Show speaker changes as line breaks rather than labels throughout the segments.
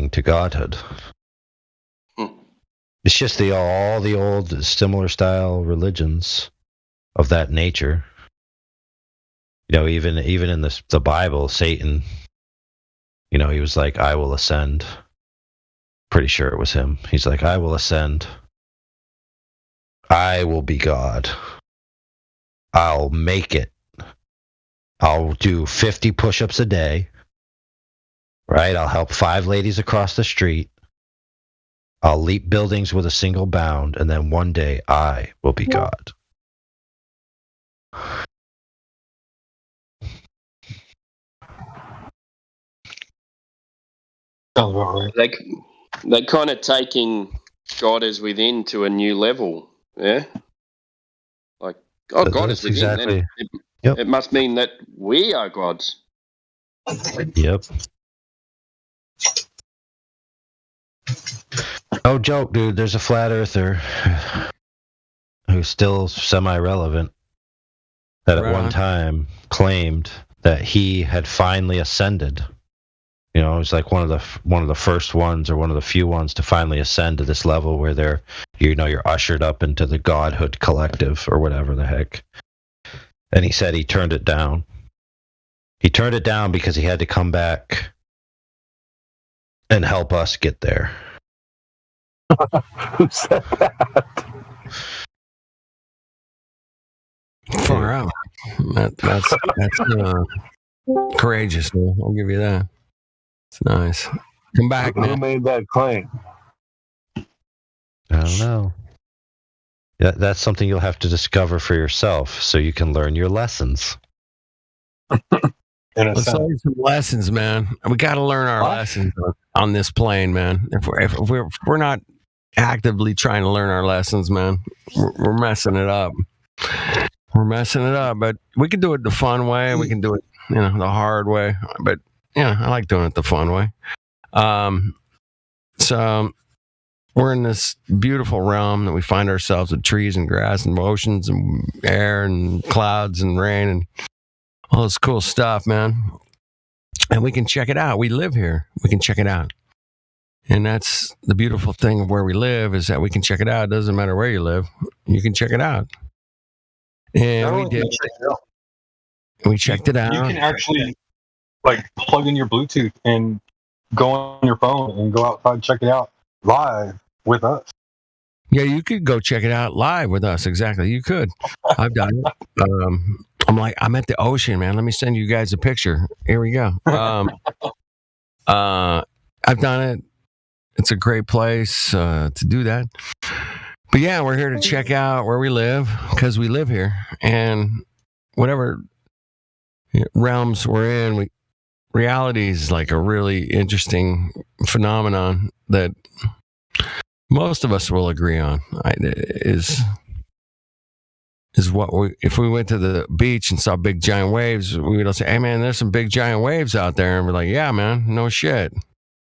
ascending to godhood. It's just all the old similar style religions of that nature. Even in the Bible, Satan, he was like, I will ascend. Pretty sure it was him. He's like, I will ascend. I will be God. I'll make it. I'll do 50 push-ups a day. Right? I'll help 5 ladies across the street. I'll leap buildings with a single bound, and then one day I will be God.
Sounds about right.
They kind of taking God is within to a new level, yeah? Like, God is within.
Exactly.
It must mean that we are gods.
Yep. No joke, dude. There's a flat earther who's still semi-relevant that at one time claimed that he had finally ascended. It was like one of the first ones, or one of the few ones to finally ascend to this level where you're ushered up into the godhood collective or whatever the heck. And he said he turned it down. He turned it down because he had to come back and help us get there.
Who said that?
Far out. That's courageous, man. I'll give you that. It's nice. Come back, man.
Who made that claim?
I don't know. That's something you'll have to discover for yourself so you can learn your lessons.
Let's learn some lessons, man. We got to learn our lessons on this plane, man. If we're not actively trying to learn our lessons, man, we're messing it up. We're messing it up, but we can do it the fun way. We can do it, the hard way. But I like doing it the fun way. So we're in this beautiful realm that we find ourselves with trees and grass and oceans and air and clouds and rain and all this cool stuff, man. And we can check it out. We live here. We can check it out. And that's the beautiful thing of where we live, is that we can check it out. It doesn't matter where you live. You can check it out. And we did. We checked it out.
You can actually plug in your Bluetooth and go on your phone and go outside and check it out live with us.
Yeah, you could go check it out live with us. Exactly. You could. I've done it. I'm at the ocean, man. Let me send you guys a picture. Here we go. I've done it. It's a great place to do that. But yeah, we're here to check out where we live, because we live here. And whatever realms we're in, reality is like a really interesting phenomenon that most of us will agree on. Is what if we went to the beach and saw big giant waves, we would all say, hey man, there's some big giant waves out there. And we're like, yeah, man, no shit.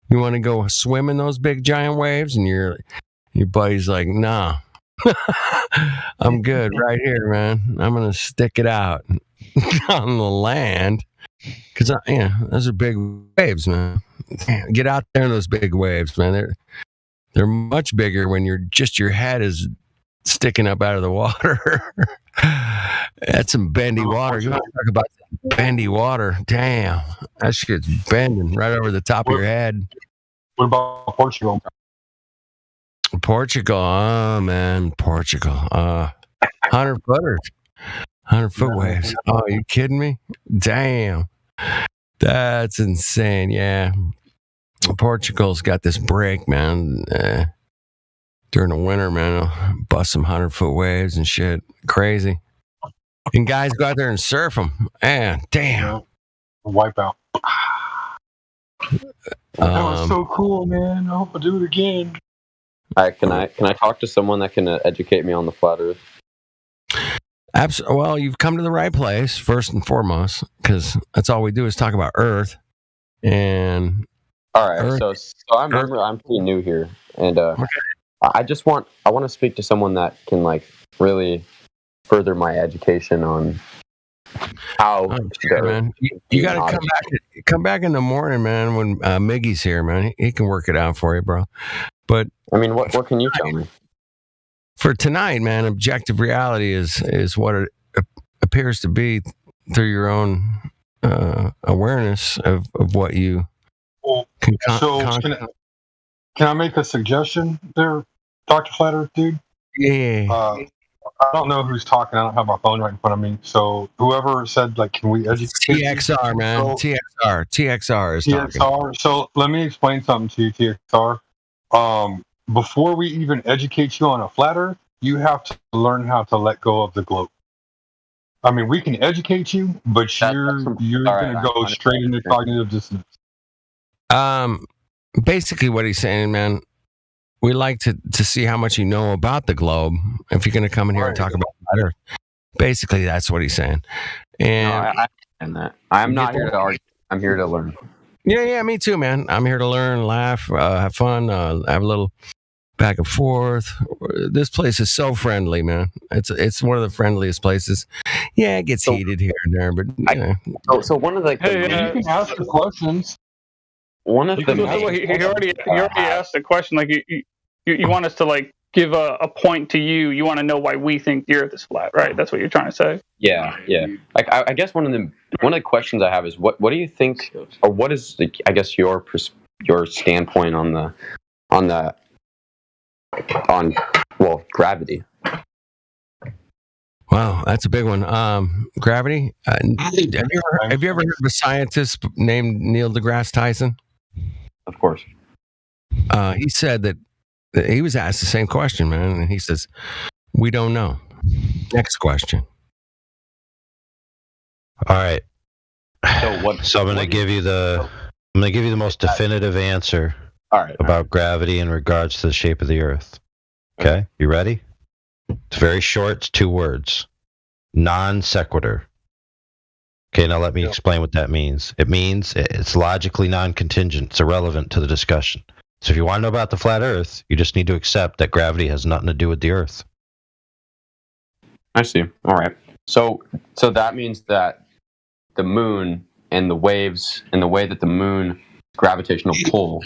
You want to go swim in those big giant waves? And your buddy's like, nah, I'm good right here, man. I'm going to stick it out on the land. Because, those are big waves, man. Get out there in those big waves, man. They're much bigger when your head is sticking up out of the water. That's some bendy water. You want to talk about bendy water? Damn, that shit's bending right over the top of your head.
What about Portugal?
Portugal, oh man, Portugal. 100-footers, 100-foot waves. Oh, are you kidding me? Damn, that's insane. Yeah, Portugal's got this break, man. During the winter, man, I'll bust some 100-foot waves and shit. Crazy. And guys go out there and surf them. Man, damn.
Wipe out. That was so cool, man. I hope I do it again.
Can I talk to someone that can educate me on the flat Earth?
Absolutely. Well, you've come to the right place, first and foremost, because that's all we do is talk about Earth. And
all right, so I'm pretty new here, and okay. I want to speak to someone that can really further my education on how
Oh, sure, man. You got to come back in the morning, man. When Miggy's here, man, he can work it out for you, bro. But
I mean, what can you tell me?
For tonight, man, objective reality is what it appears to be through your own awareness of what you can.
Can I make a suggestion there, Dr. Flat Earth dude?
Yeah.
I don't know who's talking. I don't have my phone right in front of me. So whoever said, like, can we educate
TXR, man.
So,
TXR is talking.
TXR. So let me explain something to you, TXR. Before we even educate you on a flat Earth, you have to learn how to let go of the globe. I mean, we can educate you, but you're going to go straight into cognitive dissonance.
Basically, what he's saying, man, we like to see how much you know about the globe. If you're going to come in here and talk about flat Earth, basically, that's what he's saying. And
I understand that. I'm not here to argue. I'm here to learn.
Yeah, me too, man. I'm here to learn, laugh, have fun, have a little back and forth. This place is so friendly, man. It's one of the friendliest places. Yeah, it gets heated here and there, but yeah.
So one of the
you can ask the questions.
One of the
he already asked the question. Like you want us to like give a point to you. You want to know why we think the Earth is flat, right? That's what you're trying to say.
Yeah. Like I guess one of the questions I have is what do you think, or what is your standpoint on gravity?
Wow, that's a big one. Gravity. Have you ever heard of a scientist named Neil deGrasse Tyson?
Of course.
He said that he was asked the same question, man, and he says, "We don't know." Next question.
All right. So I'm going to give you the most definitive answer about gravity in regards to the shape of the Earth. Okay, you ready? It's very short. It's 2 words. Non sequitur. Okay, now let me explain what that means. It means it's logically non-contingent. It's irrelevant to the discussion. So if you want to know about the flat Earth, you just need to accept that gravity has nothing to do with the Earth.
I see. All right. So that means that the moon and the waves and the way that the moon gravitational pull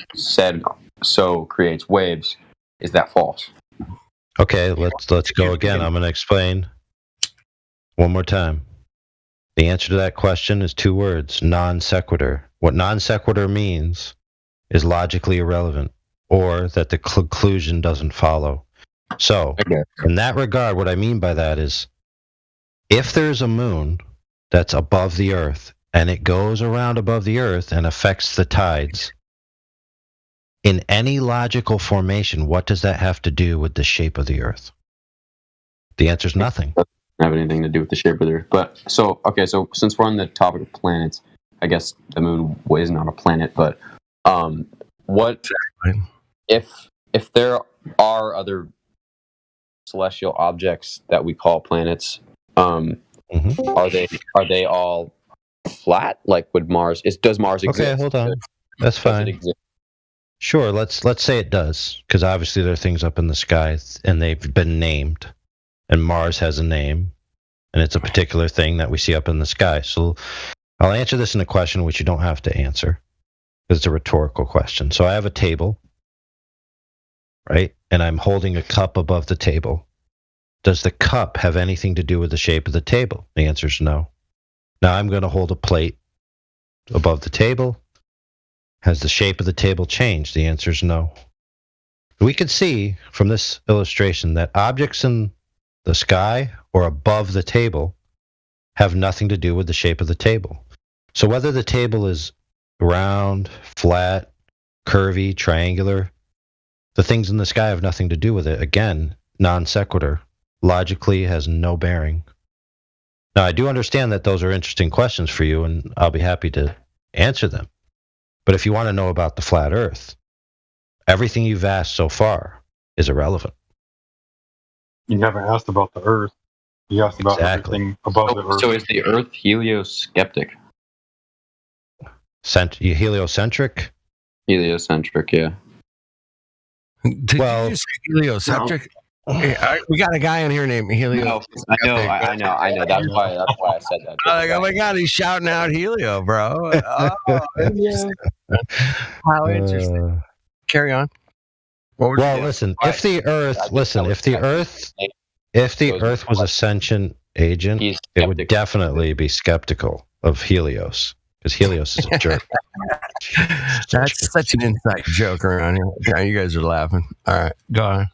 creates waves, is that false?
Okay, let's go again. I'm going to explain one more time. The answer to that question is 2 words, non sequitur. What non sequitur means is logically irrelevant, or that the conclusion doesn't follow. So, in that regard, what I mean by that is, if there's a moon that's above the Earth, and it goes around above the Earth and affects the tides, in any logical formation, what does that have to do with the shape of the Earth? The answer is nothing.
Have anything to do with the shape of the Earth. But so since we're on the topic of planets, I guess the moon is not a planet, but what if there are other celestial objects that we call planets, are they all flat? Like, does Mars exist?
Okay, hold on. That's fine. Sure, let's say it does, because obviously there are things up in the sky and they've been named. And Mars has a name, and it's a particular thing that we see up in the sky. So I'll answer this in a question which you don't have to answer, because it's a rhetorical question. So I have a table, right? And I'm holding a cup above the table. Does the cup have anything to do with the shape of the table? The answer is no. Now I'm going to hold a plate above the table. Has the shape of the table changed? The answer is no. We can see from this illustration that objects in the sky or above the table have nothing to do with the shape of the table. So whether the table is round, flat, curvy, triangular, the things in the sky have nothing to do with it. Again, non sequitur. Logically has no bearing. Now, I do understand that those are interesting questions for you, and I'll be happy to answer them. But if you want to know about the flat Earth, everything you've asked so far is irrelevant.
You never asked about the Earth. You asked about everything above the Earth.
So is the Earth helioskeptic?
Heliocentric?
Heliocentric, yeah.
Did you say heliocentric? We got a guy in here named Helio.
No, I know. That's why I said that.
Like, oh my God, he's shouting out Helio, bro. Oh,
Yeah.
how interesting. Carry on.
Well, listen. If the Earth was a sentient agent, it would definitely be skeptical of Helios, because Helios is a jerk.
That's such an inside joke around here. You guys are laughing. All right, go on.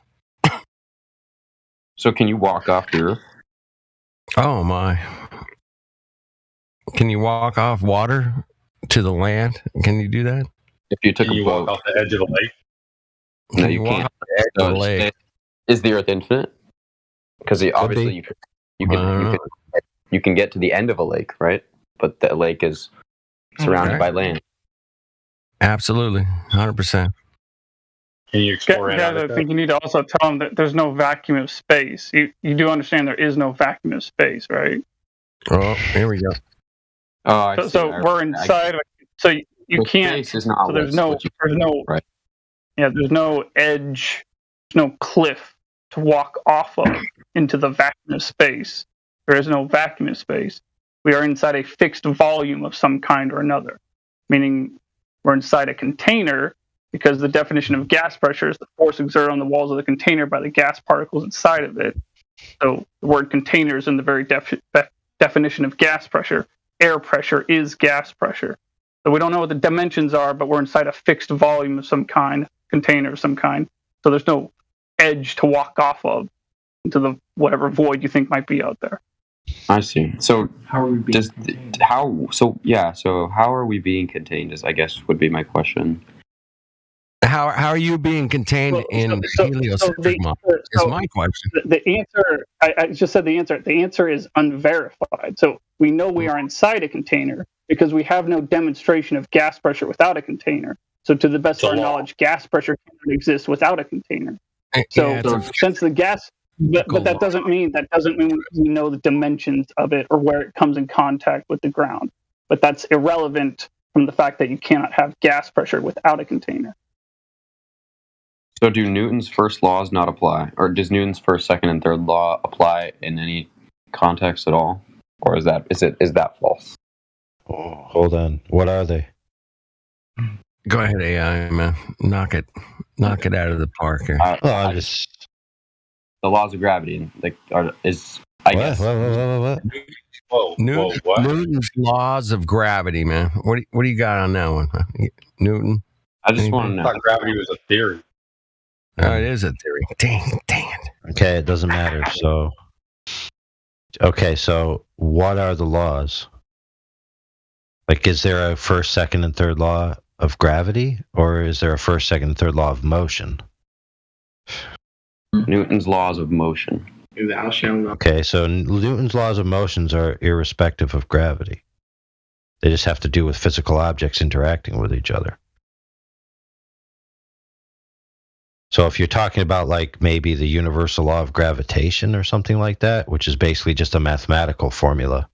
So can you walk off the Earth?
Oh my! Can you walk off water to the land? Can you do that?
If you took
Can
a
you
boat,
walk off the edge of a lake?
No, you
walk
can't.
off the edge of the lake?
Is the Earth infinite? Because obviously you can get to the end of a lake, right? But the lake is surrounded by land.
Absolutely, 100%.
Can you explore
Guys, I
Antarctica?
think you need to also tell them that there's no vacuum of space. You do understand there is no vacuum of space, right?
Oh, here we go.
Oh,
So we're inside. So you can't.
Space is not
So there's no.
right.
Yeah, there's no edge. There's no cliff to walk off of into the vacuum of space. There is no vacuum of space. We are inside a fixed volume of some kind or another, meaning we're inside a container, because the definition of gas pressure is the force exerted on the walls of the container by the gas particles inside of it. So the word container is in the very definition of gas pressure. Air pressure is gas pressure. So we don't know what the dimensions are, but we're inside a fixed volume of some kind, container of some kind. So there's no edge to walk off of into the whatever void you think might be out there.
I see. So
How are we being contained?
So how are we being contained? I guess would be my question.
How are you being contained in Helios? Is my question.
The answer, I just said the answer. The answer is unverified. So we know we are inside a container because we have no demonstration of gas pressure without a container. So to the best of our knowledge, gas pressure cannot exist without a container. So since the gas, but that doesn't mean we know the dimensions of it or where it comes in contact with the ground. But that's irrelevant from the fact that you cannot have gas pressure without a container.
So do Newton's first laws not apply? Or does Newton's first, second, and third law apply in any context at all? Or is that false?
Oh, hold on. What are they?
Go ahead, AI, man. Knock it out of the park here.
The laws of gravity, guess.
What?
Whoa, what?
Newton's laws of gravity, man. What do you got on that one? Newton?
I just want to
I
know.
thought gravity was a theory.
Oh, it is a theory. Dang it.
Okay, it doesn't matter. So what are the laws? Like, is there a first, second, and third law of gravity, or is there a first, second, and third law of motion?
Newton's laws of motion.
Thou shalt not.
Okay, so Newton's laws of motions are irrespective of gravity. They just have to do with physical objects interacting with each other. So if you're talking about like maybe the universal law of gravitation or something like that, which is basically just a mathematical formula.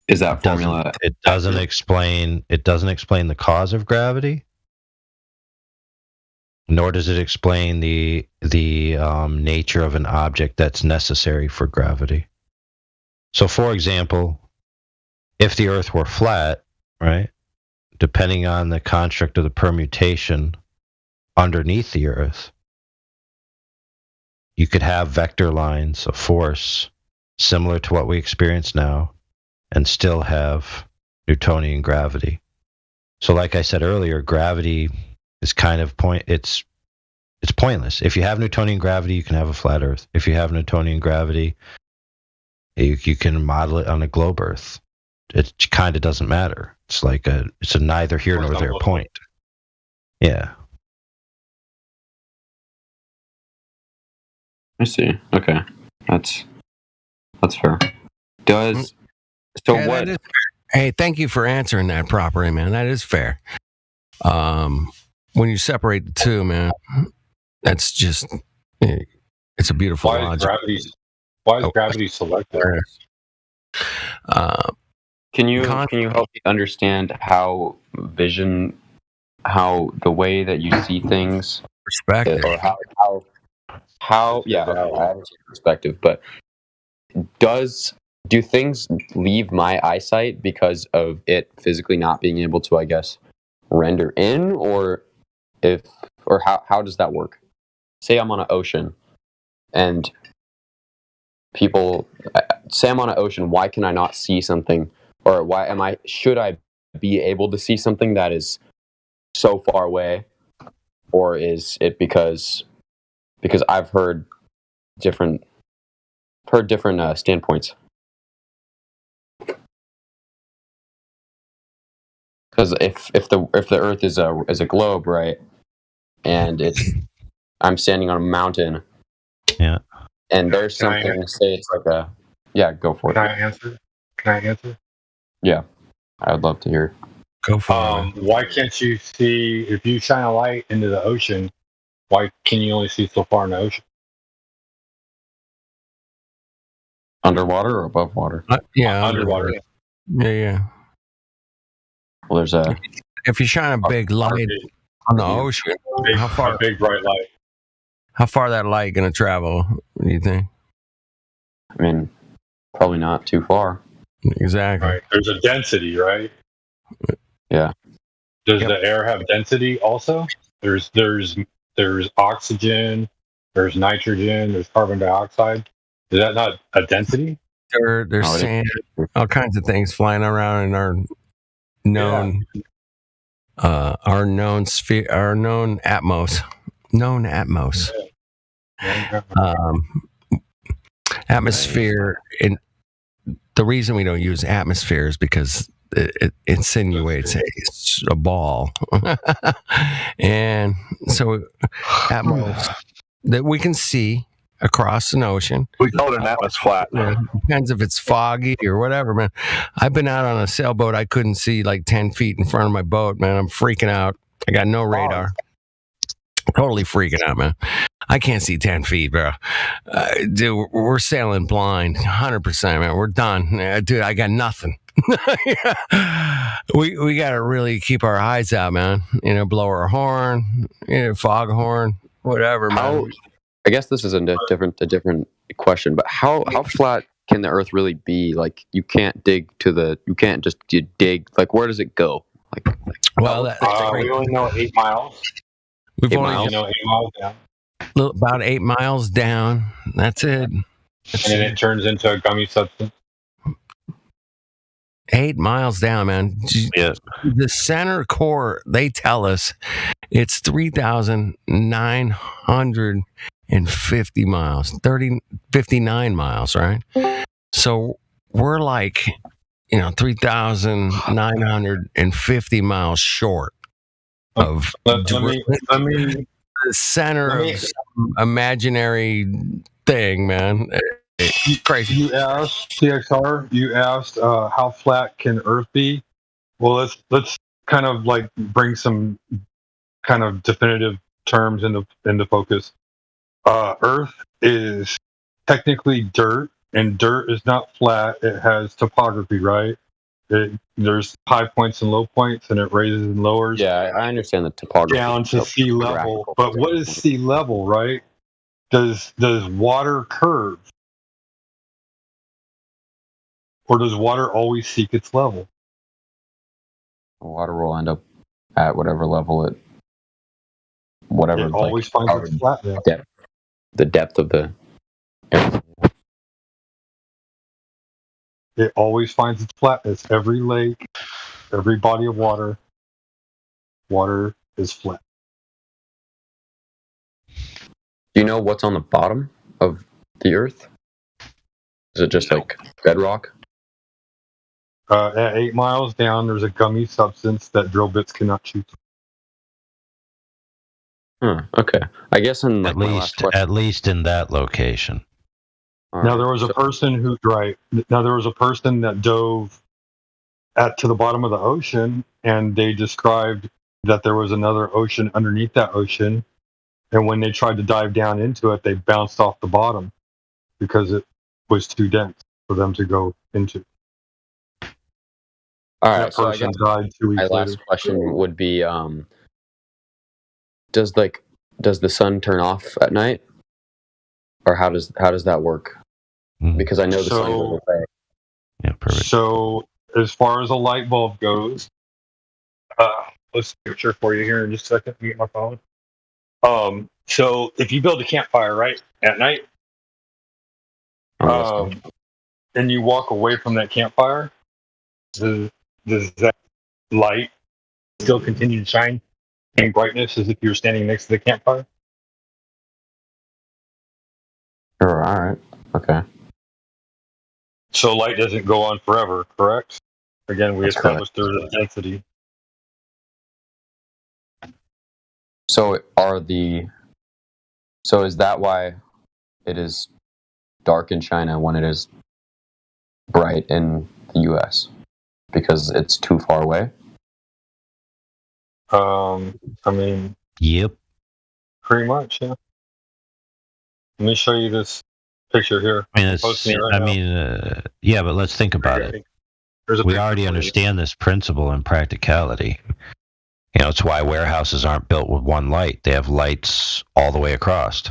Is that formula?
It doesn't explain the cause of gravity, nor does it explain the nature of an object that's necessary for gravity. So, for example, if the Earth were flat, right, depending on the construct of the permutation underneath the Earth, you could have vector lines of force similar to what we experience now and still have Newtonian gravity. So like I said earlier, gravity is kind of it's pointless. If you have Newtonian gravity, you can have a flat Earth. If you have Newtonian gravity, you can model it on a globe Earth. It kind of doesn't matter. It's a neither here nor there point. Yeah.
I see. Okay, that's fair.
Hey, thank you for answering that properly, man. That is fair. When you separate the two, man, that's just it's a beautiful logic.
Why is gravity selective?
Can you help me understand how the way that you see things,
perspective,
or how? Yeah, okay, I understand your perspective, but do things leave my eyesight because of it physically not being able to, I guess, render in, or how does that work? Say I'm on an ocean, and people say I'm on an ocean. Why can I not see something, or should I be able to see something that is so far away, or is it because I've heard different standpoints? Because if the Earth is a globe, right, and I'm standing on a mountain,
Yeah.
and there's something, say it's like go for it.
Can I answer?
Yeah, I would love to hear.
Go for it.
Why can't you see, if you shine a light into the ocean, why can you only see so far in the ocean?
Underwater or above water?
Yeah,
Underwater.
Yeah.
Well, there's
If you shine a big light on the ocean,
A big bright light.
how far that light gonna travel? Do you think?
I mean, probably not too far.
Exactly.
Right. There's a density, right?
Yeah.
Does the air have density also? There's oxygen, there's nitrogen, there's carbon dioxide. Is that not a density?
There's sand, all kinds of things flying around in our known sphere, our known atmos. Atmosphere. And the reason we don't use atmosphere is because it insinuates a ball, and so atmos that we can see across an ocean.
We call it an atmos flat.
Depends if it's foggy or whatever, man. I've been out on a sailboat. I couldn't see like 10 feet in front of my boat, man. I'm freaking out. I got no radar. Totally freaking out, man. I can't see 10 feet, bro. Dude, we're sailing blind. 100%, man. We're done. Dude, I got nothing. We got to really keep our eyes out, man. Blow our horn, fog horn, whatever, man.
I guess this is a different question, but how flat can the Earth really be? Like, you can't just dig. Like, where does it go?
Well, that's
we only know 8 miles.
We've only
8 miles down,
about 8 miles down. That's it.
and then it turns into a gummy substance.
8 miles down, man.
Yeah.
The center core, they tell us it's 3,950 miles, 59 miles, right? So we're like, 3,950 miles short of
Let me
the center of some imaginary thing, man. It's crazy.
You asked CXR. You asked how flat can Earth be? Well, let's kind of like bring some kind of definitive terms into focus. Earth is technically dirt, and dirt is not flat. It has topography, right? There's high points and low points, and it raises and lowers.
Yeah, I understand the topography.
Down to sea level. But what is sea level, right? Does water curve? Or does water always seek its level?
Water will end up at whatever level it
always finds its flatness.
The depth of the air.
It always finds its flatness. Every lake, every body of water is flat.
Do you know what's on the bottom of the Earth? Is it just like bedrock?
At 8 miles down, there's a gummy substance that drill bits cannot chew.
Okay. I guess
at least in that location.
Now there was a person that dove to the bottom of the ocean, and they described that there was another ocean underneath that ocean, and when they tried to dive down into it, they bounced off the bottom because it was too dense for them to go into.
All right,
that person died 2 weeks later.
My last question would be: does the sun turn off at night? Or how does that work? Because I know the sun goes away.
Yeah, perfect.
So as far as a light bulb goes, let's see a picture for you here in just a second. Get my phone. So if you build a campfire right at night, and you walk away from that campfire, does that light still continue to shine in brightness as if you were standing next to the campfire?
Sure. All right. Okay.
So light doesn't go on forever, correct? Again, we
That's
established there is density.
So is that why it is dark in China when it is bright in the U.S.? Because it's too far away?
I mean,
Yep.
pretty much, yeah. Let me show you this picture here.
I mean,
Posting it right now.
yeah, but let's think about it.
There's a
We
picture
already
for you.
understand this principle in practicality. You know, it's why warehouses aren't built with one light. They have lights all the way across.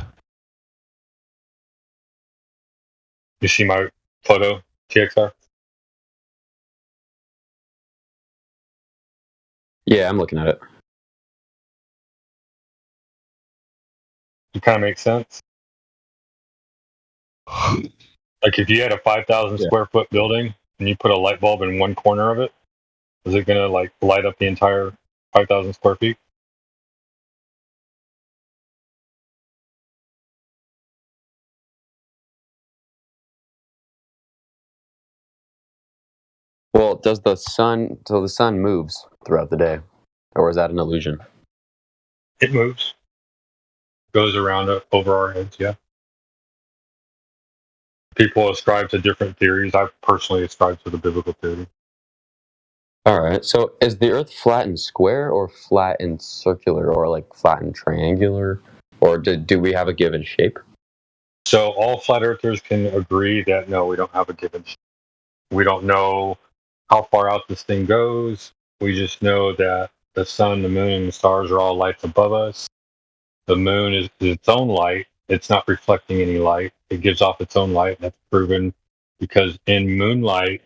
You see my photo, TXR?
Yeah, I'm looking at it.
It kind of makes sense. Like if you had a 5,000 square foot building and you put a light bulb in one corner of it, is it going to like light up the entire 5,000 square feet?
Well, does the sun moves throughout the day, or is that an illusion?
It moves. Goes around over our heads, yeah. People ascribe to different theories. I personally ascribe to the biblical theory.
All right. So is the Earth flat and square, or flat and circular, or like flat and triangular, or do we have a given shape?
So all flat earthers can agree that no, we don't have a given shape. We don't know how far out this thing goes. We just know that the sun, the moon, and the stars are all lights above us. The moon is its own light. It's not reflecting any light. It gives off its own light. That's proven because in moonlight,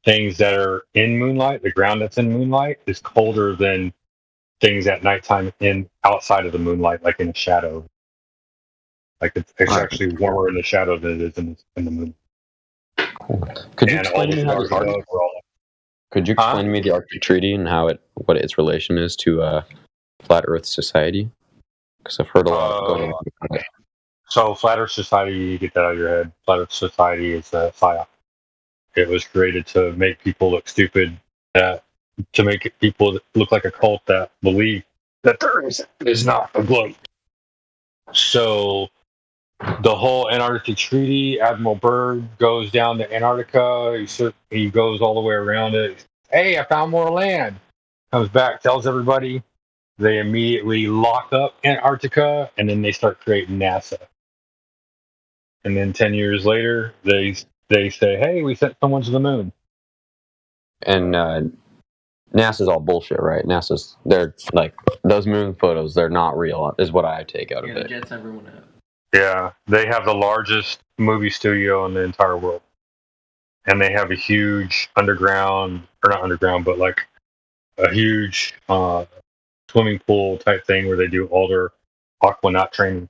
things that are in moonlight, the ground that's in moonlight, is colder than things at nighttime in outside of the moonlight, like in a shadow. Like it's actually warmer in the shadow than it is in the moon.
Could you
And
explain
all
to me
the
how
stars
the
above are all
Could you explain to me the Arctic Treaty and what its relation is to Flat Earth Society? Because I've heard a lot going on about it.
So Flat Earth Society, you get that out of your head. Flat Earth Society is a PSYOP. It was created to make people look stupid, to make people look like a cult that believe that the Earth is not a globe. So the whole Antarctic Treaty, Admiral Byrd goes down to Antarctica. He goes all the way around it. Hey, I found more land. Comes back, tells everybody. They immediately lock up Antarctica, and then they start creating NASA. And then 10 years later, they say, "Hey, we sent someone to the moon."
And NASA's all bullshit, right? They're like those moon photos. They're not real, is what I take out of it.
The jets everyone out.
Yeah, they have the largest movie studio in the entire world, and they have a huge underground, or not underground, but like a huge swimming pool type thing where they do all their aquanaut training.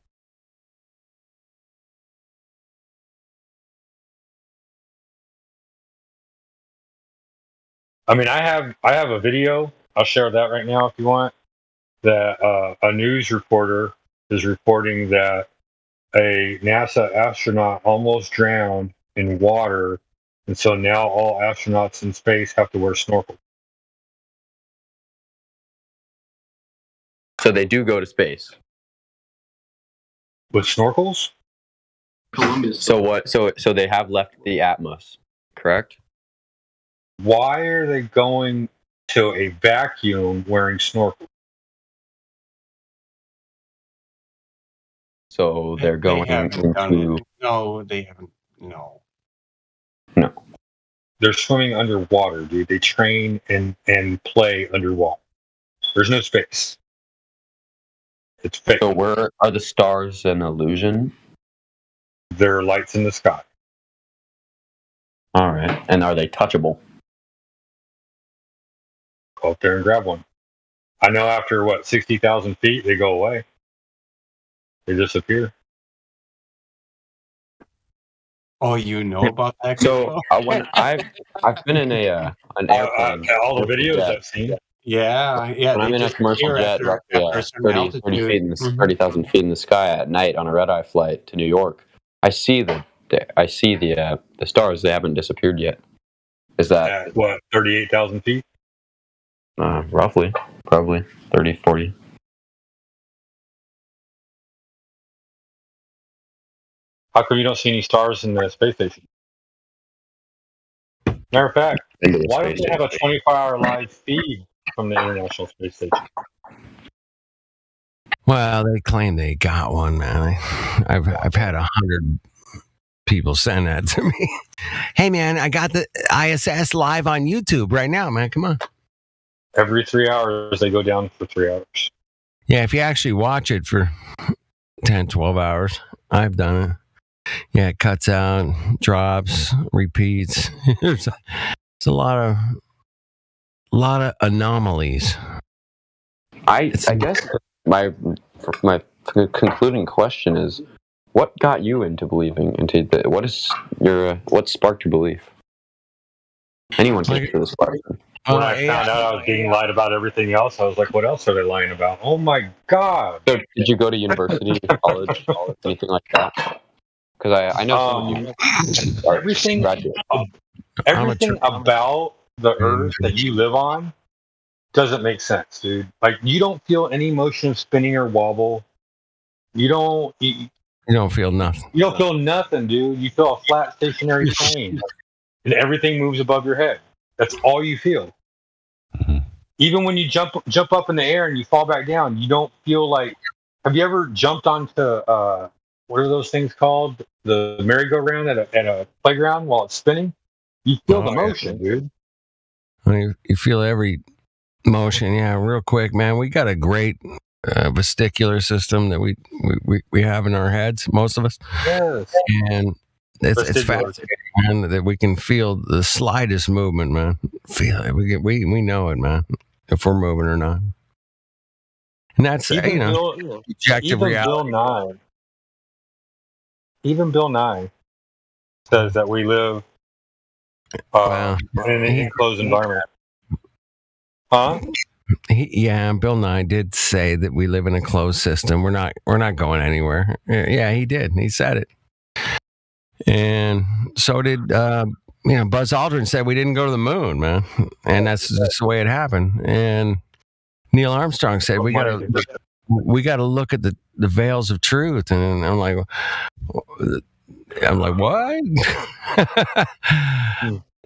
I mean, I have a video. I'll share that right now if you want. That a news reporter is reporting that a NASA astronaut almost drowned in water, and so now all astronauts in space have to wear snorkels.
So they do go to space.
With snorkels?
Columbus.
So what? So they have left the Atmos, correct?
Why are they going to a vacuum wearing snorkels?
So they're going into.
No, they haven't. No.
No.
They're swimming underwater, dude. They train and play underwater. There's no space. It's fake.
So where are the stars an illusion?
They're lights in the sky.
All right. And are they touchable?
Go up there and grab one. I know after 60,000 feet, they go away. They disappear.
Oh, you know about that?
So when I've been in an airplane.
All the videos I've seen.
Yeah.
When I'm in a commercial jet, roughly 30,000 feet in the sky at night on a red eye flight to New York, I see the stars. They haven't disappeared yet. Is that
At 38,000 feet?
Roughly, probably 30, 40.
How come you don't see any stars in the space station? Matter of fact, why don't they have a 24-hour live feed from the International Space Station?
Well, they claim they got one, man. I've had 100 people send that to me. Hey, man, I got the ISS live on YouTube right now, man. Come on.
Every 3 hours, they go down for 3 hours.
Yeah, if you actually watch it for 10, 12 hours, I've done it. Yeah, it cuts out, drops, repeats. There's a lot of anomalies.
I guess my concluding question is, what got you into believing into what sparked your belief? Anyone can answer this question.
When I found out I was being lied about everything else, I was like, what else are they lying about? Oh my God.
So did you go to university, college, anything like that? Because I know
everything about the earth that you live on doesn't make sense, dude. Like, you don't feel any motion of spinning or wobble. You don't
feel nothing.
You don't feel nothing, dude. You feel a flat, stationary plane, and everything moves above your head. That's all you feel. Even when you jump up in the air and you fall back down, you don't feel like. Have you ever jumped onto what are those things called? The merry-go-round at a playground while it's spinning? You feel the motion, dude.
You feel every motion. Yeah, real quick, man. We got a great vestibular system that we have in our heads, most of us.
Yes.
And it's fascinating, man, that we can feel the slightest movement, man. Feel it. We know it, man, if we're moving or not. And that's objective reality.
Even Bill Nye says that we live in an enclosed environment. Huh?
Bill Nye did say that we live in a closed system. We're not going anywhere. Yeah, he did. He said it. And so did Buzz Aldrin said we didn't go to the moon, man. And that's just the way it happened. And Neil Armstrong said we got to look at the veils of truth. And I'm like, what?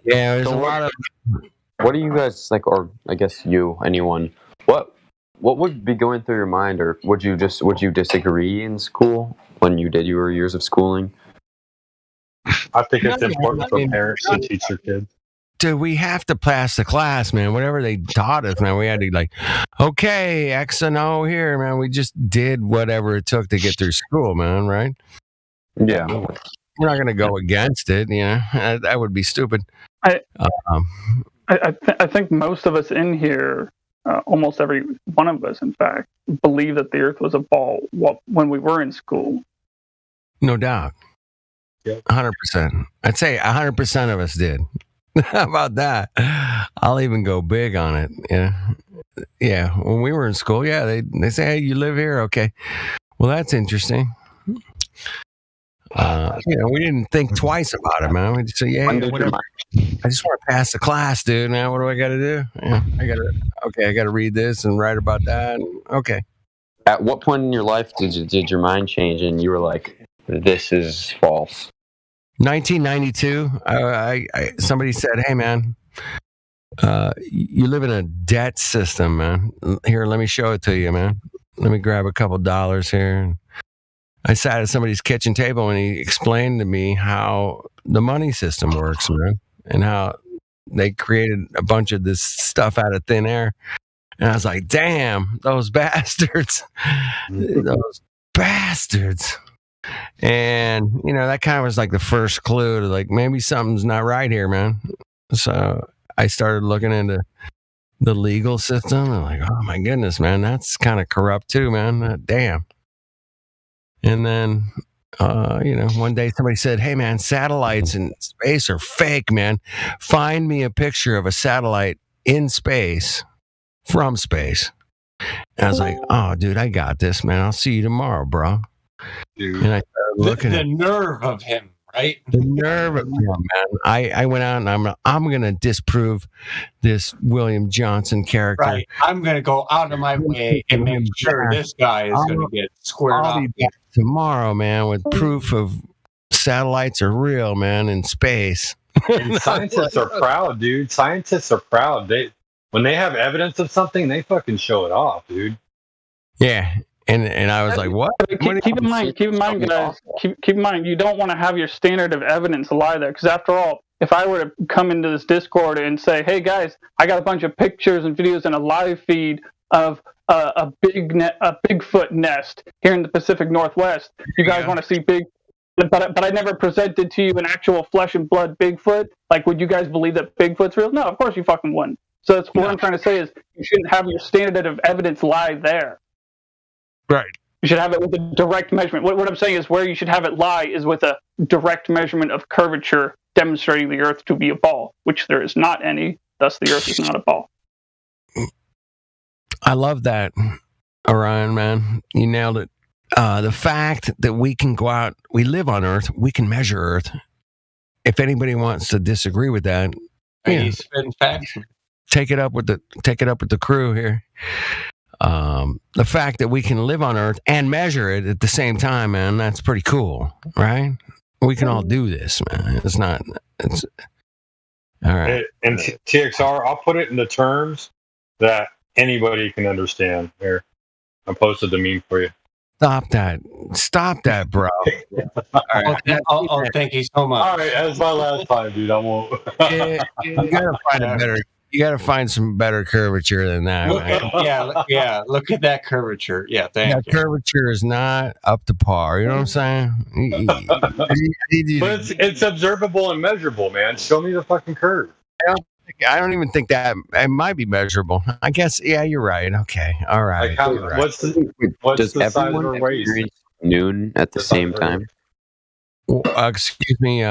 Yeah, there's a lot of.
What do you guys like, or I guess anyone? What would be going through your mind, or would you disagree in school when you did your years of schooling?
I think it's important for parents to teach their kids.
Dude, we have to pass the class, man. Whatever they taught us, man, we had to okay, X and O here, man. We just did whatever it took to get through school, man. Right?
Yeah.
We're not going to go against it. That would be stupid.
I think most of us in here, almost every one of us, in fact, believe that the Earth was a ball when we were in school.
No doubt. 100%. I'd say 100% of us did. How about that? I'll even go big on it. Yeah. When we were in school, they say, hey, you live here? Okay. Well, that's interesting. We didn't think twice about it, man. We just say, whatever. I just want to pass the class, dude. Man, what do I got to do? Yeah, I got to read this and write about that. Okay.
At what point in your life did your mind change and you were like, this is false?
1992. Somebody said, hey, man, you live in a debt system, man. Here, let me show it to you, man. Let me grab a couple dollars here. I sat at somebody's kitchen table and he explained to me how the money system works, man, and how they created a bunch of this stuff out of thin air. And I was like, damn, those bastards. Those bastards. And, that kind of was like the first clue to like, maybe something's not right here, man. So I started looking into the legal system. I'm like, oh my goodness, man, that's kind of corrupt too, man. Damn. And then, one day somebody said, hey, man, satellites in space are fake, man. Find me a picture of a satellite in space from space. And I was like, oh, dude, I got this, man. I'll see you tomorrow, bro.
Dude.
And I started looking
the
at
nerve of him, right?
the nerve of him, man. I went out and I'm going to disprove this William Johnson character.
Right. I'm going to go out of my way and make sure this guy is going to get squared
I'll
off.
be back tomorrow, man, with proof of satellites are real, man, in space.
And scientists are proud, dude. Scientists are proud. When they have evidence of something, they fucking show it off, dude.
Yeah. And I was like, what?
Keep in mind, guys. Keep in mind, you don't want to have your standard of evidence lie there, because after all, if I were to come into this Discord and say, "Hey guys, I got a bunch of pictures and videos and a live feed of a Bigfoot nest here in the Pacific Northwest," you guys want to see big, but I never presented to you an actual flesh and blood Bigfoot. Like, would you guys believe that Bigfoot's real? No, of course you fucking wouldn't. So that's what I'm trying to say is you shouldn't have your standard of evidence lie there.
Right.
You should have it with a direct measurement. What I'm saying is where you should have it lie is with a direct measurement of curvature demonstrating the Earth to be a ball, which there is not any. Thus, the Earth is not a ball.
I love that, Orion, man. You nailed it. The fact that we can go out, we live on Earth, we can measure Earth. If anybody wants to disagree with that,
He's spitting facts.
take it up with the crew here. The fact that we can live on Earth and measure it at the same time, man, that's pretty cool, right? We can all do this, man. It's all right.
And TXR, I'll put it in the terms that anybody can understand. Here, I posted the meme for you.
Stop that, bro. All right.
Oh, thank you so much.
All right, that's my last time, dude. I won't.
You gotta find a better. You got to find some better curvature than that.
Yeah. Look at that curvature. Yeah, thank you.
Curvature is not up to par. You know what I'm saying?
But it's observable and measurable, man. Show me the fucking curve.
I don't even think that it might be measurable. I guess. Yeah, you're right. Okay. All right.
Like what's
Does
the size of
everyone
her waist?
experience noon at the same time?
Excuse me,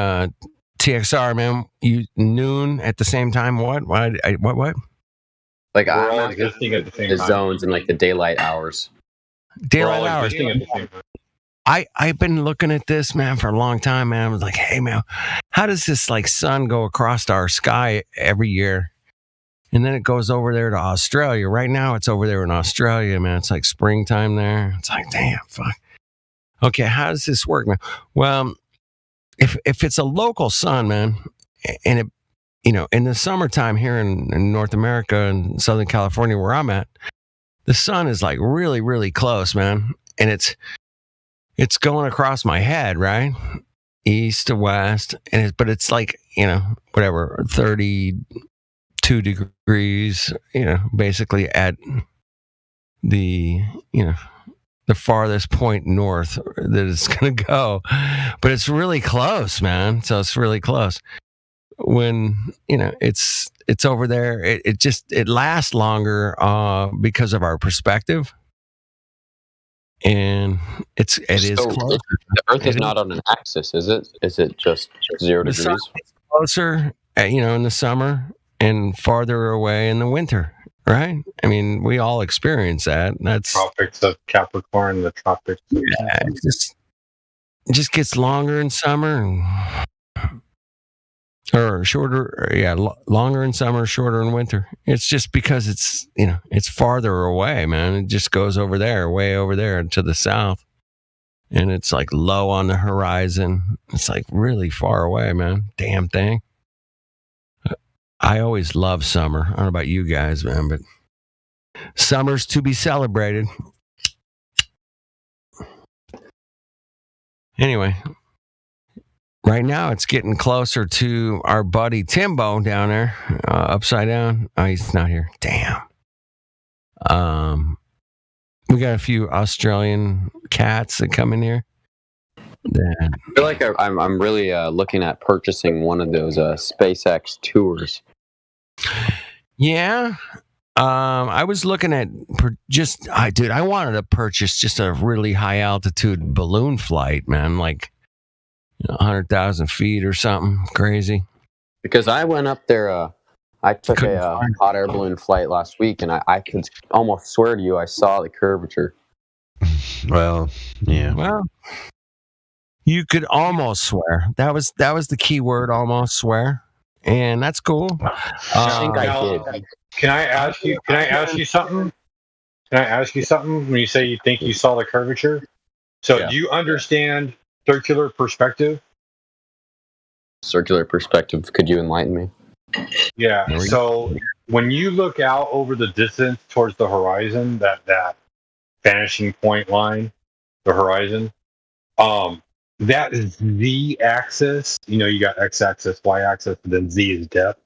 TXR, man. You noon at the same time? What? What?
Like
We're all
I'm
existing at the same
the
time.
zones and like the daylight hours.
Daylight
We're all
hours.
existing at the same time.
I've been looking at this, man, for a long time, man. I was like, hey, man, how does this like sun go across our sky every year? And then it goes over there to Australia. Right now, it's over there in Australia, man. It's like springtime there. It's like, damn, fuck. Okay, how does this work, man? Well, if it's a local sun, man, and it, in the summertime here in North America and Southern California, where I'm at, the sun is like really, really close, man, and it's going across my head, right, east to west, but it's like whatever 32 degrees, basically at the the farthest point north that it's going to go, but it's really close, man. So it's really close. When it's over there, it lasts longer because of our perspective, and it is closer.
The Earth is not on an axis, is it? Is it just 0
The
degrees?
sun is closer, in the summer and farther away in the winter. Right? I mean, we all experience that. That's
Tropics of Capricorn, the tropics.
yeah, it just gets longer in summer, or shorter. Yeah, longer in summer, shorter in winter. It's just because it's farther away, man. It just goes over there, way over there to the south, and it's like low on the horizon. It's like really far away, man. Damn thing. I always love summer. I don't know about you guys, man, but summer's to be celebrated. Anyway, right now it's getting closer to our buddy Timbo down there, upside down. Oh, he's not here. Damn. We got a few Australian cats that come in here. Then,
I feel like I'm really looking at purchasing one of those SpaceX tours.
yeah. I was looking at I wanted to purchase just a really high altitude balloon flight, man, like 100,000 feet or something crazy.
Because I went up there, I took a hot air balloon flight last week, and I could almost swear to you I saw the curvature.
Well, yeah.
Well, you could almost swear. That was the key word, almost swear, and that's cool.
I think I did.
Can I ask you something? Can I ask you something? When you say you think you saw the curvature, so
Yeah.
do you understand circular perspective?
Circular perspective. Could you enlighten me?
Yeah. So when you look out over the distance towards the horizon, that vanishing point line, the horizon, that is Z axis. You know, you got X axis, Y axis, and then Z is depth.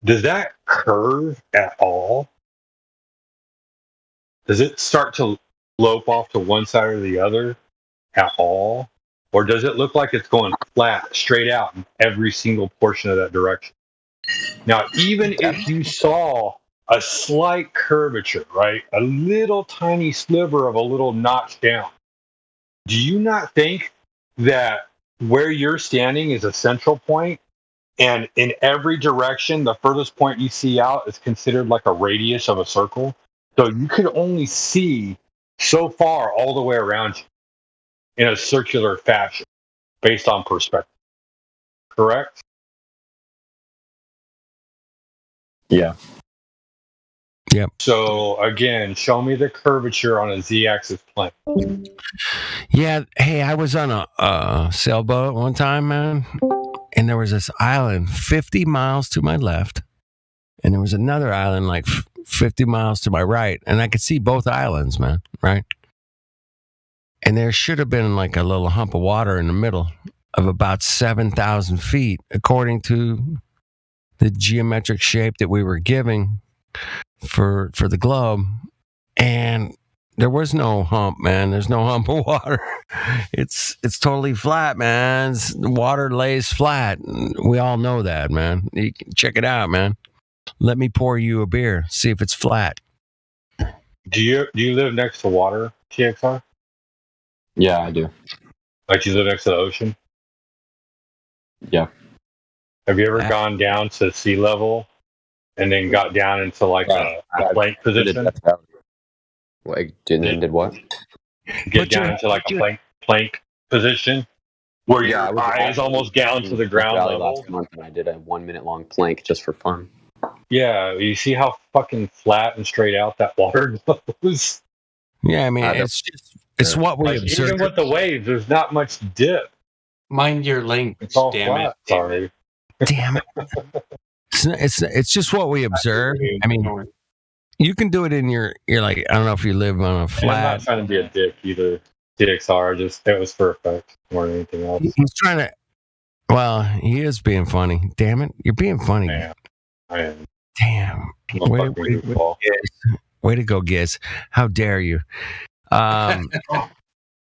Does that curve at all? Does it start to lope off to one side or the other at all? Or does it look like it's going flat, straight out in every single portion of that direction? Now, even if you saw a slight curvature, right, a little tiny sliver of a little notch down, do you not think that where you're standing is a central point, and in every direction, the furthest point you see out is considered like a radius of a circle? So you could only see so far all the way around you in a circular fashion based on perspective. Correct?
Yeah.
Yep.
So again, show me the curvature on a z-axis plane.
Yeah. Hey, I was on a sailboat one time, man, and there was this island 50 miles to my left, and there was another island like 50 miles to my right, and I could see both islands, man, right? And there should have been like a little hump of water in the middle of about 7,000 feet, according to the geometric shape that we were giving for the globe. And there was no hump, man. There's no hump of water. It's totally flat, man. The water lays flat. We all know that, man. You can check it out, man. Let me pour you a beer. See if it's flat.
Do you live next to water, TXR?
Yeah, I do.
Like you live next to the ocean?
Yeah.
Have you ever gone down to sea level and then got down into like a plank position?
Like, did what?
Get down into like a plank position where your eyes almost down to the ground level.
Last month, and I did a 1 minute long plank just for fun.
Yeah, you see how fucking flat and straight out that water goes?
Yeah, I mean, it's what we observe.
Even with the waves, there's not much dip.
Mind your link.
It's all
damn
flat.
it.
Sorry.
Damn it. It's just what we observe. I mean, you can do it in your like, I don't know if you live on a
I'm
flat.
not trying to be a dick either. TXR, just it was for effect more than anything else.
He's trying to. Well, he is being funny. Damn it, you're being funny.
Man, I am.
Damn.
I'm a fucking goofball.
Way to go, Giz. How dare you? How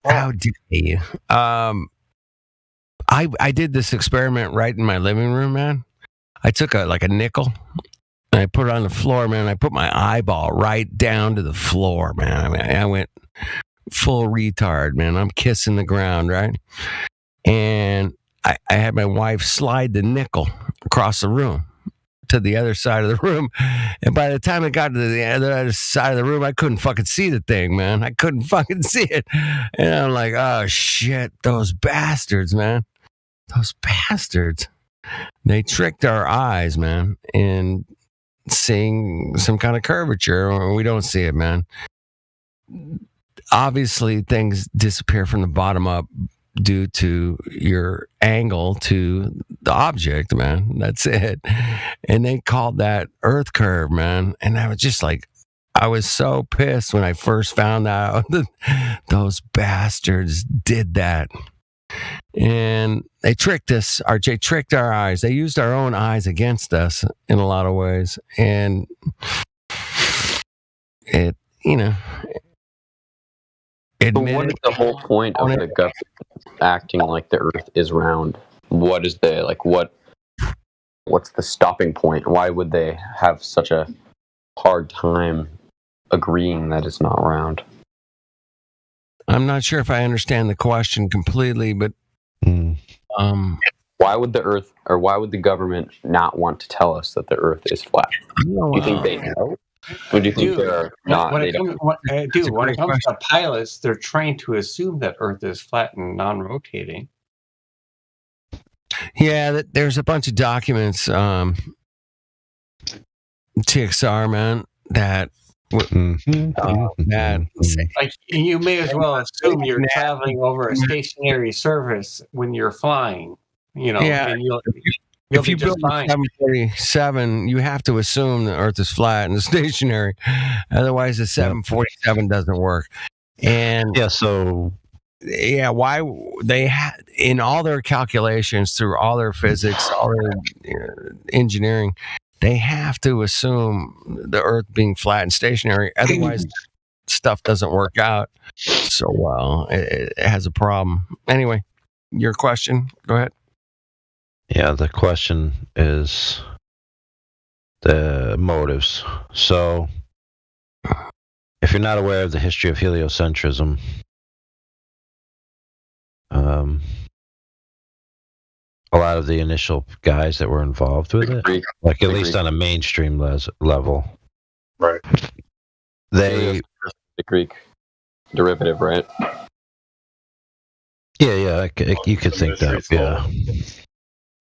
dare you? I did this experiment right in my living room, man. I took a nickel and I put it on the floor, man. I put my eyeball right down to the floor, man. I mean, I went full retard, man. I'm kissing the ground, right? And I had my wife slide the nickel across the room to the other side of the room. And by the time it got to the other side of the room, I couldn't fucking see the thing, man. I couldn't fucking see it. And I'm like, oh shit, those bastards, man. Those bastards. They tricked our eyes, man, in seeing some kind of curvature. We don't see it, man. Obviously, things disappear from the bottom up due to your angle to the object, man. That's it. And they called that Earth curve, man. And I was just like, I was so pissed when I first found out that those bastards did that. And they tricked us. RJ tricked our eyes. They used our own eyes against us in a lot of ways. And it
But what
admitted
is the whole point of the government acting like the Earth is round? What is the what's the stopping point? Why would they have such a hard time agreeing that it's not round?
I'm not sure if I understand the question completely, but
why would the Earth, or why would the government not want to tell us that the Earth is flat? Do you think they know? Or do you think they're not?
When it comes to pilots, they're trained to assume that Earth is flat and non-rotating.
yeah, there's a bunch of documents, TXR, man, that
Like, you may as well assume you're traveling over a stationary surface when you're flying.
Yeah.
And you'll
if you
be
build
just
a
fine.
747, you have to assume the Earth is flat and stationary. Otherwise, the 747 doesn't work. And why they in all their calculations, through all their physics, all their engineering, they have to assume the Earth being flat and stationary. Otherwise, stuff doesn't work out so well. It has a problem. Anyway, your question. Go ahead.
Yeah, the question is the motives. So, if you're not aware of the history of heliocentrism, a lot of the initial guys that were involved with it, like at least on a mainstream level,
right?
The Greek derivative, right?
Yeah, you could think that, yeah.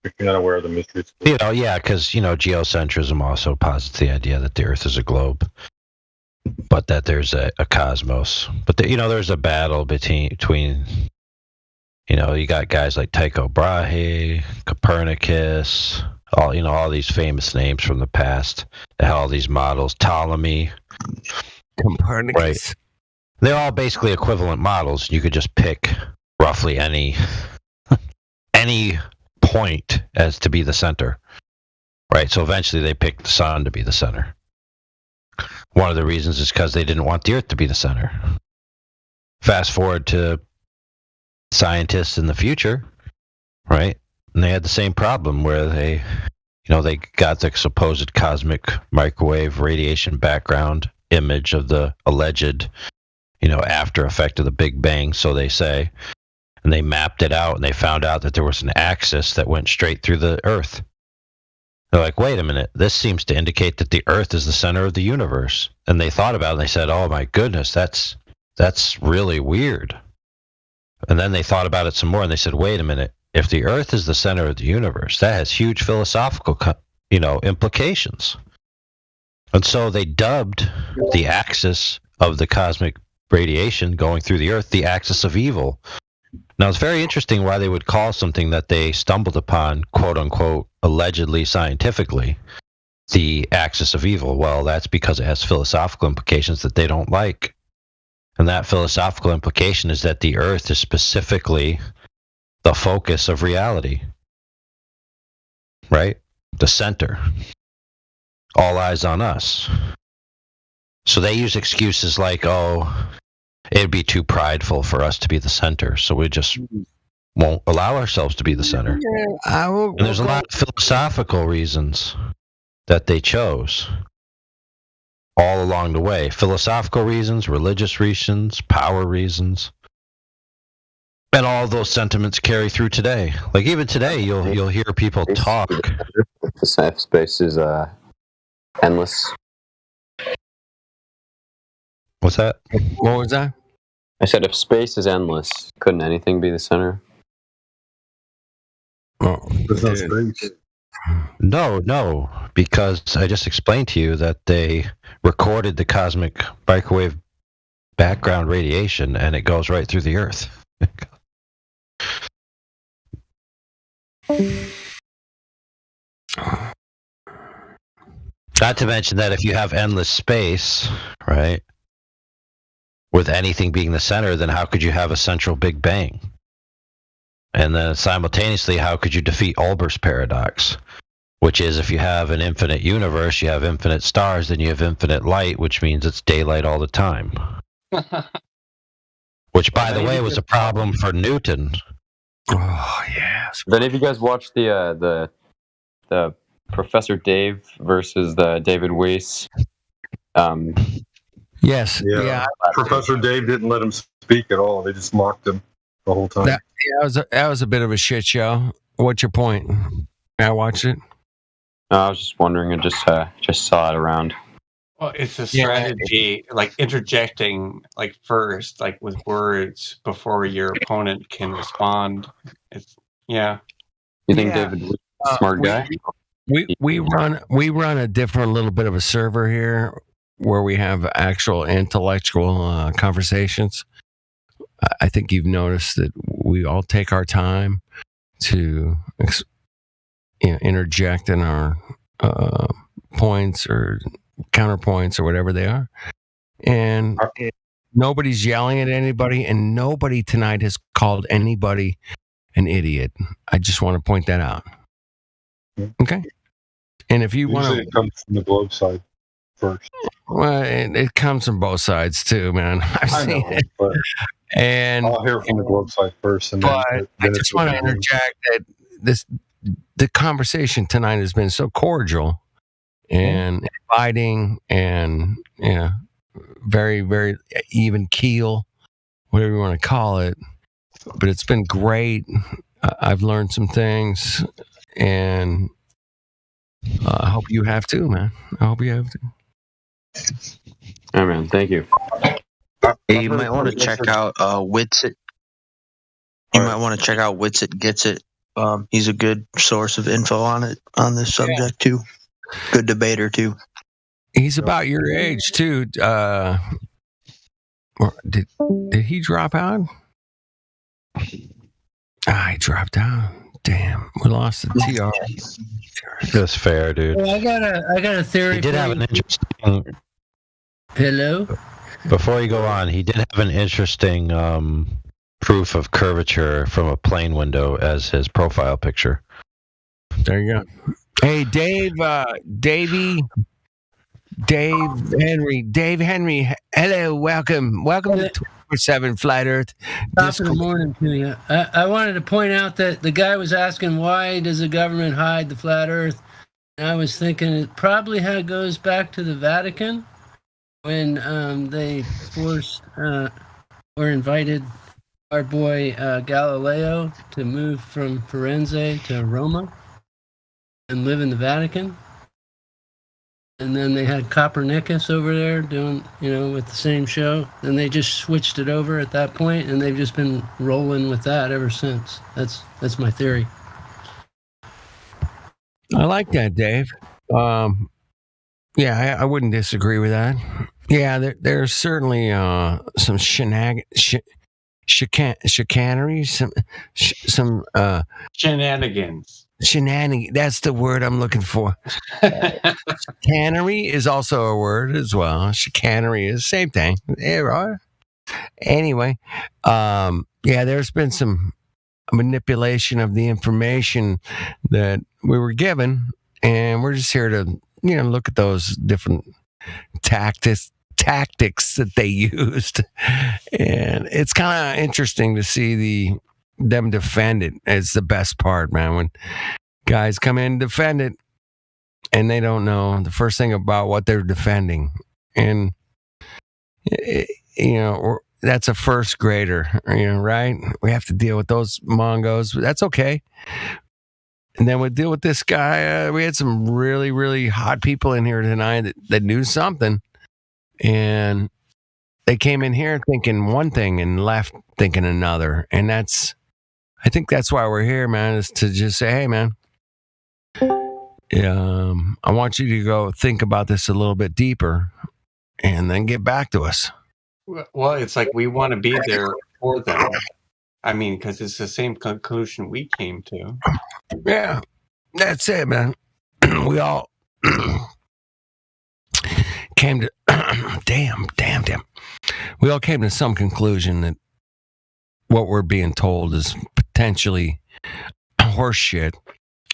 If you're not aware of the mysteries.
Because, geocentrism also posits the idea that the Earth is a globe, but that there's a cosmos. But, there's a battle between you got guys like Tycho Brahe, Copernicus, all these famous names from the past. They had all these models, Ptolemy.
Copernicus.
Right. They're all basically equivalent models. You could just pick roughly any point as to be the center, right? So eventually they picked the sun to be the center. One of the reasons is because they didn't want the Earth to be the center. Fast forward to scientists in the future, right? And they had the same problem where they got the supposed cosmic microwave radiation background image of the alleged, after effect of the Big Bang, so they say. And they mapped it out, and they found out that there was an axis that went straight through the Earth. They're like, wait a minute, this seems to indicate that the Earth is the center of the universe. And they thought about it, and they said, oh my goodness, that's really weird. And then they thought about it some more, and they said, wait a minute, if the Earth is the center of the universe, that has huge philosophical, implications. And so they dubbed the axis of the cosmic radiation going through the Earth the axis of evil. Now, it's very interesting why they would call something that they stumbled upon, quote unquote, allegedly scientifically, the axis of evil. Well, that's because it has philosophical implications that they don't like. And that philosophical implication is that the Earth is specifically the focus of reality, right? The center. All eyes on us. So they use excuses like, it'd be too prideful for us to be the center, so we just won't allow ourselves to be the center. And there's a lot of philosophical reasons that they chose all along the way. Philosophical reasons, religious reasons, power reasons. And all those sentiments carry through today. Like even today, you'll hear people talk.
The space is endless.
What's that?
What was that?
I said if space is endless, couldn't anything be the center?
There's no space.
No, because I just explained to you that they recorded the cosmic microwave background radiation, and it goes right through the Earth. Not to mention that if you have endless space, right, with anything being the center, then how could you have a central Big Bang? And then simultaneously, how could you defeat Olber's paradox? Which is, if you have an infinite universe, you have infinite stars, then you have infinite light, which means it's daylight all the time. Which, by the way, was a problem for Newton.
Oh yeah.
Did any of you guys watch the Professor Dave versus the David Weiss?
Yes.
Yeah.
Yeah.
Professor Dave didn't let him speak at all. They just mocked him the whole time.
That was a bit of a shit show. What's your point? I watched it.
I was just wondering. I just saw it around.
Well, it's a strategy, like interjecting, like first, like with words before your opponent can respond. It's
You think
Yeah.
David was a smart guy?
We run a different little bit of a server here where we have actual intellectual conversations. I think you've noticed that we all take our time to interject in our points or counterpoints or whatever they are, and nobody's yelling at anybody, and nobody tonight has called anybody an idiot. I just want to point that out. Okay. And if you want
Usually
to,
it comes from the globe side first.
well, it comes from both sides too, man. I've
I
seen
know,
it,
but
and
I'll hear it from the globe side first. And
but
then
I just want to interject that the conversation tonight has been so cordial and inviting, and very, very even keel, whatever you want to call it. But it's been great. I've learned some things, and I hope you have too, man. I hope you have too.
Oh man, thank you.
Hey, you might want to check out Witsit. You might want to check out Witsit Gets It. He's a good source of info on this subject too. Good debater too.
He's about your age too. Did he drop out? He dropped out. Damn, we lost the TR.
That's fair, dude.
Well, I got a theory.
He did
for
have
you.
an interesting.
Hello.
Before you go on, he did have an interesting proof of curvature from a plane window as his profile picture.
There you go. Hey, Dave Henry. Hello, welcome to 24/7 Flat Earth.
Top of the morning to you. I wanted to point out that the guy was asking why does the government hide the flat Earth, and I was thinking it probably goes back to the Vatican when they forced or invited our boy Galileo to move from Firenze to Roma and live in the Vatican. And then they had Copernicus over there doing, with the same show. And they just switched it over at that point, and they've just been rolling with that ever since. That's my theory.
I like that, Dave. Yeah, I wouldn't disagree with that. Yeah, there's certainly some chicanery, some
shenanigans.
Shenanigans. That's the word I'm looking for. Chicanery is also a word as well. Chicanery is the same thing. Yeah, right. Anyway, there's been some manipulation of the information that we were given, and we're just here to look at those different tactics that they used, and it's kind of interesting to see them defend it. It's the best part, man, when guys come in and defend it and they don't know the first thing about what they're defending. And that's a first grader, right? We have to deal with those Mongos, but that's okay. And then we deal with this guy. We had some really, really hot people in here tonight that knew something, and they came in here thinking one thing and left thinking another. And I think that's why we're here, man, is to just say, hey, man, I want you to go think about this a little bit deeper and then get back to us.
Well, it's like we want to be there for them. I mean, because it's the same conclusion we came to.
Yeah, that's it, man. We all came to damn. We all came to some conclusion that what we're being told is potentially horse shit.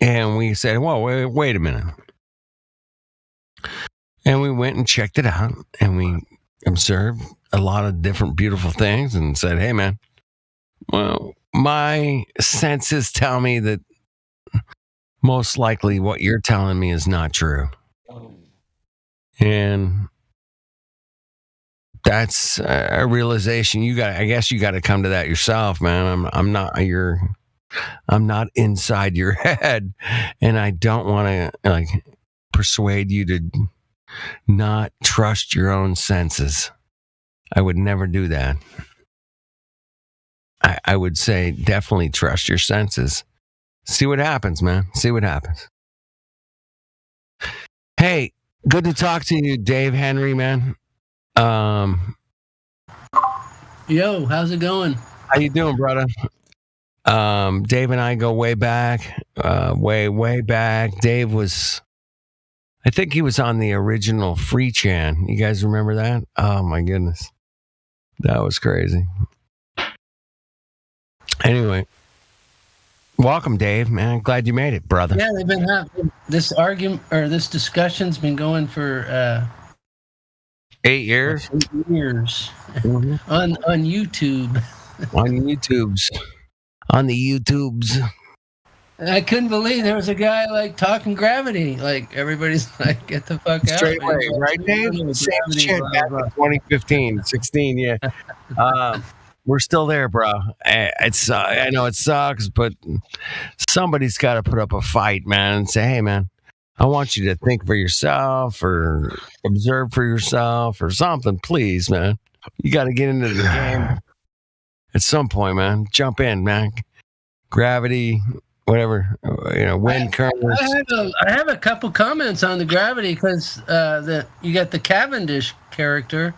And we said, well, wait a minute. And we went and checked it out, and we observed a lot of different beautiful things and said, hey, man, well, my senses tell me that most likely what you're telling me is not true. And that's a realization I guess you got to come to that yourself, man. I'm not inside your head, and I don't want to like persuade you to not trust your own senses. I would never do that. I would say definitely trust your senses. See what happens, man. See what happens. Hey, good to talk to you, Dave Henry, man.
Yo, how's it going?
How you doing, brother? Dave and I go way back, way back. Dave I think he was on the original Free Chan. You guys remember that? Oh my goodness. That was crazy. Anyway, welcome, Dave, man. Glad you made it, brother.
Yeah, they've been having this argument or this discussion's been going for
8 years.
8 years
Mm-hmm.
on YouTube.
On the YouTubes.
I couldn't believe there was a guy like talking gravity. Like everybody's like, get the fuck out.
Straight away, right, Dave? Same shit back in 2015, 16, yeah. We're still there, bro. I know it sucks, but somebody's got to put up a fight, man, and say, hey, man, I want you to think for yourself or observe for yourself or something, please, man. You got to get into the game at some point, man. Jump in, man. Gravity, whatever, wind currents.
I have a couple comments on the gravity because you got the Cavendish character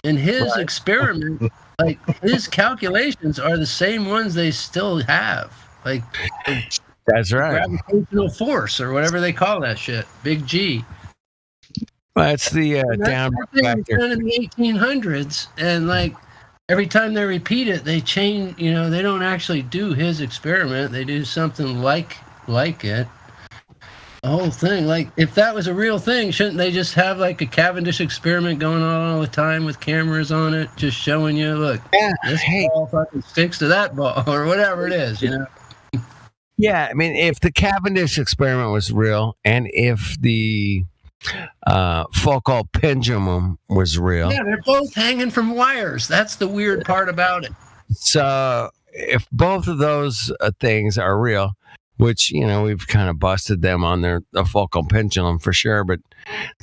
in his experiment. Like his calculations are the same ones they still have. Like
that's right,
gravitational force or whatever they call that shit. Big G.
That's the down factor.
Done in the 1800s, and like every time they repeat it, they change. They don't actually do his experiment. They do something like it. The whole thing, like if that was a real thing, shouldn't they just have like a Cavendish experiment going on all the time with cameras on it, just showing you, look, this ball fucking sticks to that ball or whatever it is,
Yeah, I mean, if the Cavendish experiment was real, and if the Foucault pendulum was real,
yeah, they're both hanging from wires. That's the weird part about it.
So if both of those things are real, which, we've kind of busted them on the Foucault pendulum for sure. But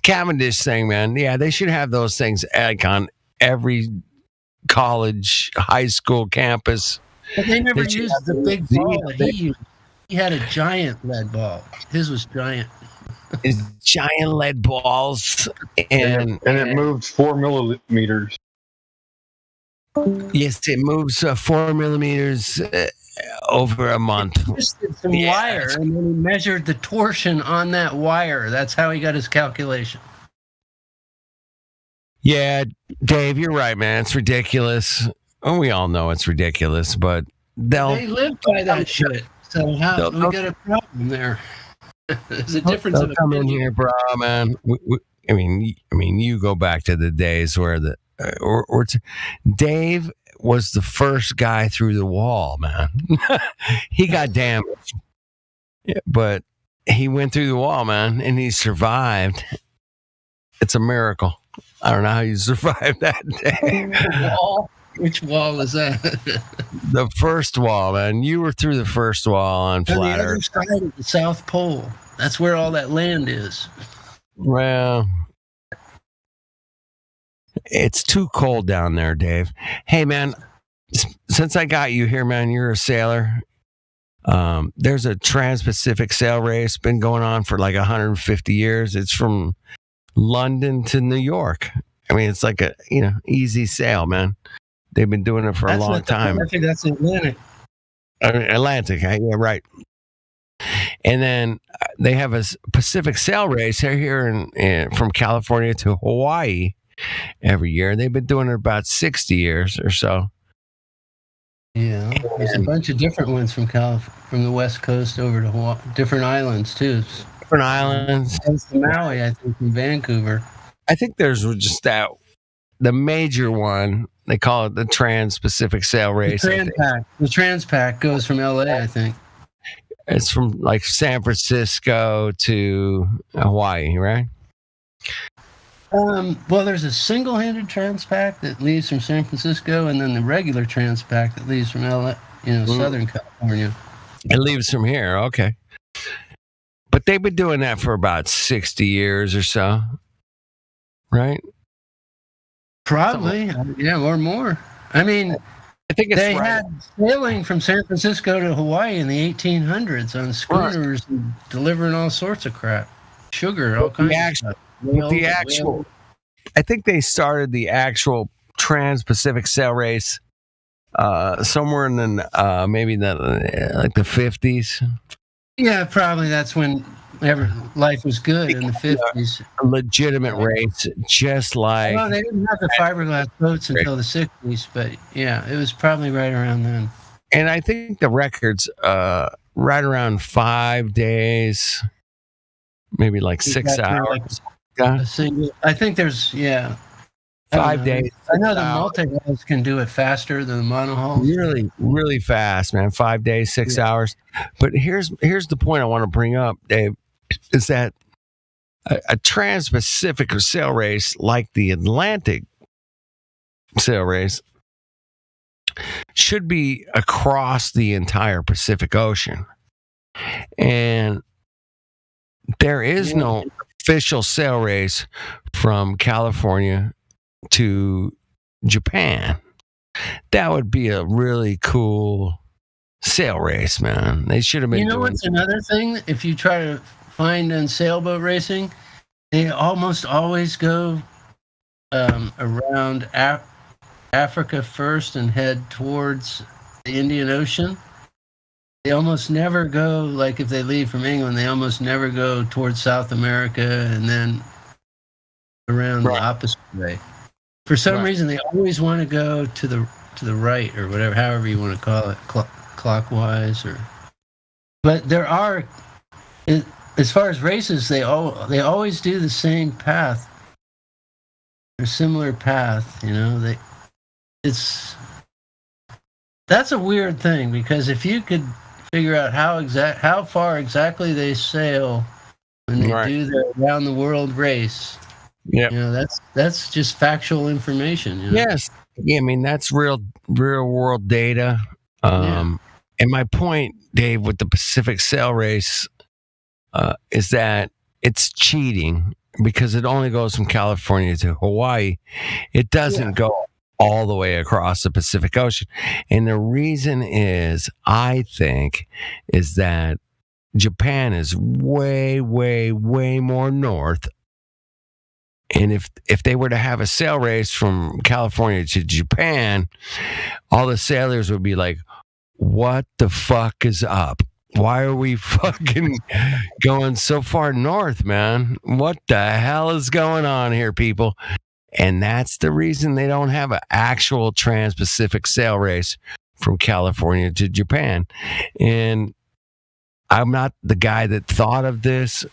Cavendish thing, man, yeah, they should have those things like on every college, high school campus.
But they never used the big ball that he used. He had a giant lead ball. His was giant.
His giant lead balls. And
it moved 4 millimeters.
Yes, it moves 4 millimeters over a month.
He twisted some wire, and then he measured the torsion on that wire. That's how he got his calculation.
Yeah, Dave, you're right, man. It's ridiculous. Well, we all know it's ridiculous, but
they live by that shit. So we got a problem there. There's a difference.
They'll come in here, bro, man. I mean, you go back to the days where Dave was the first guy through the wall, man. He got damaged, but he went through the wall, man, and he survived. It's a miracle. I don't know how you survived that day.
Which wall is that?
The first wall, man. You were through the first wall on Flat Earth.
The other side of the South Pole. That's where all that land is.
Well, it's too cold down there, Dave. Hey, man, since I got you here, man, you're a sailor. There's a Trans-Pacific sail race been going on for like 150 years. It's from London to New York. I mean, it's like a easy sail, man. They've been doing it for a long time.
I think that's Atlantic.
Atlantic, yeah, right. And then they have a Pacific sail race here from California to Hawaii every year. They've been doing it about 60 years or so.
Yeah, there's a bunch of different ones from the West Coast over to Hawaii, different islands too.
Different islands.
That's Maui, I think, from Vancouver.
I think there's just that the major one. They call it the Trans-Pacific Sail Race.
The Transpac goes from LA, I think.
It's from like San Francisco to Hawaii, right?
Well, there's a single-handed Transpac that leaves from San Francisco, and then the regular Transpac that leaves from LA, Southern California.
It leaves from here, okay. But they've been doing that for about 60 years or so, right?
Probably, yeah, or more. I mean,
I think
they had sailing from San Francisco to Hawaii in the 1800s on schooners and delivering all sorts of crap, sugar, all kinds of stuff.
I think they started the actual Trans-Pacific Sail Race somewhere in the maybe the 50s.
Yeah, probably that's when life was good in the 50s.
A legitimate race, just like.
Well, they didn't have the fiberglass boats until the 60s, but yeah, it was probably right around then.
And I think the record's right around 5 days, maybe like 6 hours.
I think there's
5 days.
I know the multi-hulls can do it faster than the monohulls.
Really, really fast, man. 5 days, 6 hours. But here's the point I want to bring up, Dave, is that a Trans-Pacific Sail Race like the Atlantic Sail Race should be across the entire Pacific Ocean. And there is no official sail race from California to Japan. That would be a really cool sail race, man. They should have been.
What's another thing? If you try to find in sailboat racing, they almost always go around Africa first and head towards the Indian Ocean. They almost never go, like if they leave from England, they almost never go towards South America and then around the opposite way. For some reason, they always want to go to the right or whatever, however you want to call it, clockwise or. But there are, as far as races, they always do the same path, or similar path. That's a weird thing, because if you could figure out how far exactly they sail when they do their around the world race. Yeah, that's just factual information.
Yes, I mean that's real world data. And my point, Dave, with the Pacific Sail Race is that it's cheating because it only goes from California to Hawaii. It doesn't go all the way across the Pacific Ocean. And the reason is, I think, is that Japan is way, way, way more north. And if they were to have a sail race from California to Japan, all the sailors would be like, what the fuck is up? Why are we fucking going so far north, man? What the hell is going on here, people? And that's the reason they don't have an actual Trans-Pacific sail race from California to Japan. And I'm not the guy that thought of this.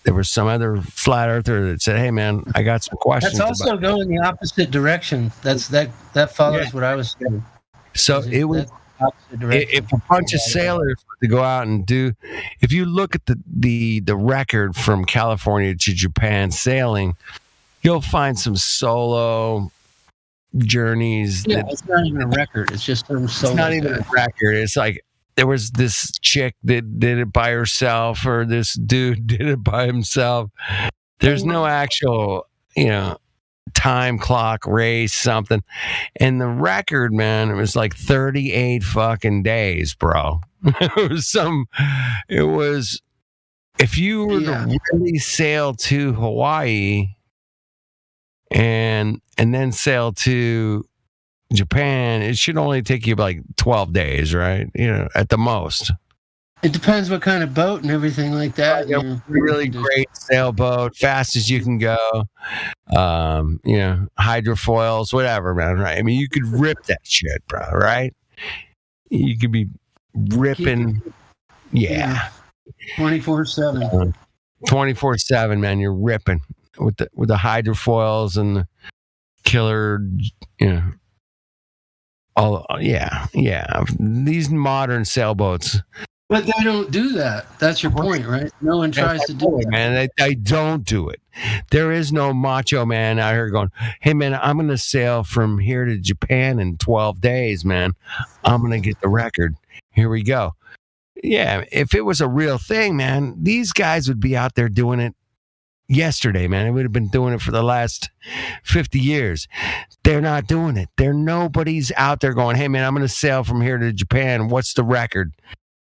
There was some other flat earther that said, hey, man, I got some questions.
That's also going the opposite direction. That follows what I was saying.
So it was, if a bunch of sailors were to go out and do, if you look at the record from California to Japan sailing, you'll find some solo journeys.
Yeah, it's not even a record. It's just some solo.
It's not even a record. It's like there was this chick that did it by herself, or this dude did it by himself. There's no actual, time clock race, something. And the record, man, it was like 38 fucking days, bro. It was, if you were to really sail to Hawaii and then sail to Japan, it should only take you like 12 days, right? At the most.
It depends what kind of boat and everything like that.
Really great sailboat, fast as you can go. Hydrofoils, whatever, man. Right? I mean, you could rip that shit, bro. Right? You could be ripping. Yeah.
24/7.
24/7, man. You're ripping with the hydrofoils and killer, you know. These modern sailboats.
But they don't do that. That's your point, right? No one tries to do it,
man. They don't do it. There is no macho man out here going, "Hey, man, I'm going to sail from here to Japan in 12 days, man. I'm going to get the record. Here we go." Yeah, if it was a real thing, man, these guys would be out there doing it yesterday, man. They would have been doing it for the last 50 years. They're not doing it. Nobody's out there going, "Hey, man, I'm going to sail from here to Japan. What's the record?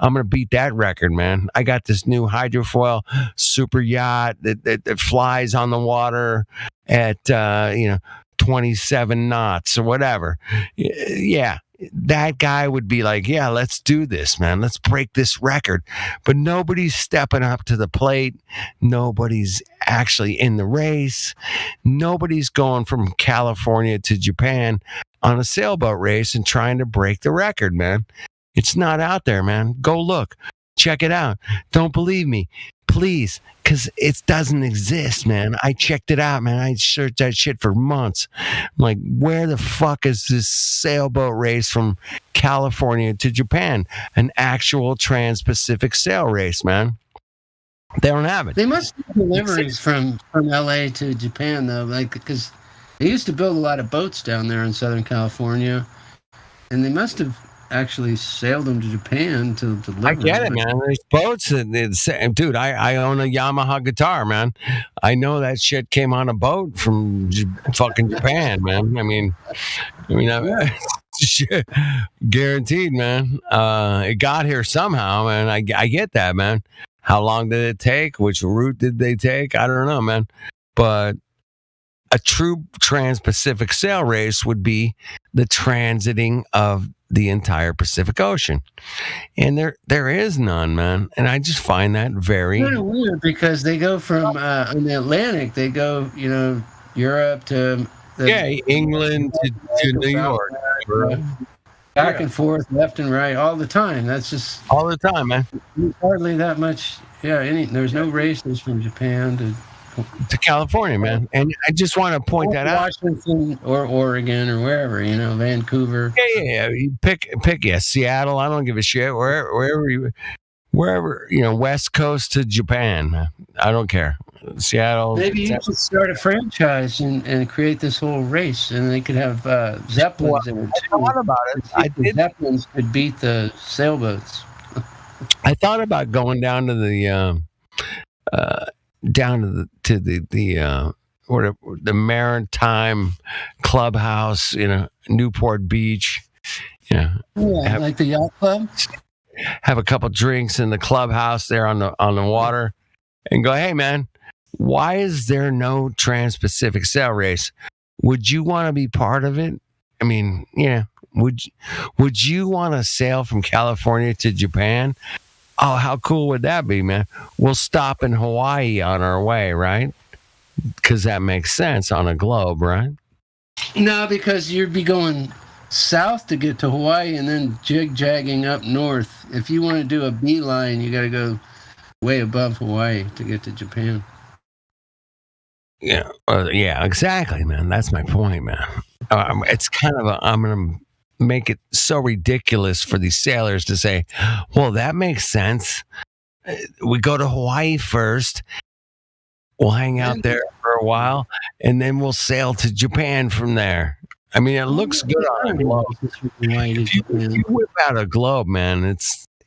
I'm going to beat that record, man. I got this new hydrofoil super yacht that flies on the water at 27 knots or whatever." Yeah, that guy would be like, "Yeah, let's do this, man. Let's break this record." But nobody's stepping up to the plate. Nobody's actually in the race. Nobody's going from California to Japan on a sailboat race and trying to break the record, man. It's not out there, man. Go look. Check it out. Don't believe me, please, because it doesn't exist, man. I checked it out, man. I searched that shit for months. I'm like, where the fuck is this sailboat race from California to Japan? An actual trans-Pacific sail race, man. They don't have it.
They must do deliveries from LA to Japan, though, like, because they used to build a lot of boats down there in Southern California, and they must have actually sailed them to Japan to deliver.
I get it, man. There's boats. Dude, I own a Yamaha guitar, man. I know that shit came on a boat from fucking Japan, man. I mean, shit, guaranteed, man. It got here somehow, man. I get that, man. How long did it take? Which route did they take? I don't know, man. But a true trans-Pacific sail race would be the transiting of the entire Pacific Ocean, and there is none, man. And I just find that very
weird because they go from in the Atlantic, they go Europe to
England to New York,
back and forth, left and right, all the time. That's just
all the time, man.
There's hardly that much. There's no races from Japan to
California, man. And I just want to point that out.
Washington or Oregon or wherever, Vancouver.
Yeah. You pick, Seattle. I don't give a shit. Wherever, West Coast to Japan, man. I don't care. Seattle.
Maybe you could start a franchise and create this whole race, and they could have Zeppelins.
I thought about it.
Zeppelins could beat the sailboats.
I thought about going down to the the Maritime Clubhouse, Newport Beach.
Like the yacht club.
Have a couple drinks in the clubhouse there on the water, and go, "Hey, man, why is there no Trans-Pacific sail race? Would you want to be part of it? I mean, would you want to sail from California to Japan? Oh, how cool would that be, man? We'll stop in Hawaii on our way, right? Because that makes sense on a globe, right?"
No, because you'd be going south to get to Hawaii and then jig-jagging up north. If you want to do a beeline, you got to go way above Hawaii to get to Japan.
Yeah, exactly, man. That's my point, man. It's kind of I'm going to make it so ridiculous for these sailors to say, "Well, that makes sense. We go to Hawaii first. We'll hang out there for a while, and then we'll sail to Japan from there." I mean, it looks good on a globe. If you whip out a globe, man,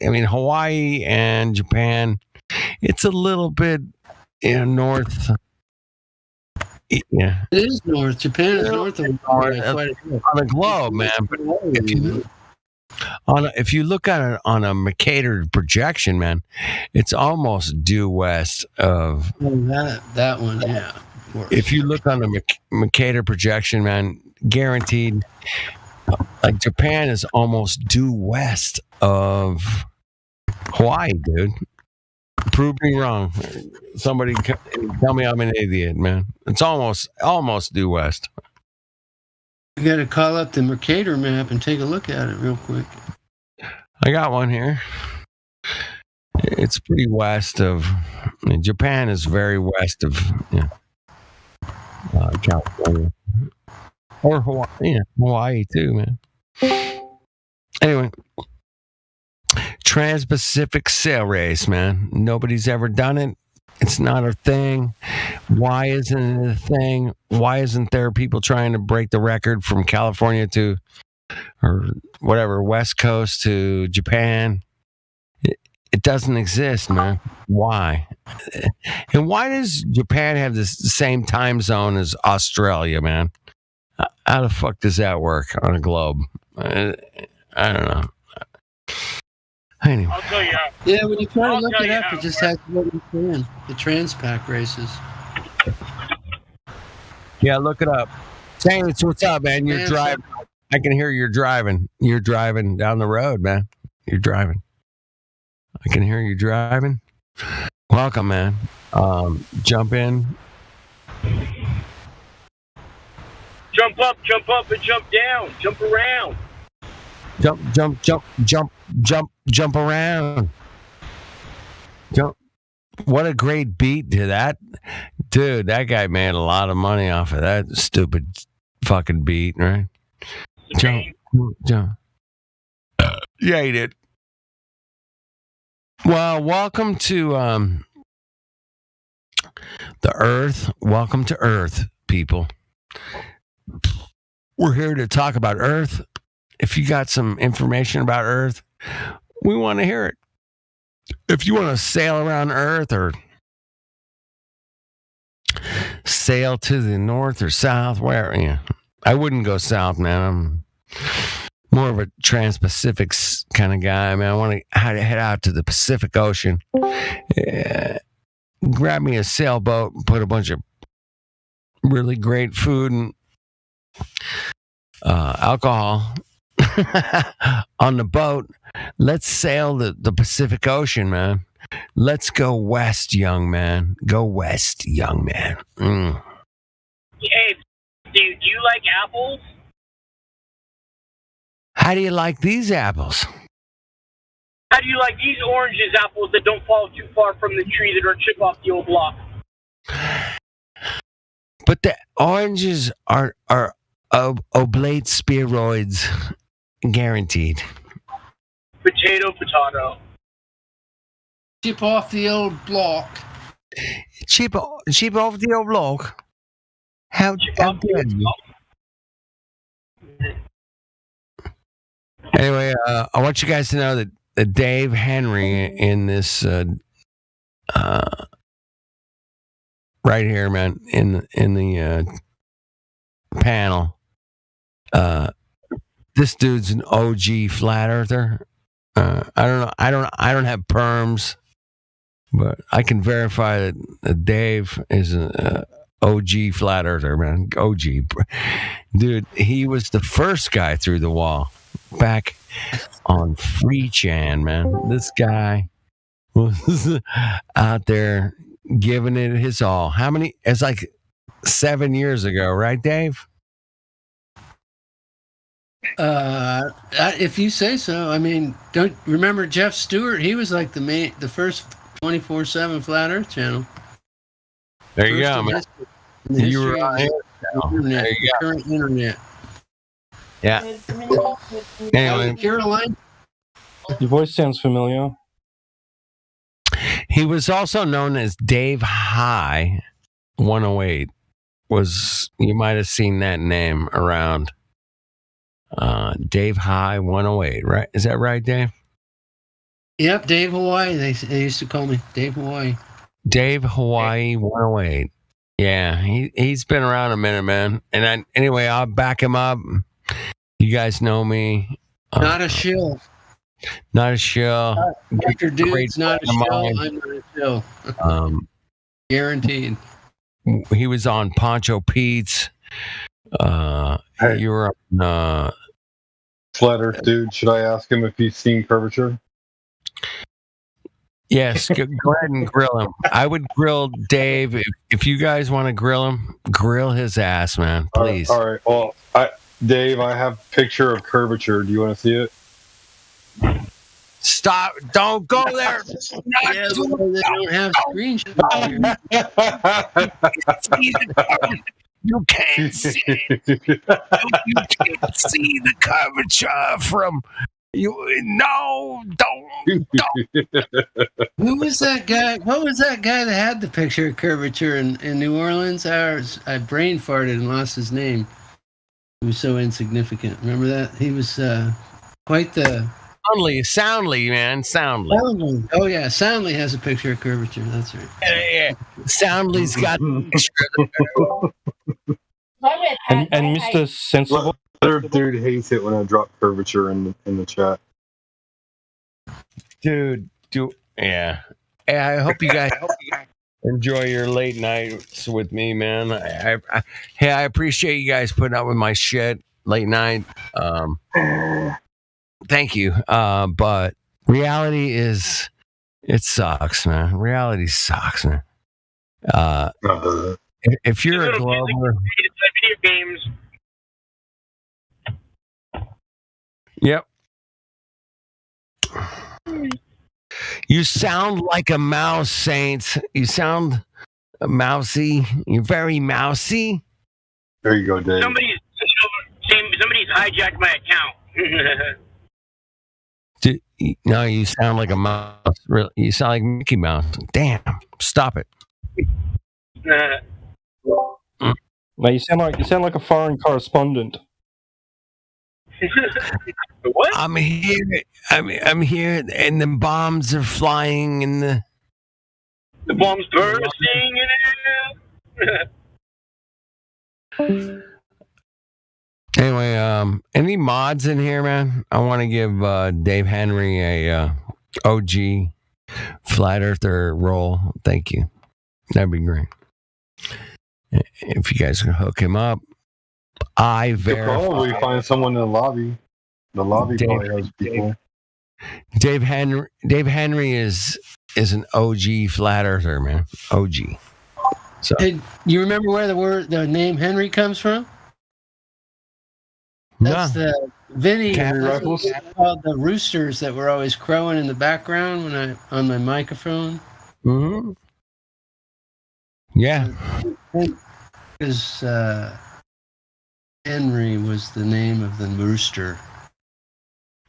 Hawaii and Japan, it's a little bit north. Yeah,
it is north. Japan is north of
on a globe, man. But if you look at it on a Mercator projection, man, it's almost due west of
that one. Yeah.
If you look on the Mercator projection, man, guaranteed, like Japan is almost due west of Hawaii, dude. Prove me wrong. Somebody tell me I'm an idiot, man. It's almost due west.
You got to call up the Mercator map and take a look at it real quick.
I got one here. It's pretty west of. Japan is very west of California. Or Hawaii. Yeah, Hawaii too, man. Anyway, Trans-Pacific Sail Race, man. Nobody's ever done it. It's not a thing. Why isn't it a thing? Why isn't there people trying to break the record from California to, or whatever, West Coast to Japan? It doesn't exist, man. Why? And why does Japan have the same time zone as Australia, man? How the fuck does that work on a globe? I don't know. Anyway.
I'll tell you.
Yeah, when you try to
I'll
look
tell
it
you
up,
how
it just
it
has what you can. The Transpac races.
Yeah, look it up. Saints, what's up, man? You're driving. I can hear you're driving. You're driving down the road, man. You're driving. I can hear you driving. Welcome, man. Jump in.
Jump up, and jump down. Jump around.
Jump around. Jump. What a great beat to that. Dude, that guy made a lot of money off of that stupid fucking beat, right? Jump. Yeah, he did. Well, welcome to the Earth. Welcome to Earth, people. We're here to talk about Earth. If you got some information about Earth, we want to hear it. If you want to sail around Earth or sail to the north or south, where, yeah, I wouldn't go south, man. I'm more of a Trans-Pacific kind of guy. I mean, I want to head out to the Pacific Ocean. Grab me a sailboat and put a bunch of really great food and alcohol on the boat. Let's sail the Pacific Ocean, man. Let's go west, young man. Go west, young man.
Hey, do you like apples?
How do you like these apples?
How do you like these oranges apples that don't fall too far from the tree that don't chip off the old block?
But the oranges are oblate spheroids, guaranteed.
Potato.
Chip off the old block.
Chip off the old block. How dare you? Anyway, I want you guys to know that Dave Henry in this right here, man, in the panel. This dude's an OG flat earther. I don't know. I don't have perms, but I can verify that Dave is an OG flat earther, man. OG, dude. He was the first guy through the wall back on 3chan, man. This guy was out there giving it his all. How many? It's like 7 years ago, right, Dave?
If you say so. I mean, don't remember Jeff Stewart? He was like the first 24/7 flat Earth channel.
There you go, man. You were on
internet, the current internet.
Yeah. Anyway,
Caroline.
Your voice sounds familiar.
He was also known as Dave High 108. You might have seen that name around. Dave High 108, right? Is that right, Dave?
Yep, Dave Hawaii. They used to call me Dave Hawaii.
Dave Hawaii 108. Yeah, he's been around a minute, man. And anyway, I'll back him up. You guys know me.
Not a shill.
Not a shill.
Dr. Dude's not a shill. I'm not a shill. Guaranteed.
He was on Poncho Pete's. You were on
Flat Earth Dude. Should I ask him if he's seen curvature?
Yes, go ahead and grill him. I would grill Dave. If you guys want to grill him, grill his ass, man. Please.
All right. Well, Dave, I have a picture of curvature. Do you want to see it?
Stop. Don't go there.
Yeah, they don't have screenshots.
You can't see. You can't see the curvature from you. No, don't.
Who was that guy? What was that guy that had the picture of curvature in New Orleans? I brain farted and lost his name. He was so insignificant. Remember that? He was quite the...
Soundly, man. Soundly.
Oh, yeah. Soundly has a picture of curvature. That's right.
Yeah. Soundly's got the picture.
And Mr. Sensible.
Third dude hates it when I drop curvature in the chat.
Dude, yeah. Hey, I hope you guys enjoy your late nights with me, man. I appreciate you guys putting up with my shit late night. Thank you. But reality is, it sucks, man. Reality sucks, man. If you're a Glober,
video games.
yep. You sound like a mouse, Saints. You sound mousy. You're very mousy.
There you go, Dave.
Somebody's hijacked my account.
No, you sound like a mouse. Really, you sound like Mickey Mouse. Damn, stop it.
No, you sound like a foreign correspondent.
What?
I'm here. I'm here, and the bombs are flying, and
the bombs bursting in it.
Anyway, any mods in here, man? I want to give Dave Henry a OG Flat Earther role. Thank you. That'd be great. If you guys can hook him up, I verify.
Probably find someone in the lobby. The lobby probably has people.
Dave Henry is an OG Flat Earther, man. OG. So,
hey, you remember where the name Henry comes from? That's the Vinny
rifles.
Called the roosters that were always crowing in the background when I on my microphone.
Mm-hmm. Yeah.
Because Henry was the name of the rooster.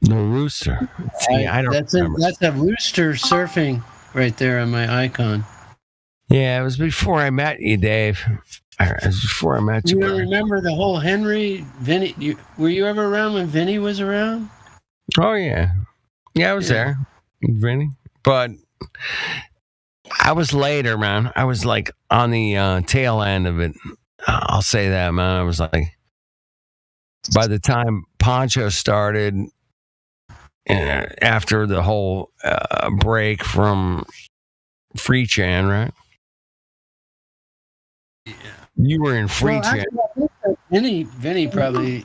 The rooster. See, I don't remember.
That's a rooster surfing right there on my icon.
Yeah, it was before I met you, Dave. It was before I met you.
You remember the whole Henry, Vinny? Were you ever around when Vinny was around?
Oh, yeah. Yeah, I was there, Vinny. But I was later, man. I was like on the tail end of it. I'll say that, man. I was like, by the time Poncho started, after the whole break from Free Chan, right? Yeah. You were in Free Chan.
Vinny probably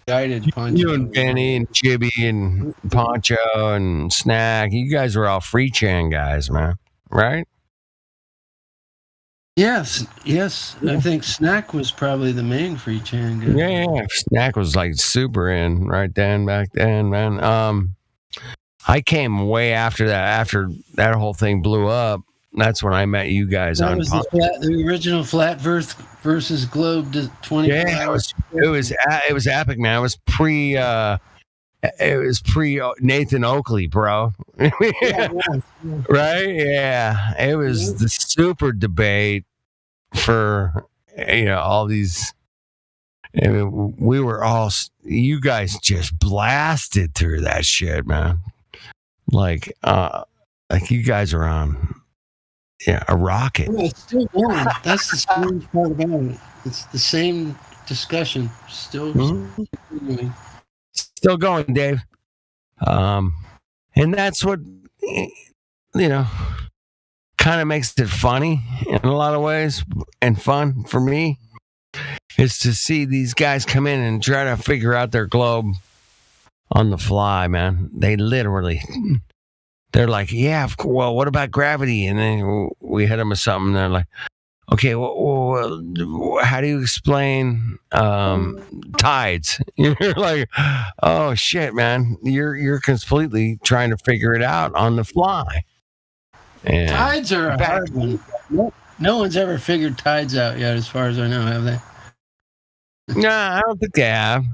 guided Poncho.
You and Vinny and Chibi and Poncho and Snack. You guys were all Free Chan guys, man. Right?
Yes. I think Snack was probably the main Free Chan guy.
Yeah. Snack was like super in right then, back then, man. I came way after that. After that whole thing blew up, that's when I met you guys
that
on.
Was the original Flat versus Globe 24 hours.
It was epic, man. It was pre Nathan Oakley, bro. Right? Yeah. It was the super debate for all these. I mean, we were all. You guys just blasted through that shit, man. Like you guys are on. Yeah, a rocket.
Yeah, it's still going. That's the strange part about it. It's the same discussion. Still continuing.
Still going, Dave. And that's what, kind of makes it funny in a lot of ways and fun for me is to see these guys come in and try to figure out their globe on the fly, man. They're like, yeah, well, what about gravity? And then we hit them with something. They're like, okay, well, how do you explain tides? You're like, oh shit, man, you're completely trying to figure it out on the fly. And
tides are a hard one. No one's ever figured tides out yet, as far as I know, have they?
No, I don't think they have.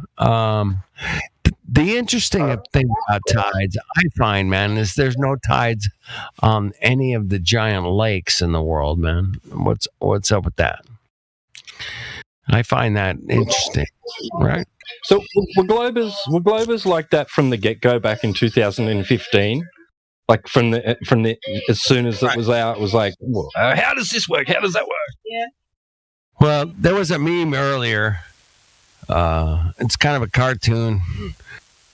The interesting thing about tides, I find, man, is there's no tides on any of the giant lakes in the world, man. What's up with that? I find that interesting, right?
So were Globers like that from the get-go back in 2015? Like from the as soon as it was out, it was like, well, how does this work? How does that work?
Yeah.
Well, there was a meme earlier. It's kind of a cartoon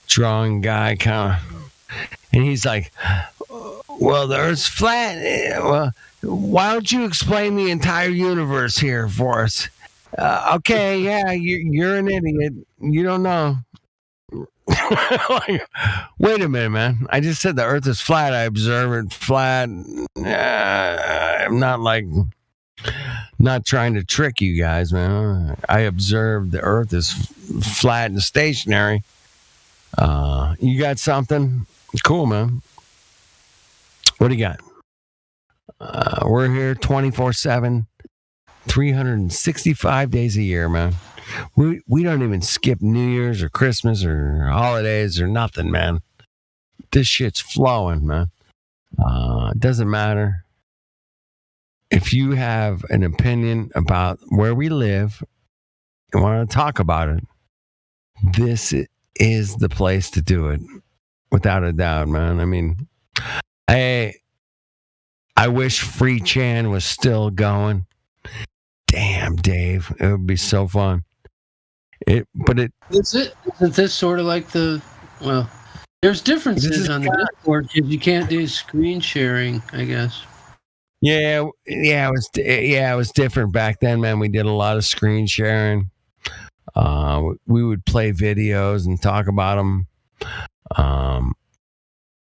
drawing guy, and he's like, "Well, the Earth's flat. Well, why don't you explain the entire universe here for us?" Okay, yeah, you're an idiot. You don't know. Like, wait a minute, man. I just said the Earth is flat. I observe it flat. I'm not trying to trick you guys, man. I observe the Earth is flat and stationary. You got something? Cool, man. What do you got? We're here 24/7, 365 days a year, man. We don't even skip New Year's or Christmas or holidays or nothing, man. This shit's flowing, man. It doesn't matter. If you have an opinion about where we live and want to talk about it, this is the place to do it, without a doubt, man. I mean, I wish Free Chan was still going. Damn, Dave, it would be so fun. Isn't
this sort of like there's differences on the Discord because you can't do screen sharing, I guess.
Yeah, it was different back then, man. We did a lot of screen sharing. We would play videos and talk about them.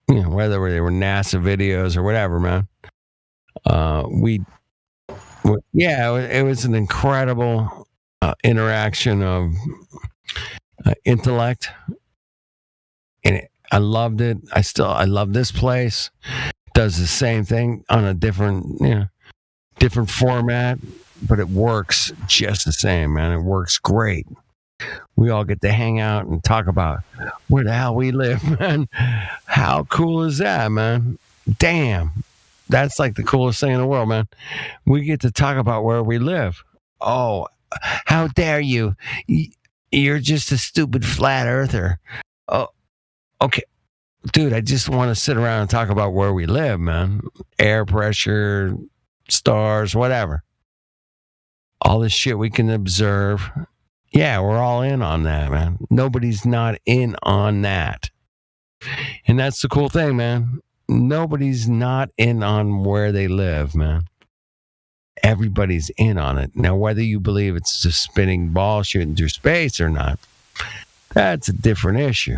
Whether they were NASA videos or whatever, man. It was an incredible interaction of intellect, and I loved it. I love this place. Does the same thing on a different format, but it works just the same, man. It works great. We all get to hang out and talk about where the hell we live, man. How cool is that, man? Damn. That's like the coolest thing in the world, man. We get to talk about where we live. Oh, how dare you? You're just a stupid flat earther. Oh, okay. Dude, I just want to sit around and talk about where we live, man. Air pressure, stars, whatever. All this shit we can observe. Yeah, we're all in on that, man. Nobody's not in on that. And that's the cool thing, man. Nobody's not in on where they live, man. Everybody's in on it. Now, whether you believe it's a spinning ball shooting through space or not, that's a different issue.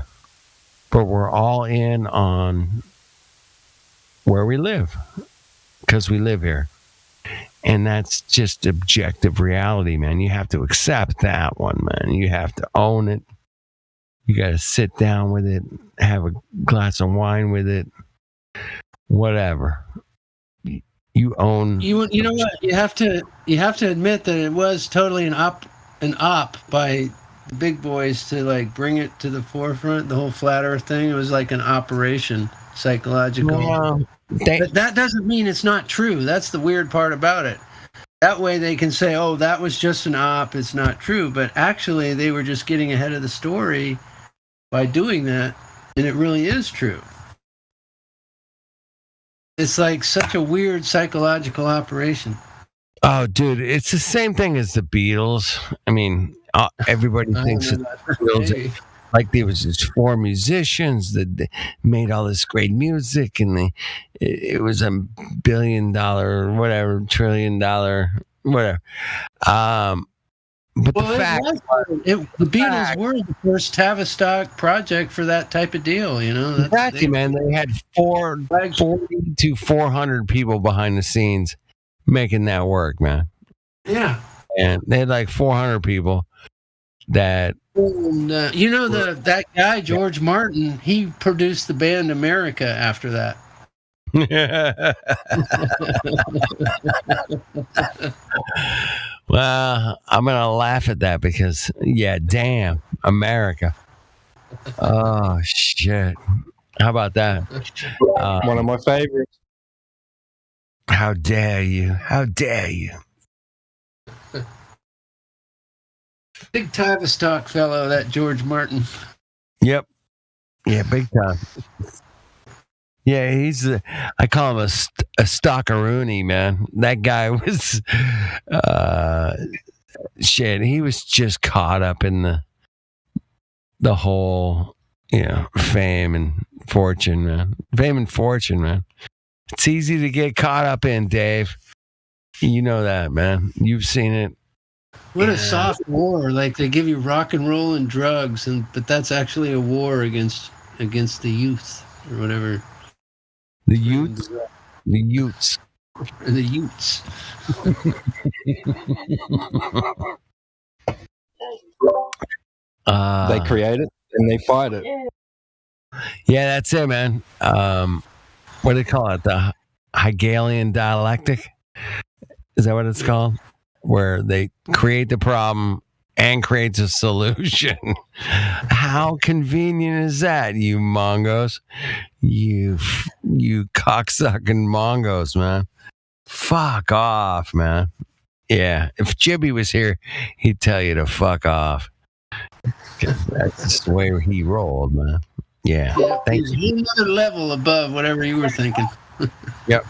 But we're all in on where we live because we live here. And that's just objective reality, man. You have to accept that one, man. You have to own it. You got to sit down with it, have a glass of wine with it, whatever. You own.
You know what? You have to admit that it was totally an op by the big boys to like bring it to the forefront. The whole flat Earth thing. It was like an operation, psychological.
Well,
but that doesn't mean it's not true. That's the weird part about it. That way they can say, "Oh, that was just an op. It's not true." But actually, they were just getting ahead of the story by doing that, and it really is true. It's like such a weird psychological operation.
Oh, dude, it's the same thing as the Beatles. I mean, everybody thinks that the Beatles, like there was just 4 musicians that made all this great music, and it was $1 billion, whatever, $1 trillion, whatever. But the fact,
the Beatles were the first Tavistock project for that type of deal, you know.
Exactly, man. They had 40 to 400 people behind the scenes making that work, man.
Yeah,
and they had like 400 people that.
And, that guy George Martin, he produced the band America after that.
Well, I'm going to laugh at that because, yeah, damn, America. Oh, shit. How about that?
One of my favorites.
How dare you? How dare you?
Big Tavistock fellow, that George Martin.
Yep. Yeah, big time. Yeah, I call him a stockaroony, man. That guy was, shit, he was just caught up in the whole, fame and fortune, man. Fame and fortune, man. It's easy to get caught up in, Dave. You know that, man. You've seen it.
What a soft war! Like they give you rock and roll and drugs, but that's actually a war against the youth or whatever.
The Utes. The Utes.
The Utes.
They create it and they fight it.
Yeah, that's it, man. What do they call it? The Hegelian dialectic? Is that what it's called? Where they create the problem and creates a solution. How convenient is that, you Mongos? You cocksucking Mongos, man. Fuck off, man. Yeah, if Jibby was here, he'd tell you to fuck off. That's just the way he rolled, man. Yeah.
He's another level above whatever you were thinking.
Yep.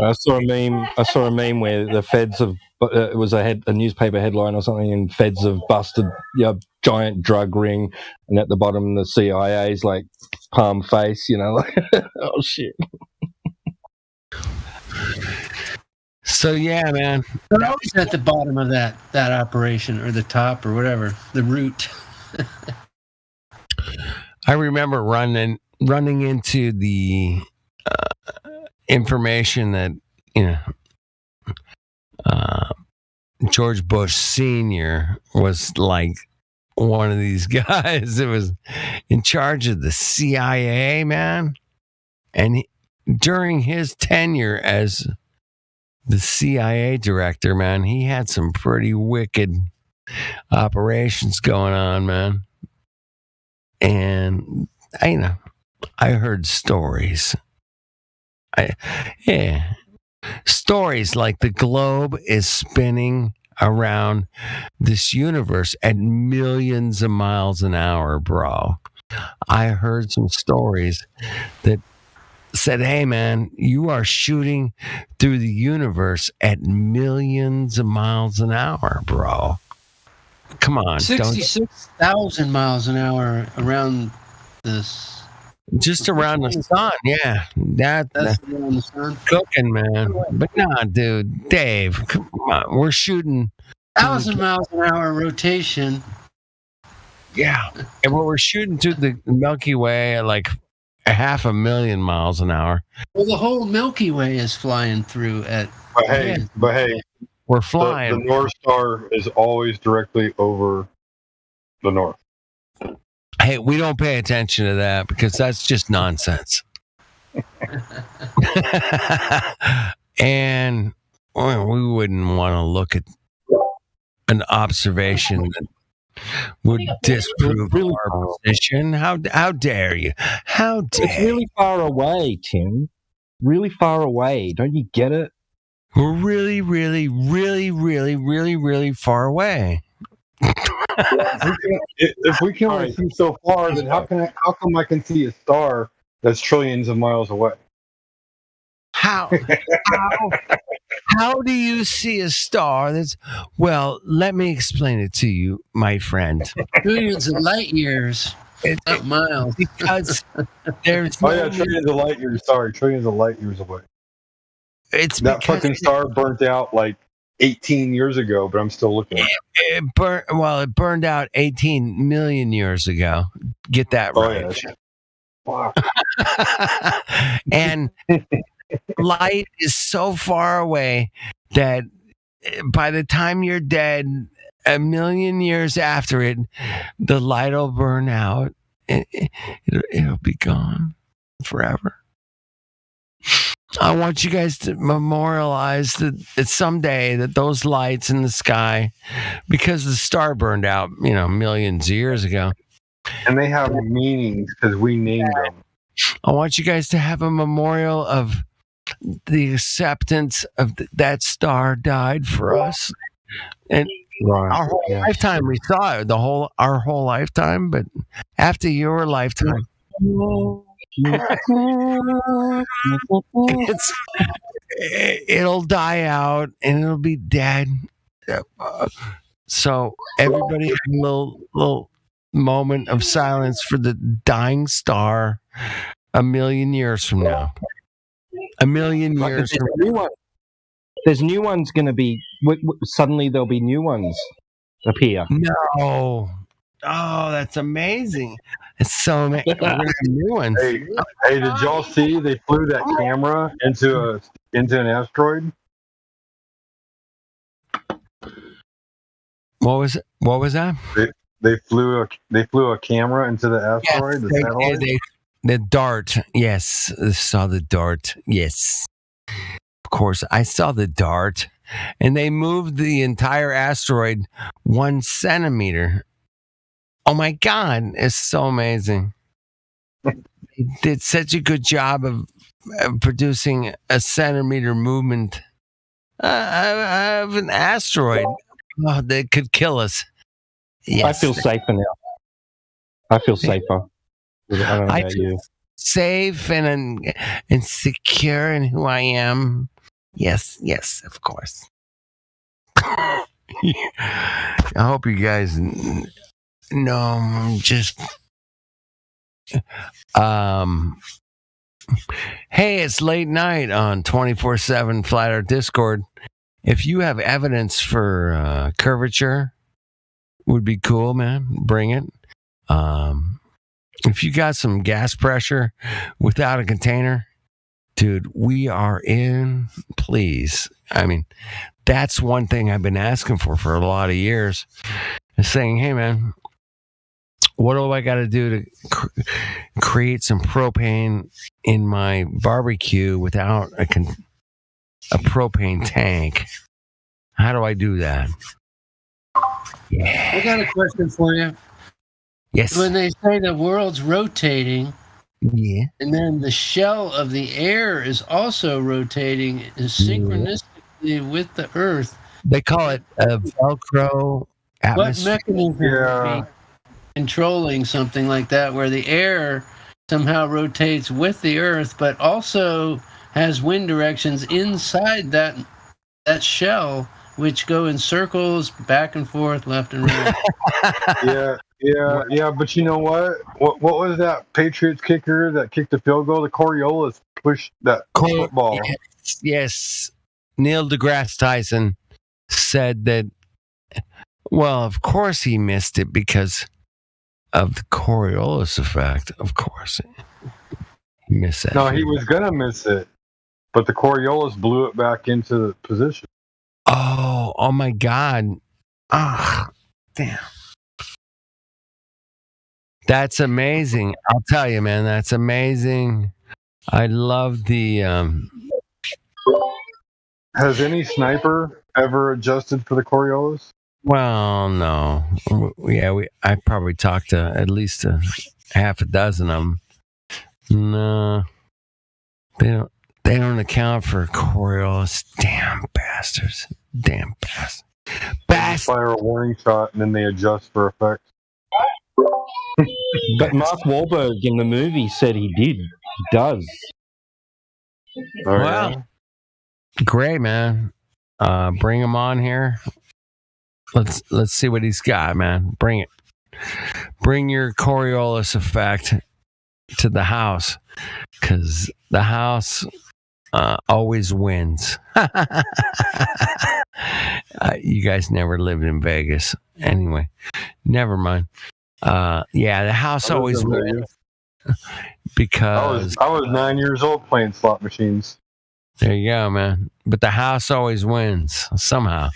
I saw a meme where the feds have. It was a newspaper headline or something, and feds have busted giant drug ring, and at the bottom the CIA's like palm face, like oh shit.
So yeah, man.
They're always at the bottom of that operation, or the top, or whatever, the root.
I remember running into the information that George Bush Sr. was like one of these guys that was in charge of the CIA, man. And during his tenure as the CIA director, man, he had some pretty wicked operations going on, man. And I heard stories. Stories like the globe is spinning around this universe at millions of miles an hour, bro. I heard some stories that said, hey, man, you are shooting through the universe at millions of miles an hour, bro. Come on.
66,000 miles an hour around this.
Just around the sun, yeah. That's
around the sun.
Cooking, man. But nah, dude, Dave, come on. We're shooting
1,000 miles an hour rotation.
Yeah. And we're shooting through the Milky Way at like 500,000 miles an hour.
Well, the whole Milky Way is flying through at.
But hey,
we're flying.
The North Star is always directly over the north.
Hey, we don't pay attention to that because that's just nonsense. And we wouldn't want to look at an observation that would disprove our position. How dare you? How dare
It's really far away, Tim. Really far away. Don't you get it?
We're really, really, really, really, really, really far away.
If we can only see so far, then how come I can see a star that's trillions of miles away?
How do you see a star that's... Well, let me explain it to you, my friend.
Trillions of light years, not miles.
Because there's
trillions of light years. Sorry, trillions of light years away.
It's
that fucking star burnt out like 18 years ago, but I'm still looking at it.
It burned out 18 million years ago. Get that right.
Wow.
And light is so far away that by the time you're dead, 1 million years after it, the light will burn out. It'll be gone forever. I want you guys to memorialize that someday that those lights in the sky, because the star burned out, millions of years ago.
And they have meanings because we named them.
I want you guys to have a memorial of the acceptance of that star died for us. And our whole lifetime, we saw it our whole lifetime, but after your lifetime, it'll die out and it'll be dead. So everybody have a little moment of silence for the dying star 1,000,000 years from now. 1,000,000 years from now.
There's new ones going to be. Suddenly there'll be new ones appear.
No. Oh, that's amazing. It's so amazing. New ones.
Hey, did y'all see they flew that camera into an asteroid?
What was that?
They flew a camera into the asteroid.
Yes,
the satellite.
The DART. Yes, I saw the DART. Yes, of course, I saw the DART, and they moved the entire asteroid 1 centimeter. Oh my God, it's so amazing. They did such a good job of producing a centimeter movement of an asteroid. Oh, that could kill us. Yes.
I feel safer now. I feel safer. I don't know about you.
Safe and secure in who I am. Yes, of course. I hope you guys know. Just hey, it's late night on 24/7 Flat Earth Discord. If you have evidence for curvature, would be cool, man. Bring it. If you got some gas pressure without a container, dude, we are in. Please. I mean, that's one thing I've been asking for a lot of years. Is saying, hey, man, what do I got to do to create some propane in my barbecue without a propane tank? How do I do that?
Yeah. I got a question for you.
Yes.
When they say the world's rotating,
yeah,
and then the shell of the air is also rotating synchronistically with the Earth.
They call it a Velcro atmosphere.
What mechanism would be controlling something like that, where the air somehow rotates with the Earth, but also has wind directions inside that shell, which go in circles back and forth, left and right?
Yeah. But you know what? What was that Patriots kicker that kicked the field goal? The Coriolis pushed that football.
Yes. Neil deGrasse Tyson said that. Well, of course he missed it because of the Coriolis effect. Of course, he missed that.
No, he was gonna miss it, but the Coriolis blew it back into the position.
Oh my God. Ah, damn. That's amazing. I'll tell you, man, that's amazing. I love the
Has any sniper ever adjusted for the Coriolis?
Well, no. Yeah, I probably talked to at least a half a dozen of them. No. They don't account for Coriolis. Damn bastards.
They fire a warning shot and then they adjust for effect.
But Mark Wahlberg in the movie said he did. He does.
Well, great, man. Bring him on here. Let's see what he's got, man. Bring it. Bring your Coriolis effect to the house, because the house always wins. You guys never lived in Vegas. Anyway, never mind. The house always wins. Because
I was 9 years old playing slot machines.
There you go, man. But the house always wins somehow.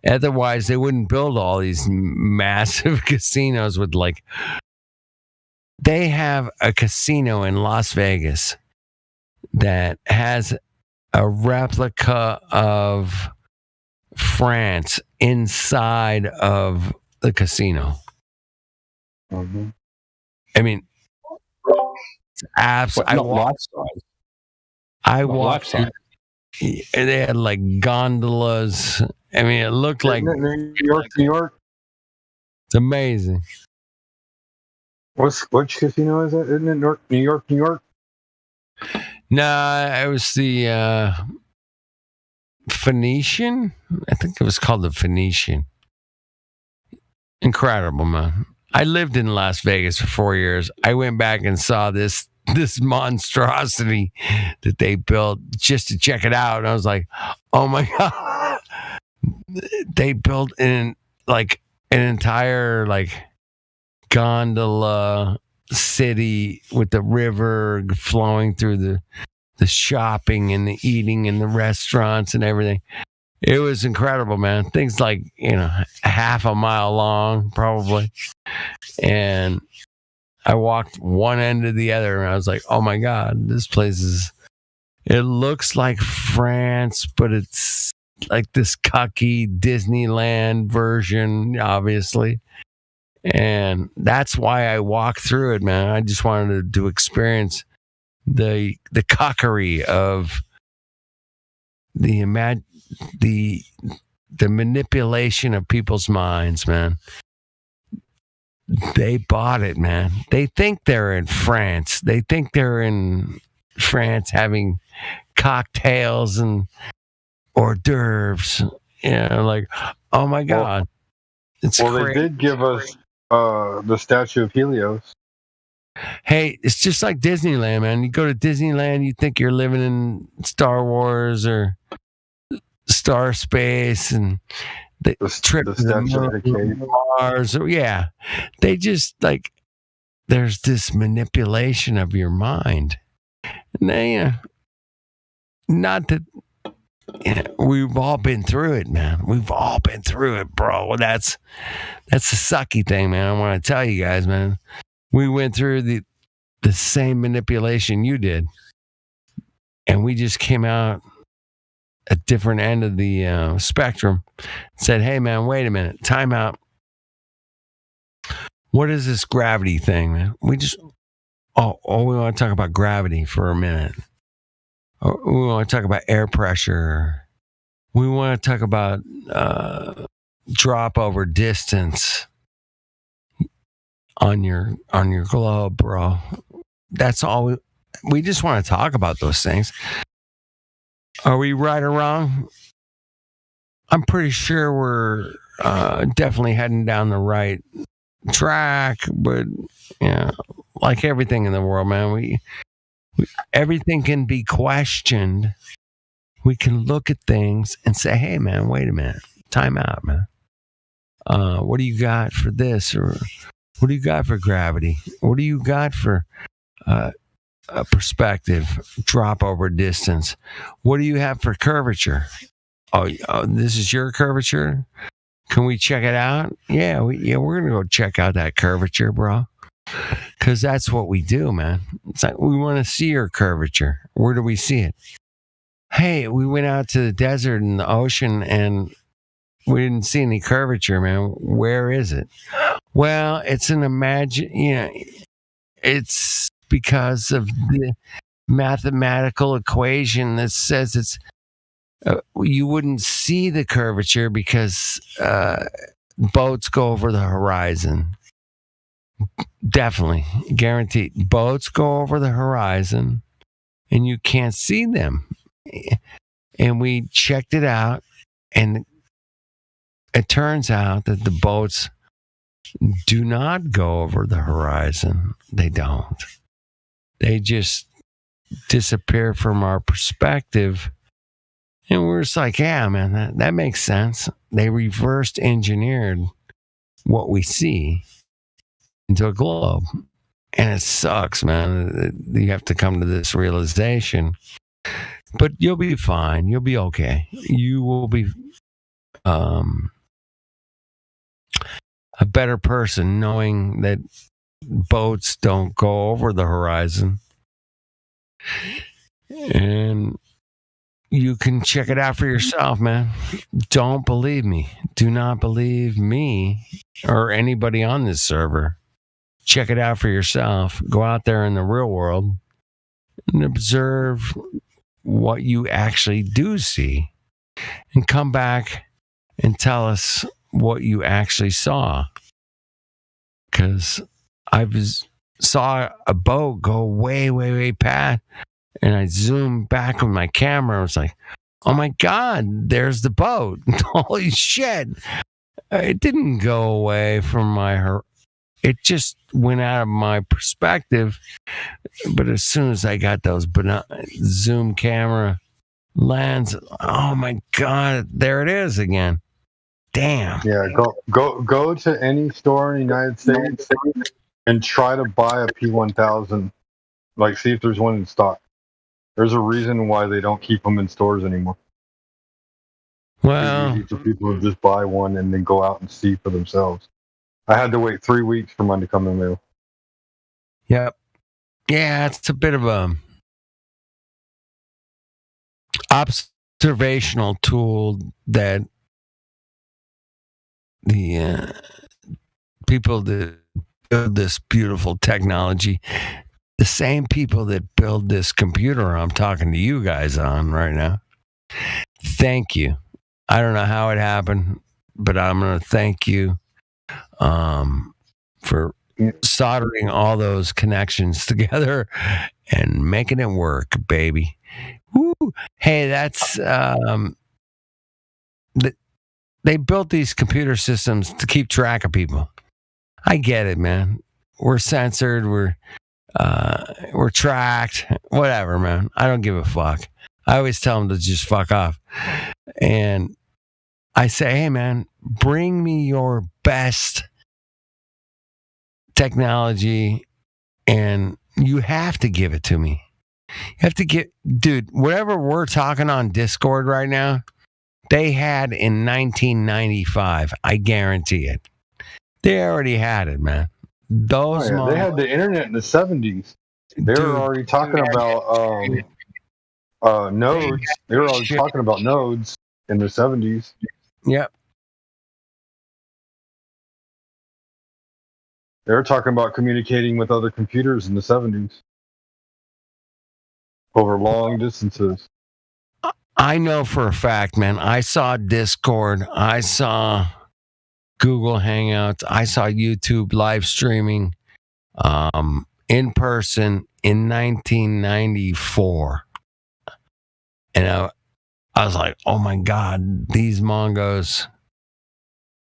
Otherwise, they wouldn't build all these massive casinos with they have a casino in Las Vegas that has a replica of France inside of the casino.
Mm-hmm.
I mean, it's absolutely.
Not life size.
I
Not
walked.
life
They had like gondolas. I mean, it looked like
New York, New York.
It's amazing.
Which casino is that? Isn't it New York, New York?
Nah, it was the Phoenician. I think it was called the Phoenician. Incredible, man. I lived in Las Vegas for 4 years. I went back and saw this monstrosity that they built just to check it out. And I was like, oh my God. They built an entire gondola city with the river flowing through the shopping and the eating and the restaurants and everything. It was incredible, man. Things like, half a mile long, probably. And I walked one end to the other and I was like, oh my God, this place it looks like France, but it's like this cucky Disneyland version, obviously. And that's why I walked through it, man. I just wanted to experience the cockery of the manipulation of people's minds, man. They bought it, man. They think they're in France. They think they're in France having cocktails and hors d'oeuvres. Oh my God. It's
well,
crazy.
They did give us the Statue of Helios.
Hey, it's just like Disneyland, man. You go to Disneyland, you think you're living in Star Wars or Star Space, and the trip to the Mars. Yeah, they just there's this manipulation of your mind. And not that we've all been through it, man. We've all been through it, bro. That's the sucky thing, man. I want to tell you guys, man. We went through the same manipulation you did, and we just came out a different end of the spectrum. Said, "Hey, man, wait a minute, time out. What is this gravity thing, man? We just we want to talk about gravity for a minute. We want to talk about air pressure. We want to talk about drop over distance on your globe, bro. That's all we just want to talk about those things. Are we right or wrong? I'm pretty sure we're definitely heading down the right track, but like everything in the world, man, we everything can be questioned. We can look at things and say, hey, man, wait a minute. Time out, man. What do you got for this? Or what do you got for gravity? What do you got for a perspective, drop over distance? What do you have for curvature? Oh, this is your curvature? Can we check it out? Yeah, we're going to go check out that curvature, bro. Because that's what we do, man. It's like we want to see your curvature. Where do we see it? Hey, we went out to the desert and the ocean and we didn't see any curvature, man. Where is it? Well, it's it's because of the mathematical equation that says it's you wouldn't see the curvature because boats go over the horizon. Definitely, guaranteed. Boats go over the horizon and you can't see them. And we checked it out, and it turns out that the boats do not go over the horizon. They don't. They just disappear from our perspective. And we're just like, yeah, man, that makes sense. They reversed engineered what we see into a globe. And it sucks, man. You have to come to this realization. But you'll be fine. You'll be okay. You will be a better person knowing that boats don't go over the horizon. And you can check it out for yourself, man. Don't believe me. Do not believe me or anybody on this server. Check it out for yourself. Go out there in the real world and observe what you actually do see. And come back and tell us what you actually saw. Because I saw a boat go way, way, way past. And I zoomed back with my camera. I was like, oh my God, there's the boat. Holy shit. It didn't go away from it just went out of my perspective. But as soon as I got those zoom camera lens, oh my God, there it is again. Damn.
Yeah, go to any store in the United States and try to buy a P1000. Like, see if there's one in stock. There's a reason why they don't keep them in stores anymore.
Well,
it's easy for people to just buy one and then go out and see for themselves. I had to wait 3 weeks for mine to come in the mail.
Yep. Yeah, it's a bit of a observational tool that the people that build this beautiful technology, the same people that build this computer I'm talking to you guys on right now. Thank you. I don't know how it happened, but I'm going to thank you for soldering all those connections together and making it work, baby. Woo. Hey, that's they built these computer systems to keep track of people. I get it, man. We're censored. We're tracked. Whatever, man. I don't give a fuck. I always tell them to just fuck off. And I say, hey, man, bring me your best technology, and you have to give it to me. You have to dude, whatever we're talking on Discord right now, they had in 1995. I guarantee it. They already had it, man.
They had the internet in the 70s. They were already talking about nodes. They were already talking about nodes in the 70s.
Yep.
They were talking about communicating with other computers in the 70s over long distances.
I know for a fact, man. I saw Discord. I saw Google Hangouts. I saw YouTube live streaming in person in 1994. And I was like, oh my God, these Mongos.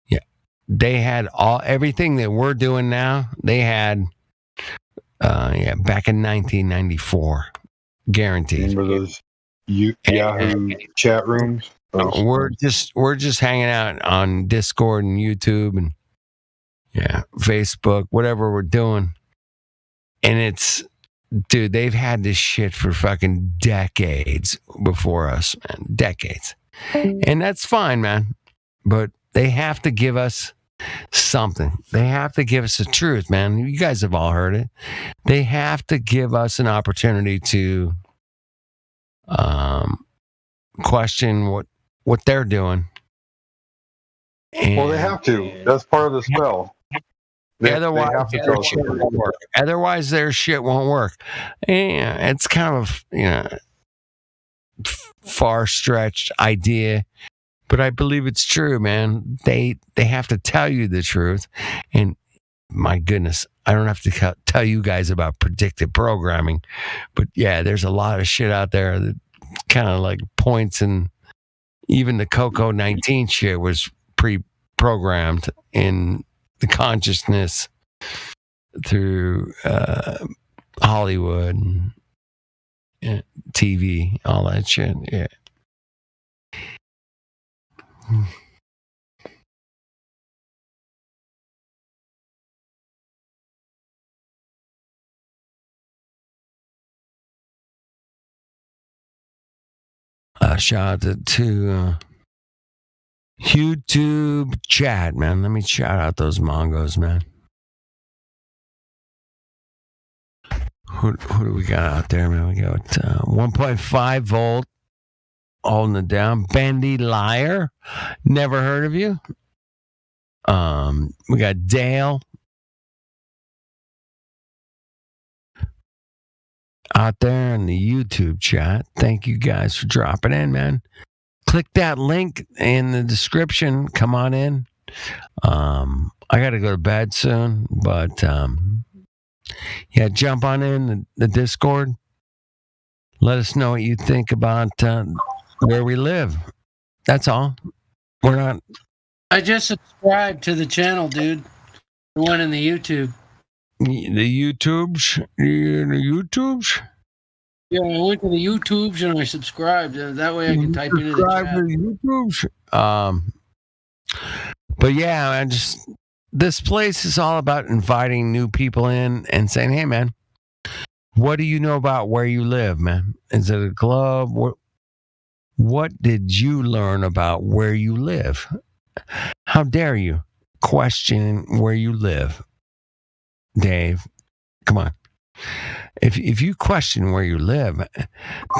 Yeah. They had everything that we're doing now. They had, back in 1994. Guaranteed.
Remember those Yahoo chat rooms?
We're just hanging out on Discord and YouTube and Facebook, whatever we're doing. And it's, dude, they've had this shit for fucking decades before us, man. Decades. And that's fine, man. But they have to give us something. They have to give us the truth, man. You guys have all heard it. They have to give us an opportunity to question what they're doing.
Well, they have to. That's part of the spell.
Otherwise, their shit won't work. Otherwise, their shit won't work. And it's kind of far-stretched idea, but I believe it's true, man. They have to tell you the truth. And my goodness, I don't have to tell you guys about predictive programming, but yeah, there's a lot of shit out there that kind of like points, and even the Coco 19 shit was pre-programmed in the consciousness through Hollywood and TV, all that shit. Yeah. Shout out to YouTube chat, man. Let me shout out those Mongos, man. Who do we got out there, man? We got 1.5 volt holding it down. Bendy Liar. Never heard of you. We got Dale out there in the YouTube chat. Thank you guys for dropping in, man. Click that link in the description. Come on in. I got to go to bed soon, but yeah, jump on in the Discord. Let us know what you think about where we live. That's all. We're not.
I just subscribed to the channel, dude. The one in the YouTube.
The YouTubes?
Yeah, I went to the YouTubes and I subscribed. That way I can type into the chat.
To the YouTubes. But yeah, this place is all about inviting new people in and saying, hey, man, what do you know about where you live, man? Is it a club? What did you learn about where you live? How dare you question where you live, Dave? Come on. If you question where you live,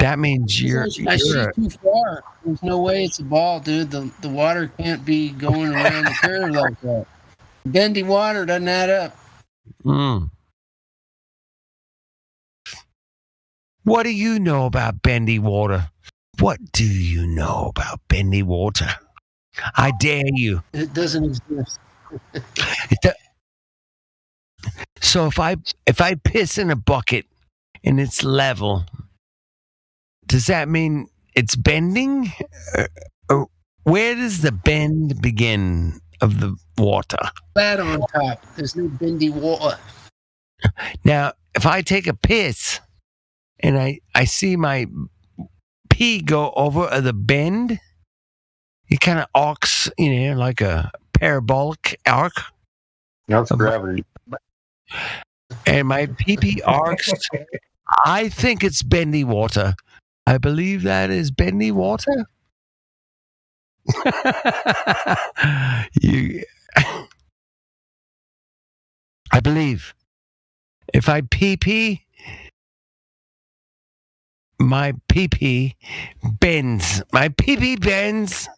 that means
I see too far. There's no way it's a ball, dude. The water can't be going around the curve like that. Bendy water doesn't add up.
What do you know about bendy water? What do you know about bendy water? I dare you.
It doesn't exist.
So if I piss in a bucket and it's level, does that mean it's bending? Or where does the bend begin of the water?
Flat on top. There's no bendy water.
Now, if I take a piss and I see my pee go over the bend, it kind of arcs, like a parabolic arc.
That's gravity.
And my pee arcs. I think it's bendy water. I believe that is bendy water. I believe if I pee, my pee bends. My pee bends.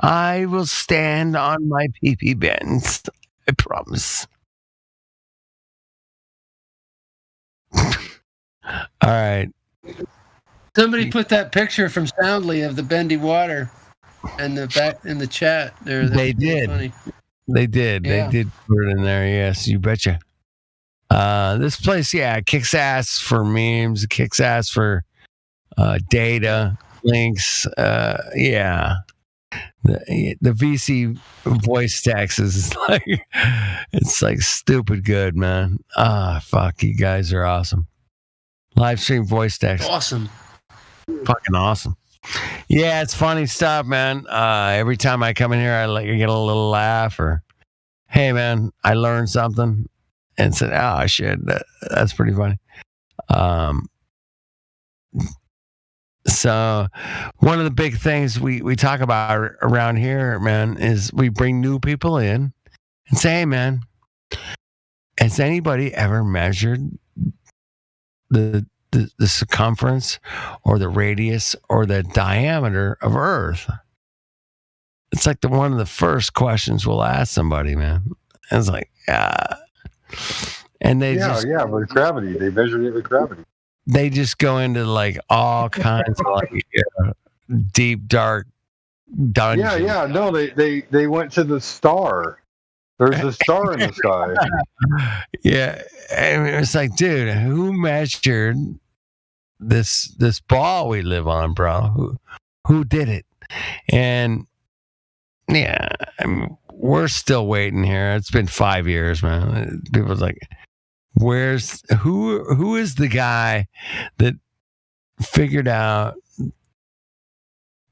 I will stand on my pee bends. I promise. All right.
Somebody put that picture from Soundly of the bendy water in the chat there.
They did.
Funny.
They did.
Yeah.
They did put it in there. Yes, you betcha. This place, kicks ass for memes. Kicks ass for data links. Yeah. The VC voice text is it's like stupid good, man. Fuck, you guys are awesome. Live stream voice text.
Awesome.
Fucking awesome. Yeah, it's funny stuff, man. Every time I come in here, I get a little laugh or, hey, man, I learned something and said, oh, shit, that's pretty funny. So one of the big things we talk about around here, man, is we bring new people in and say, hey, man, has anybody ever measured the circumference or the radius or the diameter of Earth? It's like one of the first questions we'll ask somebody, man. And it's like, and they
with gravity. They measured it with gravity.
They just go into all kinds of deep, dark dungeons.
Yeah. No, they went to the star. There's a star in the sky.
Yeah, I mean, it's like, dude, who measured this ball we live on, bro? Who did it? And yeah, I mean, we're still waiting here. It's been 5 years, man. People's like, who is the guy that figured out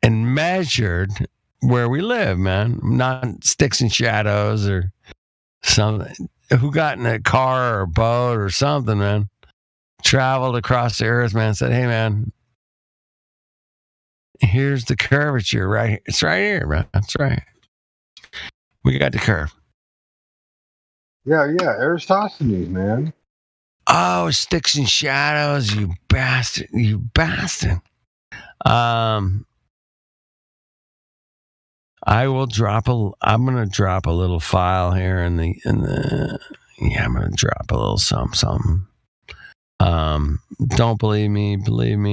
and measured where we live, man? Not sticks and shadows or something. Who got in a car or a boat or something, man? Traveled across the earth, man. Said, hey, man, here's the curvature right here. It's right here, man. That's right. We got the curve.
Yeah, Eratosthenes, man.
Oh, Sticks and Shadows, you bastard. You bastard. I'm gonna drop a little file here in the I'm gonna drop a little something. Don't believe me,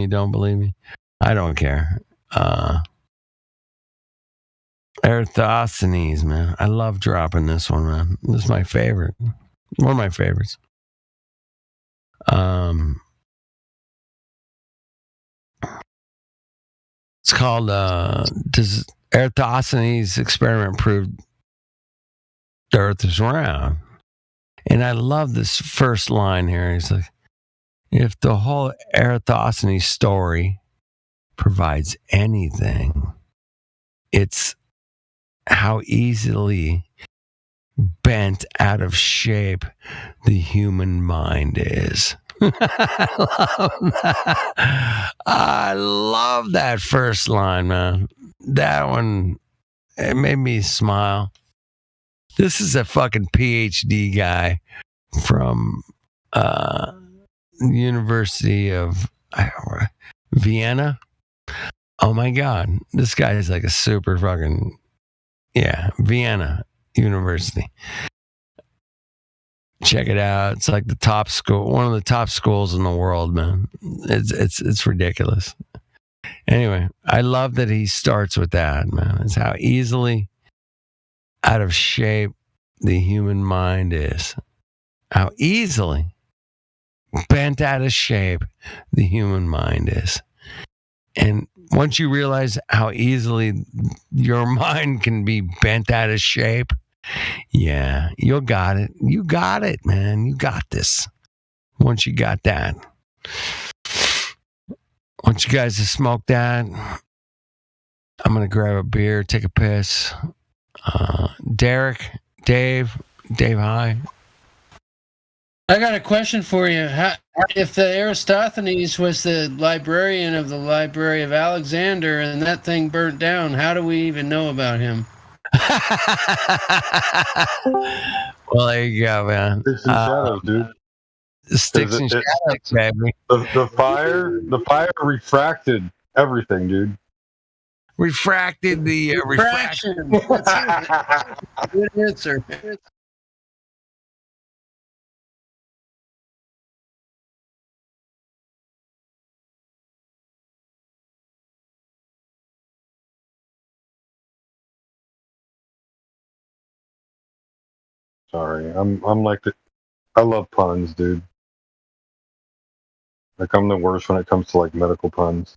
don't believe me. I don't care. Eratosthenes, man. I love dropping this one, man. This is my favorite. One of my favorites. It's called does Eratosthenes' experiment prove the Earth is round? And I love this first line here. He's like, if the whole Eratosthenes story provides anything, it's how easily bent out of shape the human mind is. I love that first line, man. That one, it made me smile. This is a fucking PhD guy from University of Vienna. Oh my God. This guy is like a super fucking, Vienna University. Check it out. It's like the top school, one of the top schools in the world, man. It's ridiculous. Anyway, I love that he starts with that, man. It's how easily out of shape the human mind is. How easily bent out of shape the human mind is. And once you realize how easily your mind can be bent out of shape, yeah, you got it. You got it, man. You got this. Once you got that. Once you guys have smoked that, I'm going to grab a beer, take a piss. Derek, Dave, hi.
I got a question for you. If the Eratosthenes was the librarian of the Library of Alexander and that thing burnt down, how do we even know about him?
Well, there you go, man.
Sticks and shadows, dude.
Sticks and shadows, baby.
The fire refracted everything, dude.
Refracted the
refraction. Good answer.
Sorry, I'm like I love puns, dude. Like I'm the worst when it comes to like medical puns.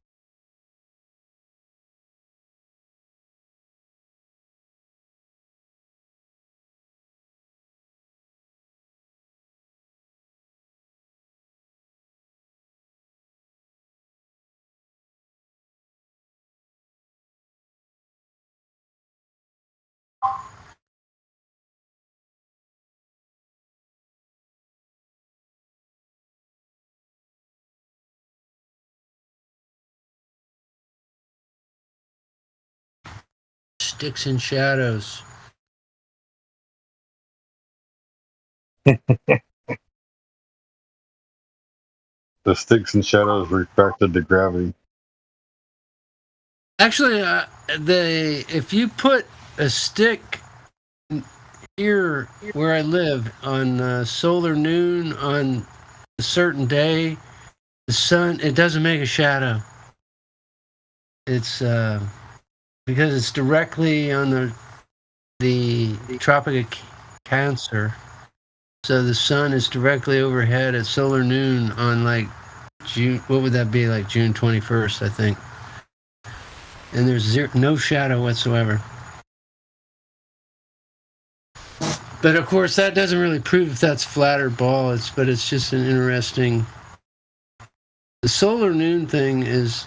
Sticks and shadows.
The sticks and shadows refracted the gravity.
Actually, if you put a stick here where I live on solar noon on a certain day, the sun, it doesn't make a shadow. It's because it's directly on the Tropic of Cancer. So the sun is directly overhead at solar noon on like June, what would that be, like June 21st, I think. And there's no shadow whatsoever. But of course, that doesn't really prove if that's flat or ball. But it's just an interesting. The solar noon thing is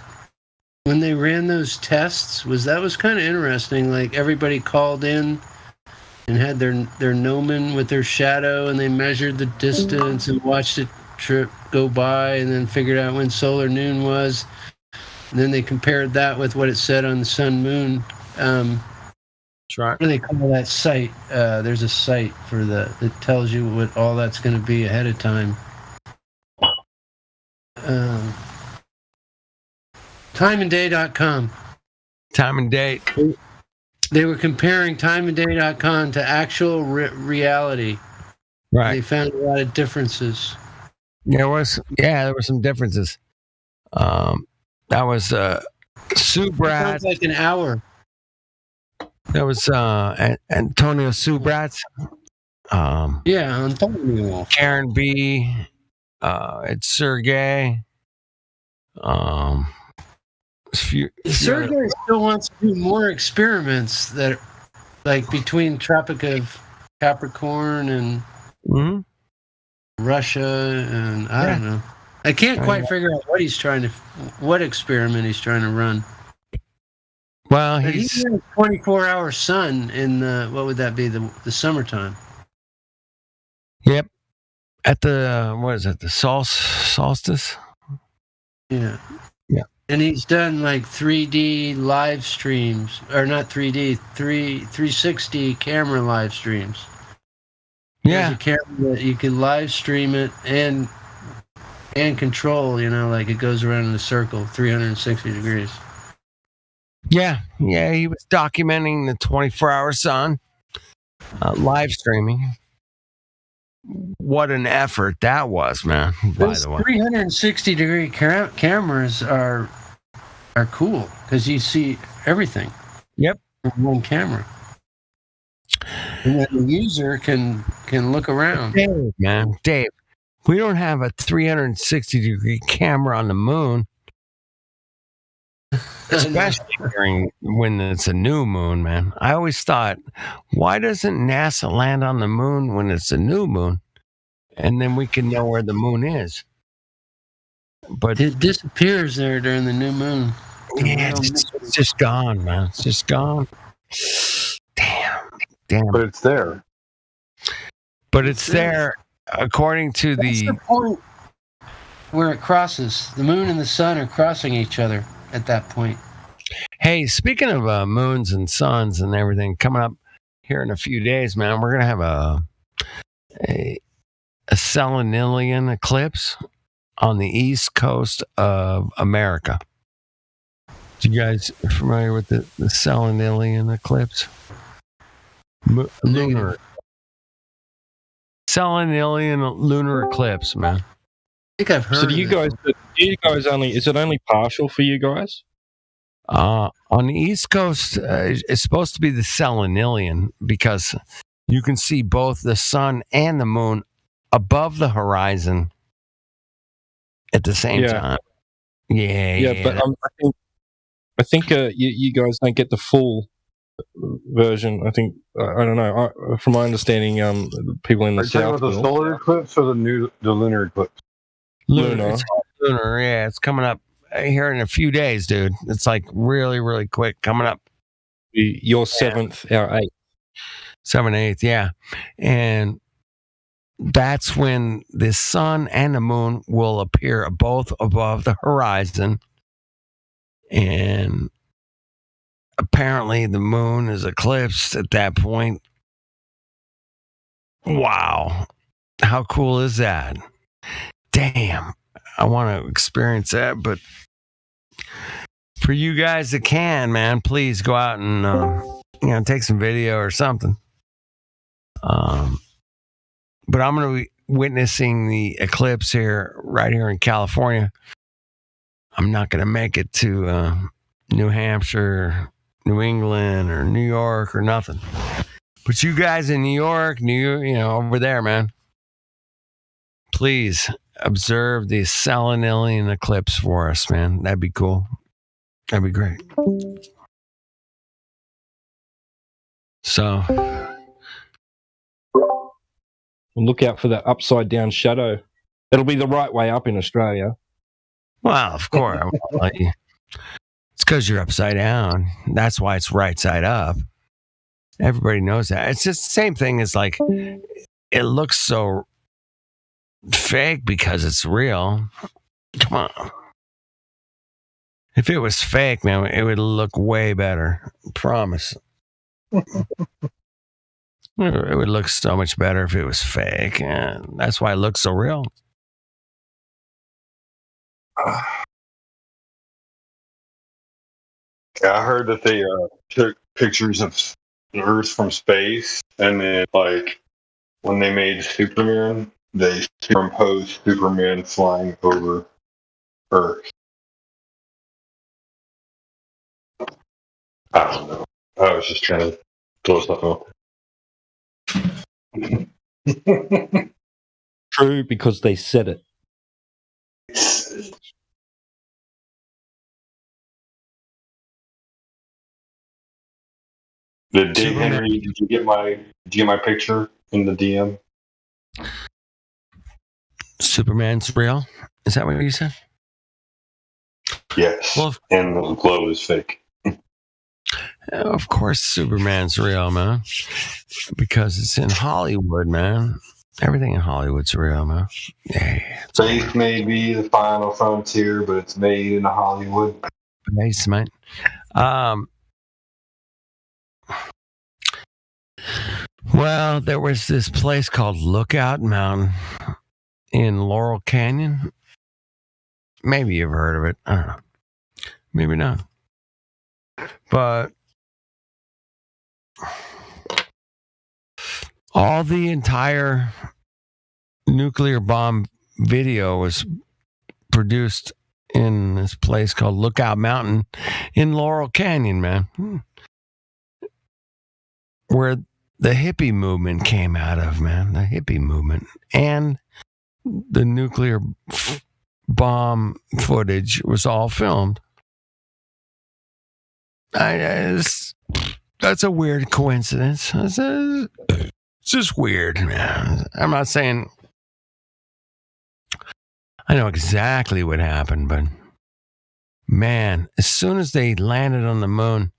when they ran those tests. Was kind of interesting. Like everybody called in and had their gnomon with their shadow, and they measured the distance and watched it trip go by, and then figured out when solar noon was. And then they compared that with what it said on the sun moon. What do they call that site? There's a site for that tells you what all that's going to be ahead of time. timeandday.com.
Time and date.
They were comparing timeandday.com to actual reality.
Right.
They found a lot of differences.
There were some differences. That was Subrat.
Sounds like an hour.
That was Antonio Subrat.
Yeah, Antonio.
Karen B. It's Sergey.
Sergey still wants to do more experiments that, like between Tropic of Capricorn and Russia, and I don't know. I can't quite figure out what experiment he's trying to run.
Well,
he's in a 24-hour sun in what would that be? The summertime.
Yep. At the what is it? The solstice.
Yeah.
Yeah.
And he's done like 3D live streams, or not 3D, 360 camera live streams.
Yeah.
There's a camera that you can live stream it and control, like it goes around in a circle, 360 degrees.
Yeah. He was documenting the 24-hour sun, live streaming. What an effort that was, man. By the way,
360 degree cameras are cool because you see everything.
Yep.
On one camera. And then the user can look around.
Dave, we don't have a 360 degree camera on the moon. Especially when it's a new moon, man. I always thought, why doesn't NASA land on the moon when it's a new moon? And then we can know where the moon is. But
it disappears there during the new moon.
Yeah, it's just gone, man. It's just gone. Damn.
But it's there.
But it's there, according to
That's the point where it crosses. The moon and the sun are crossing each other at that point.
Hey, speaking of moons and suns and everything, coming up here in a few days, man, we're gonna have a Selenilian eclipse on the east coast of America. You guys familiar with the Selenilian eclipse? Lunar. Selenilian lunar eclipse, man.
I think I've heard.
So do you guys only? Is it only partial for you guys?
On the East Coast, it's supposed to be the Selenilian because you can see both the sun and the moon above the horizon at the same time. Yeah.
But I think you guys don't get the full version. I think I don't know. From my understanding, people in the south.
The solar eclipse or the lunar eclipse?
Lunar. It's lunar. Yeah, it's coming up here in a few days, dude. It's like really, really quick coming up.
Your 7th, our 8th.
7th, 8th, yeah. And that's when the sun and the moon will appear both above the horizon. And apparently the moon is eclipsed at that point. Wow. How cool is that? Damn. I want to experience that, but for you guys that can, man, please go out and take some video or something. But I'm going to be witnessing the eclipse right here in California. I'm not going to make it to New Hampshire, New England, or New York or nothing. But you guys in New York, over there, man, please observe the Selenilian eclipse for us, man. That'd be cool. That'd be great. So,
look out for that upside down shadow. It'll be the right way up in Australia.
Well, of course. It's because you're upside down. That's why it's right side up. Everybody knows that. It's just the same thing as like, it looks so fake because it's real. Come on. If it was fake, man, it would look way better. I promise. It would look so much better if it was fake. And that's why it looks so real.
Yeah, I heard that they took pictures of the Earth from space, and then like when they made Superman, they superimposed Superman flying over Earth. I don't know. I was just trying to throw stuff out.
True, because they said it.
Did Dave Henry? Did you get my picture in the DM?
Superman's real? Is that what you said?
Yes.
Well,
and the glow is fake.
Of course, Superman's real, man. Because it's in Hollywood, man. Everything in Hollywood's real, man. Yeah.
Space may be the final frontier, but it's made in Hollywood.
Nice, man. Well, there was this place called Lookout Mountain in Laurel Canyon. Maybe you've heard of it. I don't know. Maybe not. But all the entire nuclear bomb video was produced in this place called Lookout Mountain in Laurel Canyon, man. Where the hippie movement came out of, man. The hippie movement. And the nuclear bomb footage was all filmed. That's a weird coincidence. It's just weird, man. I'm not saying I know exactly what happened, but man, as soon as they landed on the moon,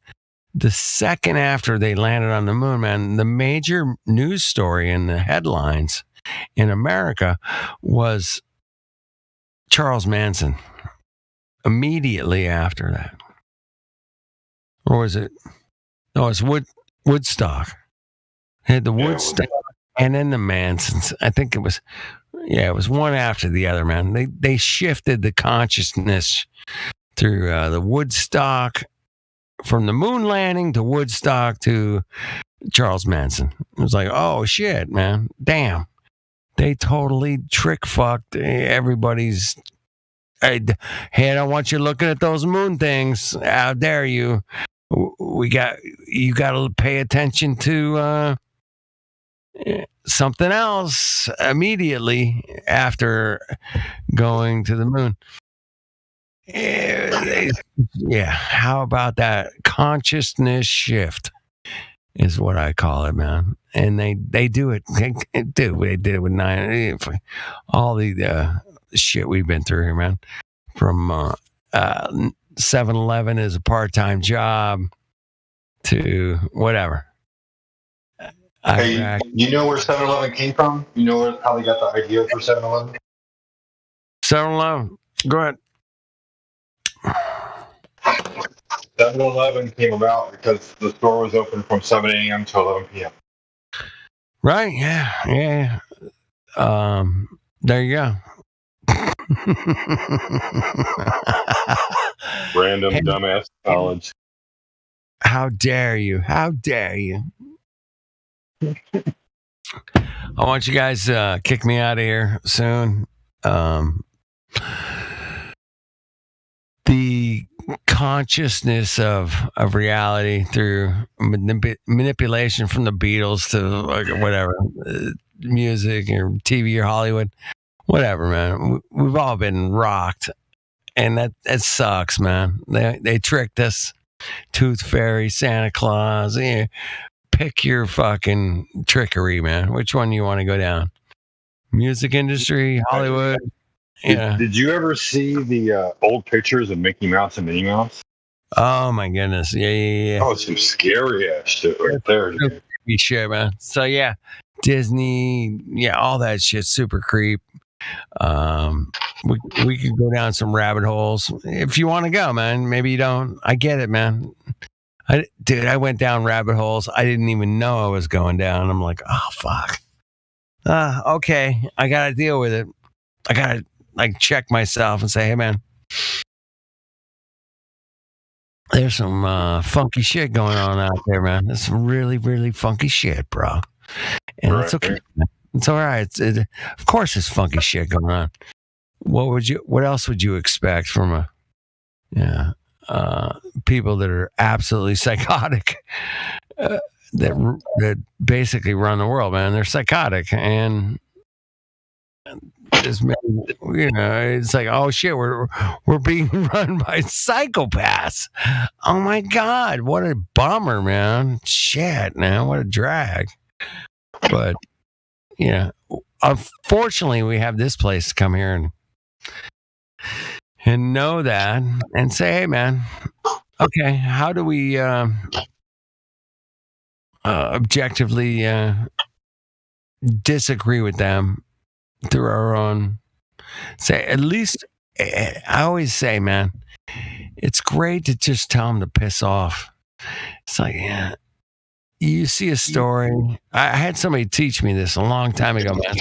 the second after they landed on the moon, man, the major news story in the headlines in America was Charles Manson. Immediately after that. Or was it? No, it's Woodstock. They had the Woodstock and then the Mansons. I think it was one after the other, man. They shifted the consciousness through the Woodstock, from the moon landing to Woodstock to Charles Manson. It was like, oh shit, man. Damn. They totally trick fucked everybody's. Hey, I don't want you looking at those moon things. How dare you? You got to pay attention to something else immediately after going to the moon. Yeah, how about that? Consciousness shift is what I call it, man. And they do it. They did it with all the shit we've been through here, man. From 7-Eleven as a part-time job to whatever.
Hey, you know where 7-Eleven came from? You know how they got the idea for 7-Eleven?
7-Eleven. Go ahead.
7-Eleven came about because the store was open from 7 a.m. to 11 p.m.
Right? Yeah. There you go.
Random dumbass knowledge.
How dare you? How dare you? I want you guys to kick me out of here soon. The consciousness of reality through manipulation from the Beatles to like whatever, music or TV or Hollywood, whatever, man. We've all been rocked, and that sucks, man. They tricked us. Tooth Fairy, Santa Claus. Yeah. Pick your fucking trickery, man. Which one do you want to go down? Music industry, Hollywood. Yeah.
Did you ever see the old pictures of Mickey Mouse and Minnie Mouse?
Oh my goodness. Yeah.
Oh, some scary ass shit right there, dude.
Shit, man. So yeah, Disney, yeah, all that shit, super creep. We could go down some rabbit holes if you want to go, man. Maybe you don't. I get it, man. I went down rabbit holes I didn't even know I was going down. I'm like, oh fuck. Okay, I gotta deal with it. I gotta like check myself and say, hey man, there's some funky shit going on out there, man. It's really, really funky shit, bro. And it's okay. Man. It's all right. Of course, there's funky shit going on. What else would you expect from people that are absolutely psychotic, that basically run the world, man? They're psychotic, and it's like, oh shit, we're being run by psychopaths. Oh my god, what a bummer, man. Shit, man, what a drag. But unfortunately, we have this place to come here and know that and say, hey man, okay, how do we objectively disagree with them through our own, say, at least, I always say, man, it's great to just tell them to piss off. It's like, yeah, you see a story. I had somebody teach me this a long time ago, man.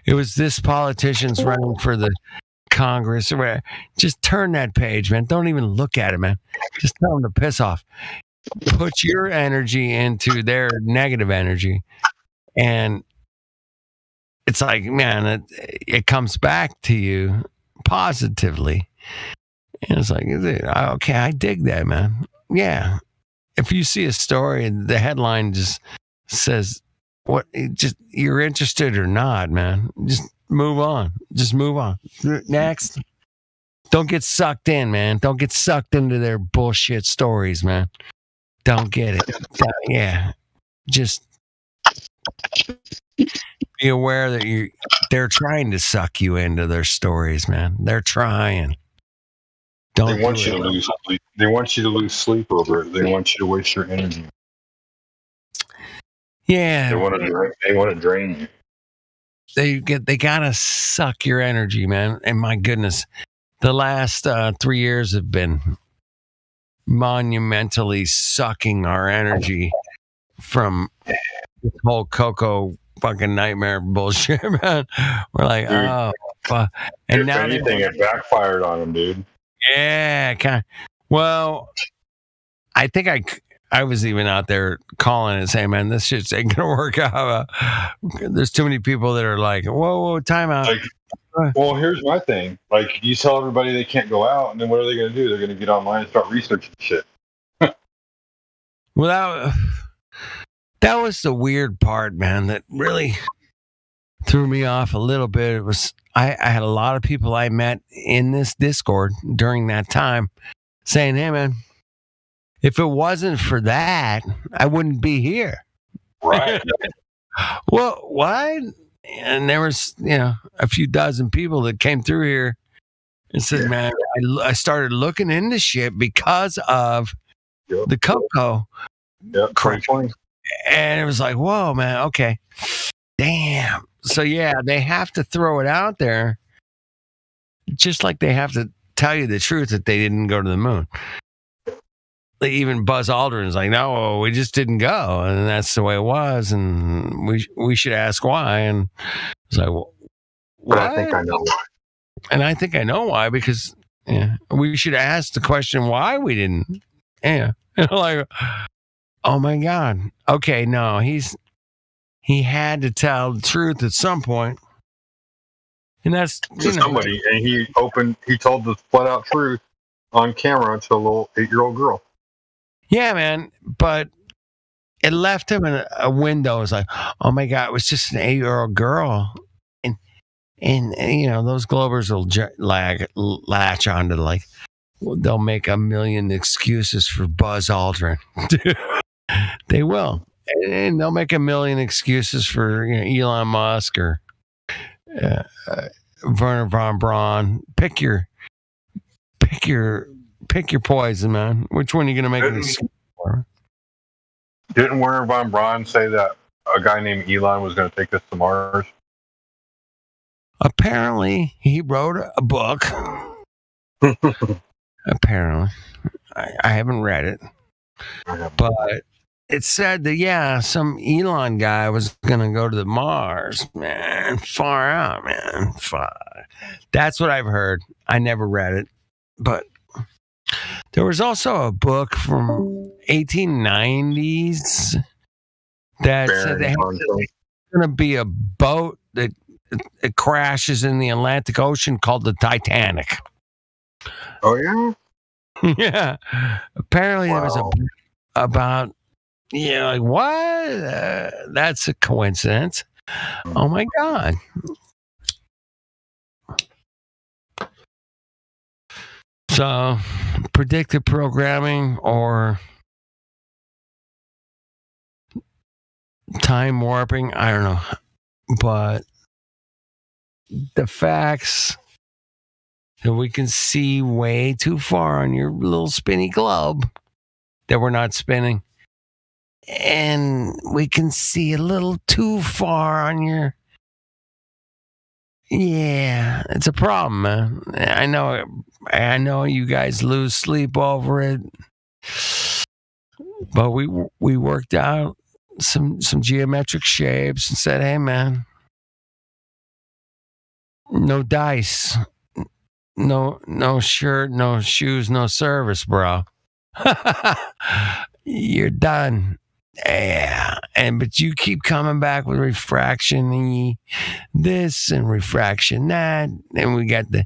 It was this politician's running for the Congress or whatever. Just turn that page, man. Don't even look at it, man. Just tell them to piss off. Put your energy into their negative energy, and it's like, man, it comes back to you positively. And it's like, okay, I dig that, man. Yeah. If you see a story and the headline just says, you're interested or not, man, just move on. Just move on. Next. Don't get sucked in, man. Don't get sucked into their bullshit stories, man. Don't get it. Yeah. Just be aware that they're trying to suck you into their stories, man. They're trying.
They want you to lose sleep. They want you to lose sleep over it. They want you to waste your energy.
Yeah.
They want to drain you.
They gotta suck your energy, man. And my goodness, the last 3 years have been monumentally sucking our energy from this whole Coco fucking nightmare bullshit, man. We're like, dude, oh, fuck. And
if now anything, it backfired on them, dude.
Yeah, kind of. Well, I think I was even out there calling and saying, man, this shit ain't gonna work out. There's too many people that are like, whoa, time out.
Well, here's my thing. Like, you tell everybody they can't go out, and then what are they going to do? They're going to get online and start researching shit.
Well, that was the weird part, man, that really threw me off a little bit. It was I had a lot of people I met in this Discord during that time saying, hey, man, if it wasn't for that, I wouldn't be here.
Right.
Well, what? And there was, a few dozen people that came through here and said, man, I started looking into shit because of the Coco.
Yep,
and it was like, whoa, man, okay. Damn. So, yeah, they have to throw it out there just like they have to tell you the truth that they didn't go to the moon. Even Buzz Aldrin's like, no, we just didn't go, and that's the way it was, and we should ask why. And it's like, well,
but I think I know why.
And I think I know why, because we should ask the question why we didn't. Yeah, like, oh my God, okay, no, he had to tell the truth at some point, and that's
to somebody, and he told the flat out truth on camera to a little 8-year-old girl.
Yeah, man, but it left him in a window. It was like, oh my God, it was just an 8-year-old girl. And those Globers will latch on to, like, they'll make a million excuses for Buzz Aldrin. They will. And they'll make a million excuses for Elon Musk or Werner von Braun. Pick your poison, man. Which one are you going to make an excuse for?
Didn't Werner von Braun say that a guy named Elon was going to take us to Mars?
Apparently, he wrote a book. Apparently. I haven't read it. But it said that some Elon guy was gonna go to the Mars, man, far out, man, far. That's what I've heard. I never read it, but there was also a book from 1890s that said there's gonna be a boat that it crashes in the Atlantic Ocean called the Titanic.
Oh yeah.
Yeah. Apparently there was about like what? That's a coincidence. Oh my God. So, predictive programming or time warping, I don't know. But the facts that we can see way too far on your little spinny globe that we're not spinning. And we can see a little too far on your... Yeah, it's a problem, man. I know you guys lose sleep over it. But we worked out some geometric shapes and said, hey, man, no dice, no shirt, no shoes, no service, bro. You're done. Yeah, but you keep coming back with refraction this and refraction that, and we got the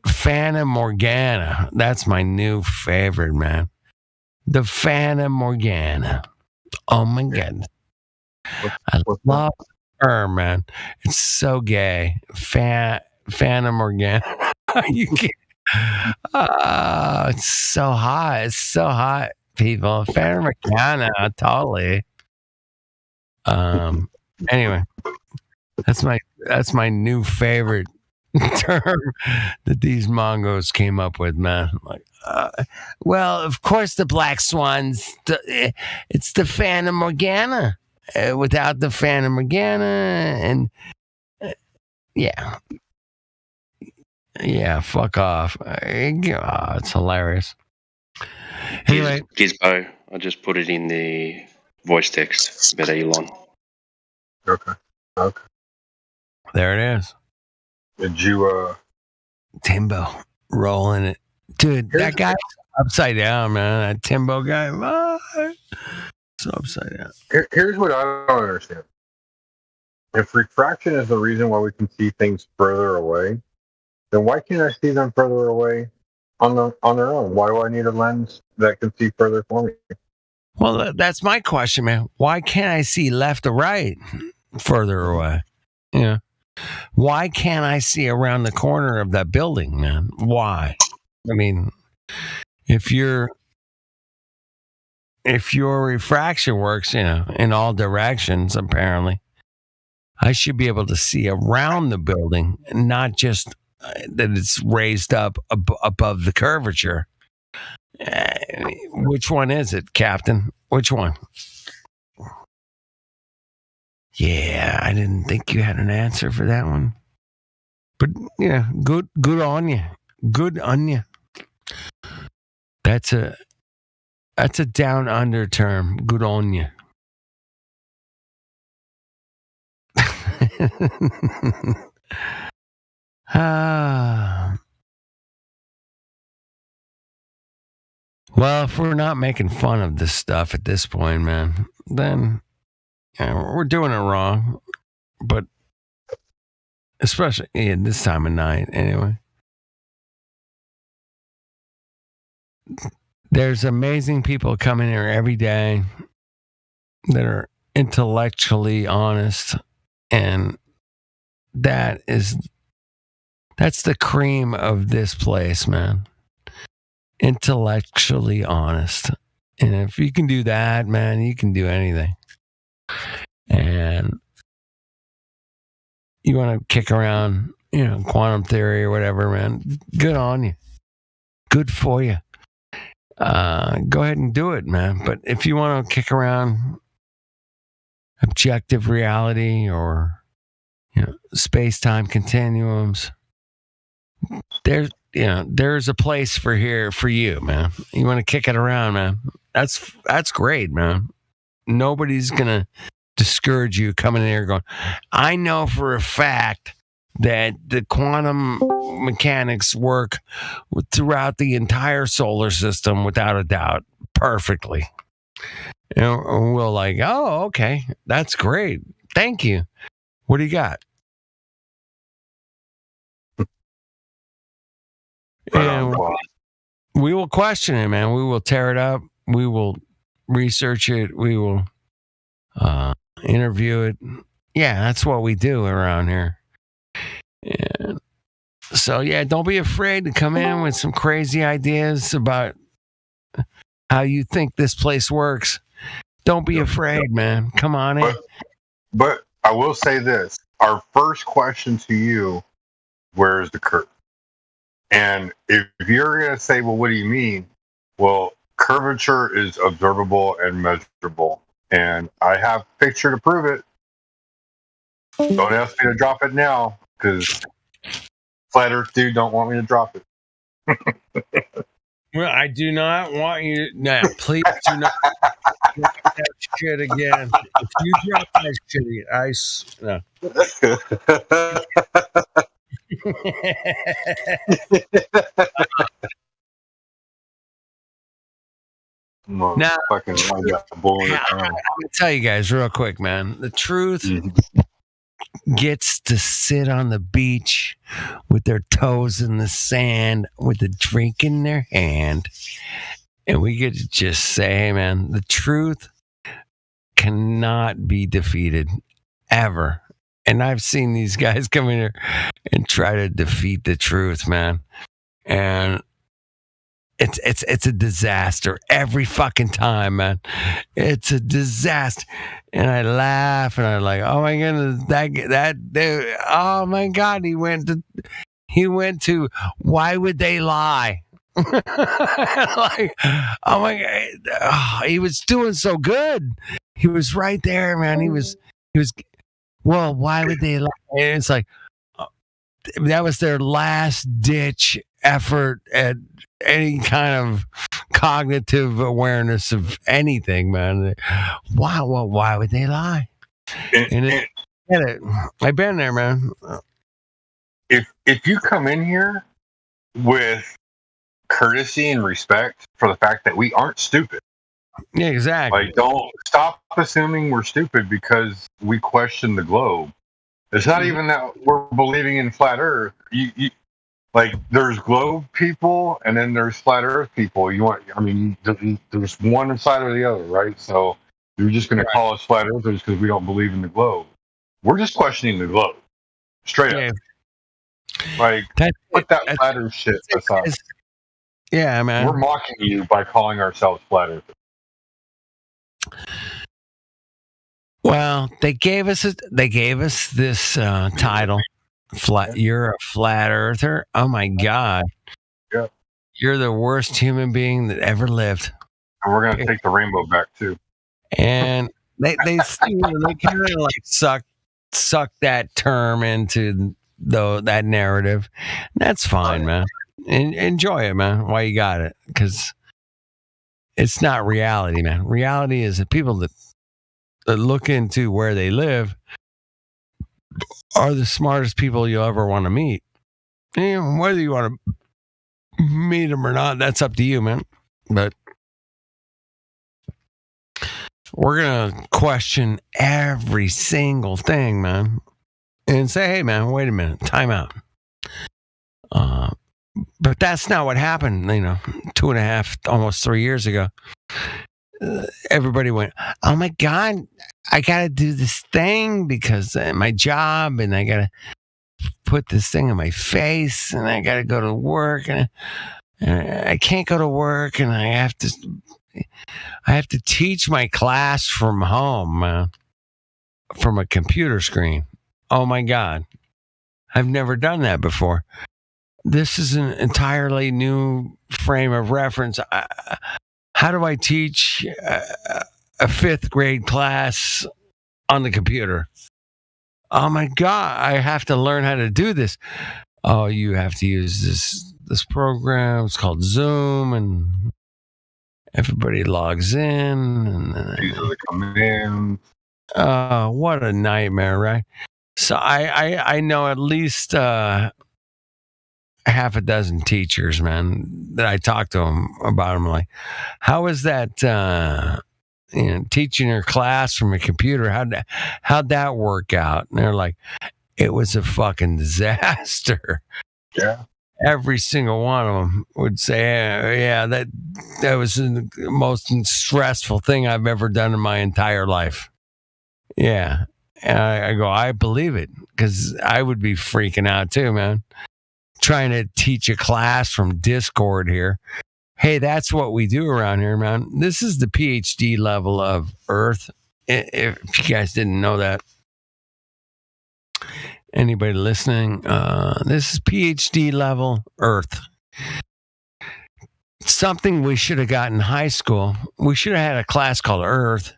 Fata Morgana. That's my new favorite, man. The Fata Morgana. Oh my goodness, I love her, man. It's so gay. Fata Morgana. You can't. It's so hot. It's so hot. People, Fata Morgana, totally. Anyway, that's my new favorite term that these Mongos came up with, man. Like, well, of course, the Black Swans. It's the Fata Morgana. Without the Fata Morgana, and yeah, fuck off. It's hilarious. Anyway,
Gizmo, I just put it in the voice text about Elon.
Okay.
There it is.
Did you
Timbo rolling it, dude? That guy upside down, man. That Timbo guy, so upside down.
Here's what I don't understand. If refraction is the reason why we can see things further away, then why can't I see them further away on their own? Why do I need a lens that can see further for me?
Well, that's my question, man. Why can't I see left or right further away? Yeah. Why can't I see around the corner of that building, man? Why? I mean, if your refraction works, in all directions, apparently, I should be able to see around the building, not just that it's raised up above the curvature. Which one is it, Captain? Which one? Yeah, I didn't think you had an answer for that one. But yeah, good on you. Good on you. That's a down under term. Good on you. Well, if we're not making fun of this stuff at this point, man, then we're doing it wrong. But especially in this time of night, anyway. There's amazing people coming here every day that are intellectually honest, and that's the cream of this place, man. Intellectually honest. And if you can do that, man, you can do anything. And you want to kick around, quantum theory or whatever, man, good on you. Good for you. Go ahead and do it, man. But if you want to kick around objective reality or space-time continuums, there's a place for you, man. You want to kick it around, man. That's great, man. Nobody's gonna discourage you coming in here going, I know for a fact that the quantum mechanics work throughout the entire solar system without a doubt perfectly. We're like, oh, okay, that's great. Thank you. What do you got? And we will question it, man. We will tear it up. We will research it. We will interview it. Yeah, that's what we do around here. And so, yeah, don't be afraid to come in with some crazy ideas about how you think this place works. Don't be afraid, man. Come on in.
But I will say this. Our first question to you, where is the curve? And if you're going to say, well, what do you mean? Well, curvature is observable and measurable. And I have a picture to prove it. Don't ask me to drop it now, because Flat Earth dude don't want me to drop it.
Well, I do not want you. No, please do not drop that shit again. If you drop that shit, no. Now, I'm gonna tell you guys real quick, man. The truth gets to sit on the beach with their toes in the sand, with a drink in their hand, and we get to just say, "Hey, man, the truth cannot be defeated ever." And I've seen these guys come in here and try to defeat the truth, man, and it's a disaster every fucking time, man. It's a disaster. And I laugh and I'm like, oh my goodness, that dude, oh my God, he went to why would they lie? Like, oh my God, he was doing so good. He was right there, man. He was well, why would they lie? And it's like that was their last ditch effort at any kind of cognitive awareness of anything, man. Why would they lie? I've been there, man.
If you come in here with courtesy and respect for the fact that we aren't stupid.
Yeah, exactly.
Like, don't stop assuming we're stupid because we question the globe. It's not even that we're believing in flat Earth. You like, there's globe people and then there's flat Earth people. There's one side or the other, right? So you're just going to call us flat Earthers because we don't believe in the globe. We're just questioning the globe, straight up. Like, put that flat Earth shit aside.
Yeah, man.
We're mocking you by calling ourselves flat Earthers.
Well, they gave us this title. You're a flat earther. Oh my God.
Yeah.
You're the worst human being that ever lived.
And we're gonna take the rainbow back too.
And they kind of like suck that term into that narrative. That's fine, man. Enjoy it, man, while you got it, because it's not reality, man. Reality is the people that look into where they live are the smartest people you'll ever want to meet. Whether you want to meet them or not, that's up to you, man. But we're going to question every single thing, man, and say, hey, man, wait a minute, time out. But that's not what happened, 2.5, almost 3 years ago. Everybody went, oh my God, I got to do this thing because my job, and I got to put this thing in my face, and I got to go to work, and I can't go to work, and I have to teach my class from home, from a computer screen. Oh my God. I've never done that before. This is an entirely new frame of reference. How do I teach a 5th grade class on the computer? Oh my God, I have to learn how to do this. Oh, you have to use this program. It's called Zoom, and everybody logs in. And
These are the commands.
what a nightmare, right? So I know at least half a dozen teachers, man, that I talked to them about. I'm like, how is that? Teaching your class from a computer, how'd that work out? And they're like, it was a fucking disaster.
Yeah.
Every single one of them would say, yeah, that was the most stressful thing I've ever done in my entire life. Yeah. And I go, I believe it, because I would be freaking out too, man. Trying to teach a class from Discord here. Hey, that's what we do around here, man. This is the PhD level of Earth. If you guys didn't know that. Anybody listening? This is PhD level Earth. Something we should have got in high school. We should have had a class called Earth.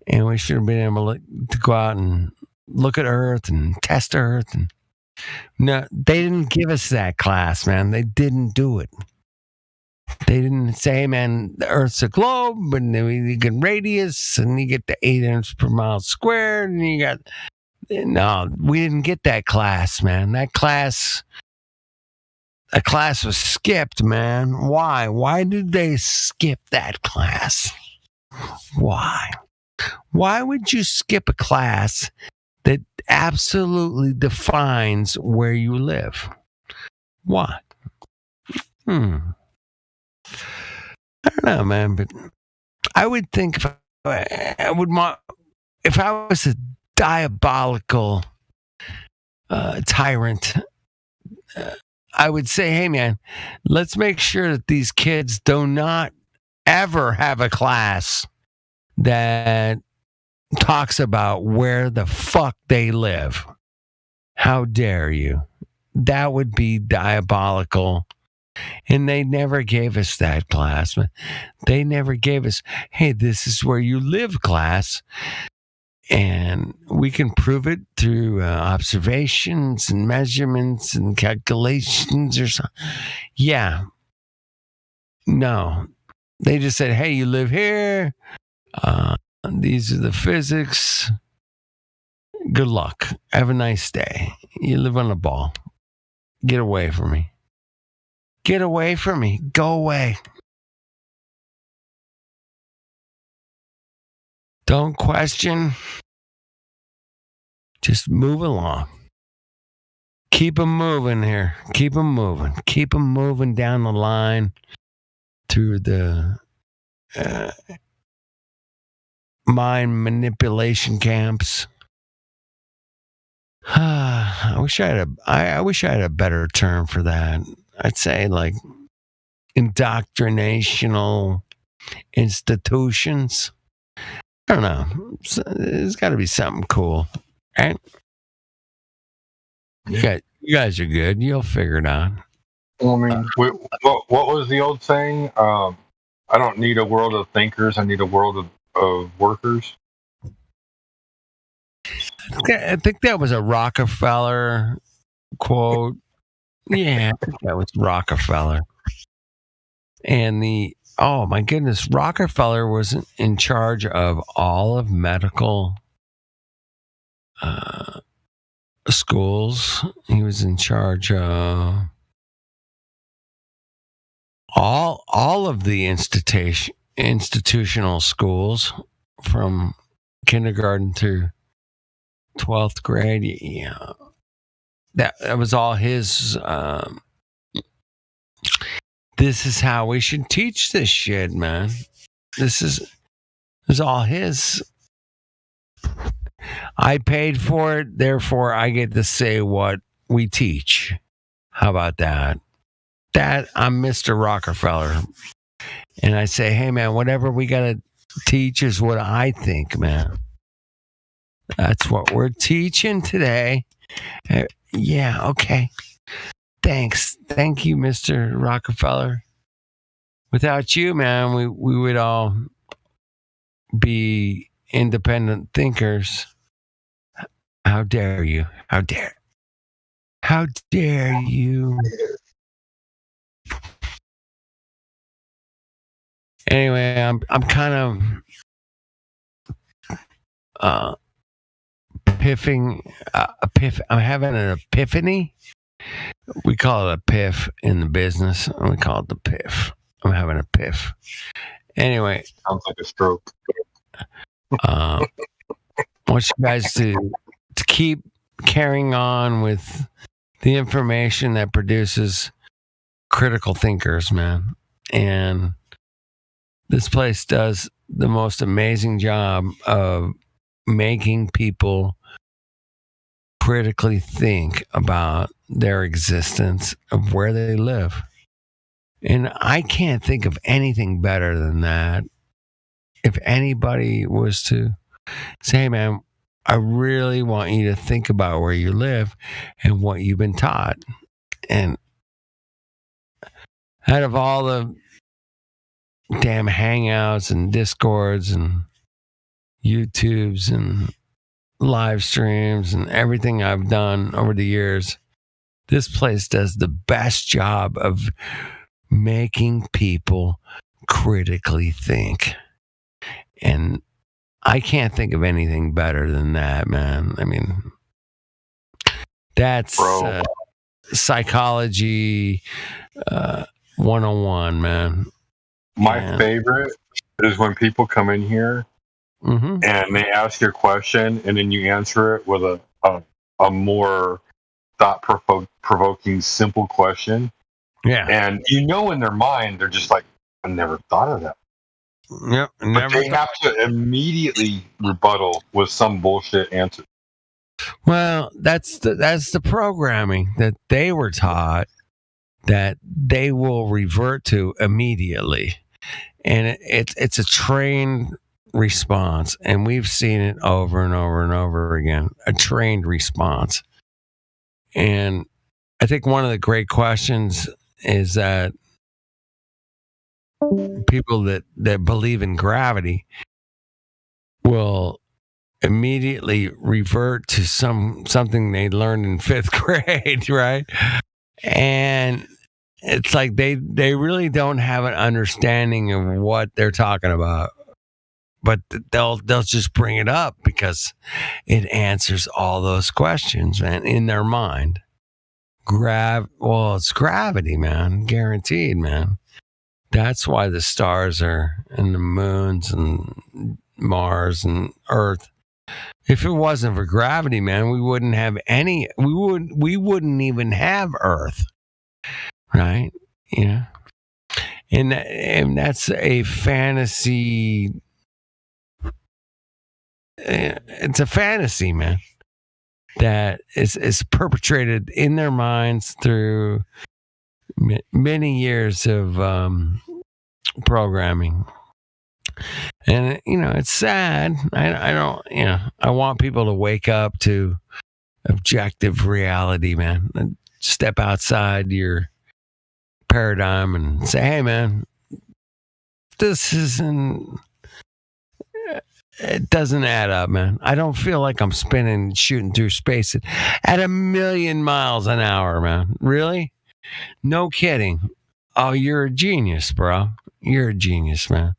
And we should have been able to go out and look at Earth and test Earth. And no, they didn't give us that class, man. They didn't do it. They didn't say, hey, man, the Earth's a globe, and then you get radius, and you get the 8 inches per mile squared, and you got... No, we didn't get that class, man. That class was skipped, man. Why? Why did they skip that class? Why? Why would you skip a class that absolutely defines where you live? Why? I don't know, man, but I would think if I was a diabolical tyrant, I would say, hey, man, let's make sure that these kids do not ever have a class that talks about where the fuck they live. How dare you? That would be diabolical. And they never gave us that class. They never gave us, hey, this is where you live class. And we can prove it through observations and measurements and calculations or something. Yeah. No. They just said, hey, you live here. These are the physics. Good luck. Have a nice day. You live on a ball. Get away from me. Get away from me. Go away. Don't question. Just move along. Keep them moving here. Keep them moving. Keep them moving down the line through the mind manipulation camps. I wish I had a better term for that. I'd say like indoctrinational institutions. I don't know. There's got to be something cool, right? You guys are good. You'll figure it out.
I mean, what was the old saying? I don't need a world of thinkers. I need a world of workers.
I think that was a Rockefeller quote. Yeah, I think that was Rockefeller. And oh my goodness, Rockefeller was in charge of all of medical schools. He was in charge of all of the institutional schools from kindergarten through 12th grade. Yeah, that was all his. This is how we should teach this shit, man. This is all his. I paid for it, therefore I get to say what we teach. How about that? I'm Mr. Rockefeller. And I say, hey, man, whatever we got to teach is what I think, man. That's what we're teaching today. Yeah, okay. Thanks. Thank you, Mr. Rockefeller. Without you, man, we would all be independent thinkers. How dare you? How dare you? Anyway, I'm kind of I'm having an epiphany. We call it a piff in the business, and we call it the piff. I'm having a piff. Anyway,
sounds like a stroke.
I want you guys to keep carrying on with the information that produces critical thinkers, man. And this place does the most amazing job of making people critically think about their existence, of where they live. And I can't think of anything better than that. If anybody was to say, hey, man, I really want you to think about where you live and what you've been taught. And out of all the damn Hangouts and Discords and YouTubes and live streams and everything I've done over the years, this place does the best job of making people critically think. And I can't think of anything better than that, man. I mean, that's psychology 101, man.
My favorite is when people come in here and they ask you a question and then you answer it with a more thought-provoking, simple question.
Yeah.
And you know in their mind, they're just like, I never thought of that.
Yep.
But they have to immediately rebuttal with some bullshit answer.
Well, that's the programming that they were taught that they will revert to immediately. And it's a trained response. And we've seen it over and over and over again, a trained response. And I think one of the great questions is that people that believe in gravity will immediately revert to something they learned in 5th grade, right? And it's like they really don't have an understanding of what they're talking about, but they'll just bring it up because it answers all those questions, man, in their mind. It's gravity, man, guaranteed, man. That's why the stars are and the moons and Mars and Earth. If it wasn't for gravity, man, we wouldn't have any. We wouldn't even have Earth, right? Yeah, and that's a fantasy. It's a fantasy, man, that is perpetrated in their minds through many years of programming. And it's sad. I don't, I want people to wake up to objective reality, man, and step outside your paradigm and say, hey, man, this isn't, it doesn't add up, man. I don't feel like I'm shooting through space at 1,000,000 miles an hour, man. Really? No kidding. Oh, you're a genius, bro. You're a genius, man.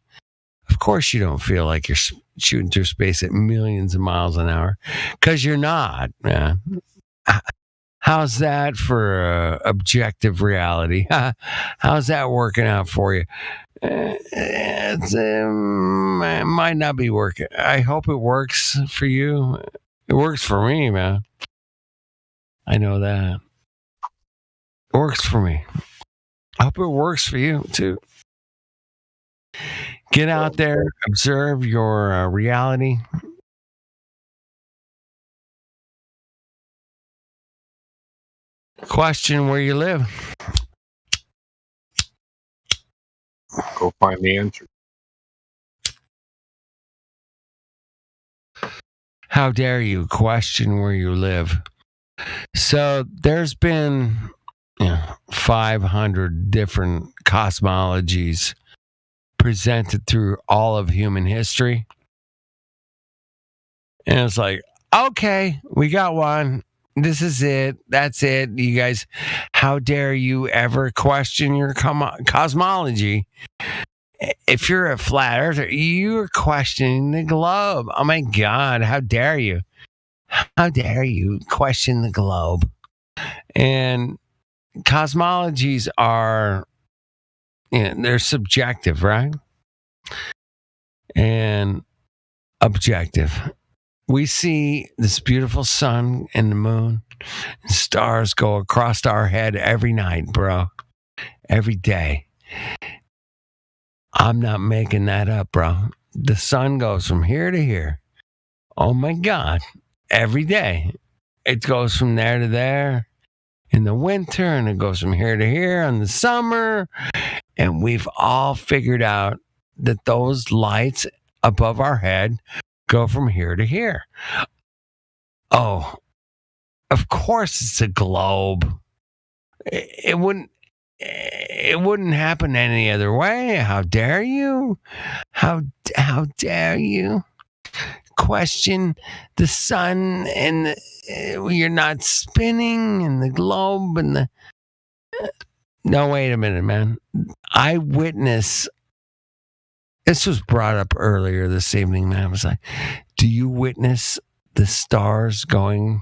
Of course you don't feel like you're shooting through space at millions of miles an hour, because you're not, man. How's that for objective reality? How's that working out for you? It might not be working. I hope it works for you. It works for me, man. I know that. It works for me. I hope it works for you, too. Get out there, observe your reality. Question where you live.
Go find the answer.
How dare you question where you live? So there's been 500 different cosmologies presented through all of human history. And it's like, okay, we got one. This is it. That's it. You guys, how dare you ever question your cosmology? if you're a flat earther, you're questioning the globe. Oh my God, how dare you? How dare you question the globe? And cosmologies are, they're subjective, right? And objective. We see this beautiful sun and the moon, and stars go across our head every night, bro. Every day. I'm not making that up, bro. The sun goes from here to here. Oh my God. Every day. It goes from there to there in the winter, and it goes from here to here in the summer. And we've all figured out that those lights above our head go from here to here. Oh, of course it's a globe. It wouldn't happen any other way. How dare you? How dare you question the sun and you're not spinning and the globe and the. No, wait a minute, man. Eyewitness. This was brought up earlier this evening, man. I was like, do you witness the stars going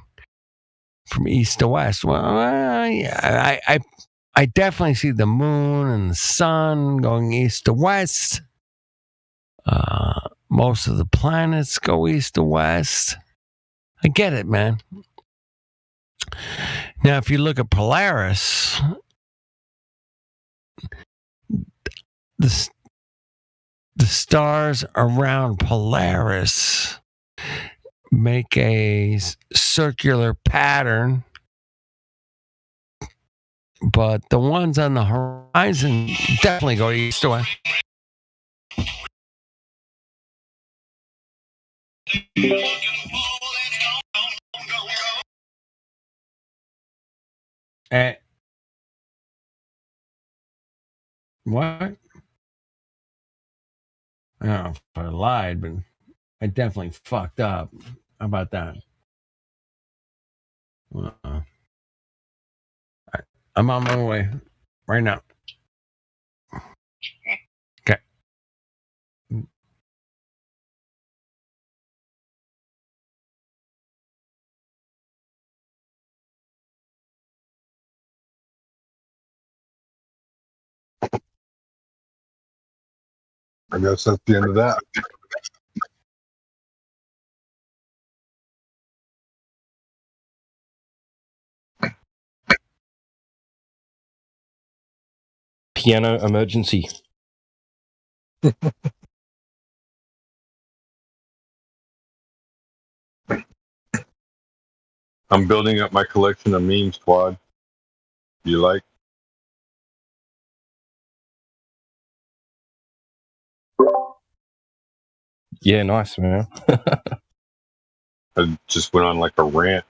from east to west? Well, I definitely see the moon and the sun going east to west. Most of the planets go east to west. I get it, man. Now, if you look at Polaris, the stars around Polaris make a circular pattern, but the ones on the horizon definitely go east to west. What? I don't know if I lied, but I definitely fucked up. How about that? I'm on my way right now. Okay.
I guess that's the end of that.
Piano emergency.
I'm building up my collection of memes, Quad. You like?
Yeah, nice, man.
I just went on like a rant.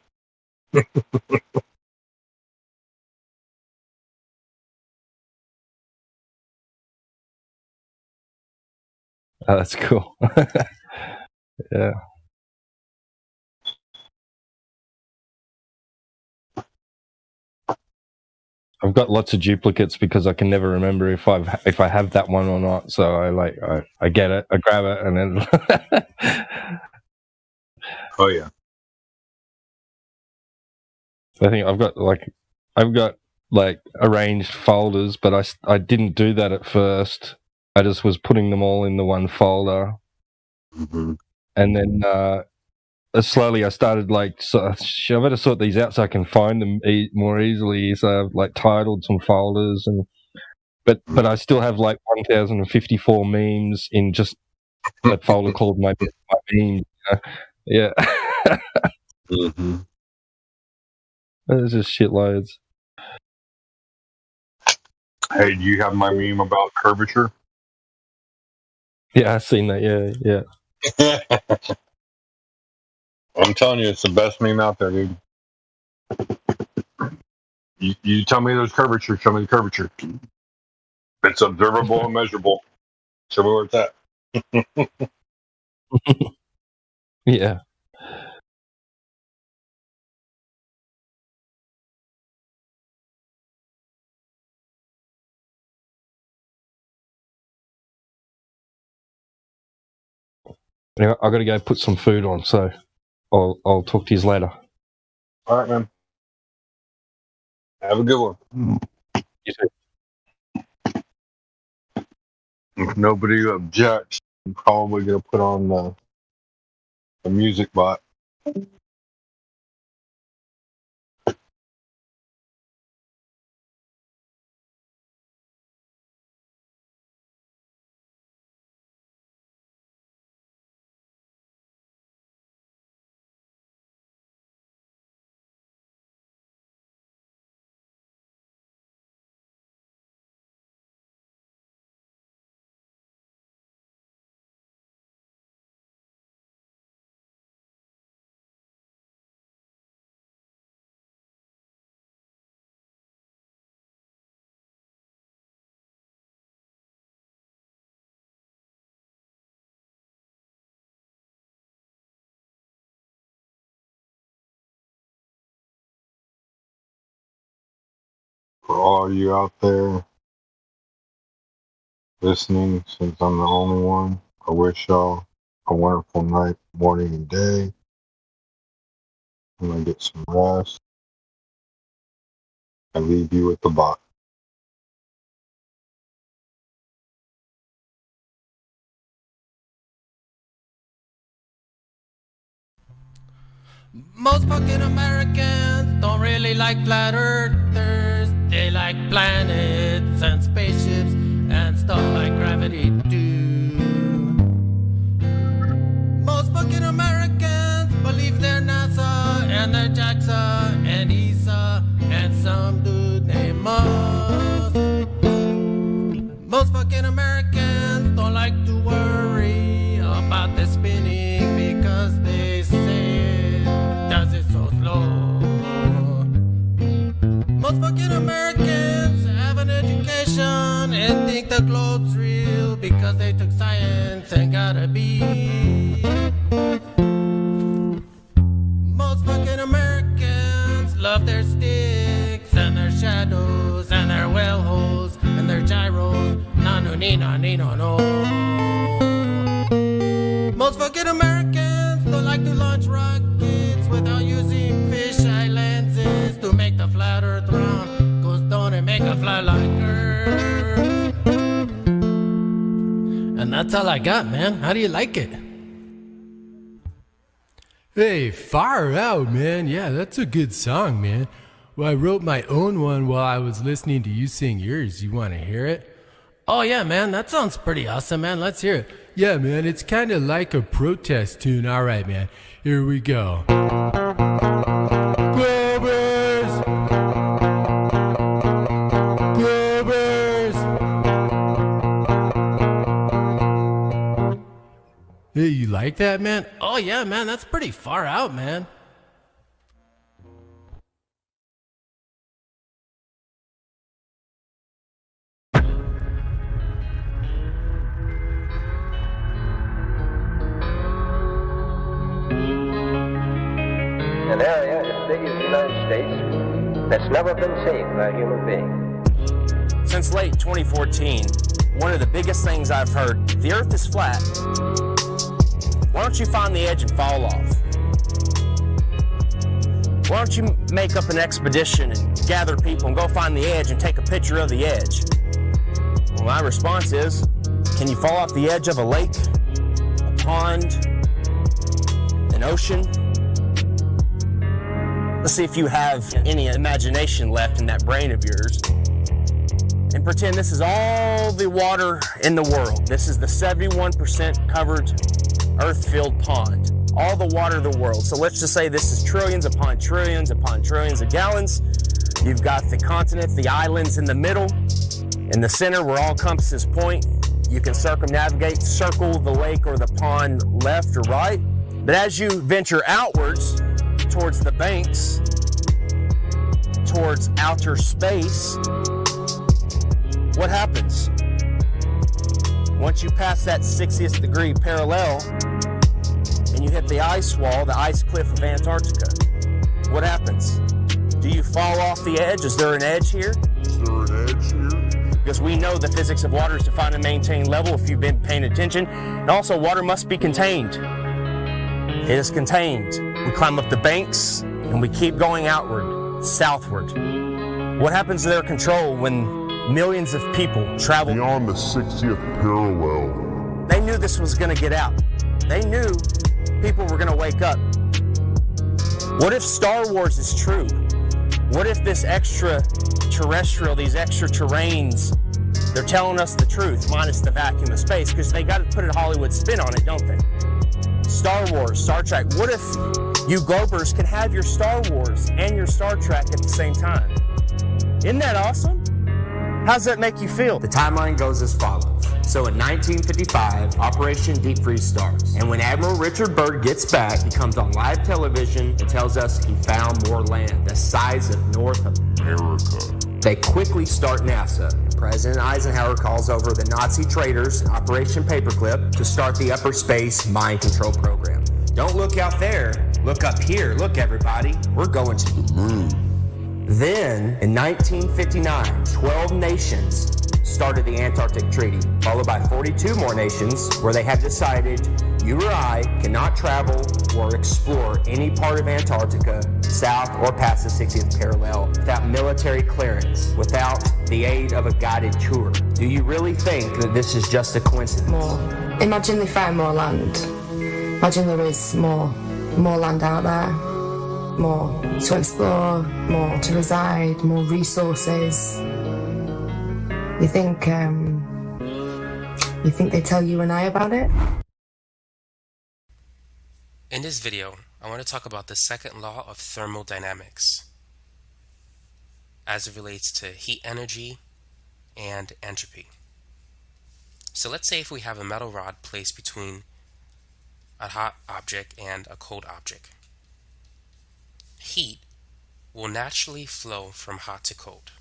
Oh, that's cool. Yeah. I've got lots of duplicates because I can never remember if I have that one or not. So I get it, I grab it, and then.
Oh yeah.
I think I've got arranged folders, but I didn't do that at first. I just was putting them all in the one folder,
Mm-hmm.
and then slowly I started I better sort these out so I can find them more easily. So I've titled some folders, but I still have 1,054 memes in just that folder called my memes. Yeah.
Mm-hmm.
There's just shitloads.
Hey, do you have my meme about curvature?
Yeah, I've seen that. Yeah.
I'm telling you, it's the best meme out there, dude. You tell me there's curvature, show me the curvature. It's observable and measurable. Show me where it's at.
Yeah. Anyway, I got to go put some food on, so I'll talk to you later.
All right, man. Have a good one.
You too.
If nobody objects, I'm probably going to put on the music bot. For all you out there listening, since I'm the only one, I wish y'all a wonderful night, morning, and day. I'm going to get some rest. I leave you with the bot.
Most fucking Americans don't really like flat earthers. They like planets and spaceships and stuff like gravity too. Most fucking Americans believe they're NASA and they're JAXA and ESA and some dude named Musk. Most fucking Americans don't like to worry about the spinning because they say does it so slow. Most fucking Americans have an education and think the globe's real because they took science and got a B. Most fucking Americans love their sticks and their shadows and their well holes and their gyros. No. Most fucking Americans don't like to launch rockets without using fisheye lenses to make the flat earth round. Cause don't it make a fly like Earth? And that's all I got, man. How do you like it?
Hey, far out, man. Yeah, that's a good song, man. Well, I wrote my own one while I was listening to you sing yours. You want to hear it?
Oh, yeah, man. That sounds pretty awesome, man. Let's hear it.
Yeah, man. It's kind of like a protest tune. All right, man. Here we go. Glovers! Glovers! Hey, you like that, man?
Oh, yeah, man. That's pretty far out, man.
An area as big as the United States that's never been seen by a human being.
Since late 2014, one of the biggest things I've heard, the Earth is flat. Why don't you find the edge and fall off? Why don't you make up an expedition and gather people and go find the edge and take a picture of the edge? Well, my response is, can you fall off the edge of a lake, a pond, an ocean? Let's see if you have any imagination left in that brain of yours. And pretend this is all the water in the world. This is the 71% covered earth-filled pond. All the water of the world. So let's just say this is trillions upon trillions upon trillions of gallons. You've got the continents, the islands in the middle. In the center where all compasses point, you can circumnavigate, circle the lake or the pond left or right. But as you venture outwards, towards the banks, towards outer space, what happens? Once you pass that 60th degree parallel and you hit the ice wall, the ice cliff of Antarctica, what happens? Do you fall off the edge? Is there an edge here? because we know the physics of water is to find and maintain level if you've been paying attention. And also, water must be contained. It is contained. We climb up the banks and we keep going outward, southward. What happens to their control when millions of people travel beyond the 60th parallel? They knew this was going to get out. They knew people were going to wake up. What if Star Wars is true? What if this extraterrestrial, these extra terrains, they're telling us the truth, minus the vacuum of space, because they got to put a Hollywood spin on it, don't they? Star Wars, Star Trek. What if you Globers can have your Star Wars and your Star Trek at the same time? Isn't that awesome? How does that make you feel?
The timeline goes as follows. So in 1955, Operation Deep Freeze starts. And when Admiral Richard Byrd gets back, he comes on live television and tells us he found more land, the size of North America. They quickly start NASA. President Eisenhower calls over the Nazi traitors in Operation Paperclip to start the upper space mind control program. Don't look out there. Look up here. Look, everybody. We're going to the moon. Then, in 1959, 12 nations started the Antarctic Treaty, followed by 42 more nations where they have decided you or I cannot travel or explore any part of Antarctica south or past the 60th parallel without military clearance, without the aid of a guided tour. Do you really think that this is just a coincidence?
More. Imagine they find more land. Imagine there is more land out there. More to explore, more to reside, more resources. You think they tell you and I about it?
In this video, I want to talk about the second law of thermodynamics as it relates to heat energy and entropy. So let's say if we have a metal rod placed between a hot object and a cold object. Heat will naturally flow from hot to cold.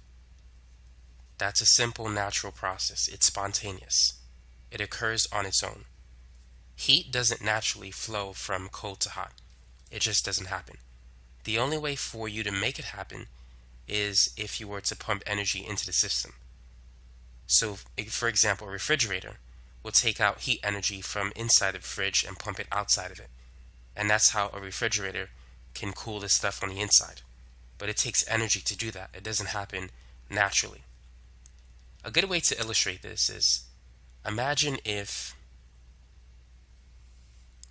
That's a simple natural process. It's spontaneous. It occurs on its own. Heat doesn't naturally flow from cold to hot. It just doesn't happen. The only way for you to make it happen is if you were to pump energy into the system. So, for example, a refrigerator will take out heat energy from inside the fridge and pump it outside of it. And that's how a refrigerator can cool the stuff on the inside. But it takes energy to do that. It doesn't happen naturally. A good way to illustrate this is, imagine if,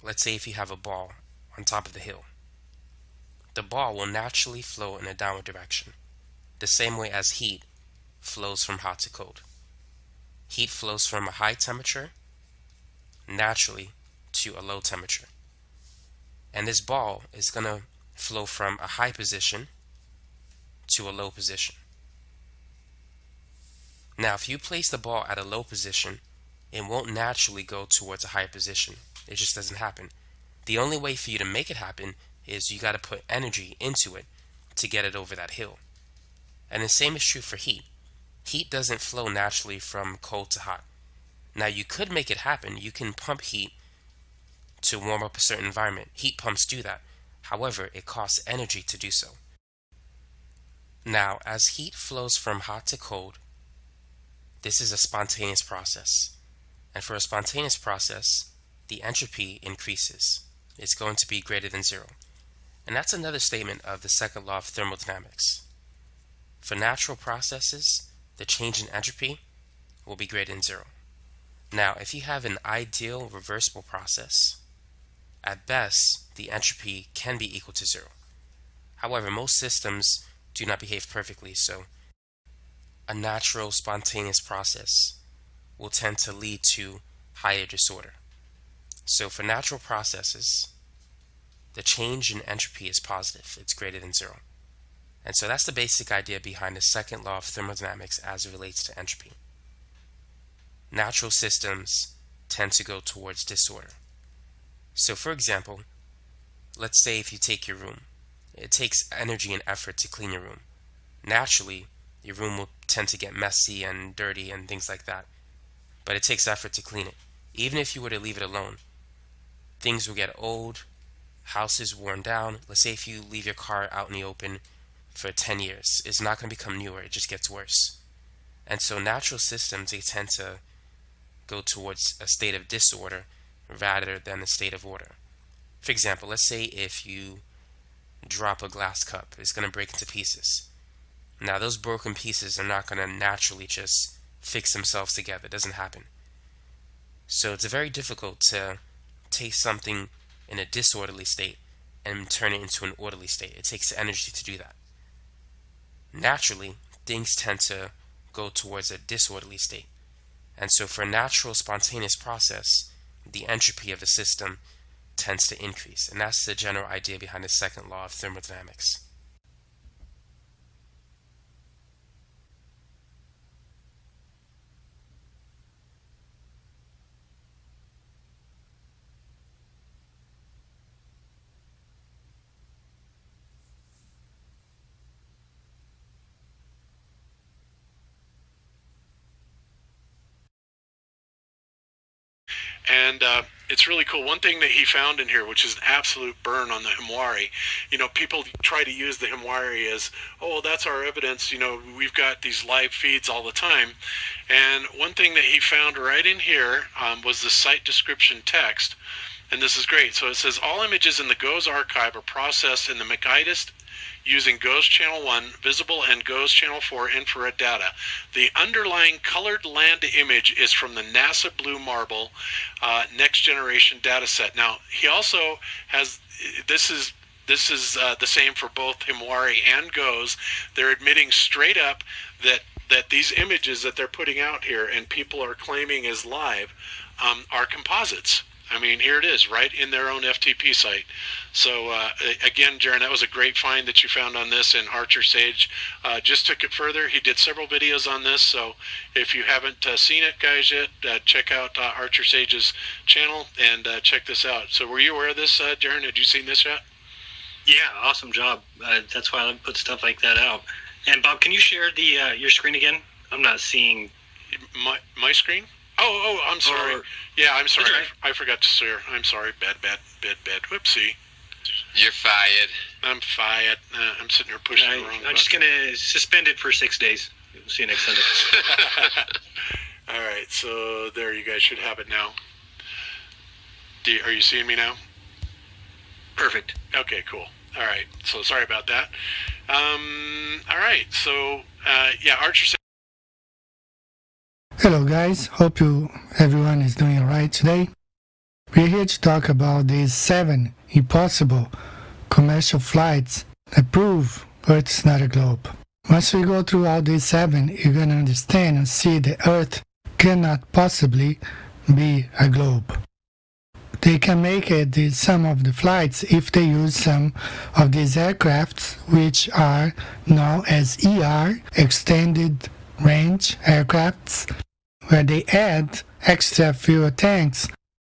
let's say if you have a ball on top of the hill. The ball will naturally flow in a downward direction, the same way as heat flows from hot to cold. Heat flows from a high temperature naturally to a low temperature. And this ball is going to flow from a high position to a low position. Now, if you place the ball at a low position, it won't naturally go towards a higher position. It just doesn't happen. The only way for you to make it happen is you got to put energy into it to get it over that hill. And the same is true for heat. Heat doesn't flow naturally from cold to hot. Now, you could make it happen. You can pump heat to warm up a certain environment. Heat pumps do that. However, it costs energy to do so. Now, as heat flows from hot to cold, this is a spontaneous process. And for a spontaneous process, the entropy increases. It's going to be greater than zero. And that's another statement of the second law of thermodynamics. For natural processes, the change in entropy will be greater than zero. Now, if you have an ideal reversible process, at best, the entropy can be equal to zero. However, most systems do not behave perfectly, so a natural spontaneous process will tend to lead to higher disorder. So for natural processes, the change in entropy is positive. It's greater than zero. And so that's the basic idea behind the second law of thermodynamics as it relates to entropy. Natural systems tend to go towards disorder. So for example, let's say if you take your room, it takes energy and effort to clean your room. Naturally, your room will tend to get messy and dirty and things like that. But it takes effort to clean it. Even if you were to leave it alone, things will get old, houses worn down. Let's say if you leave your car out in the open for 10 years, it's not going to become newer, it just gets worse. And so natural systems, they tend to go towards a state of disorder rather than a state of order. For example, let's say if you drop a glass cup, it's going to break into pieces. Now, those broken pieces are not going to naturally just fix themselves together. It doesn't happen. So it's very difficult to take something in a disorderly state and turn it into an orderly state. It takes energy to do that. Naturally, things tend to go towards a disorderly state. And so for a natural, spontaneous process, the entropy of a system tends to increase. And that's the general idea behind the second law of thermodynamics.
And it's really cool. One thing that he found in here, which is an absolute burn on the Himwari, people try to use the Himwari as, oh, that's our evidence. We've got these live feeds all the time. And one thing that he found right in here was the site description text. And this is great. So it says, all images in the GOES archive are processed in the McIDIS using GOES Channel 1, Visible, and GOES Channel 4 infrared data. The underlying colored land image is from the NASA Blue Marble Next Generation dataset. Now, he also has, this is the same for both Himwari and GOES. They're admitting straight up that these images that they're putting out here and people are claiming as live are composites. I mean, here it is, right in their own FTP site. So, again, Jaron, that was a great find that you found on this, and Archer Sage just took it further. He did several videos on this, so if you haven't seen it, guys, yet, check out Archer Sage's channel and check this out. So were you aware of this, Jaron? Had you seen this yet?
Yeah, awesome job. That's why I put stuff like that out. And, Bob, can you share the your screen again? I'm not seeing...
My screen? Oh, I'm sorry. Yeah, I'm sorry. I forgot to share. I'm sorry. Bad. Whoopsie.
You're fired.
I'm fired. I'm sitting here pushing the wrong button.
I'm just going to suspend it for 6 days. We'll see you next Sunday.
All right, so there, you guys should have it now. Are you seeing me now?
Perfect.
Okay, cool. All right, so sorry about that. All right, so, Archer.
Hello guys, hope everyone is doing alright today. We're here to talk about these 7 impossible commercial flights that prove Earth is not a globe. Once we go through all these 7, you're going to understand and see that Earth cannot possibly be a globe. They can make it some of the flights if they use some of these aircrafts, which are known as ER, Extended Range Aircrafts, where they add extra fuel tanks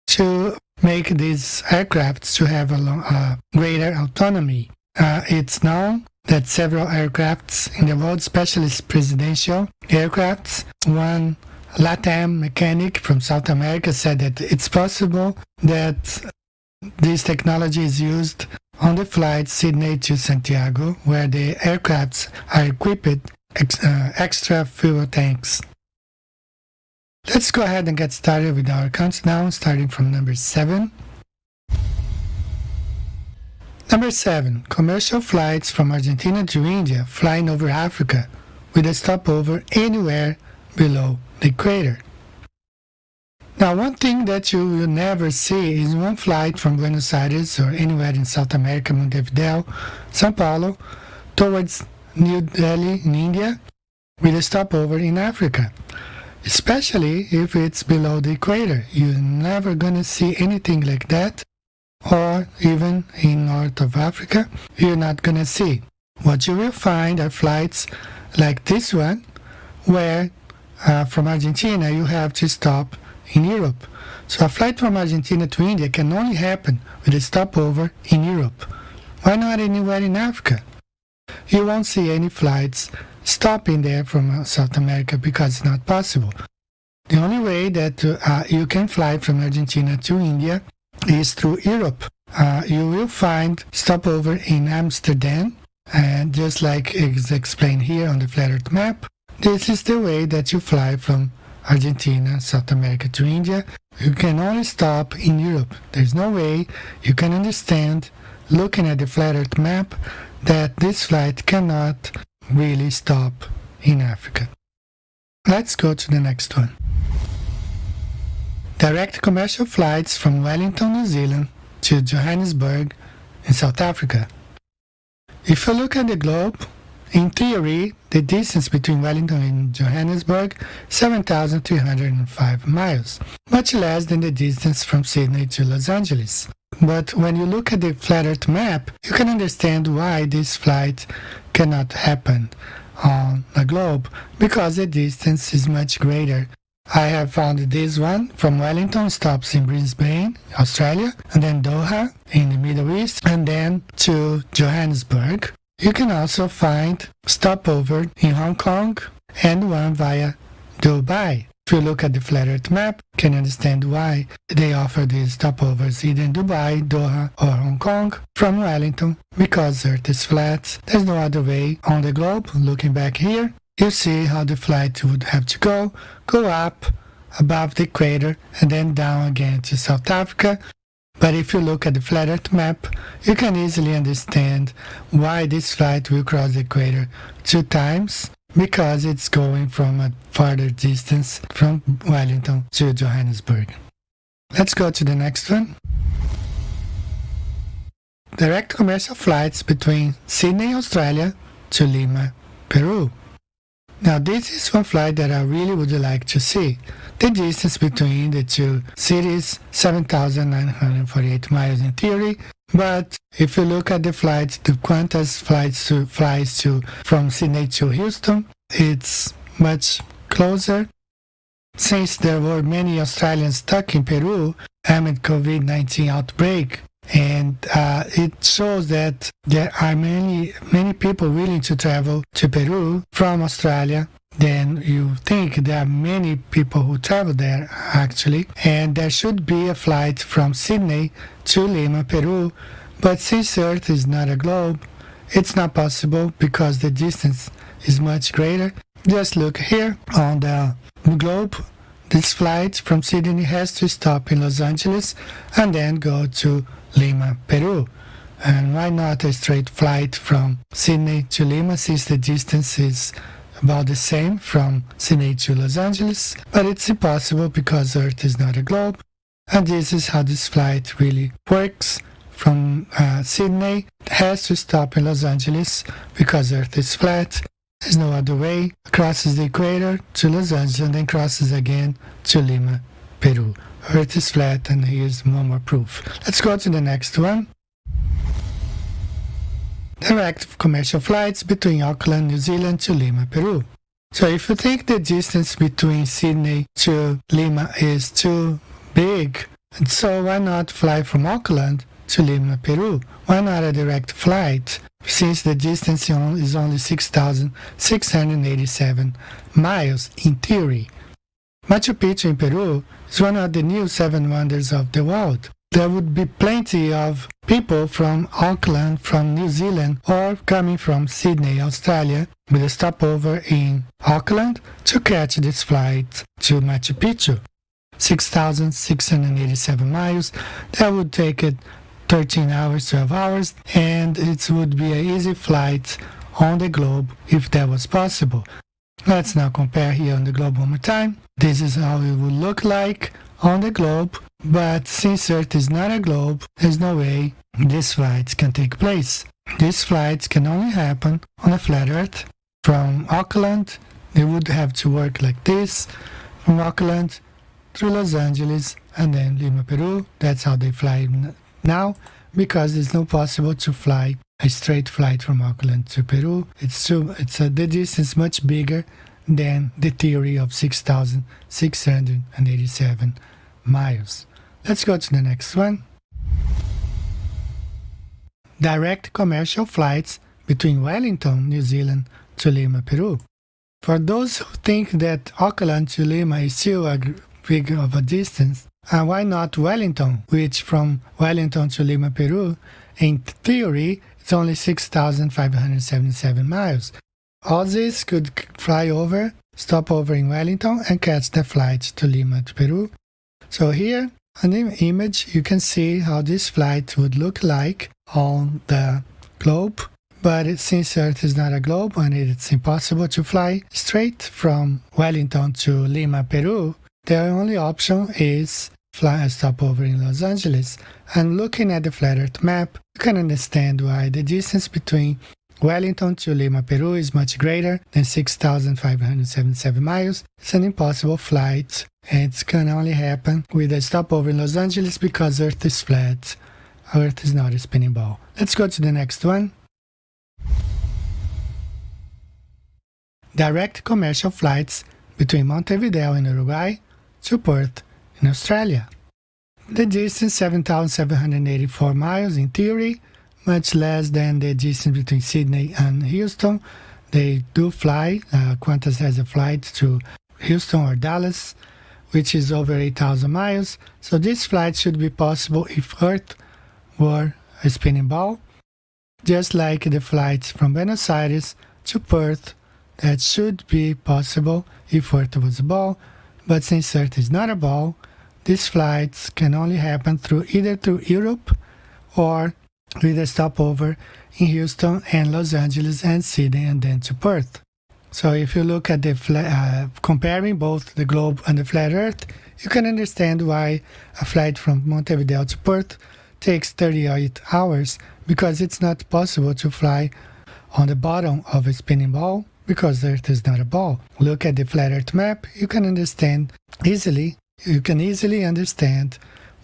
to make these aircrafts to have a greater autonomy. It's known that several aircrafts in the world, especially presidential aircrafts, one LATAM mechanic from South America said that it's possible that this technology is used on the flight Sydney to Santiago, where the aircrafts are equipped extra fuel tanks. Let's go ahead and get started with our countdown, starting from number 7. Number 7. Commercial flights from Argentina to India flying over Africa with a stopover anywhere below the equator. Now, one thing that you will never see is one flight from Buenos Aires or anywhere in South America, Montevideo, Sao Paulo, towards New Delhi in India with a stopover in Africa. Especially if it's below the equator. You're never gonna see anything like that, or even in north of Africa, you're not gonna see. What you will find are flights like this one, where from Argentina you have to stop in Europe. So a flight from Argentina to India can only happen with a stopover in Europe. Why not anywhere in Africa? You won't see any flights stopping there from South America because it's not possible. The only way that you can fly from Argentina to India is through Europe. You will find stopover in Amsterdam, and just like is explained here on the flat Earth map, This is the way that you fly from Argentina, South America to India. You can only stop in Europe. There's no way you can understand, looking at the flat earth map, that this flight cannot really stop in Africa. Let's go to the next one. Direct commercial flights from Wellington, New Zealand to Johannesburg in South Africa. If you look at the globe, in theory, the distance between Wellington and Johannesburg is 7,305 miles, much less than the distance from Sydney to Los Angeles. But when you look at the flat earth map, you can understand why this flight cannot happen on the globe, because the distance is much greater. I have found this one from Wellington, stops in Brisbane, Australia, and then Doha in the Middle East, and then to Johannesburg. You can also find stopover in Hong Kong and one via Dubai. If you look at the flat earth map, you can understand why they offer these stopovers either in Dubai, Doha, or Hong Kong from Wellington, because Earth is flat. There's no other way on the globe. Looking back here, you see how the flight would have to go up above the equator and then down again to South Africa. But if you look at the flat earth map, you can easily understand why this flight will cross the equator 2 times, because it's going from a farther distance from Wellington to Johannesburg. Let's go to the next one. Direct commercial flights between Sydney, Australia to Lima, Peru. Now this is one flight that I really would like to see. The distance between the two cities, 7,948 miles in theory, but if you look at the flights, the Qantas flies from Sydney to Houston, it's much closer. Since there were many Australians stuck in Peru amid COVID-19 outbreak, and it shows that there are many people willing to travel to Peru from Australia. Then you think there are many people who travel there actually, and there should be a flight from Sydney to Lima, Peru, but since Earth is not a globe, it's not possible because the distance is much greater. Just look here on the globe. This flight from Sydney has to stop in Los Angeles and then go to Lima, Peru. And why not a straight flight from Sydney to Lima, since the distance is about the same from Sydney to Los Angeles, but it's impossible because Earth is not a globe. And this is how this flight really works. From Sydney, it has to stop in Los Angeles because Earth is flat. There's no other way. Crosses the equator to Los Angeles and then crosses again to Lima, Peru. Earth is flat, and here's one more proof. Let's go to the next one. Direct commercial flights between Auckland, New Zealand to Lima, Peru. So if you think the distance between Sydney to Lima is too big, so why not fly from Auckland to Lima, Peru? Why not a direct flight, since the distance is only 6,687 miles in theory? Machu Picchu in Peru is one of the new 7 wonders of the world. There would be plenty of people from Auckland, from New Zealand, or coming from Sydney, Australia, with a stopover in Auckland to catch this flight to Machu Picchu. 6,687 miles. That would take it 13 hours, 12 hours, and it would be an easy flight on the globe if that was possible. Let's now compare here on the globe one more time. This is how it would look like on the globe, but since Earth is not a globe, there's no way these flights can take place. These flights can only happen on a flat Earth. From Auckland, they would have to work like this, from Auckland through Los Angeles and then Lima, Peru. That's how they fly now, because it's not possible to fly a straight flight from Auckland to Peru. The distance much bigger than the theory of 6,687 miles. Let's go to the next one. Direct commercial flights between Wellington, New Zealand to Lima, Peru. For those who think that Auckland to Lima is still a big of a distance, why not Wellington, which from Wellington to Lima, Peru, in theory, it's only 6,577 miles. Aussies could fly over, stop over in Wellington, and catch the flight to Lima, to Peru. So here on the image, you can see how this flight would look like on the globe. But since Earth is not a globe and it's impossible to fly straight from Wellington to Lima, Peru, the only option is fly a stopover in Los Angeles. And looking at the flat Earth map, you can understand why the distance between Wellington to Lima, Peru is much greater than 6,577 miles. It's an impossible flight, and it can only happen with a stopover in Los Angeles because Earth is flat. Earth is not a spinning ball. Let's go to the next one. Direct commercial flights between Montevideo in Uruguay to Perth in Australia. The distance 7,784 miles in theory, much less than the distance between Sydney and Houston. They do fly. Qantas has a flight to Houston or Dallas, which is over 8,000 miles. So this flight should be possible if Earth were a spinning ball, just like the flights from Buenos Aires to Perth. That should be possible if Earth was a ball, but since Earth is not a ball, these flights can only happen either through Europe or with a stopover in Houston and Los Angeles and Sydney and then to Perth. So if you look at the comparing both the globe and the flat Earth, you can understand why a flight from Montevideo to Perth takes 38 hours, because it's not possible to fly on the bottom of a spinning ball because the Earth is not a ball. Look at the flat Earth map, you can easily understand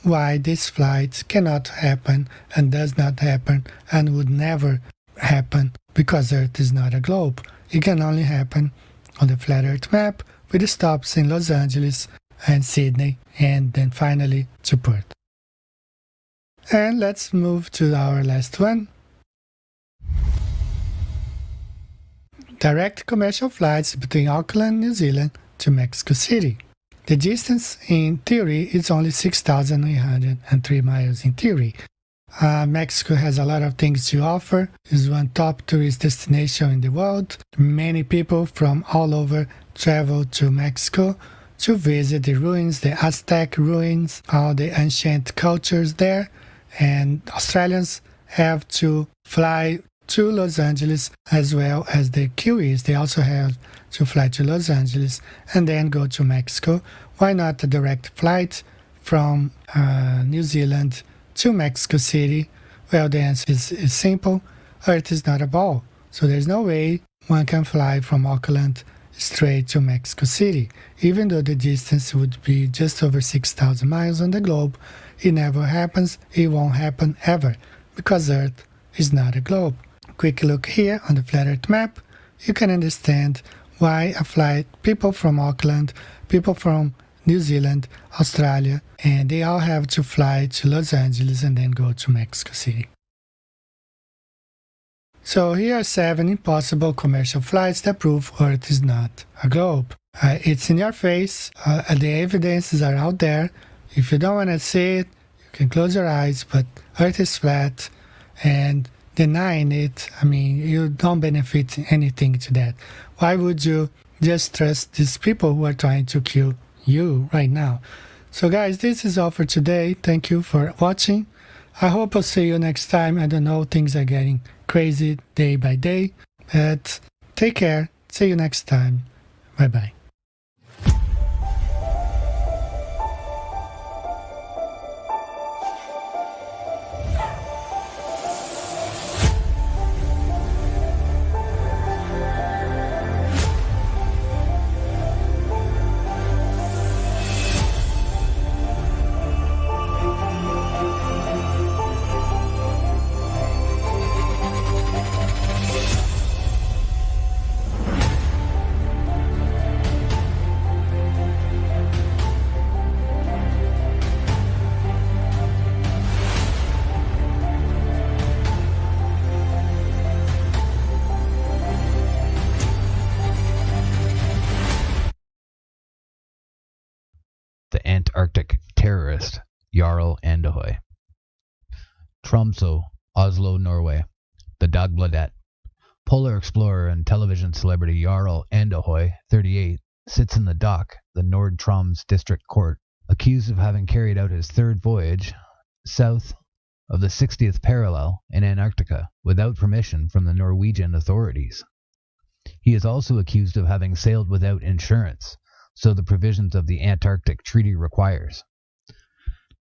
why these flights cannot happen and does not happen and would never happen because Earth is not a globe. It can only happen on the flat Earth map with the stops in Los Angeles and Sydney and then finally to Perth. And let's move to our last one. Direct commercial flights between Auckland, New Zealand to Mexico City. The distance in theory is only 6,803 miles in theory. Mexico has a lot of things to offer. It's one top tourist destination in the world. Many people from all over travel to Mexico to visit the ruins, the Aztec ruins, all the ancient cultures there. And Australians have to fly to Los Angeles as well as the Kiwis. They also have to fly to Los Angeles and then go to Mexico. Why not a direct flight from New Zealand to Mexico City? Well, the answer is simple. Earth is not a ball, so there's no way one can fly from Auckland straight to Mexico City. Even though the distance would be just over 6,000 miles on the globe, it never happens. It won't happen ever because Earth is not a globe. Quick look here on the flat Earth map. You can understand why a flight, people from Auckland, people from New Zealand, Australia, and they all have to fly to Los Angeles and then go to Mexico City. So here are 7 impossible commercial flights that prove Earth is not a globe. It's in your face. The evidences are out there. If you don't want to see it, you can close your eyes, but Earth is flat, and denying it, you don't benefit anything to that. Why would you just trust these people who are trying to kill you right now? So guys, this is all for today. Thank you for watching. I hope I'll see you next time. I don't know, things are getting crazy day by day, but take care. See you next time. Bye bye.
The Antarctic terrorist Jarl Andøy. Tromsø, Oslo, Norway. The Dagbladet. Polar explorer and television celebrity Jarl Andahoy, 38, sits in the dock, the Nord-Troms District Court, accused of having carried out his third voyage south of the 60th parallel in Antarctica without permission from the Norwegian authorities. He is also accused of having sailed without insurance, so the provisions of the Antarctic Treaty requires.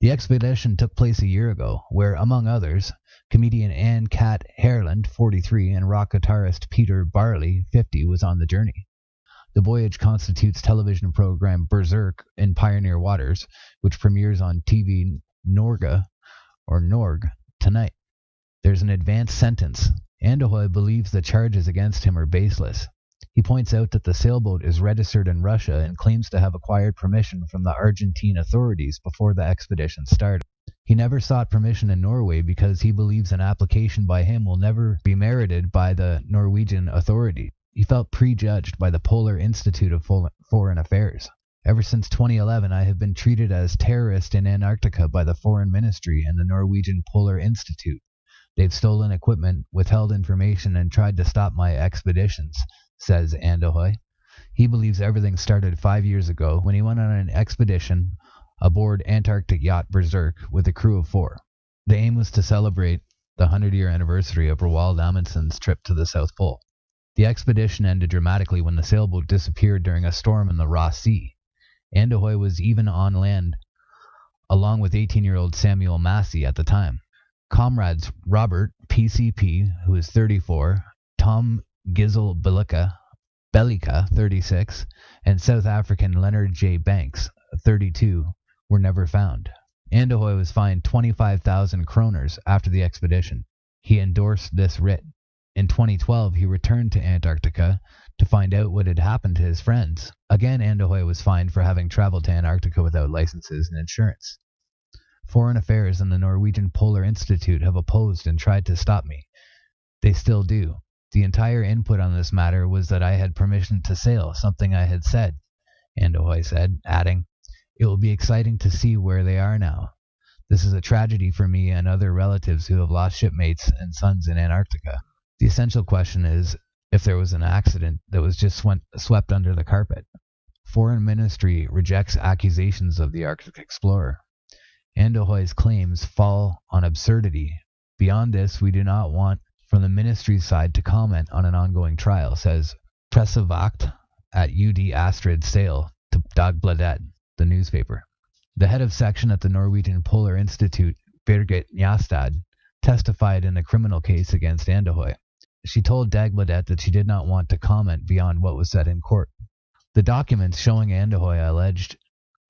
The expedition took place a year ago, where, among others, comedian Anne-Kat Herland, 43, and rock guitarist Peter Barley, 50, was on the journey. The voyage constitutes television program Berserk in Pioneer Waters, which premieres on TV Norge tonight. There's an advanced sentence. Andahoy believes the charges against him are baseless. He points out that the sailboat is registered in Russia and claims to have acquired permission from the Argentine authorities before the expedition started. He never sought permission in Norway because he believes an application by him will never be merited by the Norwegian authority. He felt prejudged by the Polar Institute of Foreign Affairs. Ever since 2011, I have been treated as terrorist in Antarctica by the Foreign Ministry and the Norwegian Polar Institute. They've stolen equipment, withheld information, and tried to stop my expeditions, says Andahoy. He believes everything started 5 years ago when he went on an expedition aboard Antarctic yacht Berserk with a crew of 4. The aim was to celebrate the 100-year anniversary of Roald Amundsen's trip to the South Pole. The expedition ended dramatically when the sailboat disappeared during a storm in the Ross Sea. Andahoy was even on land, along with 18-year-old Samuel Massey at the time. Comrades Robert PCP, who is 34, Tom Gizel Bellica, 36, and South African Leonard J. Banks, 32, were never found. Andahoy was fined 25,000 kroners after the expedition. He endorsed this writ. In 2012, he returned to Antarctica to find out what had happened to his friends. Again, Andahoy was fined for having traveled to Antarctica without licenses and insurance. Foreign Affairs and the Norwegian Polar Institute have opposed and tried to stop me. They still do. The entire input on this matter was that I had permission to sail, something I had said, Andahoy said, adding, "It will be exciting to see where they are now. This is a tragedy for me and other relatives who have lost shipmates and sons in Antarctica. The essential question is if there was an accident that was just swept under the carpet." Foreign Ministry rejects accusations of the Arctic explorer. Andahoy's claims fall on absurdity. Beyond this, we do not want from the ministry's side to comment on an ongoing trial, says Pressevakt at UD Astrid Sail to Dagbladet, the newspaper. The head of section at the Norwegian Polar Institute, Birgit Njastad, testified in a criminal case against Andahoy. She told Dagbladet that she did not want to comment beyond what was said in court. The documents showing Andahoy alleged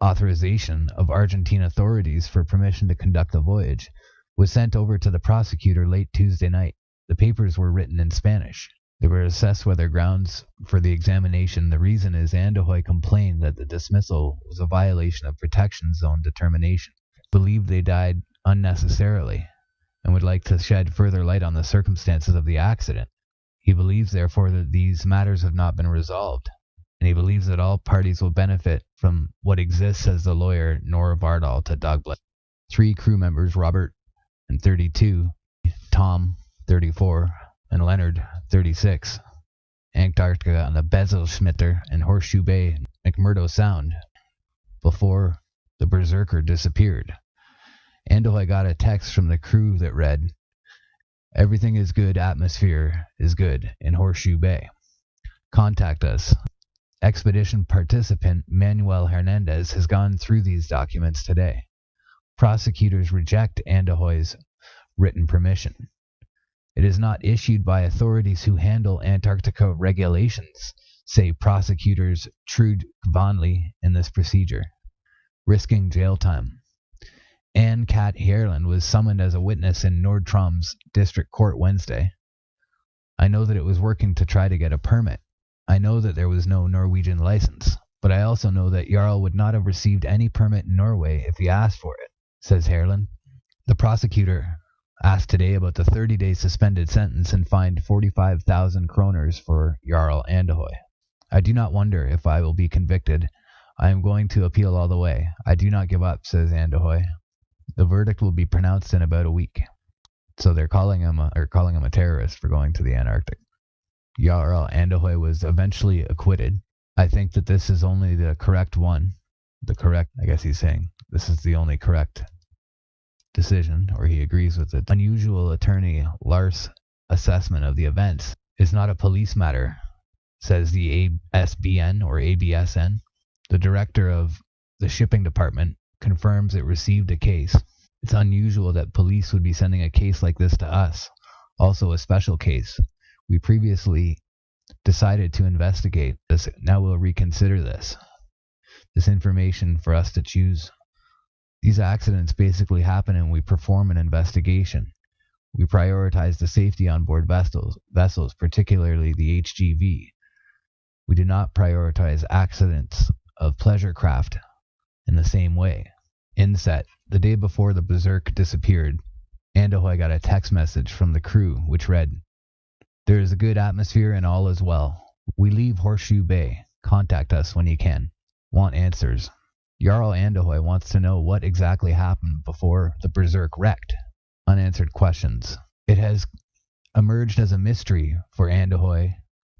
authorization of Argentine authorities for permission to conduct the voyage was sent over to the prosecutor late Tuesday night. The papers were written in Spanish. They were assessed whether grounds for the examination. The reason is Andahoy complained that the dismissal was a violation of protection zone determination, believed they died unnecessarily, and would like to shed further light on the circumstances of the accident. He believes, therefore, that these matters have not been resolved, and he believes that all parties will benefit from what exists, says the lawyer Nora Bardal to Dagbladet. 3 crew members, Robert and 32, Tom, 34, and Leonard, 36, Antarctica on the Bezelschmitter and Horseshoe Bay, McMurdo Sound, before the Berserker disappeared. Andahoy got a text from the crew that read, "Everything is good, atmosphere is good in Horseshoe Bay. Contact us." Expedition participant Manuel Hernandez has gone through these documents today. Prosecutors reject Andahoy's written permission. It is not issued by authorities who handle Antarctica regulations, say prosecutors Trude Vonley in this procedure, risking jail time. Anne-Kat Herland was summoned as a witness in Nord-Troms District Court Wednesday. "I know that it was working to try to get a permit. I know that there was no Norwegian license, but I also know that Jarl would not have received any permit in Norway if he asked for it," says Herland. The prosecutor asked today about the 30-day suspended sentence and fined 45,000 kroners for Jarl Andahoy. "I do not wonder if I will be convicted. I am going to appeal all the way. I do not give up," says Andahoy. The verdict will be pronounced in about a week. So they're calling him a terrorist for going to the Antarctic. Jarl Andahoy was eventually acquitted. I think that this is only the correct one. I guess he's saying this is the only correct decision, or he agrees with it. Unusual attorney Lars' assessment of the events is not a police matter, says the ASBN or ABSN. The director of the shipping department confirms it received a case. It's unusual that police would be sending a case like this to us, also a special case. We previously decided to investigate this. Now we'll reconsider this information for us to choose. These accidents basically happen and we perform an investigation. We prioritize the safety on board vessels, particularly the HGV. We do not prioritize accidents of pleasure craft in the same way. Inset, the day before the Berserk disappeared, Andahoy got a text message from the crew which read, "There is a good atmosphere and all is well. We leave Horseshoe Bay. Contact us when you can. Want answers." Jarl Andahoy wants to know what exactly happened before the Berserk wrecked. Unanswered questions. It has emerged as a mystery for Andahoy.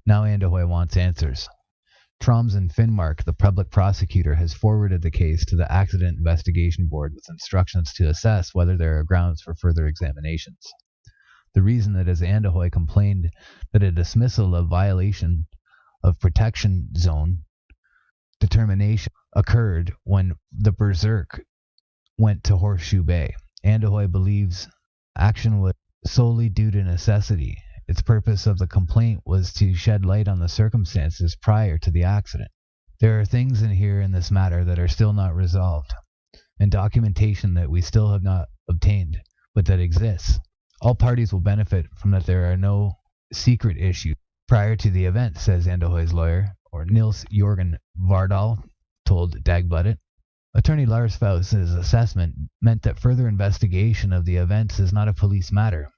Now Andahoy wants answers. Troms and Finnmark, the public prosecutor, has forwarded the case to the Accident Investigation Board with instructions to assess whether there are grounds for further examinations. The reason that as Andahoy complained that a dismissal of violation of protection zone determination occurred when the Berserk went to Horseshoe Bay. Andahoy believes action was solely due to necessity. Its purpose of the complaint was to shed light on the circumstances prior to the accident. There are things in here in this matter that are still not resolved, and documentation that we still have not obtained, but that exists. All parties will benefit from that there are no secret issues prior to the event, says Andahoy's lawyer, or Nils Jorgen Vardal, told Dagbladet. Attorney Lars Faust's assessment meant that further investigation of the events is not a police matter,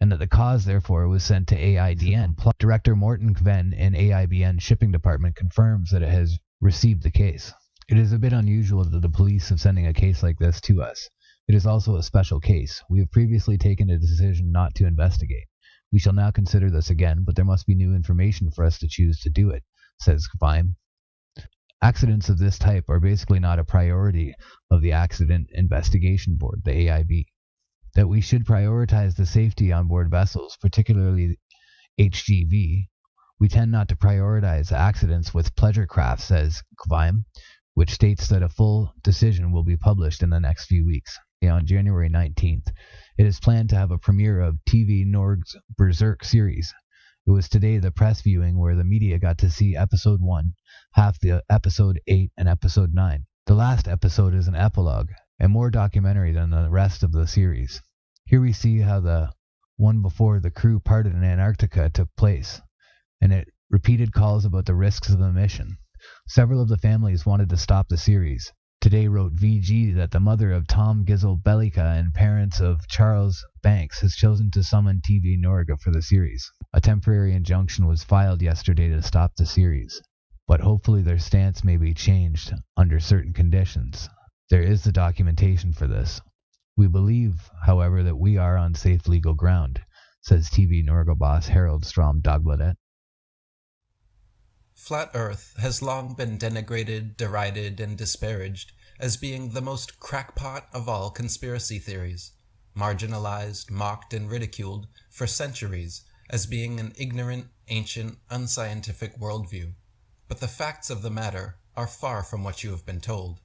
and that the cause, therefore, was sent to AIDN. Director Morten Kven in AIBN Shipping Department confirms that it has received the case. It is a bit unusual that the police have sending a case like this to us. It is also a special case. We have previously taken a decision not to investigate. We shall now consider this again, but there must be new information for us to choose to do it, says Kveim. Accidents of this type are basically not a priority of the Accident Investigation Board, the AIB. That we should prioritize the safety on board vessels, particularly HGV. We tend not to prioritize accidents with pleasure craft, says Kveim, which states that a full decision will be published in the next few weeks. On January 19th, it is planned to have a premiere of TV Norg's Berserk series. It was today the press viewing where the media got to see episode 1, half the episode 8, and episode 9. The last episode is an epilogue, and more documentary than the rest of the series. Here we see how the one before the crew parted in Antarctica took place, and it repeated calls about the risks of the mission. Several of the families wanted to stop the series. Today wrote VG that the mother of Tom Gizzle Bellica and parents of Charles Banks has chosen to summon TV Norge for the series. A temporary injunction was filed yesterday to stop the series, but hopefully their stance may be changed under certain conditions. There is the documentation for this. We believe, however, that we are on safe legal ground, says TV Norge boss Harold Strom Dagbladet.
Flat Earth has long been denigrated, derided, and disparaged as being the most crackpot of all conspiracy theories, marginalized, mocked, and ridiculed for centuries as being an ignorant, ancient, unscientific worldview. But the facts of the matter are far from what you have been told.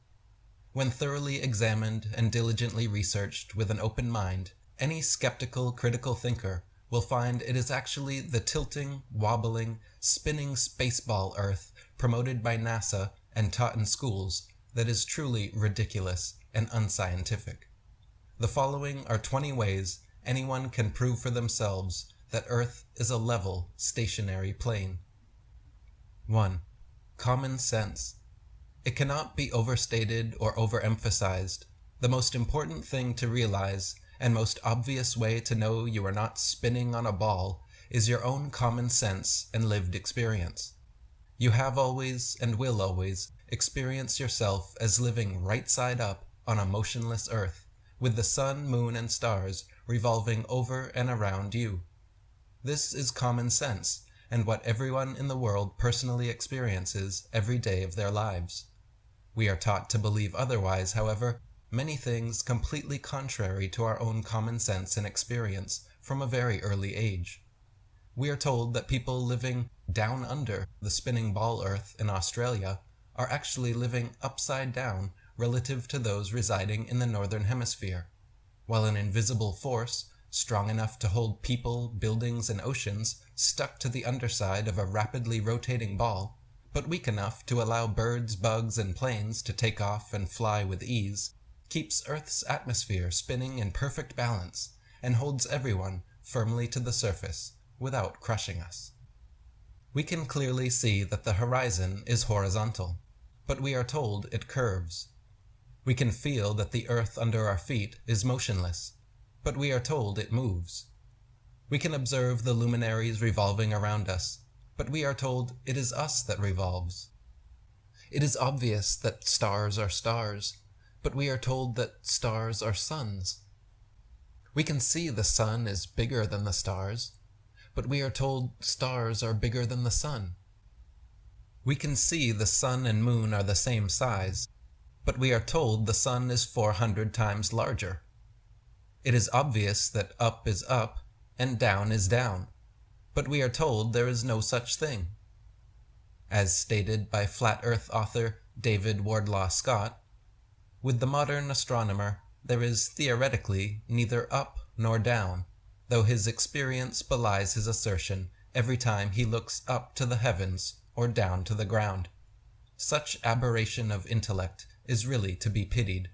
When thoroughly examined and diligently researched with an open mind, any skeptical, critical thinker will find it is actually the tilting, wobbling, spinning spaceball Earth promoted by NASA and taught in schools that is truly ridiculous and unscientific. The following are 20 ways anyone can prove for themselves that Earth is a level, stationary plane. 1. Common sense. It cannot be overstated or overemphasized. The most important thing to realize and most obvious way to know you are not spinning on a ball is your own common sense and lived experience. You have always and will always experience yourself as living right side up on a motionless earth, with the sun, moon, and stars revolving over and around you. This is common sense, and what everyone in the world personally experiences every day of their lives. We are taught to believe otherwise, however, many things completely contrary to our own common sense and experience from a very early age. We are told that people living down under the spinning ball Earth in Australia are actually living upside down relative to those residing in the northern hemisphere, while an invisible force, strong enough to hold people, buildings, and oceans stuck to the underside of a rapidly rotating ball, but weak enough to allow birds, bugs, and planes to take off and fly with ease, keeps Earth's atmosphere spinning in perfect balance and holds everyone firmly to the surface without crushing us. We can clearly see that the horizon is horizontal, but we are told it curves. We can feel that the earth under our feet is motionless, but we are told it moves. We can observe the luminaries revolving around us, but we are told it is us that revolves. It is obvious that stars are stars, but we are told that stars are suns. We can see the sun is bigger than the stars, but we are told stars are bigger than the sun. We can see the sun and moon are the same size, but we are told the sun is 400 times larger. It is obvious that up is up and down is down, but we are told there is no such thing. As stated by flat earth author David Wardlaw Scott, with the modern astronomer there is theoretically neither up nor down, though his experience belies his assertion every time he looks up to the heavens or down to the ground. Such aberration of intellect is really to be pitied.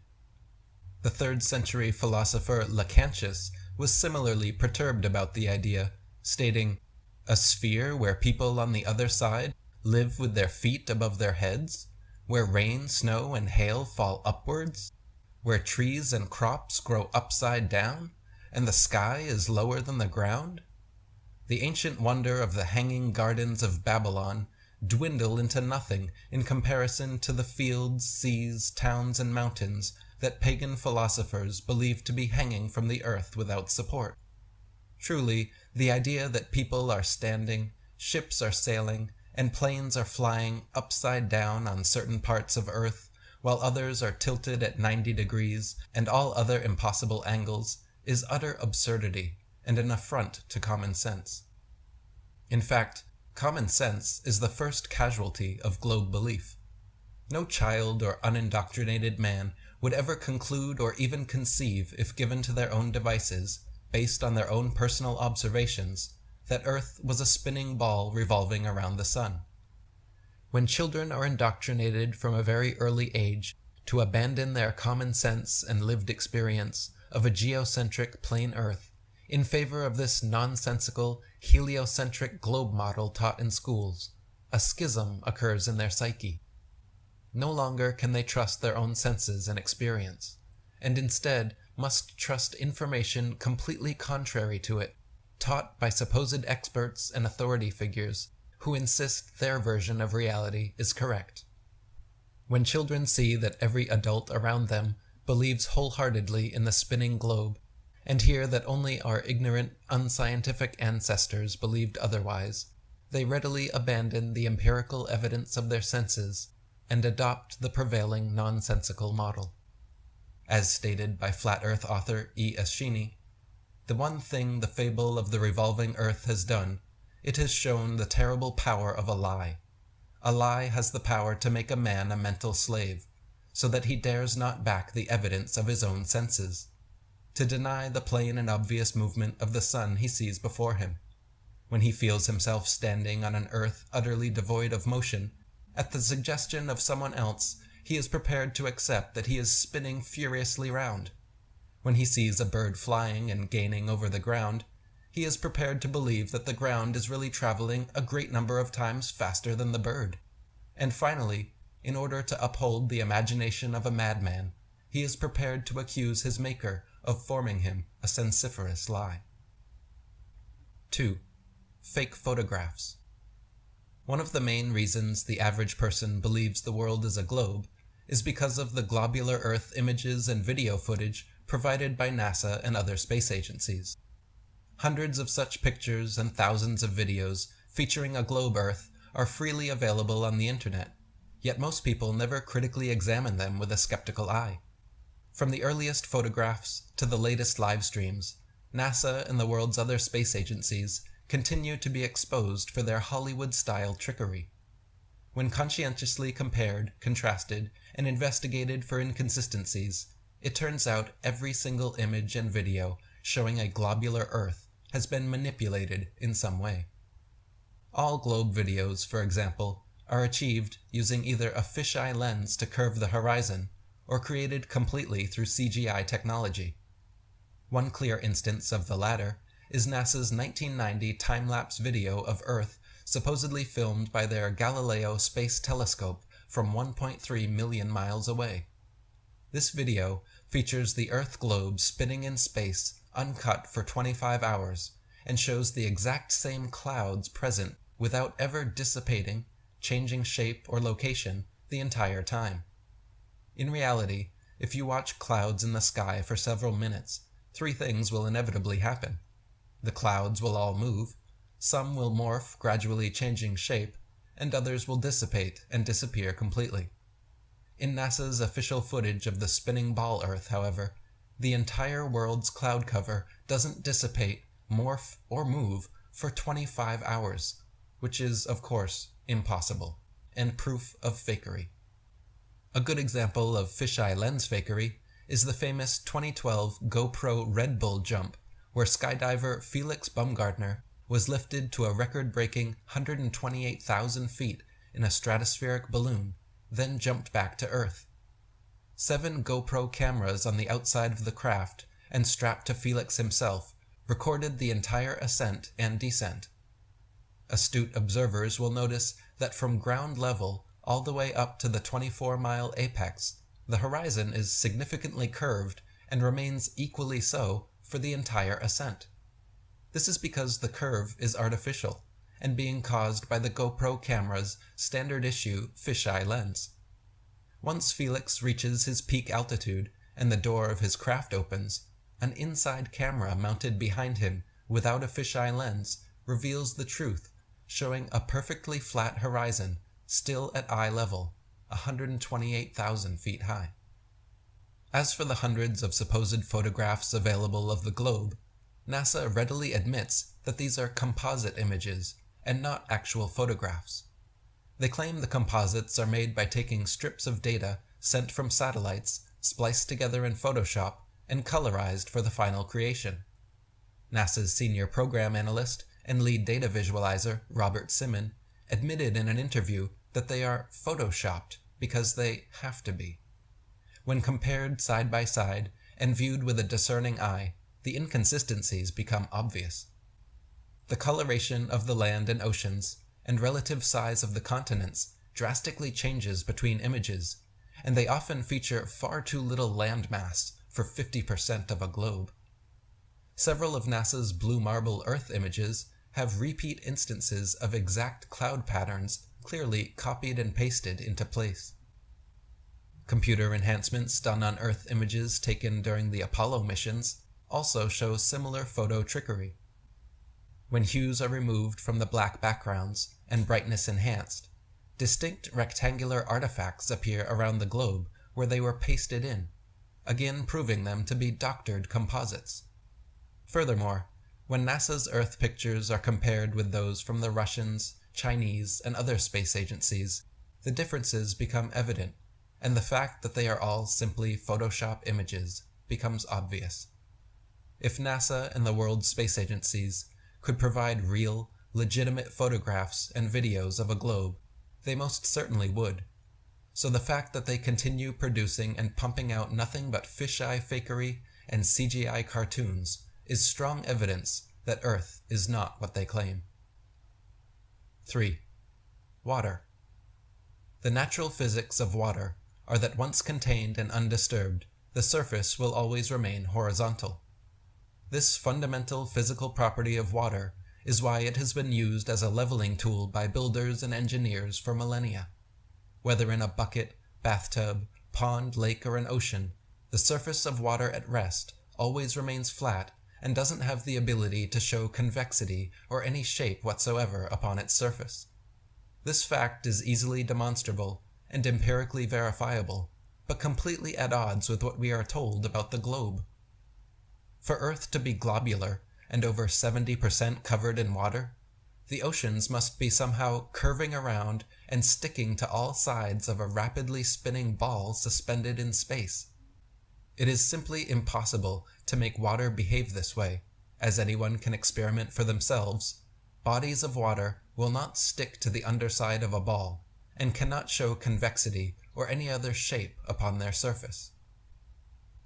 The 3rd century philosopher Lactantius was similarly perturbed about the idea, stating, "A sphere where people on the other side live with their feet above their heads, where rain, snow, and hail fall upwards, where trees and crops grow upside down, and the sky is lower than the ground? The ancient wonder of the hanging gardens of Babylon dwindle into nothing in comparison to the fields, seas, towns, and mountains that pagan philosophers believe to be hanging from the earth without support. Truly, the idea that people are standing, ships are sailing, and planes are flying upside down on certain parts of earth, while others are tilted at 90 degrees and all other impossible angles, is utter absurdity and an affront to common sense. In fact, common sense is the first casualty of globe belief. No child or unindoctrinated man would ever conclude or even conceive, if given to their own devices, based on their own personal observations, that Earth was a spinning ball revolving around the sun. When children are indoctrinated from a very early age to abandon their common sense and lived experience of a geocentric plain Earth in favor of this nonsensical, heliocentric globe model taught in schools, a schism occurs in their psyche. No longer can they trust their own senses and experience, and instead must trust information completely contrary to it, taught by supposed experts and authority figures who insist their version of reality is correct. When children see that every adult around them believes wholeheartedly in the spinning globe, and hear that only our ignorant, unscientific ancestors believed otherwise, they readily abandon the empirical evidence of their senses and adopt the prevailing nonsensical model. As stated by flat earth author E. Eschini, the one thing the fable of the revolving earth has done, it has shown the terrible power of a lie. A lie has the power to make a man a mental slave, so that he dares not back the evidence of his own senses, to deny the plain and obvious movement of the sun he sees before him. When he feels himself standing on an earth utterly devoid of motion, at the suggestion of someone else, he is prepared to accept that he is spinning furiously round. When he sees a bird flying and gaining over the ground, he is prepared to believe that the ground is really traveling a great number of times faster than the bird. And finally, in order to uphold the imagination of a madman, he is prepared to accuse his maker of forming him a sensiferous lie. 2. Fake photographs. One of the main reasons the average person believes the world is a globe is because of the globular Earth images and video footage provided by NASA and other space agencies. Hundreds of such pictures and thousands of videos featuring a globe Earth are freely available on the internet, yet most people never critically examine them with a skeptical eye. From the earliest photographs to the latest live streams, NASA and the world's other space agencies continue to be exposed for their Hollywood-style trickery. When conscientiously compared, contrasted, and investigated for inconsistencies, it turns out every single image and video showing a globular Earth has been manipulated in some way. All globe videos, for example, are achieved using either a fisheye lens to curve the horizon or created completely through CGI technology. One clear instance of the latter is NASA's 1990 time-lapse video of Earth supposedly filmed by their Galileo Space Telescope from 1.3 million miles away. This video features the Earth globe spinning in space uncut for 25 hours and shows the exact same clouds present without ever dissipating, changing shape or location the entire time. In reality, if you watch clouds in the sky for several minutes, three things will inevitably happen. The clouds will all move, some will morph, gradually changing shape, and others will dissipate and disappear completely. In NASA's official footage of the spinning ball Earth, however, the entire world's cloud cover doesn't dissipate, morph, or move for 25 hours, which is, of course, impossible, and proof of fakery. A good example of fisheye lens fakery is the famous 2012 GoPro Red Bull jump, where skydiver Felix Baumgartner was lifted to a record-breaking 128,000 feet in a stratospheric balloon, then jumped back to Earth. 7 GoPro cameras on the outside of the craft and strapped to Felix himself recorded the entire ascent and descent. Astute observers will notice that from ground level all the way up to the 24-mile apex, the horizon is significantly curved and remains equally so for the entire ascent. This is because the curve is artificial and being caused by the GoPro camera's standard-issue fisheye lens. Once Felix reaches his peak altitude and the door of his craft opens, an inside camera mounted behind him without a fisheye lens reveals the truth, showing a perfectly flat horizon still at eye level, 128,000 feet high. As for the hundreds of supposed photographs available of the globe, NASA readily admits that these are composite images and not actual photographs. They claim the composites are made by taking strips of data sent from satellites, spliced together in Photoshop, and colorized for the final creation. NASA's senior program analyst and lead data visualizer, Robert Simon, admitted in an interview that they are photoshopped because they have to be. When compared side by side and viewed with a discerning eye, the inconsistencies become obvious. The coloration of the land and oceans and relative size of the continents drastically changes between images, and they often feature far too little land mass for 50% of a globe. Several of NASA's blue marble Earth images have repeat instances of exact cloud patterns clearly copied and pasted into place. Computer enhancements done on Earth images taken during the Apollo missions also show similar photo trickery. When hues are removed from the black backgrounds and brightness enhanced, distinct rectangular artifacts appear around the globe where they were pasted in, again proving them to be doctored composites. Furthermore, when NASA's Earth pictures are compared with those from the Russians, Chinese, and other space agencies, the differences become evident, and the fact that they are all simply Photoshop images becomes obvious. If NASA and the world's space agencies could provide real, legitimate photographs and videos of a globe, they most certainly would. So the fact that they continue producing and pumping out nothing but fisheye fakery and CGI cartoons is strong evidence that Earth is not what they claim. 3. Water. The natural physics of water are that once contained and undisturbed, the surface will always remain horizontal. This fundamental physical property of water is why it has been used as a leveling tool by builders and engineers for millennia. Whether in a bucket, bathtub, pond, lake, or an ocean, the surface of water at rest always remains flat and doesn't have the ability to show convexity or any shape whatsoever upon its surface. This fact is easily demonstrable and empirically verifiable, but completely at odds with what we are told about the globe. For Earth to be globular and over 70% covered in water, the oceans must be somehow curving around and sticking to all sides of a rapidly spinning ball suspended in space. It is simply impossible to make water behave this way. As anyone can experiment for themselves, bodies of water will not stick to the underside of a ball and cannot show convexity or any other shape upon their surface.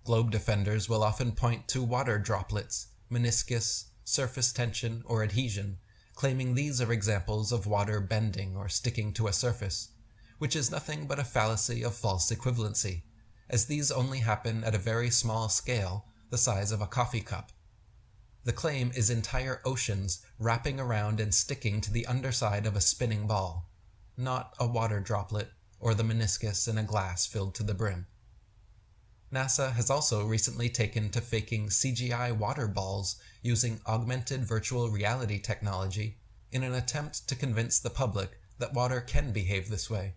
Globe defenders will often point to water droplets, meniscus, surface tension, or adhesion, claiming these are examples of water bending or sticking to a surface, which is nothing but a fallacy of false equivalency, as these only happen at a very small scale, the size of a coffee cup. The claim is entire oceans wrapping around and sticking to the underside of a spinning ball, not a water droplet or the meniscus in a glass filled to the brim. NASA has also recently taken to faking CGI water balls using augmented virtual reality technology in an attempt to convince the public that water can behave this way.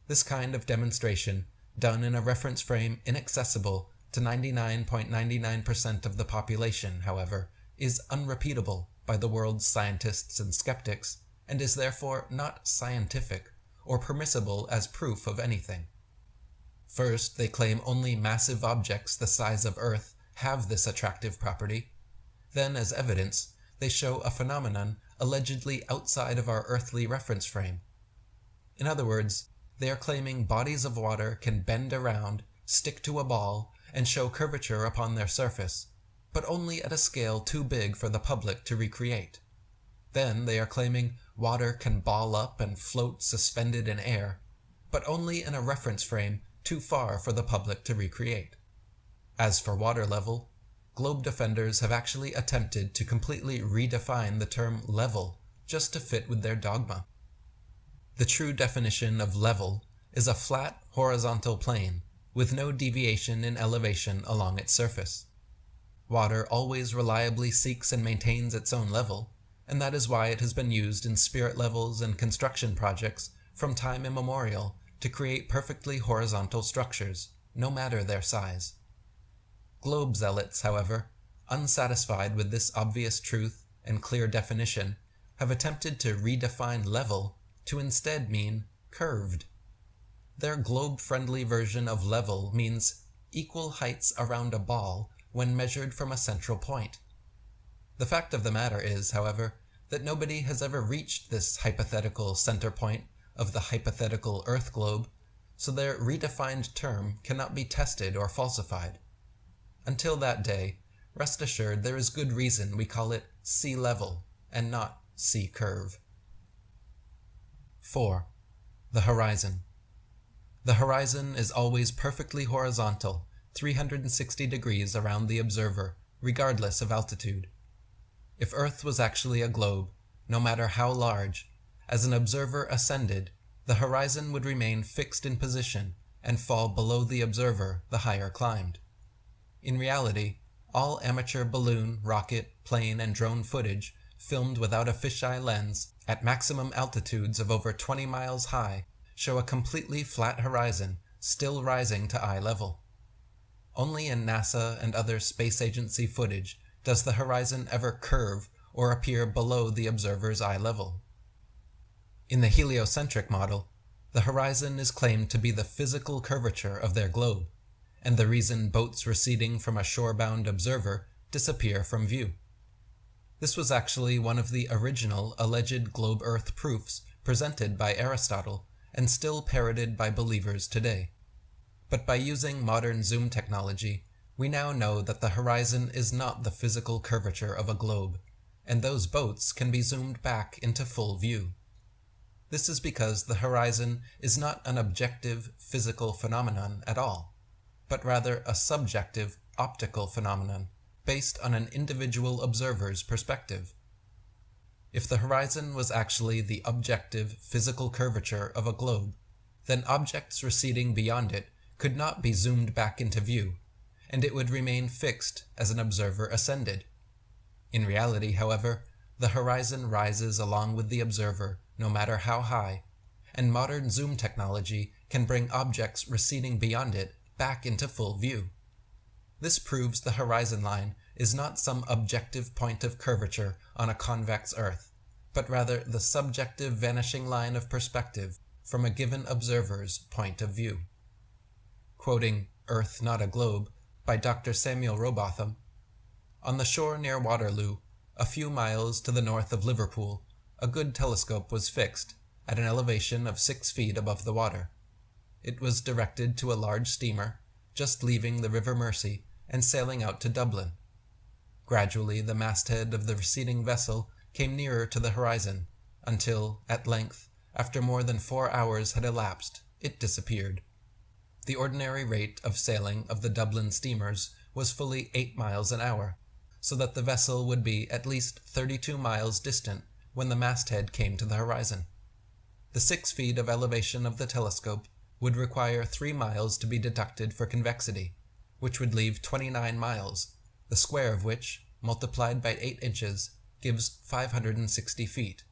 This kind of demonstration, done in a reference frame inaccessible to 99.99% of the population, however, is unrepeatable by the world's scientists and skeptics, and is therefore not scientific or permissible as proof of anything. First, they claim only massive objects the size of Earth have this attractive property. Then, as evidence, they show a phenomenon allegedly outside of our earthly reference frame. In other words, they are claiming bodies of water can bend around, stick to a ball, and show curvature upon their surface, but only at a scale too big for the public to recreate. Then they are claiming water can ball up and float suspended in air, but only in a reference frame too far for the public to recreate. As for water level, globe defenders have actually attempted to completely redefine the term level just to fit with their dogma. The true definition of level is a flat horizontal plane with no deviation in elevation along its surface. Water always reliably seeks and maintains its own level, and that is why it has been used in spirit levels and construction projects from time immemorial to create perfectly horizontal structures, no matter their size. Globe zealots, however, unsatisfied with this obvious truth and clear definition, have attempted to redefine level to instead mean curved. Their globe-friendly version of level means equal heights around a ball when measured from a central point. The fact of the matter is, however, that nobody has ever reached this hypothetical center point of the hypothetical Earth globe, so their redefined term cannot be tested or falsified. Until that day, rest assured there is good reason we call it sea level and not sea curve. 4. The horizon. The horizon is always perfectly horizontal, 360 degrees around the observer, regardless of altitude. If Earth was actually a globe, no matter how large, as an observer ascended, the horizon would remain fixed in position and fall below the observer the higher climbed. In reality, all amateur balloon, rocket, plane, and drone footage filmed without a fisheye lens at maximum altitudes of over 20 miles high show a completely flat horizon still rising to eye level. Only in NASA and other space agency footage does the horizon ever curve or appear below the observer's eye level. In the heliocentric model, the horizon is claimed to be the physical curvature of their globe, and the reason boats receding from a shore-bound observer disappear from view. This was actually one of the original alleged globe Earth proofs presented by Aristotle and still parroted by believers today. But by using modern zoom technology, we now know that the horizon is not the physical curvature of a globe, and those boats can be zoomed back into full view. This is because the horizon is not an objective physical phenomenon at all, but rather a subjective optical phenomenon based on an individual observer's perspective. If the horizon was actually the objective physical curvature of a globe, then objects receding beyond it could not be zoomed back into view, and it would remain fixed as an observer ascended. In reality, however, the horizon rises along with the observer, no matter how high, and modern zoom technology can bring objects receding beyond it back into full view. This proves the horizon line is not some objective point of curvature on a convex Earth, but rather the subjective vanishing line of perspective from a given observer's point of view. Quoting Earth Not a Globe by Dr. Samuel Robotham, on the shore near Waterloo, a few miles to the north of Liverpool, a good telescope was fixed at an elevation of 6 feet above the water. It was directed to a large steamer, just leaving the River Mersey and sailing out to Dublin. Gradually the masthead of the receding vessel came nearer to the horizon, until, at length, after more than 4 hours had elapsed, it disappeared. The ordinary rate of sailing of the Dublin steamers was fully 8 miles an hour, so that the vessel would be at least 32 miles distant when the masthead came to the horizon. The 6 feet of elevation of the telescope would require 3 miles to be deducted for convexity, which would leave 29 miles, the square of which, multiplied by 8 inches, gives 560 feet,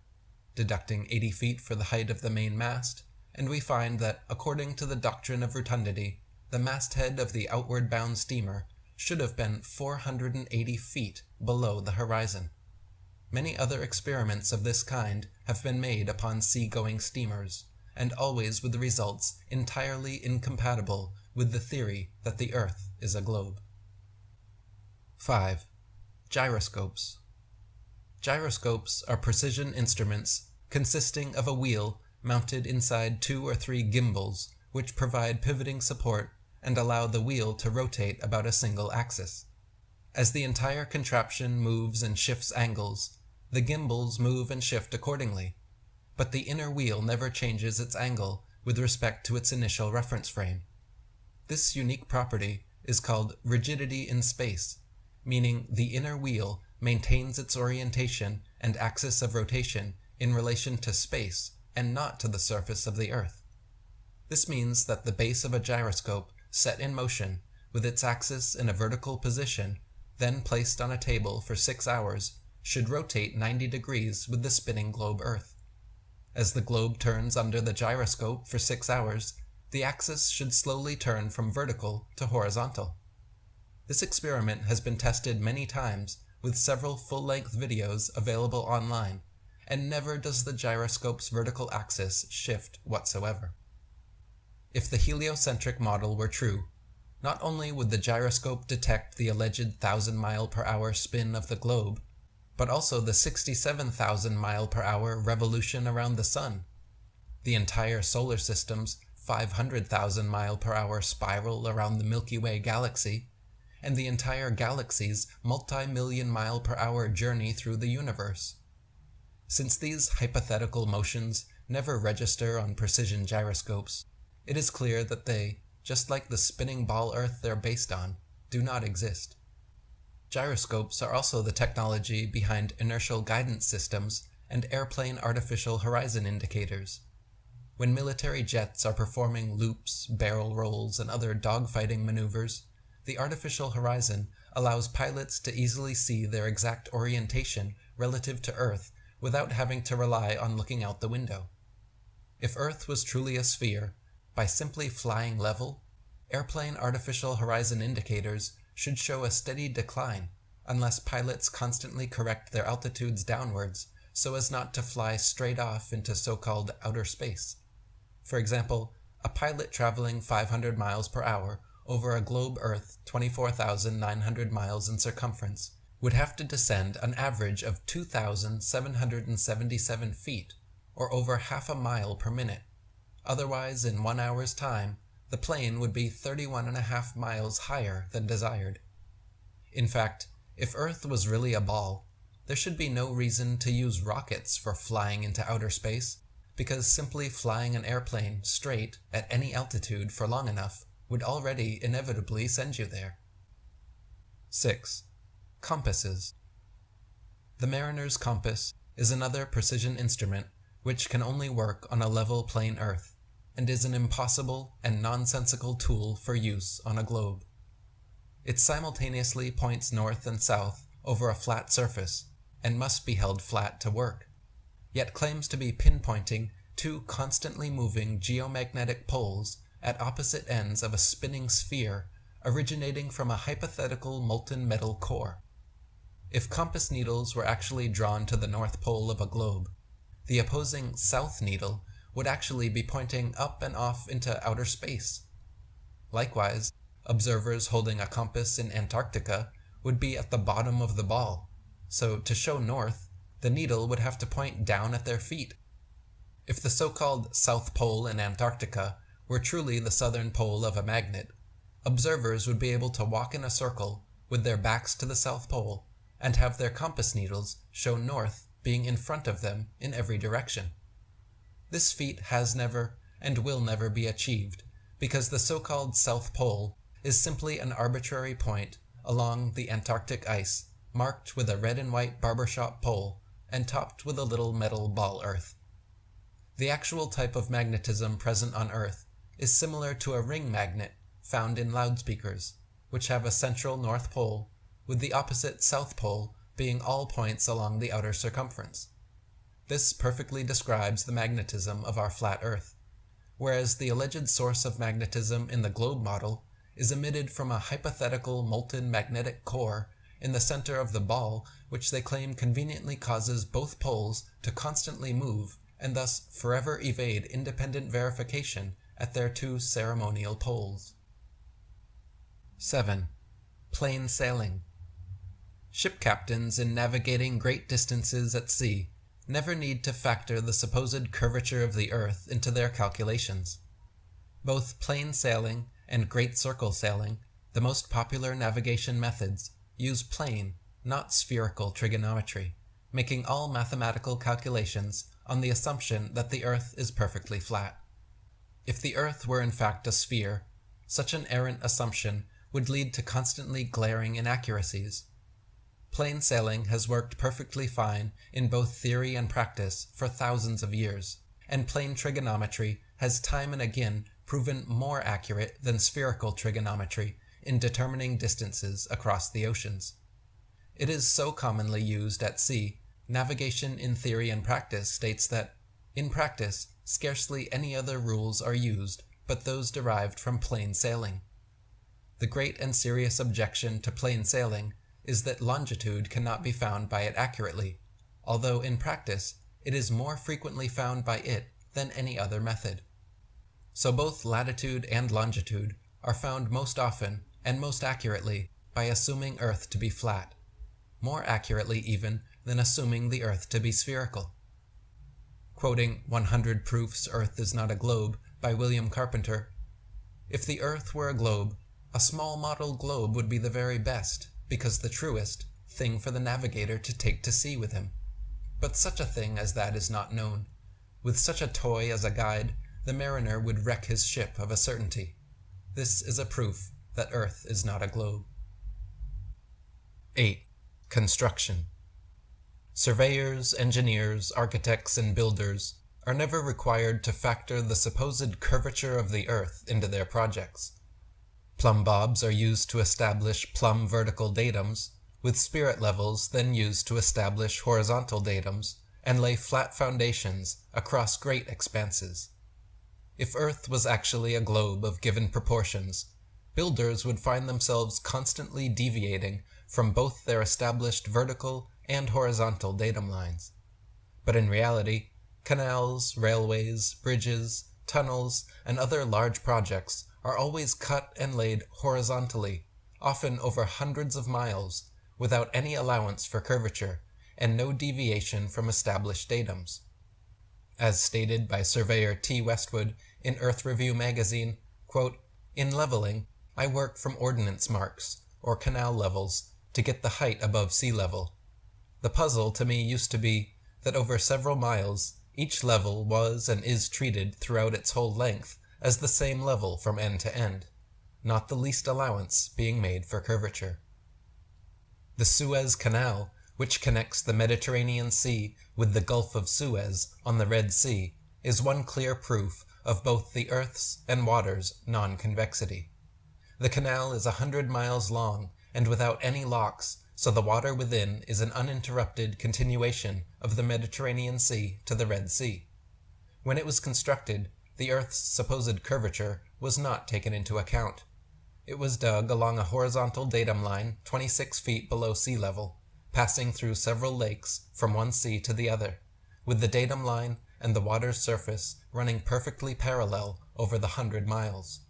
deducting 80 feet for the height of the main mast, and we find that, according to the doctrine of rotundity, the masthead of the outward-bound steamer should have been 480 feet below the horizon. Many other experiments of this kind have been made upon sea-going steamers, and always with results entirely incompatible with the theory that the Earth is a globe. 5. Gyroscopes. Gyroscopes are precision instruments consisting of a wheel mounted inside 2 or 3 gimbals which provide pivoting support and allow the wheel to rotate about a single axis. As the entire contraption moves and shifts angles, the gimbals move and shift accordingly, but the inner wheel never changes its angle with respect to its initial reference frame. This unique property is called rigidity in space, meaning the inner wheel maintains its orientation and axis of rotation in relation to space and not to the surface of the Earth. This means that the base of a gyroscope set in motion with its axis in a vertical position, then placed on a table for 6 hours, should rotate 90 degrees with the spinning globe Earth. As the globe turns under the gyroscope for 6 hours, the axis should slowly turn from vertical to horizontal. This experiment has been tested many times with several full-length videos available online, and never does the gyroscope's vertical axis shift whatsoever. If the heliocentric model were true, not only would the gyroscope detect the alleged 1,000-mile-per-hour spin of the globe, but also the 67,000-mile-per-hour revolution around the Sun, the entire solar system's 500,000-mile-per-hour spiral around the Milky Way galaxy, and the entire galaxy's multi-million-mile-per-hour journey through the universe. Since these hypothetical motions never register on precision gyroscopes, it is clear that they, just like the spinning ball Earth they're based on, do not exist. Gyroscopes are also the technology behind inertial guidance systems and airplane artificial horizon indicators. When military jets are performing loops, barrel rolls, and other dogfighting maneuvers, the artificial horizon allows pilots to easily see their exact orientation relative to Earth without having to rely on looking out the window. If Earth was truly a sphere, by simply flying level, airplane artificial horizon indicators should show a steady decline unless pilots constantly correct their altitudes downwards so as not to fly straight off into so-called outer space. For example, a pilot traveling 500 miles per hour over a globe Earth 24,900 miles in circumference would have to descend an average of 2,777 feet, or over half a mile per minute. Otherwise, in 1 hour's time, the plane would be 31.5 miles higher than desired. In fact, if Earth was really a ball, there should be no reason to use rockets for flying into outer space, because simply flying an airplane straight at any altitude for long enough would already inevitably send you there. 6. Compasses. The mariner's compass is another precision instrument which can only work on a level plane Earth, and is an impossible and nonsensical tool for use on a globe. It simultaneously points north and south over a flat surface and must be held flat to work, yet claims to be pinpointing two constantly moving geomagnetic poles at opposite ends of a spinning sphere originating from a hypothetical molten metal core. If compass needles were actually drawn to the north pole of a globe, the opposing south needle would actually be pointing up and off into outer space. Likewise, observers holding a compass in Antarctica would be at the bottom of the ball, so to show north, the needle would have to point down at their feet. If the so-called South Pole in Antarctica were truly the southern pole of a magnet, observers would be able to walk in a circle with their backs to the South Pole and have their compass needles show north being in front of them in every direction. This feat has never and will never be achieved because the so-called South Pole is simply an arbitrary point along the Antarctic ice marked with a red and white barbershop pole and topped with a little metal ball earth. The actual type of magnetism present on Earth is similar to a ring magnet found in loudspeakers, which have a central north pole, with the opposite south pole being all points along the outer circumference. This perfectly describes the magnetism of our flat Earth, whereas the alleged source of magnetism in the globe model is emitted from a hypothetical molten magnetic core in the center of the ball, which they claim conveniently causes both poles to constantly move and thus forever evade independent verification at their two ceremonial poles. 7. Plain sailing. Ship captains in navigating great distances at sea never need to factor the supposed curvature of the Earth into their calculations. Both plain sailing and great circle sailing, the most popular navigation methods, use plane, not spherical trigonometry, making all mathematical calculations on the assumption that the Earth is perfectly flat. If the Earth were in fact a sphere, such an errant assumption would lead to constantly glaring inaccuracies. Plain sailing has worked perfectly fine in both theory and practice for thousands of years, and plane trigonometry has time and again proven more accurate than spherical trigonometry in determining distances across the oceans. It is so commonly used at sea, Navigation in Theory and Practice states that, in practice, scarcely any other rules are used but those derived from plain sailing. The great and serious objection to plain sailing is that longitude cannot be found by it accurately, although in practice it is more frequently found by it than any other method. So both latitude and longitude are found most often and most accurately by assuming Earth to be flat, more accurately even than assuming the Earth to be spherical. Quoting 100 Proofs Earth is Not a Globe by William Carpenter, "If the Earth were a globe, a small model globe would be the very best, because the truest, thing for the navigator to take to sea with him. But such a thing as that is not known. With such a toy as a guide, the mariner would wreck his ship of a certainty. This is a proof that Earth is not a globe." 8. Construction. Surveyors, engineers, architects, and builders are never required to factor the supposed curvature of the Earth into their projects. Plumb bobs are used to establish plumb vertical datums, with spirit levels then used to establish horizontal datums and lay flat foundations across great expanses. If Earth was actually a globe of given proportions, builders would find themselves constantly deviating from both their established vertical and horizontal datum lines. But in reality, canals, railways, bridges, tunnels, and other large projects are always cut and laid horizontally, often over hundreds of miles, without any allowance for curvature, and no deviation from established datums. As stated by surveyor T. Westwood in Earth Review magazine, quote, "In leveling, I work from ordnance marks, or canal levels, to get the height above sea level. The puzzle to me used to be that over several miles, each level was and is treated throughout its whole length as the same level from end to end, not the least allowance being made for curvature." The Suez Canal, which connects the Mediterranean Sea with the Gulf of Suez on the Red Sea, is one clear proof of both the Earth's and water's non-convexity. The canal is 100 miles long and without any locks, so the water within is an uninterrupted continuation of the Mediterranean Sea to the Red Sea. When it was constructed, the Earth's supposed curvature was not taken into account. It was dug along a horizontal datum line 26 feet below sea level, passing through several lakes from one sea to the other, with the datum line and the water's surface running perfectly parallel over the 100 miles.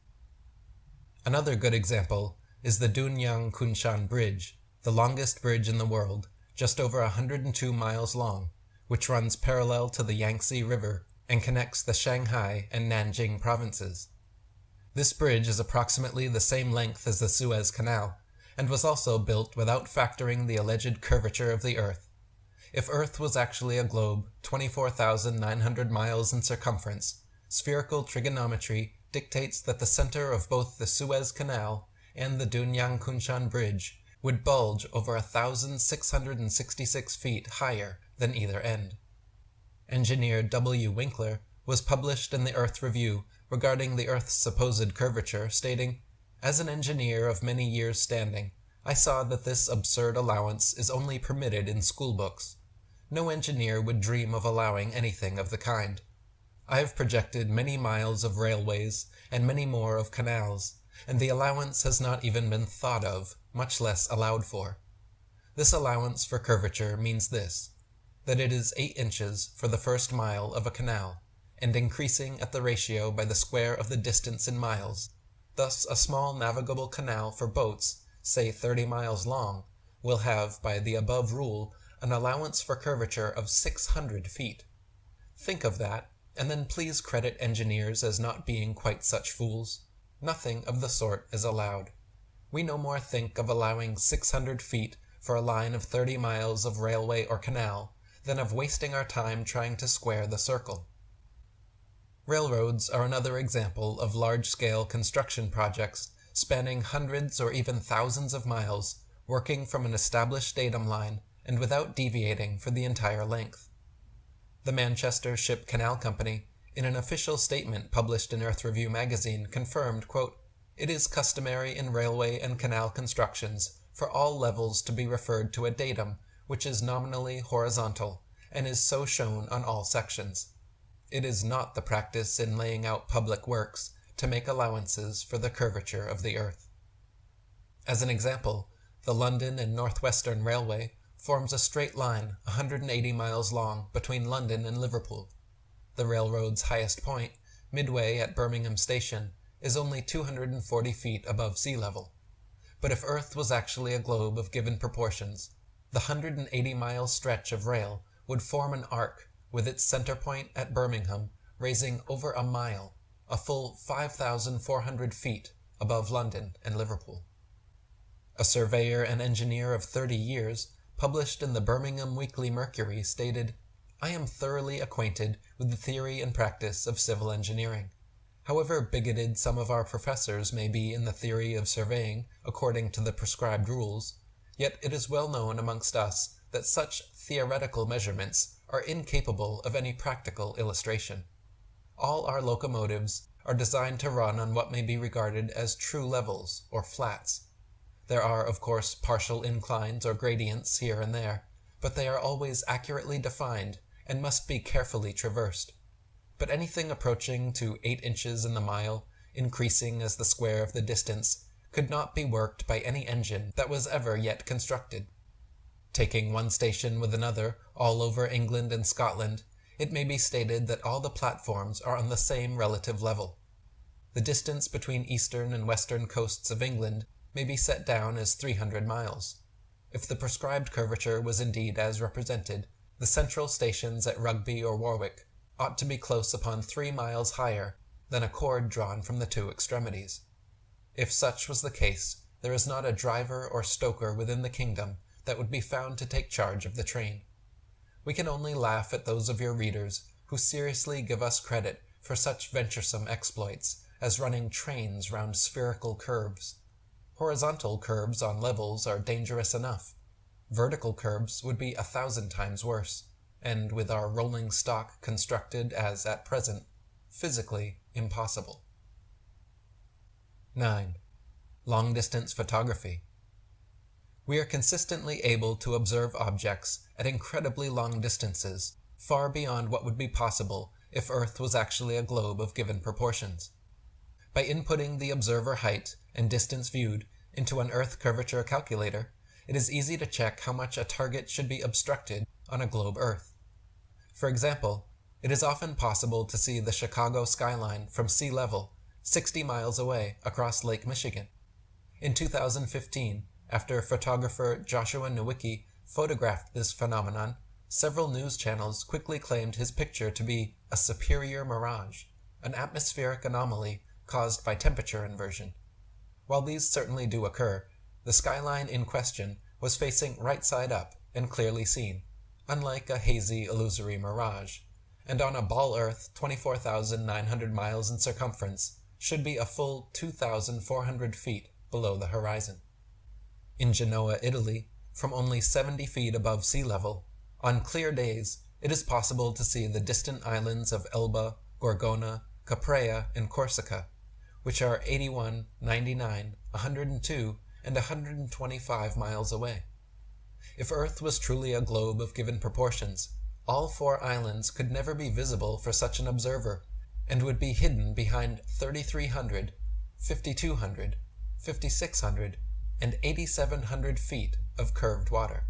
Another good example is the Dunyang Kunshan Bridge, the longest bridge in the world, just over 102 miles long, which runs parallel to the Yangtze River and connects the Shanghai and Nanjing provinces. This bridge is approximately the same length as the Suez Canal, and was also built without factoring the alleged curvature of the Earth. If Earth was actually a globe 24,900 miles in circumference, spherical trigonometry dictates that the center of both the Suez Canal and the Dunyang Kunshan Bridge would bulge over 1,666 feet higher than either end. Engineer W. Winkler was published in the Earth Review regarding the Earth's supposed curvature, stating, "As an engineer of many years' standing, I saw that this absurd allowance is only permitted in school books. No engineer would dream of allowing anything of the kind. I have projected many miles of railways and many more of canals, and the allowance has not even been thought of, much less allowed for. This allowance for curvature means this, that it is 8 inches for the first mile of a canal, and increasing at the ratio by the square of the distance in miles. Thus a small navigable canal for boats, say 30 miles long, will have, by the above rule, an allowance for curvature of 600 feet. Think of that, and then please credit engineers as not being quite such fools. Nothing of the sort is allowed. We no more think of allowing 600 feet for a line of 30 miles of railway or canal than of wasting our time trying to square the circle. Railroads are another example of large-scale construction projects spanning hundreds or even thousands of miles, working from an established datum line and without deviating for the entire length. The Manchester Ship Canal Company, in an official statement published in Earth Review magazine, confirmed, quote, "It is customary in railway and canal constructions for all levels to be referred to a datum which is nominally horizontal, and is so shown on all sections. It is not the practice in laying out public works to make allowances for the curvature of the earth." As an example, the London and North Western Railway forms a straight line 180 miles long between London and Liverpool. The railroad's highest point, midway at Birmingham Station, is only 240 feet above sea level. But if Earth was actually a globe of given proportions, the 180-mile stretch of rail would form an arc with its center point at Birmingham raising over a mile, a full 5,400 feet above London and Liverpool. A surveyor and engineer of 30 years, published in the Birmingham Weekly Mercury, stated, "I am thoroughly acquainted with the theory and practice of civil engineering. However bigoted some of our professors may be in the theory of surveying according to the prescribed rules, yet it is well known amongst us that such theoretical measurements are incapable of any practical illustration. All our locomotives are designed to run on what may be regarded as true levels or flats. There are, of course, partial inclines or gradients here and there, but they are always accurately defined and must be carefully traversed. But anything approaching to 8 inches in the mile, increasing as the square of the distance, could not be worked by any engine that was ever yet constructed. Taking one station with another all over England and Scotland, it may be stated that all the platforms are on the same relative level. The distance between eastern and western coasts of England may be set down as 300 miles. If the prescribed curvature was indeed as represented, the central stations at Rugby or Warwick ought to be close upon 3 miles higher than a cord drawn from the two extremities. If such was the case, there is not a driver or stoker within the kingdom that would be found to take charge of the train. We can only laugh at those of your readers who seriously give us credit for such venturesome exploits as running trains round spherical curves. Horizontal curves on levels are dangerous enough. Vertical curves would be 1,000 times worse, and with our rolling stock constructed as at present, physically impossible. 9. long-distance photography. We are consistently able to observe objects at incredibly long distances, far beyond what would be possible if Earth was actually a globe of given proportions. By inputting the observer height and distance viewed into an Earth curvature calculator, it is easy to check how much a target should be obstructed on a globe Earth. For example, it is often possible to see the Chicago skyline from sea level 60 miles away across Lake Michigan. In 2015, after photographer Joshua Nowicki photographed this phenomenon, several news channels quickly claimed his picture to be a superior mirage, an atmospheric anomaly caused by temperature inversion. While these certainly do occur, the skyline in question was facing right side up and clearly seen, unlike a hazy, illusory mirage, and on a ball Earth 24,900 miles in circumference should be a full 2,400 feet below the horizon. In Genoa, Italy, from only 70 feet above sea level, on clear days it is possible to see the distant islands of Elba, Gorgona, Caprea, and Corsica, which are 81, 99, 102, and 125 miles away. If Earth was truly a globe of given proportions, all 4 islands could never be visible for such an observer, and would be hidden behind 3,300, 5,200, 5,600, and 8,700 feet of curved water.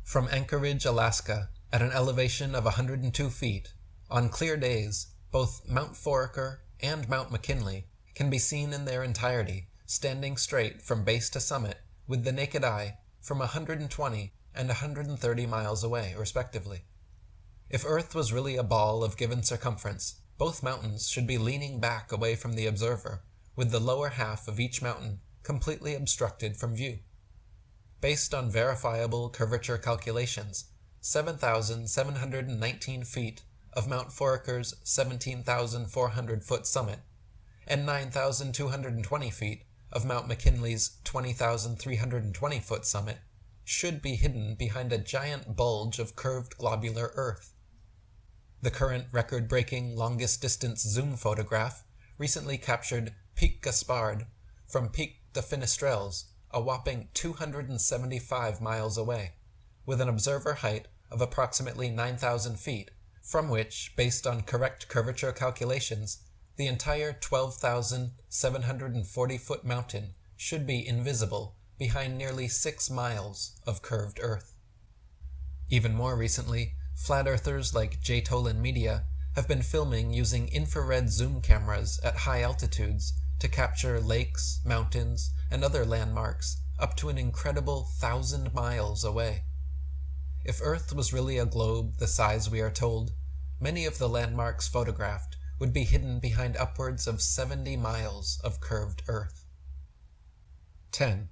From Anchorage, Alaska, at an elevation of 102 feet, on clear days, both Mount Foraker and Mount McKinley can be seen in their entirety, standing straight from base to summit with the naked eye from 120 and 130 miles away, respectively. If Earth was really a ball of given circumference, both mountains should be leaning back away from the observer, with the lower half of each mountain completely obstructed from view. Based on verifiable curvature calculations, 7,719 feet of Mount Foraker's 17,400-foot summit and 9,220 feet of Mount McKinley's 20,320-foot summit should be hidden behind a giant bulge of curved globular Earth. The current record-breaking longest-distance zoom photograph recently captured Pic Gaspard from Pic de Finestrelles, a whopping 275 miles away, with an observer height of approximately 9,000 feet, from which, based on correct curvature calculations, the entire 12,740-foot mountain should be invisible behind nearly 6 miles of curved Earth. Even more recently, flat earthers like J. Tolan Media have been filming using infrared zoom cameras at high altitudes to capture lakes, mountains, and other landmarks up to an incredible 1,000 miles away. If Earth was really a globe the size we are told, many of the landmarks photographed would be hidden behind upwards of 70 miles of curved Earth. 10.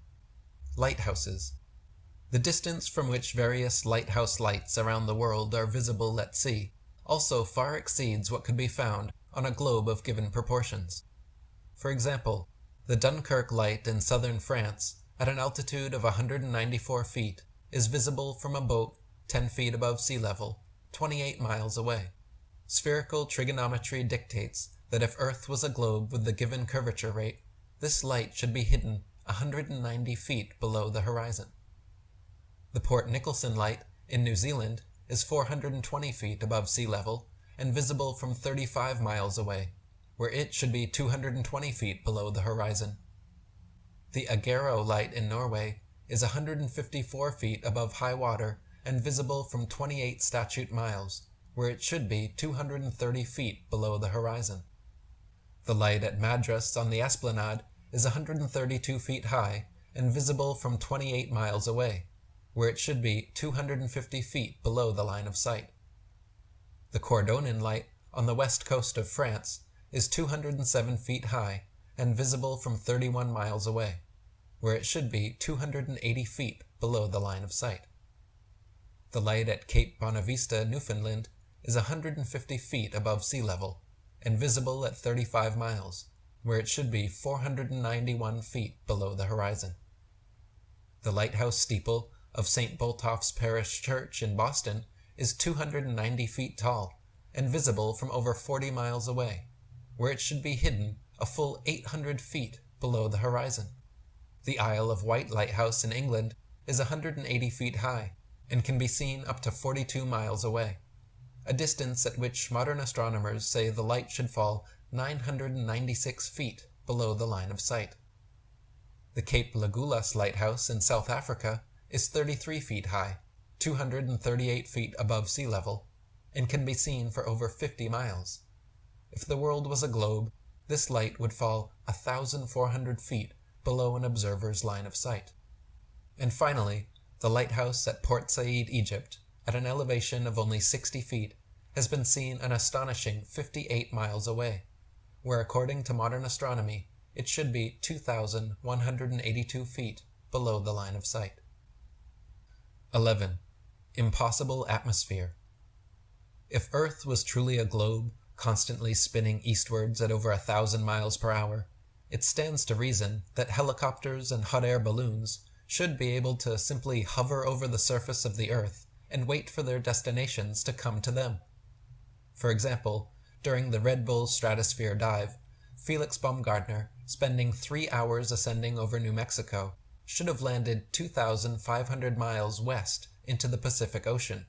Lighthouses. The distance from which various lighthouse lights around the world are visible at sea also far exceeds what could be found on a globe of given proportions. For example, the Dunkirk light in southern France, at an altitude of 194 feet, is visible from a boat 10 feet above sea level, 28 miles away. Spherical trigonometry dictates that if Earth was a globe with the given curvature rate, this light should be hidden 190 feet below the horizon. The Port Nicholson light in New Zealand is 420 feet above sea level and visible from 35 miles away, where it should be 220 feet below the horizon. The Agero light in Norway is 154 feet above high water and visible from 28 statute miles, where it should be 230 feet below the horizon. The light at Madras on the Esplanade is 132 feet high and visible from 28 miles away, where it should be 250 feet below the line of sight. The Cordonin light on the west coast of France is 207 feet high and visible from 31 miles away, where it should be 280 feet below the line of sight. The light at Cape Bonavista, Newfoundland, is 150 feet above sea level and visible at 35 miles, where it should be 491 feet below the horizon. The lighthouse steeple of St. Botolph's Parish Church in Boston is 290 feet tall and visible from over 40 miles away, where it should be hidden a full 800 feet below the horizon. The Isle of Wight Lighthouse in England is 180 feet high and can be seen up to 42 miles away, a distance at which modern astronomers say the light should fall 996 feet below the line of sight. The Cape Legulas Lighthouse in South Africa is 33 feet high, 238 feet above sea level, and can be seen for over 50 miles. If the world was a globe, this light would fall 1,400 feet below an observer's line of sight. And finally, the lighthouse at Port Said, Egypt, at an elevation of only 60 feet, has been seen an astonishing 58 miles away, where according to modern astronomy, it should be 2,182 feet below the line of sight. 11. Impossible atmosphere. If Earth was truly a globe, constantly spinning eastwards at over 1,000 miles per hour, it stands to reason that helicopters and hot air balloons should be able to simply hover over the surface of the Earth and wait for their destinations to come to them. For example, during the Red Bull Stratosphere dive, Felix Baumgartner, spending 3 hours ascending over New Mexico, should have landed 2,500 miles west into the Pacific Ocean,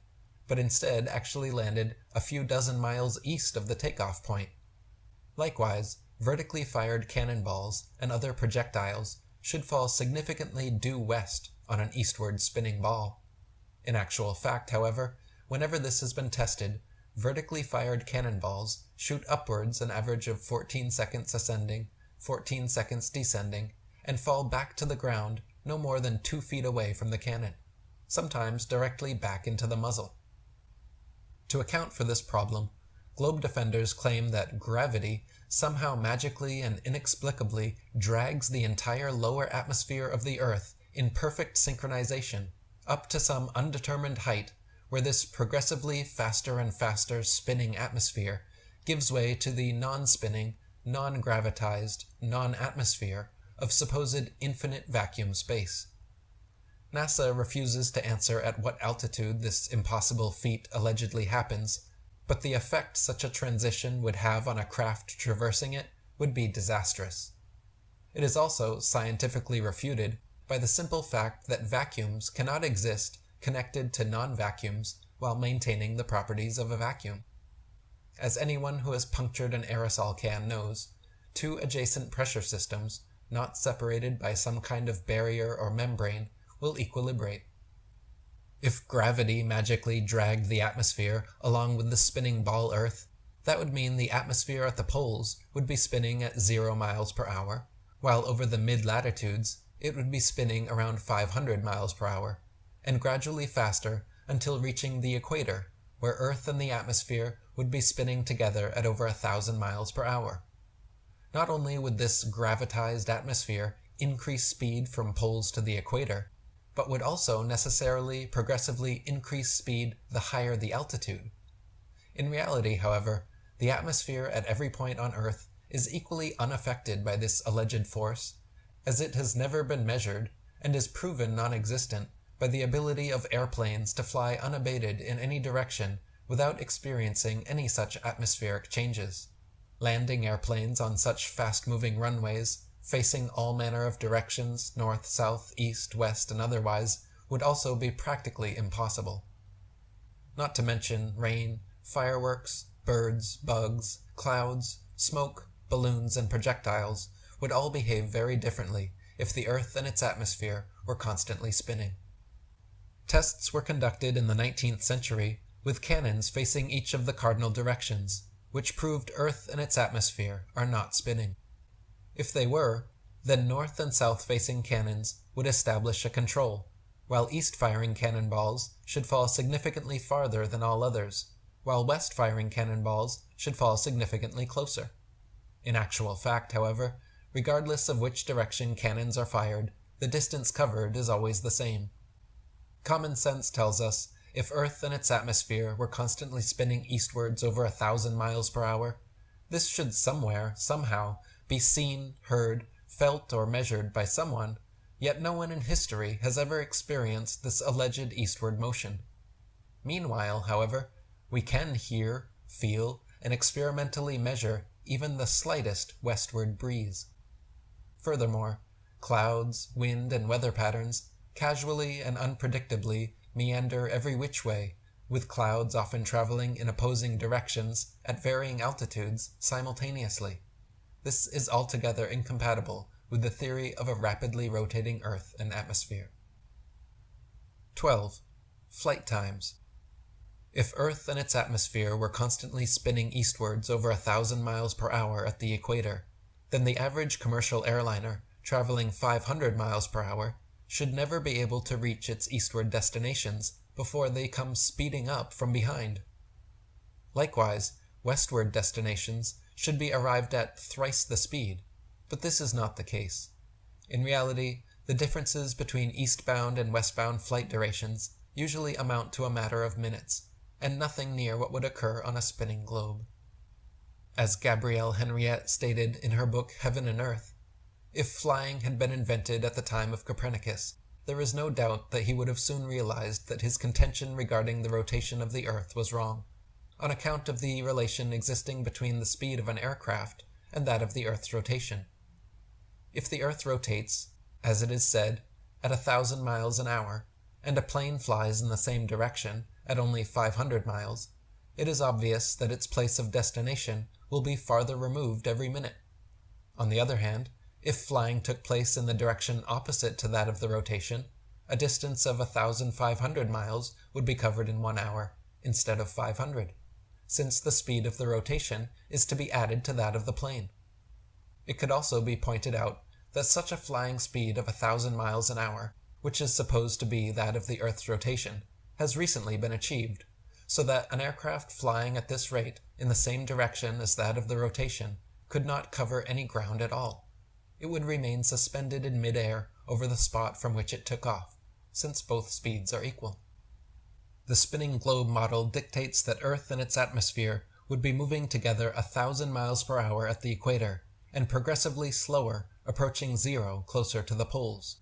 but instead actually landed a few dozen miles east of the takeoff point. Likewise, vertically fired cannonballs and other projectiles should fall significantly due west on an eastward spinning ball. In actual fact, however, whenever this has been tested, vertically fired cannonballs shoot upwards an average of 14 seconds ascending, 14 seconds descending, and fall back to the ground no more than 2 feet away from the cannon, sometimes directly back into the muzzle. To account for this problem, globe defenders claim that gravity somehow magically and inexplicably drags the entire lower atmosphere of the Earth in perfect synchronization up to some undetermined height where this progressively faster and faster spinning atmosphere gives way to the non-spinning, non-gravitized, non-atmosphere of supposed infinite vacuum space. NASA refuses to answer at what altitude this impossible feat allegedly happens, but the effect such a transition would have on a craft traversing it would be disastrous. It is also scientifically refuted by the simple fact that vacuums cannot exist connected to non-vacuums while maintaining the properties of a vacuum. As anyone who has punctured an aerosol can knows, two adjacent pressure systems, not separated by some kind of barrier or membrane, will equilibrate. If gravity magically dragged the atmosphere along with the spinning ball Earth, that would mean the atmosphere at the poles would be spinning at 0 miles per hour, while over the mid-latitudes it would be spinning around 500 miles per hour, and gradually faster until reaching the equator, where Earth and the atmosphere would be spinning together at over 1,000 miles per hour. Not only would this gravitized atmosphere increase speed from poles to the equator, but would also necessarily progressively increase speed the higher the altitude. In reality, however, the atmosphere at every point on Earth is equally unaffected by this alleged force, as it has never been measured and is proven non-existent by the ability of airplanes to fly unabated in any direction without experiencing any such atmospheric changes. Landing airplanes on such fast-moving runways, facing all manner of directions, north, south, east, west, and otherwise, would also be practically impossible. Not to mention rain, fireworks, birds, bugs, clouds, smoke, balloons, and projectiles would all behave very differently if the Earth and its atmosphere were constantly spinning. Tests were conducted in the 19th century with cannons facing each of the cardinal directions, which proved Earth and its atmosphere are not spinning. If they were, then north and south-facing cannons would establish a control, while east-firing cannonballs should fall significantly farther than all others, while west-firing cannonballs should fall significantly closer. In actual fact, however, regardless of which direction cannons are fired, the distance covered is always the same. Common sense tells us if Earth and its atmosphere were constantly spinning eastwards over 1,000 miles per hour, this should somewhere, somehow, be seen, heard, felt, or measured by someone, yet no one in history has ever experienced this alleged eastward motion. Meanwhile, however, we can hear, feel, and experimentally measure even the slightest westward breeze. Furthermore, clouds, wind, and weather patterns casually and unpredictably meander every which way, with clouds often traveling in opposing directions at varying altitudes simultaneously. This is altogether incompatible with the theory of a rapidly rotating Earth and atmosphere. 12. Flight times. If Earth and its atmosphere were constantly spinning eastwards over 1,000 miles per hour at the equator, then the average commercial airliner traveling 500 miles per hour should never be able to reach its eastward destinations before they come speeding up from behind. Likewise, westward destinations should be arrived at thrice the speed, but this is not the case. In reality, the differences between eastbound and westbound flight durations usually amount to a matter of minutes, and nothing near what would occur on a spinning globe. As Gabrielle Henriette stated in her book Heaven and Earth, if flying had been invented at the time of Copernicus, there is no doubt that he would have soon realized that his contention regarding the rotation of the Earth was wrong, on account of the relation existing between the speed of an aircraft and that of the Earth's rotation. If the Earth rotates, as it is said, at 1,000 miles an hour, and a plane flies in the same direction at only 500 miles, it is obvious that its place of destination will be farther removed every minute. On the other hand, if flying took place in the direction opposite to that of the rotation, a distance of 1,500 miles would be covered in 1 hour, instead of 500, since the speed of the rotation is to be added to that of the plane. It could also be pointed out that such a flying speed of 1,000 miles an hour, which is supposed to be that of the Earth's rotation, has recently been achieved, so that an aircraft flying at this rate in the same direction as that of the rotation could not cover any ground at all. It would remain suspended in mid-air over the spot from which it took off, since both speeds are equal. The spinning globe model dictates that Earth and its atmosphere would be moving together 1,000 miles per hour at the equator, and progressively slower, approaching zero closer to the poles.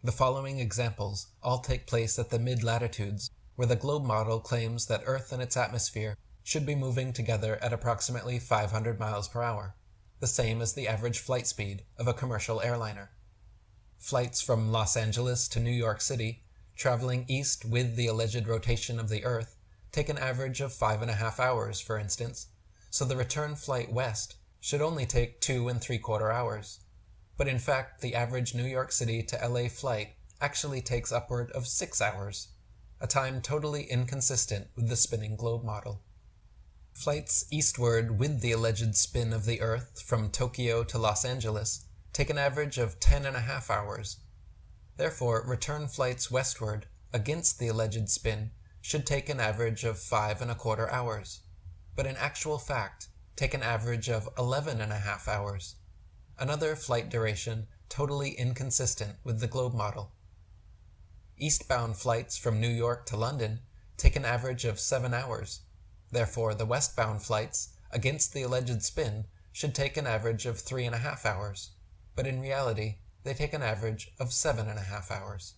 The following examples all take place at the mid-latitudes, where the globe model claims that Earth and its atmosphere should be moving together at approximately 500 miles per hour, the same as the average flight speed of a commercial airliner. Flights from Los Angeles to New York City, traveling east with the alleged rotation of the Earth, take an average of 5.5 hours, for instance, so the return flight west should only take 2 3/4 hours. But in fact, the average New York City to LA flight actually takes upward of 6 hours, a time totally inconsistent with the spinning globe model. Flights eastward with the alleged spin of the Earth from Tokyo to Los Angeles take an average of 10.5 hours. Therefore, return flights westward against the alleged spin should take an average of 5.25 hours, but in actual fact take an average of 11.5 hours, another flight duration totally inconsistent with the globe model. Eastbound flights from New York to London take an average of 7 hours. Therefore, the westbound flights against the alleged spin should take an average of 3.5 hours, but in reality, they take an average of 7.5 hours.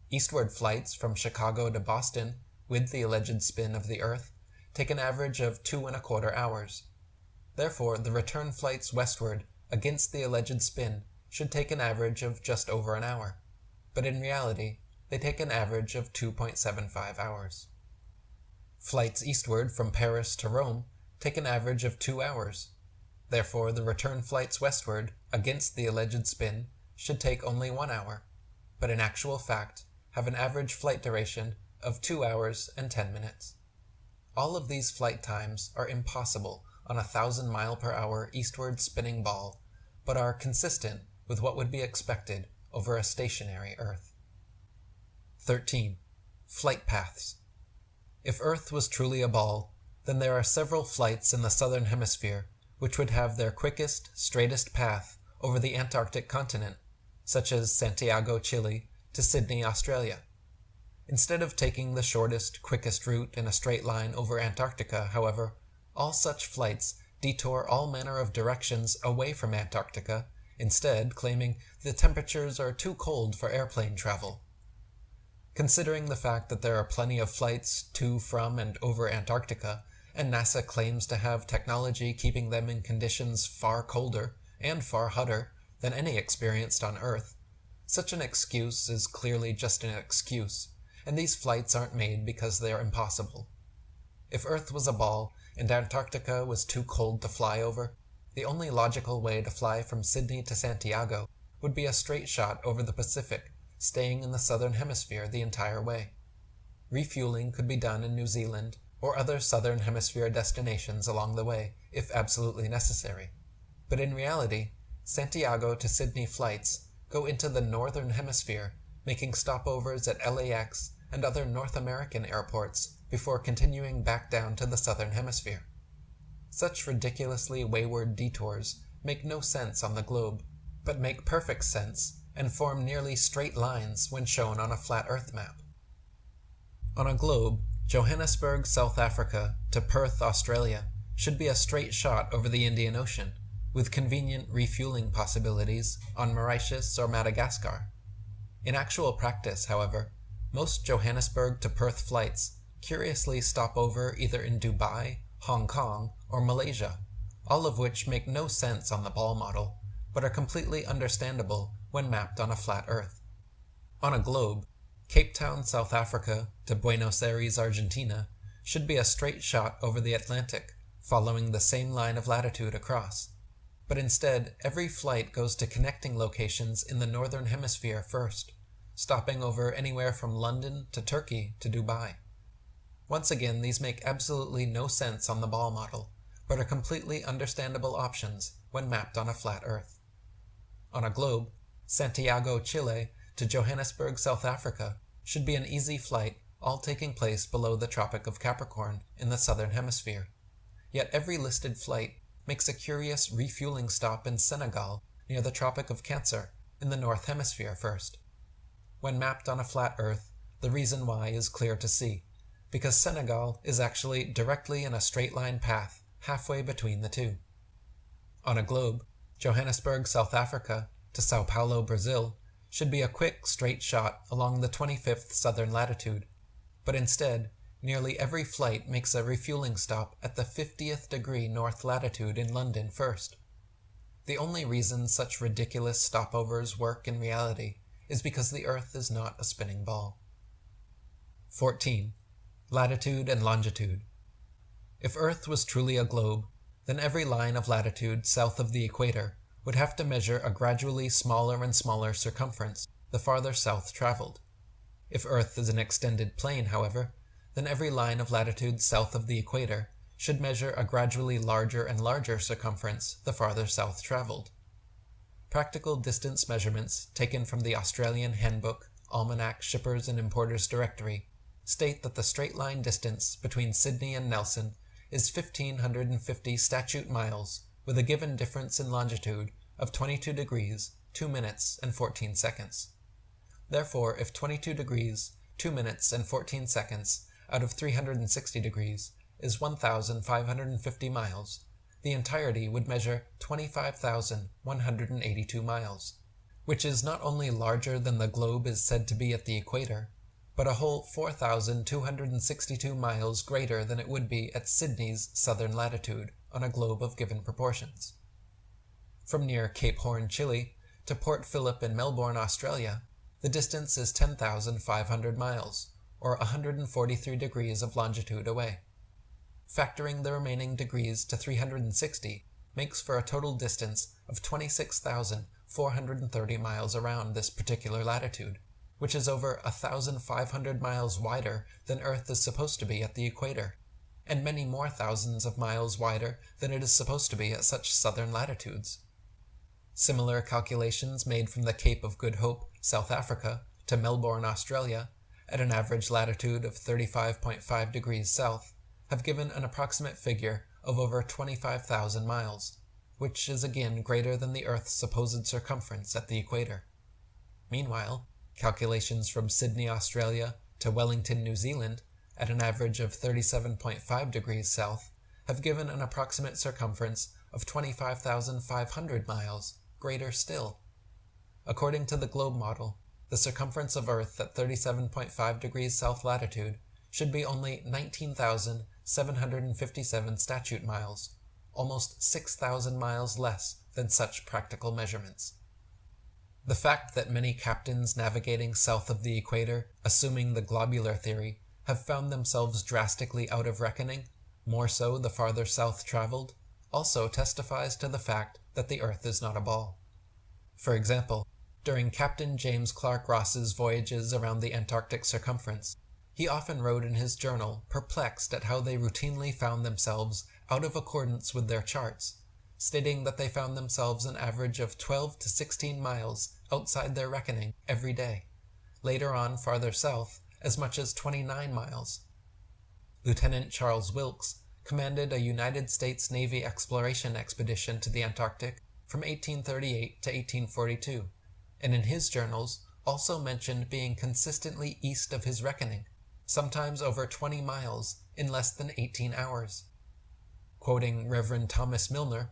Eastward flights from Chicago to Boston with the alleged spin of the Earth take an average of 2.25 hours. Therefore, the return flights westward against the alleged spin should take an average of just over an hour, but in reality, they take an average of 2.75 hours. Flights eastward from Paris to Rome take an average of 2 hours. Therefore, the return flights westward against the alleged spin should take only 1 hour, but in actual fact have an average flight duration of 2 hours and 10 minutes. All of these flight times are impossible on a 1,000 mile per hour eastward spinning ball, but are consistent with what would be expected over a stationary Earth. 13. Flight paths. If Earth was truly a ball, then there are several flights in the southern hemisphere which would have their quickest, straightest path over the Antarctic continent, such as Santiago, Chile, to Sydney, Australia. Instead of taking the shortest, quickest route in a straight line over Antarctica, however, all such flights detour all manner of directions away from Antarctica, instead claiming the temperatures are too cold for airplane travel. Considering the fact that there are plenty of flights to, from, and over Antarctica, and NASA claims to have technology keeping them in conditions far colder and far hotter than any experienced on Earth, such an excuse is clearly just an excuse, and these flights aren't made because they are impossible. If Earth was a ball and Antarctica was too cold to fly over, the only logical way to fly from Sydney to Santiago would be a straight shot over the Pacific, staying in the southern hemisphere the entire way. Refueling could be done in New Zealand or other southern hemisphere destinations along the way, if absolutely necessary. But in reality, Santiago to Sydney flights go into the northern hemisphere, making stopovers at LAX and other North American airports before continuing back down to the southern hemisphere. Such ridiculously wayward detours make no sense on the globe, but make perfect sense and form nearly straight lines when shown on a flat Earth map. On a globe, Johannesburg, South Africa to Perth, Australia should be a straight shot over the Indian Ocean, with convenient refueling possibilities on Mauritius or Madagascar. In actual practice, however, most Johannesburg to Perth flights curiously stop over either in Dubai, Hong Kong, or Malaysia, all of which make no sense on the ball model, but are completely understandable when mapped on a flat Earth. On a globe, Cape Town, South Africa to Buenos Aires, Argentina should be a straight shot over the Atlantic, following the same line of latitude across. But instead, every flight goes to connecting locations in the northern hemisphere first, stopping over anywhere from London to Turkey to Dubai. Once again, these make absolutely no sense on the ball model, but are completely understandable options when mapped on a flat Earth. On a globe, Santiago, Chile to Johannesburg, South Africa should be an easy flight, all taking place below the Tropic of Capricorn in the southern hemisphere. Yet every listed flight makes a curious refueling stop in Senegal near the Tropic of Cancer in the north hemisphere first. When mapped on a flat Earth, the reason why is clear to see, because Senegal is actually directly in a straight line path halfway between the two. On a globe, Johannesburg, South Africa to Sao Paulo, Brazil should be a quick straight shot along the 25th southern latitude, but instead, nearly every flight makes a refueling stop at the 50th degree north latitude in London first. The only reason such ridiculous stopovers work in reality is because the Earth is not a spinning ball. 14. Latitude and longitude. If Earth was truly a globe, then every line of latitude south of the equator would have to measure a gradually smaller and smaller circumference the farther south traveled. If Earth is an extended plane, however, then every line of latitude south of the equator should measure a gradually larger and larger circumference the farther south traveled. Practical distance measurements taken from the Australian Handbook, Almanac, Shippers and Importers Directory state that the straight line distance between Sydney and Nelson is 1,550 statute miles with a given difference in longitude of 22 degrees, 2 minutes and 14 seconds. Therefore, if 22 degrees, 2 minutes and 14 seconds out of 360 degrees is 1,550 miles, the entirety would measure 25,182 miles, which is not only larger than the globe is said to be at the equator, but a whole 4,262 miles greater than it would be at Sydney's southern latitude on a globe of given proportions. From near Cape Horn, Chile, to Port Phillip in Melbourne, Australia, the distance is 10,500 miles, or 143 degrees of longitude away. Factoring the remaining degrees to 360 makes for a total distance of 26,430 miles around this particular latitude, which is over 1,500 miles wider than Earth is supposed to be at the equator, and many more thousands of miles wider than it is supposed to be at such southern latitudes. Similar calculations made from the Cape of Good Hope, South Africa, to Melbourne, Australia, at an average latitude of 35.5 degrees south, have given an approximate figure of over 25,000 miles, which is again greater than the Earth's supposed circumference at the equator. Meanwhile, calculations from Sydney, Australia, to Wellington, New Zealand, at an average of 37.5 degrees south, have given an approximate circumference of 25,500 miles, greater still. According to the globe model, the circumference of Earth at 37.5 degrees south latitude should be only 19,757 statute miles, almost 6,000 miles less than such practical measurements. The fact that many captains navigating south of the equator, assuming the globular theory, have found themselves drastically out of reckoning, more so the farther south traveled, also testifies to the fact that the Earth is not a ball. For example, during Captain James Clark Ross's voyages around the Antarctic circumference, he often wrote in his journal perplexed at how they routinely found themselves out of accordance with their charts, stating that they found themselves an average of 12 to 16 miles outside their reckoning every day, later on farther south as much as 29 miles. Lieutenant Charles Wilkes commanded a United States Navy exploration expedition to the Antarctic from 1838 to 1842, and in his journals also mentioned being consistently east of his reckoning, sometimes over 20 miles in less than 18 hours. Quoting Reverend Thomas Milner,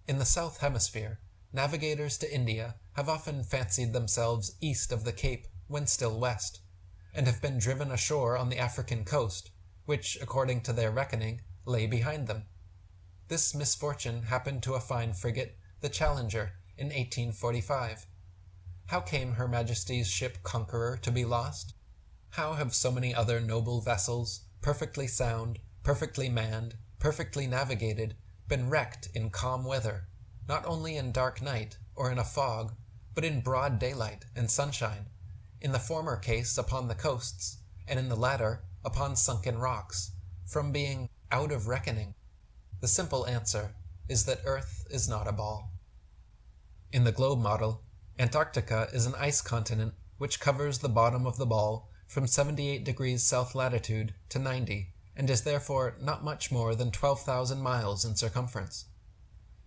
"In the South Hemisphere, navigators to India have often fancied themselves east of the Cape when still west, and have been driven ashore on the African coast, which, according to their reckoning, lay behind them. This misfortune happened to a fine frigate, the Challenger, in 1845. How came Her Majesty's ship Conqueror to be lost? How have so many other noble vessels, perfectly sound, perfectly manned, perfectly navigated, been wrecked in calm weather, not only in dark night or in a fog, but in broad daylight and sunshine, in the former case upon the coasts, and in the latter upon sunken rocks, from being out of reckoning? The simple answer is that Earth is not a ball." In the globe model, Antarctica is an ice continent which covers the bottom of the ball from 78 degrees south latitude to 90, and is therefore not much more than 12,000 miles in circumference.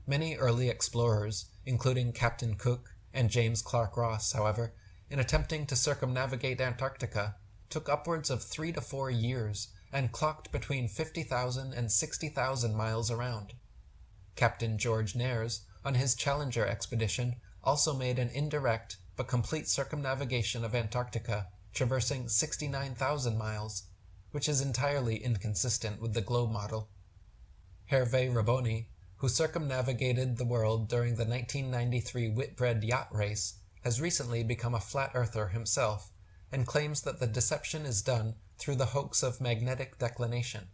Many early explorers, including Captain Cook and James Clark Ross, however, in attempting to circumnavigate Antarctica, took upwards of 3 to 4 years and clocked between 50,000 and 60,000 miles around. Captain George Nares, on his Challenger expedition, also made an indirect but complete circumnavigation of Antarctica, traversing 69,000 miles, which is entirely inconsistent with the globe model. Hervé Raboni, who circumnavigated the world during the 1993 Whitbread yacht race, has recently become a flat earther himself, and claims that the deception is done through the hoax of magnetic declination.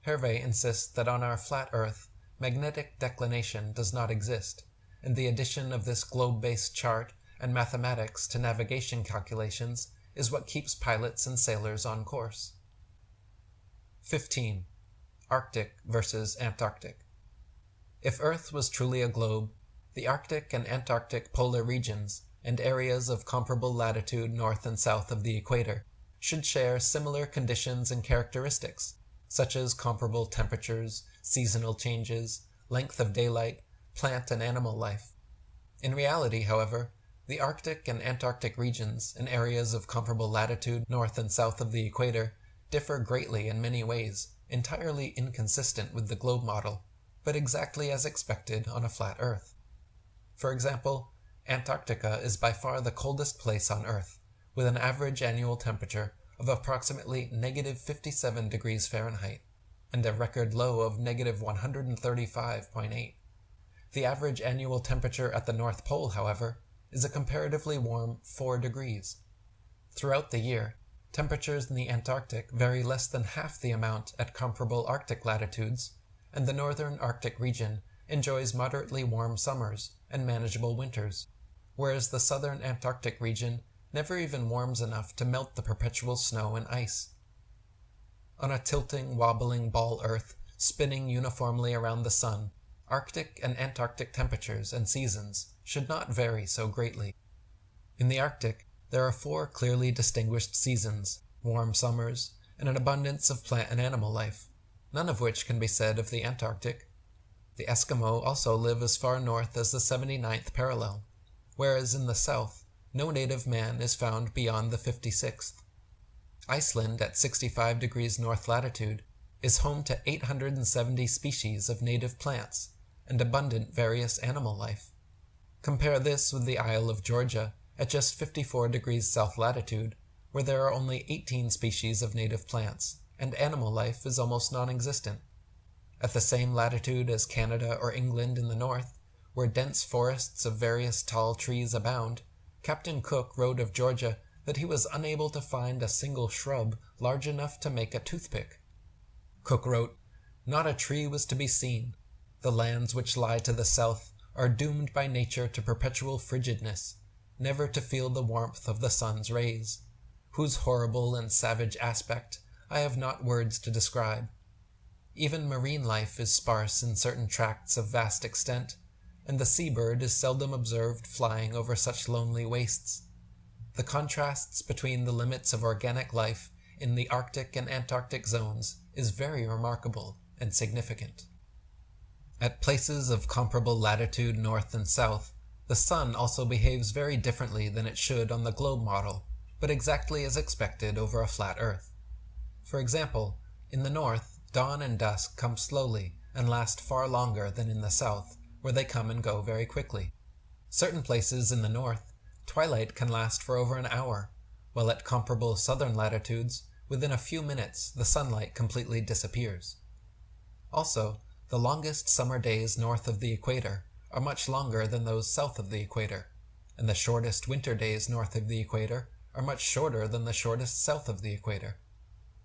Hervé insists that on our flat Earth, magnetic declination does not exist, and the addition of this globe-based chart and mathematics to navigation calculations is what keeps pilots and sailors on course. 15. Arctic versus Antarctic. If Earth was truly a globe, the Arctic and Antarctic polar regions and areas of comparable latitude north and south of the equator should share similar conditions and characteristics, such as comparable temperatures, seasonal changes, length of daylight, plant and animal life. In reality, however, the Arctic and Antarctic regions and areas of comparable latitude north and south of the equator differ greatly in many ways, entirely inconsistent with the globe model, but exactly as expected on a flat Earth. For example, Antarctica is by far the coldest place on Earth, with an average annual temperature of approximately negative 57 degrees Fahrenheit, and a record low of negative 135.8. The average annual temperature at the North Pole, however, is a comparatively warm 4 degrees. Throughout the year, temperatures in the Antarctic vary less than half the amount at comparable Arctic latitudes, and the northern Arctic region enjoys moderately warm summers and manageable winters, whereas the southern Antarctic region never even warms enough to melt the perpetual snow and ice. On a tilting, wobbling ball Earth spinning uniformly around the sun, Arctic and Antarctic temperatures and seasons should not vary so greatly. In the Arctic, there are 4 clearly distinguished seasons, warm summers, and an abundance of plant and animal life, none of which can be said of the Antarctic. The Eskimo also live as far north as the 79th parallel, whereas in the south, no native man is found beyond the 56th. Iceland, at 65 degrees north latitude, is home to 870 species of native plants and abundant various animal life. Compare this with the Isle of Georgia, at just 54 degrees south latitude, where there are only 18 species of native plants, and animal life is almost non-existent. At the same latitude as Canada or England in the north, where dense forests of various tall trees abound, Captain Cook wrote of Georgia that he was unable to find a single shrub large enough to make a toothpick. Cook wrote, "Not a tree was to be seen. The lands which lie to the south are doomed by nature to perpetual frigidness, never to feel the warmth of the sun's rays, whose horrible and savage aspect I have not words to describe. Even marine life is sparse in certain tracts of vast extent, and the seabird is seldom observed flying over such lonely wastes. The contrasts between the limits of organic life in the Arctic and Antarctic zones is very remarkable and significant. At places of comparable latitude north and south, the sun also behaves very differently than it should on the globe model, but exactly as expected over a flat Earth. For example, in the north, dawn and dusk come slowly and last far longer than in the south, where they come and go very quickly. Certain places in the north, twilight can last for over an hour, while at comparable southern latitudes, within a few minutes the sunlight completely disappears. Also, the longest summer days north of the equator are much longer than those south of the equator, and the shortest winter days north of the equator are much shorter than the shortest south of the equator.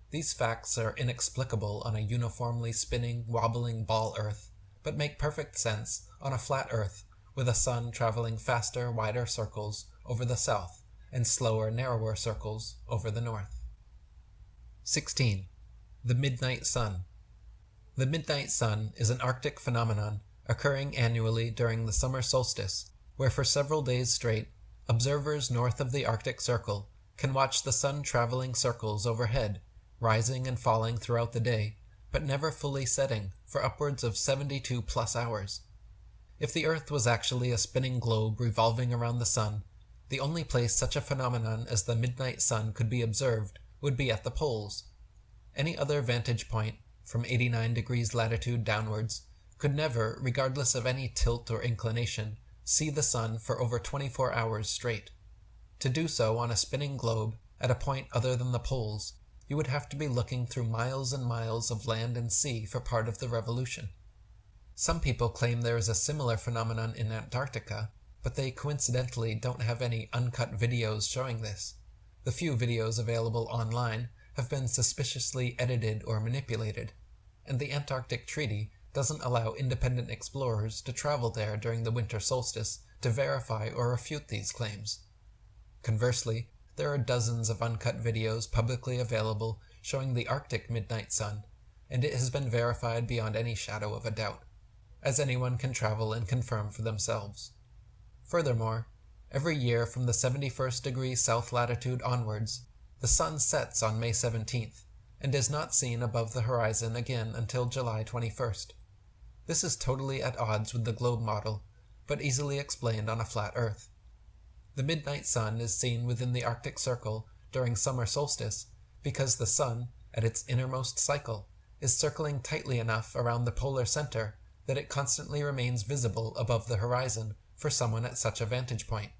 These facts are inexplicable on a uniformly spinning, wobbling ball Earth, but make perfect sense on a flat Earth with a sun traveling faster, wider circles over the south and slower, narrower circles over the north. 16. The Midnight Sun. The midnight sun is an Arctic phenomenon occurring annually during the summer solstice, where for several days straight, observers north of the Arctic Circle can watch the sun traveling circles overhead, rising and falling throughout the day, but never fully setting for upwards of 72 plus hours. If the Earth was actually a spinning globe revolving around the sun, the only place such a phenomenon as the midnight sun could be observed would be at the poles. Any other vantage point, from 89 degrees latitude downwards, could never, regardless of any tilt or inclination, see the sun for over 24 hours straight. To do so on a spinning globe, at a point other than the poles, you would have to be looking through miles and miles of land and sea for part of the revolution. Some people claim there is a similar phenomenon in Antarctica, but they coincidentally don't have any uncut videos showing this. The few videos available online have been suspiciously edited or manipulated, and the Antarctic Treaty doesn't allow independent explorers to travel there during the winter solstice to verify or refute these claims. Conversely, there are dozens of uncut videos publicly available showing the Arctic midnight sun, and it has been verified beyond any shadow of a doubt, as anyone can travel and confirm for themselves. Furthermore, every year from the 71st degree south latitude onwards, the sun sets on May 17th, and is not seen above the horizon again until July 21st. This is totally at odds with the globe model, but easily explained on a flat Earth. The midnight sun is seen within the Arctic Circle during summer solstice because the sun, at its innermost cycle, is circling tightly enough around the polar center that it constantly remains visible above the horizon for someone at such a vantage point.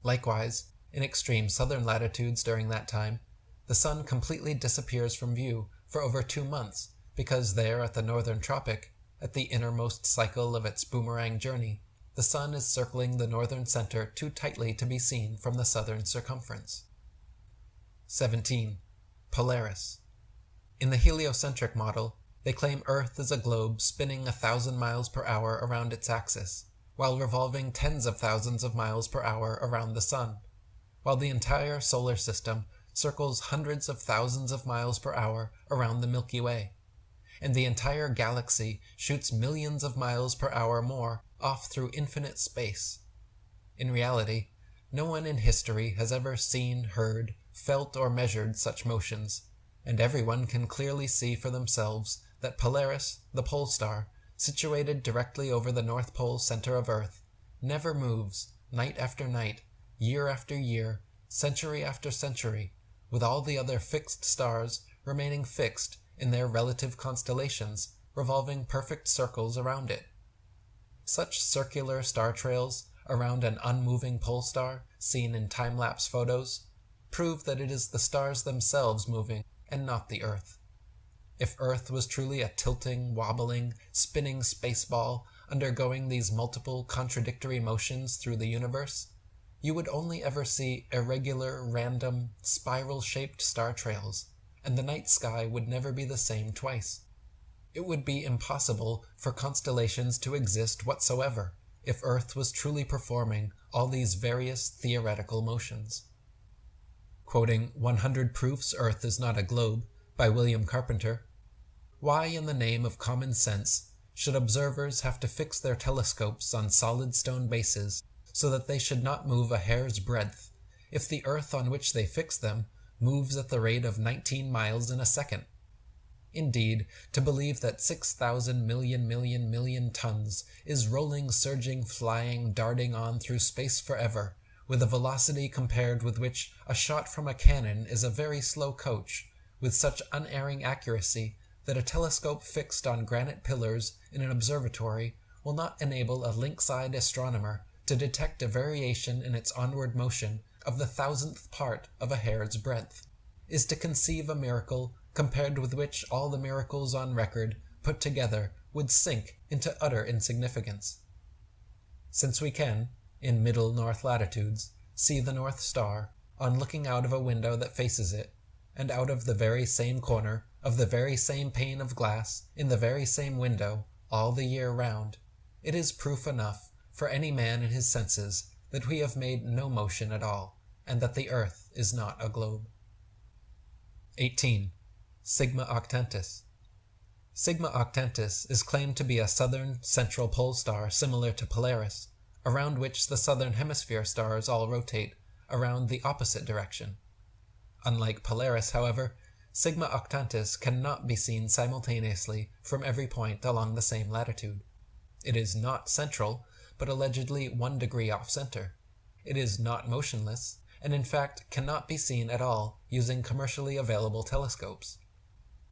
Likewise, in extreme southern latitudes during that time, the sun completely disappears from view for over 2 months because there at the northern tropic, at the innermost cycle of its boomerang journey, the sun is circling the northern center too tightly to be seen from the southern circumference. 17. Polaris. In the heliocentric model, they claim Earth is a globe spinning 1,000 miles per hour around its axis, while revolving tens of thousands of miles per hour around the sun, while the entire solar system circles hundreds of thousands of miles per hour around the Milky Way, and the entire galaxy shoots millions of miles per hour more off through infinite space. In reality, no one in history has ever seen, heard, felt, or measured such motions, and everyone can clearly see for themselves that Polaris, the pole star, situated directly over the North Pole center of Earth, never moves, night after night, year after year, century after century, with all the other fixed stars remaining fixed in their relative constellations, revolving perfect circles around it. Such circular star trails around an unmoving pole star, seen in time-lapse photos, prove that it is the stars themselves moving and not the Earth. If Earth was truly a tilting, wobbling, spinning space ball undergoing these multiple contradictory motions through the universe, you would only ever see irregular, random, spiral-shaped star trails, and the night sky would never be the same twice. It would be impossible for constellations to exist whatsoever if Earth was truly performing all these various theoretical motions. Quoting 100 Proofs Earth is Not a Globe by William Carpenter, "Why in the name of common sense should observers have to fix their telescopes on solid stone bases so that they should not move a hair's breadth, if the earth on which they fix them moves at the rate of 19 miles in a second? Indeed, to believe that 6,000 million tons is rolling, surging, flying, darting on through space forever, with a velocity compared with which a shot from a cannon is a very slow coach, with such unerring accuracy that a telescope fixed on granite pillars in an observatory will not enable a lynx-eyed astronomer to detect a variation in its onward motion of the 1,000th part of a hair's breadth, is to conceive a miracle compared with which all the miracles on record put together would sink into utter insignificance. Since we can, in middle north latitudes, see the North Star on looking out of a window that faces it, and out of the very same corner of the very same pane of glass in the very same window all the year round, it is proof enough for any man in his senses that we have made no motion at all, and that the earth is not a globe." 18. Sigma Octantis. Sigma Octantis is claimed to be a southern central pole star similar to Polaris, around which the southern hemisphere stars all rotate around the opposite direction. Unlike Polaris, however, Sigma Octantis cannot be seen simultaneously from every point along the same latitude. It is not central, but allegedly 1 degree off center. It is not motionless, and in fact cannot be seen at all using commercially available telescopes.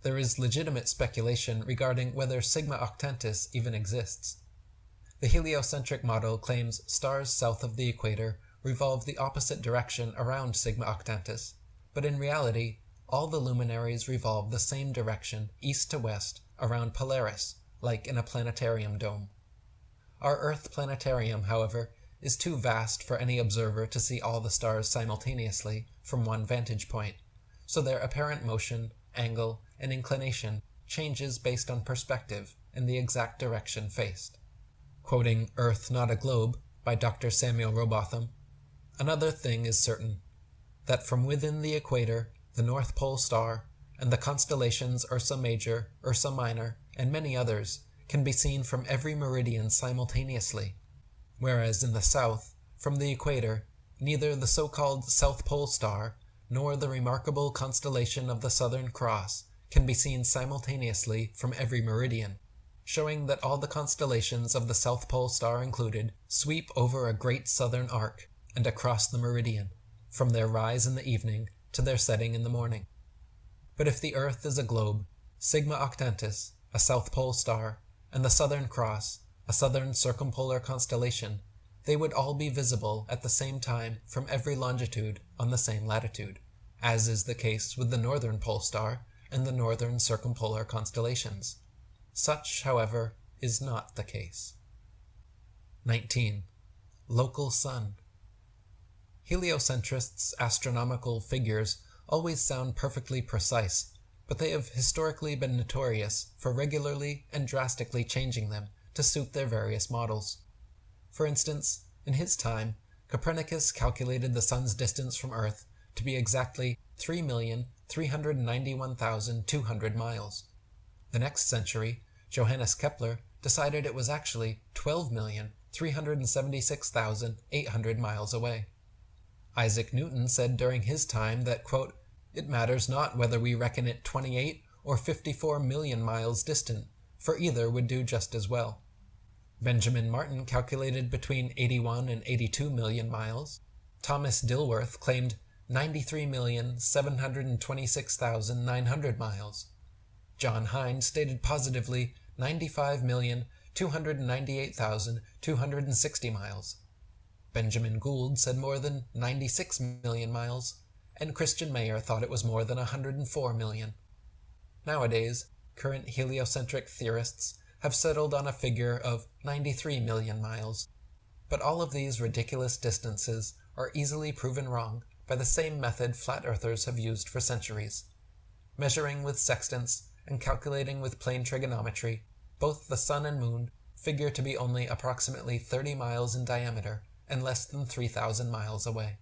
There is legitimate speculation regarding whether Sigma Octantis even exists. The heliocentric model claims stars south of the equator revolve the opposite direction around Sigma Octantis, but in reality, all the luminaries revolve the same direction, east to west, around Polaris, like in a planetarium dome. Our Earth planetarium, however, is too vast for any observer to see all the stars simultaneously from one vantage point, so their apparent motion, angle, and inclination changes based on perspective and the exact direction faced. Quoting Earth Not a Globe by Dr. Samuel Robotham, "Another thing is certain, that from within the equator, the North Pole star, and the constellations Ursa Major, Ursa Minor, and many others, can be seen from every meridian simultaneously, whereas in the south, from the equator, neither the so-called South Pole star nor the remarkable constellation of the Southern Cross can be seen simultaneously from every meridian, showing that all the constellations of the South Pole star included sweep over a great southern arc and across the meridian, from their rise in the evening to their setting in the morning. But if the Earth is a globe, Sigma Octantis, a South Pole star, and the Southern Cross, a southern circumpolar constellation, they would all be visible at the same time from every longitude on the same latitude, as is the case with the Northern Pole star and the northern circumpolar constellations. Such, however, is not the case. 19. Local sun. Heliocentrists' astronomical figures always sound perfectly precise, but they have historically been notorious for regularly and drastically changing them to suit their various models. For instance, in his time, Copernicus calculated the sun's distance from Earth to be exactly 3,391,200 miles. The next century, Johannes Kepler decided it was actually 12,376,800 miles away. Isaac Newton said during his time that, quote, "It matters not whether we reckon it 28 or 54 million miles distant, for either would do just as well." Benjamin Martin calculated between 81 and 82 million miles. Thomas Dilworth claimed 93,726,900 miles. John Hind stated positively 95,298,260 miles. Benjamin Gould said more than 96 million miles, and Christian Mayer thought it was more than 104 million. Nowadays, current heliocentric theorists have settled on a figure of 93 million miles. But all of these ridiculous distances are easily proven wrong by the same method flat earthers have used for centuries. Measuring with sextants and calculating with plane trigonometry, both the sun and moon figure to be only approximately 30 miles in diameter and less than 3,000 miles away.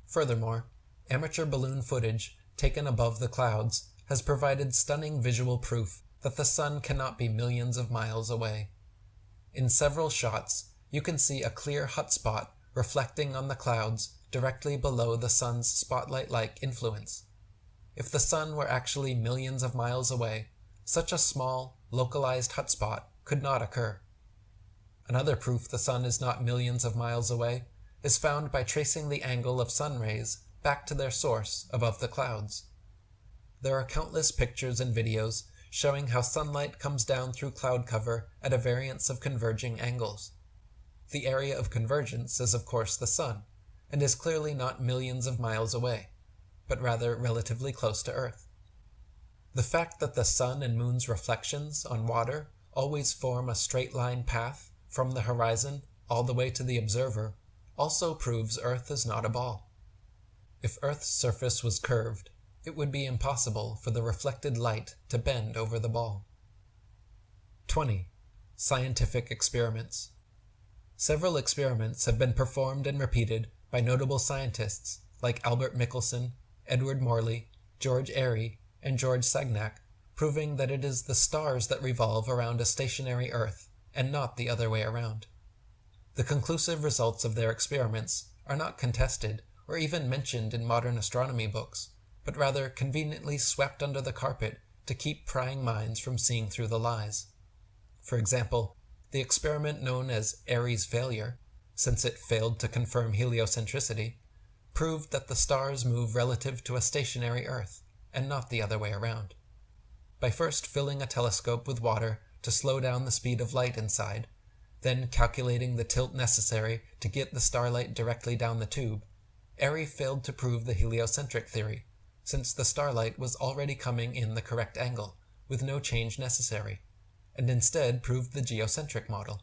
Furthermore, amateur balloon footage taken above the clouds has provided stunning visual proof that the sun cannot be millions of miles away. In several shots, you can see a clear hot spot reflecting on the clouds directly below the sun's spotlight-like influence. If the sun were actually millions of miles away, such a small, localized hot spot could not occur. Another proof the sun is not millions of miles away is found by tracing the angle of sun rays back to their source above the clouds. There are countless pictures and videos showing how sunlight comes down through cloud cover at a variance of converging angles. The area of convergence is of course the sun, and is clearly not millions of miles away, but rather relatively close to Earth. The fact that the sun and moon's reflections on water always form a straight line path from the horizon all the way to the observer also proves Earth is not a ball. If Earth's surface was curved, it would be impossible for the reflected light to bend over the ball. 20. Scientific experiments. Several experiments have been performed and repeated by notable scientists like Albert Michelson, Edward Morley, George Airy, and George Sagnac, proving that it is the stars that revolve around a stationary Earth and not the other way around. The conclusive results of their experiments are not contested or even mentioned in modern astronomy books, but rather conveniently swept under the carpet to keep prying minds from seeing through the lies. For example, the experiment known as Airy's failure, since it failed to confirm heliocentricity, proved that the stars move relative to a stationary Earth, and not the other way around. By first filling a telescope with water to slow down the speed of light inside, then calculating the tilt necessary to get the starlight directly down the tube, Airy failed to prove the heliocentric theory, since the starlight was already coming in the correct angle, with no change necessary, and instead proved the geocentric model.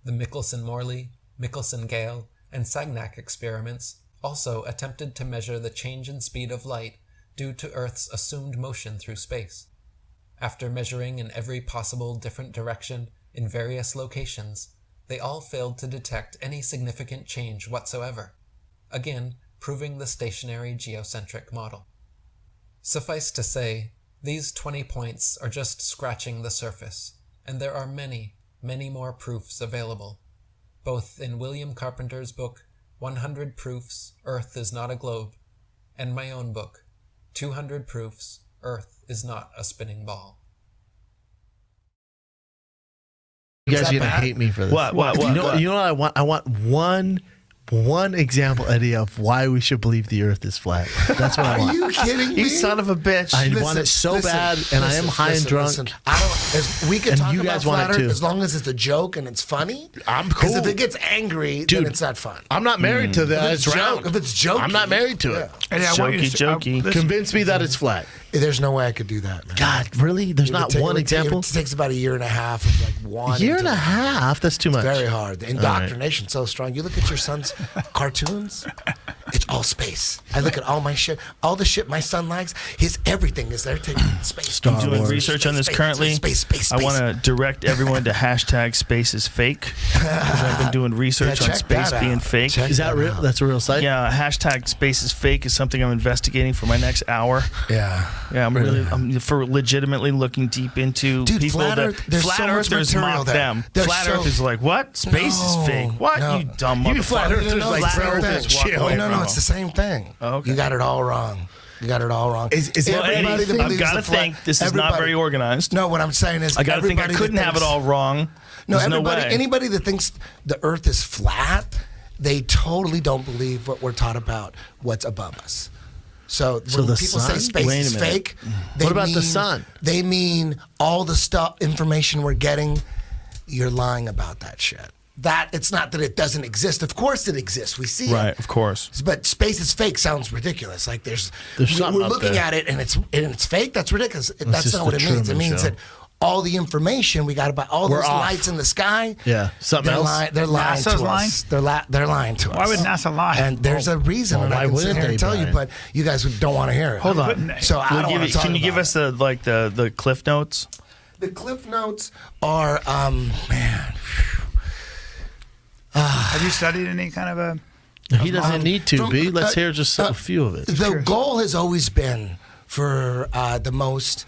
The Michelson-Morley, Michelson-Gale, and Sagnac experiments also attempted to measure the change in speed of light due to Earth's assumed motion through space. After measuring in every possible different direction in various locations, they all failed to detect any significant change whatsoever, again proving the stationary geocentric model. Suffice to say, these 20 points are just scratching the surface, and there are many, many more proofs available, both in William Carpenter's book, 100 Proofs Earth is Not a Globe, and my own book, 200 Proofs Earth is Not a Spinning Ball.
You guys are gonna hate me for this.
What?
You know what I want? I want one example, Eddie, of why we should believe the Earth is flat. That's what I want.
Are you kidding me?
You son of a bitch! I want it so bad, and I am high and drunk.
We can
and
talk
you
about
guys want
flat
it
Earth
too.
as long as it's a joke and it's funny.
I'm
Because
cool.
if it gets angry,
Dude,
then it's not fun.
I'm not married to that.
If it's jokey,
I'm not married to it.
And I want you to
Jokey. Convince me that it's flat.
There's no way I could do that, man.
God, really? There's not one example?
It takes about a year and a half of like one.
Year and a half? That's too much.
Very hard. The indoctrination's so strong. You look at your son's cartoons, it's all space. I look at all my shit, all the shit my son likes. His everything is there taking space.
I'm doing research on this currently.
Space.
I want to direct everyone to hashtag space is fake. I've been doing research on space being fake.
Is that real? That's a real site?
Yeah, hashtag space is fake is something I'm investigating for my next hour.
Yeah.
Yeah, I'm legitimately looking deep into people
flat
that
Earth, there's
flat
so much
earthers
material
mock
there.
them.
There's
Flat
so-
Earth is like, what? Space is fake. What?
No.
You dumb motherfucker.
You flat earthers like
flat
flat
earthers.
earthers.
No, it's the same thing.
Okay.
You got it all wrong. You got it all wrong.
Is
Well,
everybody
Eddie,
that
I've
believes
got to
the flat-
think this is not
everybody-
very organized.
No, what I'm saying is
I got to think I
everybody that
couldn't have it
thinks-
all wrong.
No,
There's
everybody,
no way.
anybody that thinks the Earth is flat, they totally don't believe what we're taught about what's above us. So when
the
people
sun?
say space
Wait a
is
minute.
fake,
What about the sun?
They mean all the information we're getting. You're lying about that shit. That it's not that it doesn't exist. Of course it exists. We see it.
Right, of course.
But space is fake sounds ridiculous. Like
There's something
we're
up
looking
there.
at it and it's fake. That's ridiculous. That's
just
not what
the
it means. It
Truman
means
Show.
that all the information. We got to buy all
We're
those
off.
lights in the sky.
Yeah, something
They're
else.
they're lying
NASA's
to
lying?
us. They're lying to us.
Why would NASA lie?
And there's a reason,
well,
and I
why
can sit
wouldn't
here and
they,
tell you,
Brian?
but you guys don't want to hear it.
Hold on.
So I don't want to talk
Can you give
about
us the Cliff Notes?
The Cliff Notes are, man.
Have you studied any kind of a?
He doesn't need to
from-
be. Let's hear just a few of it.
The goal has always been for the most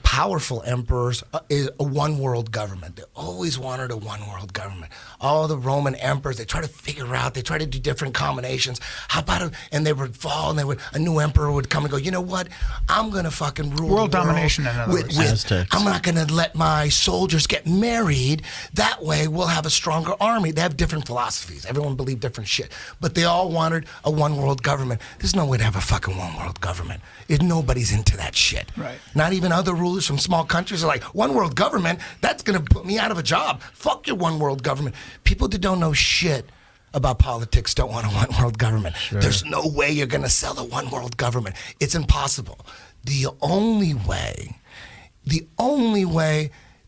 powerful emperors is a one world government. They always wanted a one world government. All the Roman emperors, they try to figure out, they try to do different combinations. How about and they would fall, and a new emperor would come and go, you know what? I'm going to fucking rule
World
the world
domination, in other words.
Aztecs.
I'm not going to let my soldiers get married. That way we'll have a stronger army. They have different philosophies. Everyone believed different shit. But they all wanted a one world government. There's no way to have a fucking one world government. Nobody's into that shit.
Right.
Not even other rulers from small countries are like, one world government? That's going to put me out of a job. Fuck your one world government. People that don't know shit about politics don't want a one world government. There's no way you're going to sell a one world government. It's impossible. The only way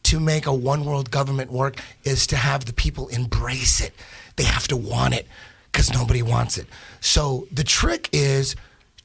to make a one world government work is to have the people embrace it. They have to want it because nobody wants it. So the trick is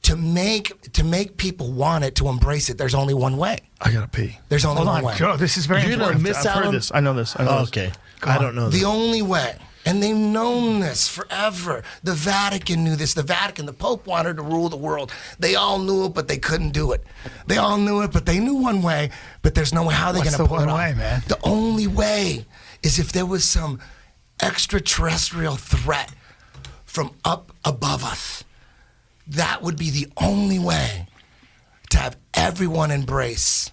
to make people want it, to embrace it. There's only one way.
I gotta pee.
There's only
Hold
one
on,
way.
Joe. This is very
You're gonna
important.
miss
I've
out
heard
on
this. I know this. I know this.
Okay, I don't know.
The
This.
only way, and they've known this forever. The Vatican knew this. The Vatican, the Pope wanted to rule the world. They all knew it, but they couldn't do it. They all knew it, but they knew one way, but there's no way how they're
What's
going to
the
pull it
one way,
off.
man?
The only way is if there was some extraterrestrial threat from up above us. That would be the only way to have everyone embrace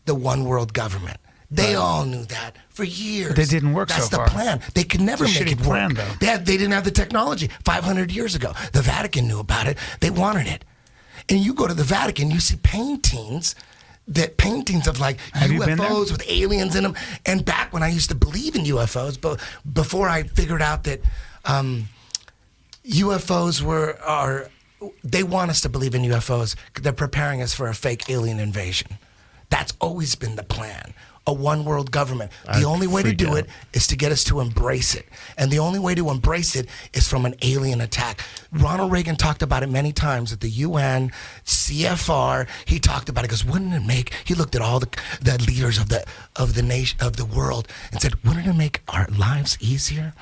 the one world government. They all knew that for years.
But it didn't work
That's
so far.
the plan. They could never
It's a
make
shitty
it
plan,
work.
though.
They didn't have the technology 500 years ago. The Vatican knew about it. They wanted it. And you go to the Vatican, you see paintings of like
Have you been there?
UFOs with aliens in them. And back when I used to believe in UFOs, but before I figured out that UFOs they want us to believe in UFOs. They're preparing us for a fake alien invasion. That's always been the plan. A one world government. The only way to do it is to get us to embrace it. And the only way to embrace it is from an alien attack. Ronald Reagan talked about it many times at the UN, CFR. He talked about it because wouldn't it make, he looked at all the leaders of the nation, of the world, and said, wouldn't it make our lives easier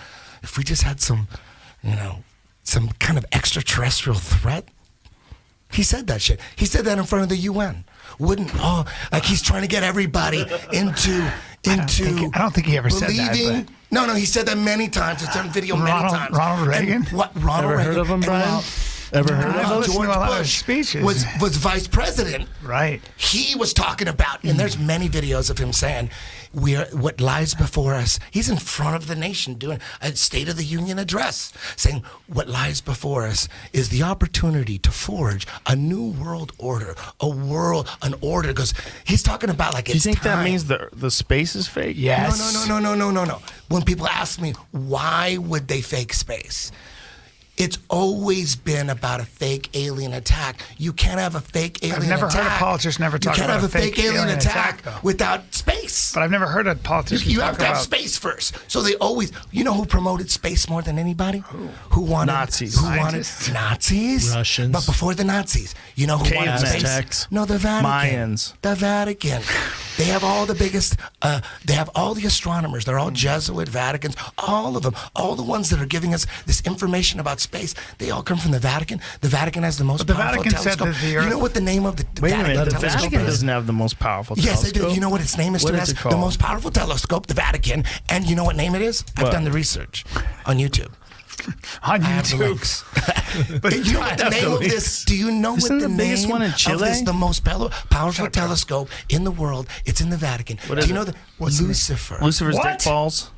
if we just had some kind of extraterrestrial threat? He said that shit. He said that in front of the UN. He's trying to get everybody into
I don't think he ever said that,
believing. No, he said that many times. It's on video many times.
Ronald Reagan?
And Ronald
Ever
Reagan.
heard of him,
And
Brian? Ever heard of
I've
him?
listened to
George
a lot of
Bush
speeches.
was vice president.
Right.
He was talking about, and there's many videos of him saying, what lies before us. He's in front of the nation doing a State of the Union address, saying what lies before us is the opportunity to forge a new world order, an order. Because he's talking about like
Do you
it's
think
time.
that means the space is fake?
Yes.
No. When people ask me, why would they fake space? It's always been about a fake alien attack. You can't have a fake alien attack.
I've never heard a politician ever talk
You can't
about
have a fake alien attack
though.
without space.
But I've never heard a politician
You
talk
have to have
about
space first. So they always, you know who promoted space more than anybody? Who wanted
Nazis.
Who wanted Nazis?
Russians.
But before the Nazis, you know who wanted
Cavemen.
space?
Aztecs.
No, the Vatican.
Mayans.
The Vatican. They have all the biggest. They have all the astronomers. They're all Jesuit Vaticans. All of them. All the ones that are giving us this information about space. They all come from the Vatican. The Vatican has the most
But the
powerful
Vatican said
telescope.
that the Earth-
You know what the name of the
Wait a
Vatican
minute. The
telescope
Vatican
is?
doesn't have the most powerful
Yes, they
telescope.
do. You know what its name is?
What
to
is
us?
it called?
The most powerful telescope, the Vatican. And you know what name it is? I've
What?
done the research on YouTube.
on
I have the
YouTube.
links.
But
You know what the name of this? Do you know
Isn't
what the
the biggest
name
one in
of
Chile?
this? The most powerful telescope in the world. It's in the Vatican.
What
Do
is
you know
it?
the Lucifer?
Lucifer's
What?
dick balls.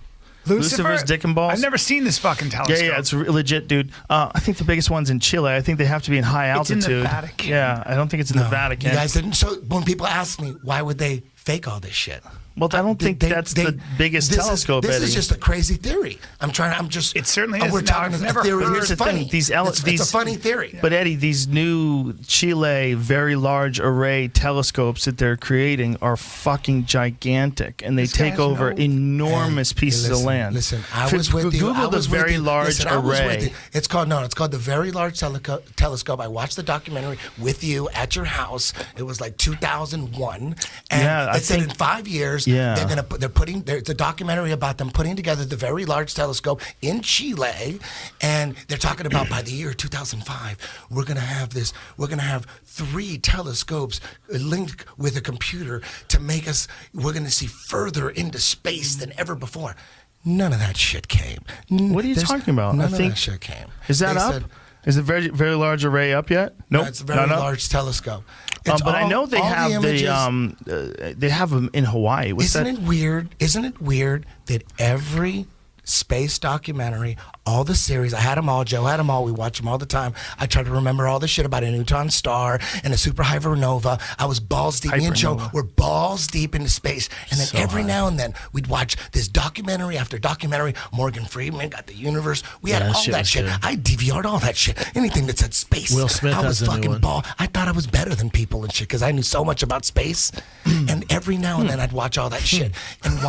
Lucifer?
Lucifer's dick and balls.
I've never seen this fucking telescope.
Yeah, it's legit, dude. I think the biggest one's in Chile. I think they have to be in high
It's in
altitude.
the Vatican.
Yeah, I don't think it's in the Vatican.
You guys didn't. So when people ask me why would they fake all this shit,
Well, I don't think that's the biggest telescope,
This
Eddie.
is just a crazy theory.
It certainly is.
We're
Now,
talking
I've
a
never
theory.
heard-
It's
Here's the
funny.
thing.
It's a funny theory.
But Eddie, these new Chile Very Large Array telescopes that they're creating are fucking gigantic, and they
This
take
guy's
over enormous pieces of land.
Listen, I was with you.
Google
I
the
was with
Very
you.
Large
Listen, I was with
Array.
you. It's called the Very Large Telescope. I watched the documentary with you at your house. It was like 2001, and
Yeah,
it said in 5 years it's a documentary about them putting together the Very Large Telescope in Chile, and they're talking about by the year 2005 we're gonna have 3 telescopes linked with a computer to make us. We're gonna see further into space than ever before. None of that shit came.
What are you talking about?
None
I
of
think
that shit came.
Is that
They
up?
said-
Is the Very Large Array up yet?
No,
Nope.
it's a very
not up?
large telescope.
But I know they have they have them in Hawaii. What's
Isn't
that?
it weird? Isn't it weird that every space documentary, all the series, I had them all, Joe had them all, we watch them all the time. I try to remember all the shit about a neutron star and a super hypernova. I was balls deep. Me and Joe
Hypernova.
were balls deep into space. And then
So
every
high.
now and then we'd watch this documentary after documentary. Morgan Freeman got the universe. We had
Yeah, that
all
shit
that
was
shit.
good.
I DVR'd all that shit. Anything that said space.
Will Smith
I was
has a new
fucking
one.
ball. I thought I was better than people and shit because I knew so much about space. And every now and then I'd watch all that shit and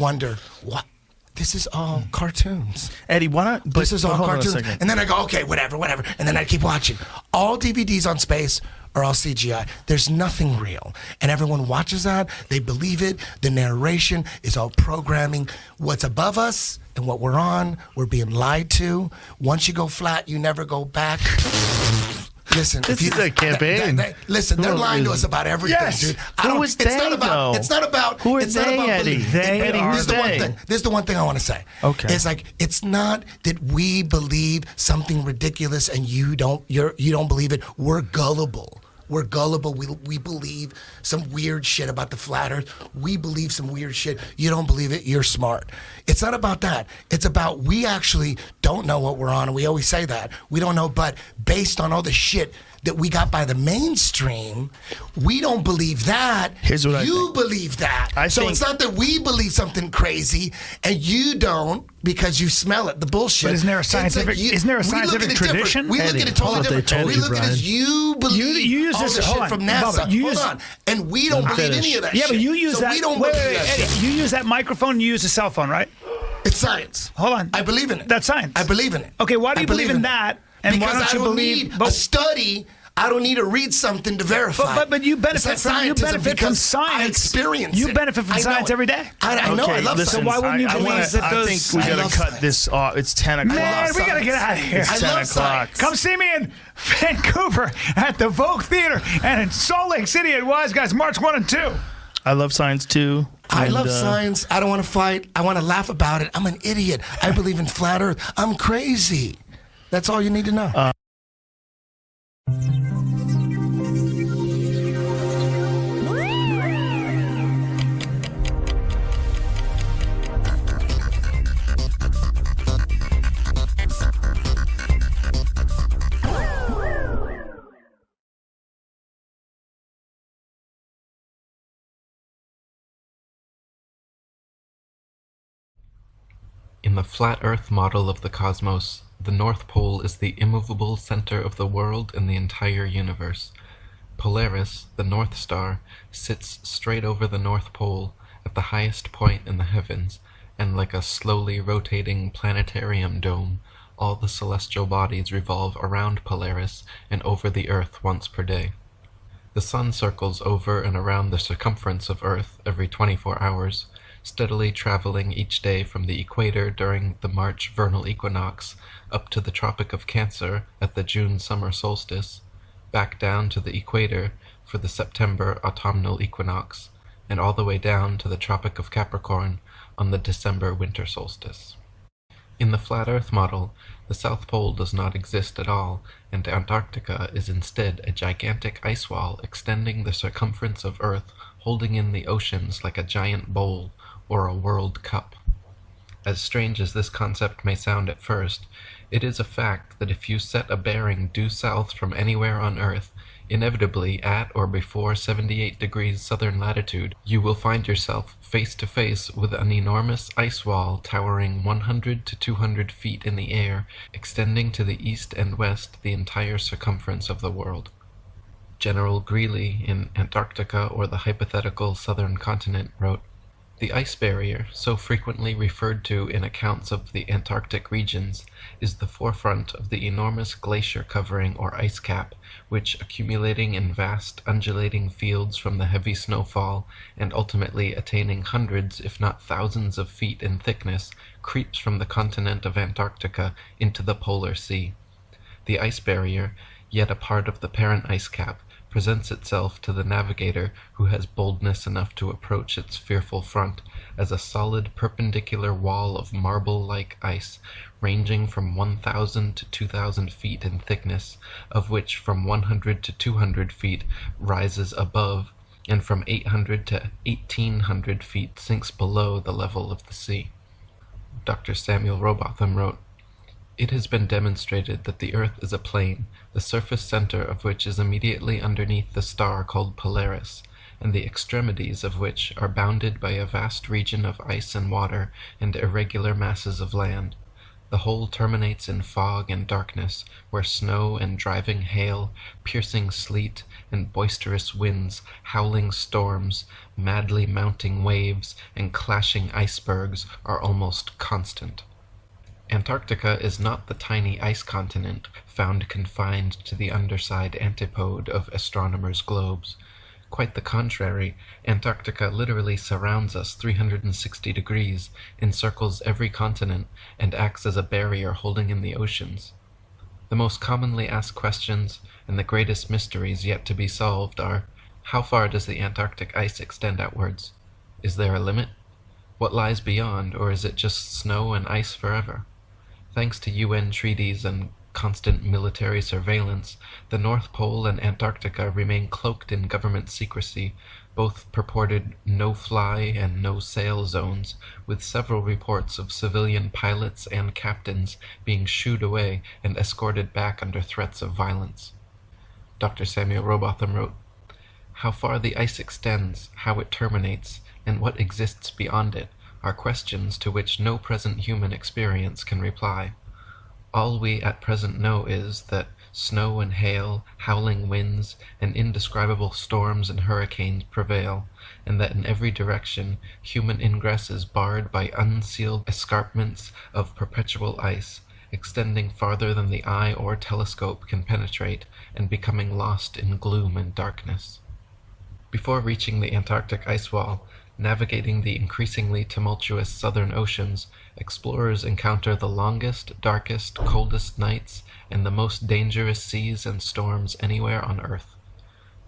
wonder what. This is all cartoons.
Eddie, why not?
This is all
hold on a
cartoons.
second.
And then I go, okay, whatever. And then I keep watching. All DVDs on space are all CGI. There's nothing real. And everyone watches that. They believe it. The narration is all programming. What's above us and what we're on, we're being lied to. Once you go flat, you never go back. Listen,
This is a campaign.
Listen, they're
Who
lying to
is-
us about everything,
Yes.
dude.
Who is they, though?
It's not about.
Who are
it's not
they,
about
Eddie?
belief.
They
Eddie,
are
this is the one
they.
thing. This is the one thing I want to say.
Okay.
It's like it's not that we believe something ridiculous and you don't believe it. We're gullible. We're gullible. We believe some weird shit about the flat earth. We believe some weird shit. You don't believe it, you're smart. It's not about that. It's about we actually don't know what we're on, and we always say that. We don't know, but based on all the shit that we got by the mainstream, we don't believe that.
Here's what I
you
think.
believe that.
I
so
think-
it's not that we believe something crazy and you don't because you smell it, the bullshit.
But isn't there a
It's like
scientific- isn't there a
we look at
scientific
it different.
tradition?
We look
Eddie,
at it totally
hold on.
different.
They told
We
you,
look at it as
Brian.
you believe
You use
all
this.
the
Hold
shit
on,
from NASA.
Bubba, you
Hold
use-
on. And we don't
Let him
believe any
finish.
of that
Yeah,
shit.
but you use
so
that.
we don't
wait,
believe
wait,
that
Eddie,
shit.
you use that microphone. You use a cell phone, right?
It's science.
Hold on.
I believe in it.
That's science.
I believe in it.
Okay, why do
I
you believe in
it.
that? And
because
why don't you
I don't
believe?
need a study. I don't need to read something to verify.
But you benefit
It's not
from
scientism because
science.
I experience
You
it.
benefit from
I know
science
it.
every day.
I know. I love
listen,
So why wouldn't you
I
believe
wanna-
that
I
those-
think we
I
gotta
love
cut
science.
this off. It's 10 o'clock.
Man, we gotta get out of here.
It's
I
10
love
o'clock.
science.
Come see me in Vancouver at the Vogue Theater and in Salt Lake City at Wise Guys, March 1 and 2.
I love science too.
I
And,
love science. I don't want to fight. I want to laugh about it. I'm an idiot. I believe in flat Earth. I'm crazy. That's all you need to know.
In the flat Earth model of the cosmos, the North Pole is the immovable center of the world and the entire universe. Polaris, the North Star, sits straight over the North Pole at the highest point in the heavens, and like a slowly rotating planetarium dome, all the celestial bodies revolve around Polaris and over the Earth once per day. The Sun circles over and around the circumference of Earth every 24 hours, steadily traveling each day from the equator during the March vernal equinox up to the Tropic of Cancer at the June summer solstice, back down to the equator for the September autumnal equinox, and all the way down to the Tropic of Capricorn on the December winter solstice. In the flat Earth model, the South Pole does not exist at all, and Antarctica is instead a gigantic ice wall extending the circumference of Earth, holding in the oceans like a giant bowl or a world cup. As strange as this concept may sound at first, it is a fact that if you set a bearing due south from anywhere on Earth,
Inevitably, at or before 78 degrees southern latitude, you will find yourself face to face with an enormous ice wall towering 100 to 200 feet in the air, extending to the east and west the entire circumference of the world. General Greely in Antarctica, or the Hypothetical Southern Continent, wrote, "The ice barrier, so frequently referred to in accounts of the Antarctic regions, is the forefront of the enormous glacier covering or ice cap, which, accumulating in vast undulating fields from the heavy snowfall, and ultimately attaining hundreds if not thousands of feet in thickness, creeps from the continent of Antarctica into the polar sea. The ice barrier, yet a part of the parent ice cap, presents itself to the navigator who has boldness enough to approach its fearful front as a solid perpendicular wall of marble-like ice ranging from 1,000 to 2,000 feet in thickness, of which from 100 to 200 feet rises above, and from 800 to 1,800 feet sinks below the level of the sea." Dr. Samuel Robotham wrote, "It has been demonstrated that the Earth is a plane, the surface center of which is immediately underneath the star called Polaris, and the extremities of which are bounded by a vast region of ice and water and irregular masses of land. The whole terminates in fog and darkness, where snow and driving hail, piercing sleet, and boisterous winds, howling storms, madly mounting waves, and clashing icebergs are almost constant. Antarctica is not the tiny ice continent found confined to the underside antipode of astronomers' globes. Quite the contrary, Antarctica literally surrounds us 360 degrees, encircles every continent, and acts as a barrier holding in the oceans. The most commonly asked questions, and the greatest mysteries yet to be solved, are: how far does the Antarctic ice extend outwards? Is there a limit? What lies beyond, or is it just snow and ice forever? Thanks to UN treaties and constant military surveillance, the North Pole and Antarctica remain cloaked in government secrecy, both purported no-fly and no-sail zones, with several reports of civilian pilots and captains being shooed away and escorted back under threats of violence." Dr. Samuel Robotham wrote, "How far the ice extends, how it terminates, and what exists beyond it, are questions to which no present human experience can reply. All we at present know is that snow and hail, howling winds, and indescribable storms and hurricanes prevail, and that in every direction human ingress is barred by unsealed escarpments of perpetual ice, extending farther than the eye or telescope can penetrate, and becoming lost in gloom and darkness." Before reaching the Antarctic ice wall, navigating the increasingly tumultuous southern oceans, explorers encounter the longest, darkest, coldest nights and the most dangerous seas and storms anywhere on Earth.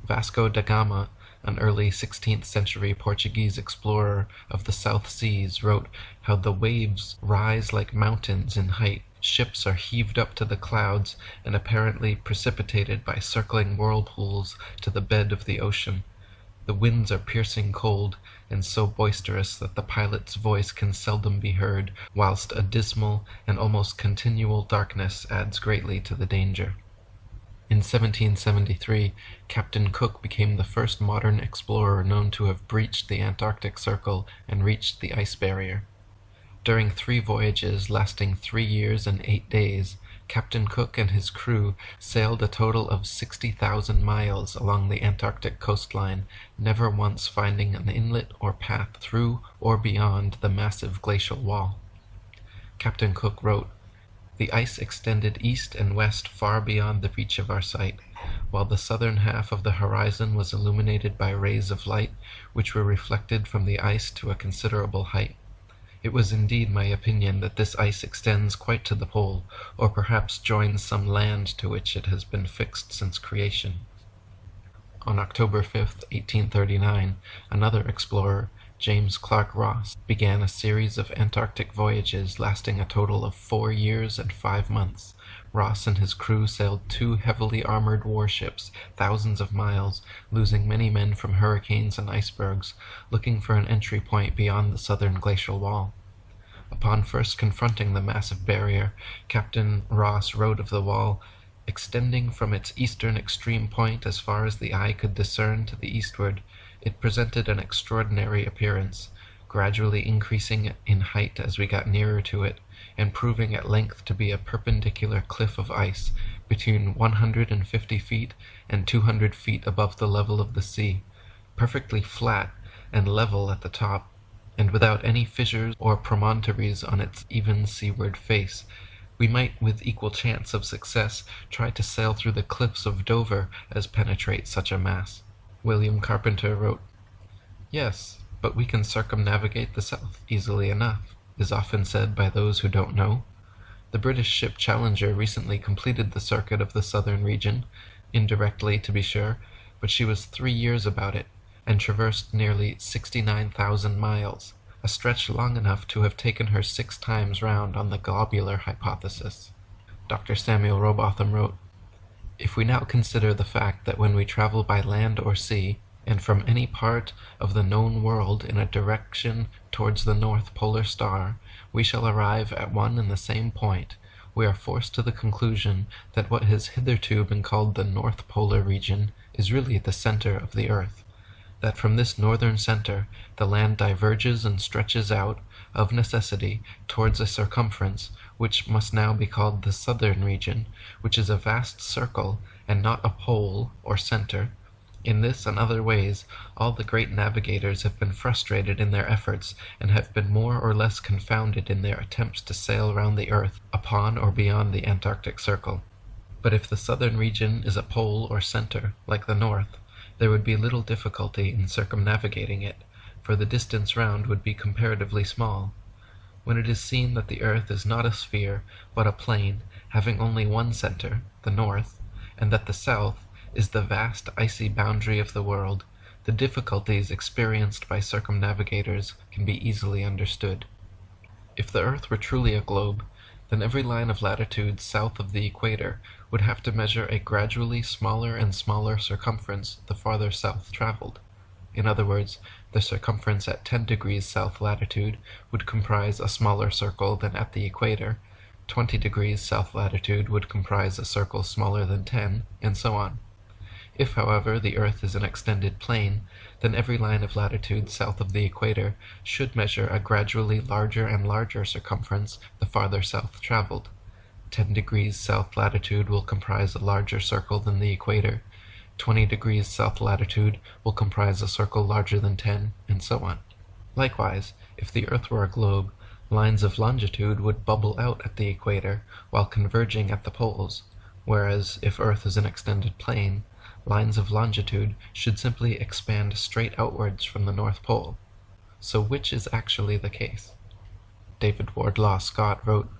Vasco da Gama, an early 16th century Portuguese explorer of the South Seas, wrote how the waves rise like mountains in height, ships are heaved up to the clouds and apparently precipitated by circling whirlpools to the bed of the ocean. The winds are piercing cold, and so boisterous that the pilot's voice can seldom be heard, whilst a dismal and almost continual darkness adds greatly to the danger. In 1773, Captain Cook became the first modern explorer known to have breached the Antarctic Circle and reached the ice barrier. During 3 voyages lasting 3 years and 8 days, Captain Cook and his crew sailed a total of 60,000 miles along the Antarctic coastline, never once finding an inlet or path through or beyond the massive glacial wall. Captain Cook wrote, "The ice extended east and west far beyond the reach of our sight, while the southern half of the horizon was illuminated by rays of light, which were reflected from the ice to a considerable height. It was indeed my opinion that this ice extends quite to the pole, or perhaps joins some land to which it has been fixed since creation." On October 5, 1839, another explorer, James Clark Ross, began a series of Antarctic voyages lasting a total of 4 years and 5 months. Ross and his crew sailed 2 heavily armored warships thousands of miles, losing many men from hurricanes and icebergs, looking for an entry point beyond the southern glacial wall. Upon first confronting the massive barrier, Captain Ross wrote of the wall, Extending from its eastern extreme point as far as the eye could discern to the eastward, it presented an extraordinary appearance, gradually increasing in height as we got nearer to it, and proving at length to be a perpendicular cliff of ice between 150 feet and 200 feet above the level of the sea, perfectly flat and level at the top, and without any fissures or promontories on its even seaward face. We might, with equal chance of success, try to sail through the cliffs of Dover as penetrate such a mass. William Carpenter wrote, "Yes, but we can circumnavigate the south easily enough, is often said by those who don't know. The British ship Challenger recently completed the circuit of the southern region, indirectly to be sure, but she was 3 years about it, and traversed nearly 69,000 miles, a stretch long enough to have taken her 6 times round on the globular hypothesis." Dr. Samuel Robotham wrote, "If we now consider the fact that when we travel by land or sea, and from any part of the known world in a direction towards the North Polar Star, we shall arrive at one and the same point, we are forced to the conclusion that what has hitherto been called the North Polar region is really the center of the earth, that from this northern center the land diverges and stretches out, of necessity, towards a circumference, which must now be called the southern region, which is a vast circle, and not a pole or center. In this and other ways, all the great navigators have been frustrated in their efforts, and have been more or less confounded in their attempts to sail round the earth upon or beyond the Antarctic Circle. But if the southern region is a pole or center, like the north, there would be little difficulty in circumnavigating it, for the distance round would be comparatively small. When it is seen that the earth is not a sphere, but a plane, having only one center, the north, and that the south is the vast icy boundary of the world, the difficulties experienced by circumnavigators can be easily understood. If the earth were truly a globe, then every line of latitude south of the equator would have to measure a gradually smaller and smaller circumference the farther south traveled. In other words, the circumference at 10 degrees south latitude would comprise a smaller circle than at the equator, 20 degrees south latitude would comprise a circle smaller than 10, and so on. If, however, the earth is an extended plane, then every line of latitude south of the equator should measure a gradually larger and larger circumference the farther south traveled. 10 degrees south latitude will comprise a larger circle than the equator, 20 degrees south latitude will comprise a circle larger than 10, and so on. Likewise, if the earth were a globe, lines of longitude would bubble out at the equator while converging at the poles, whereas if earth is an extended plane, lines of longitude should simply expand straight outwards from the North Pole. So which is actually the case? David Wardlaw Scott wrote,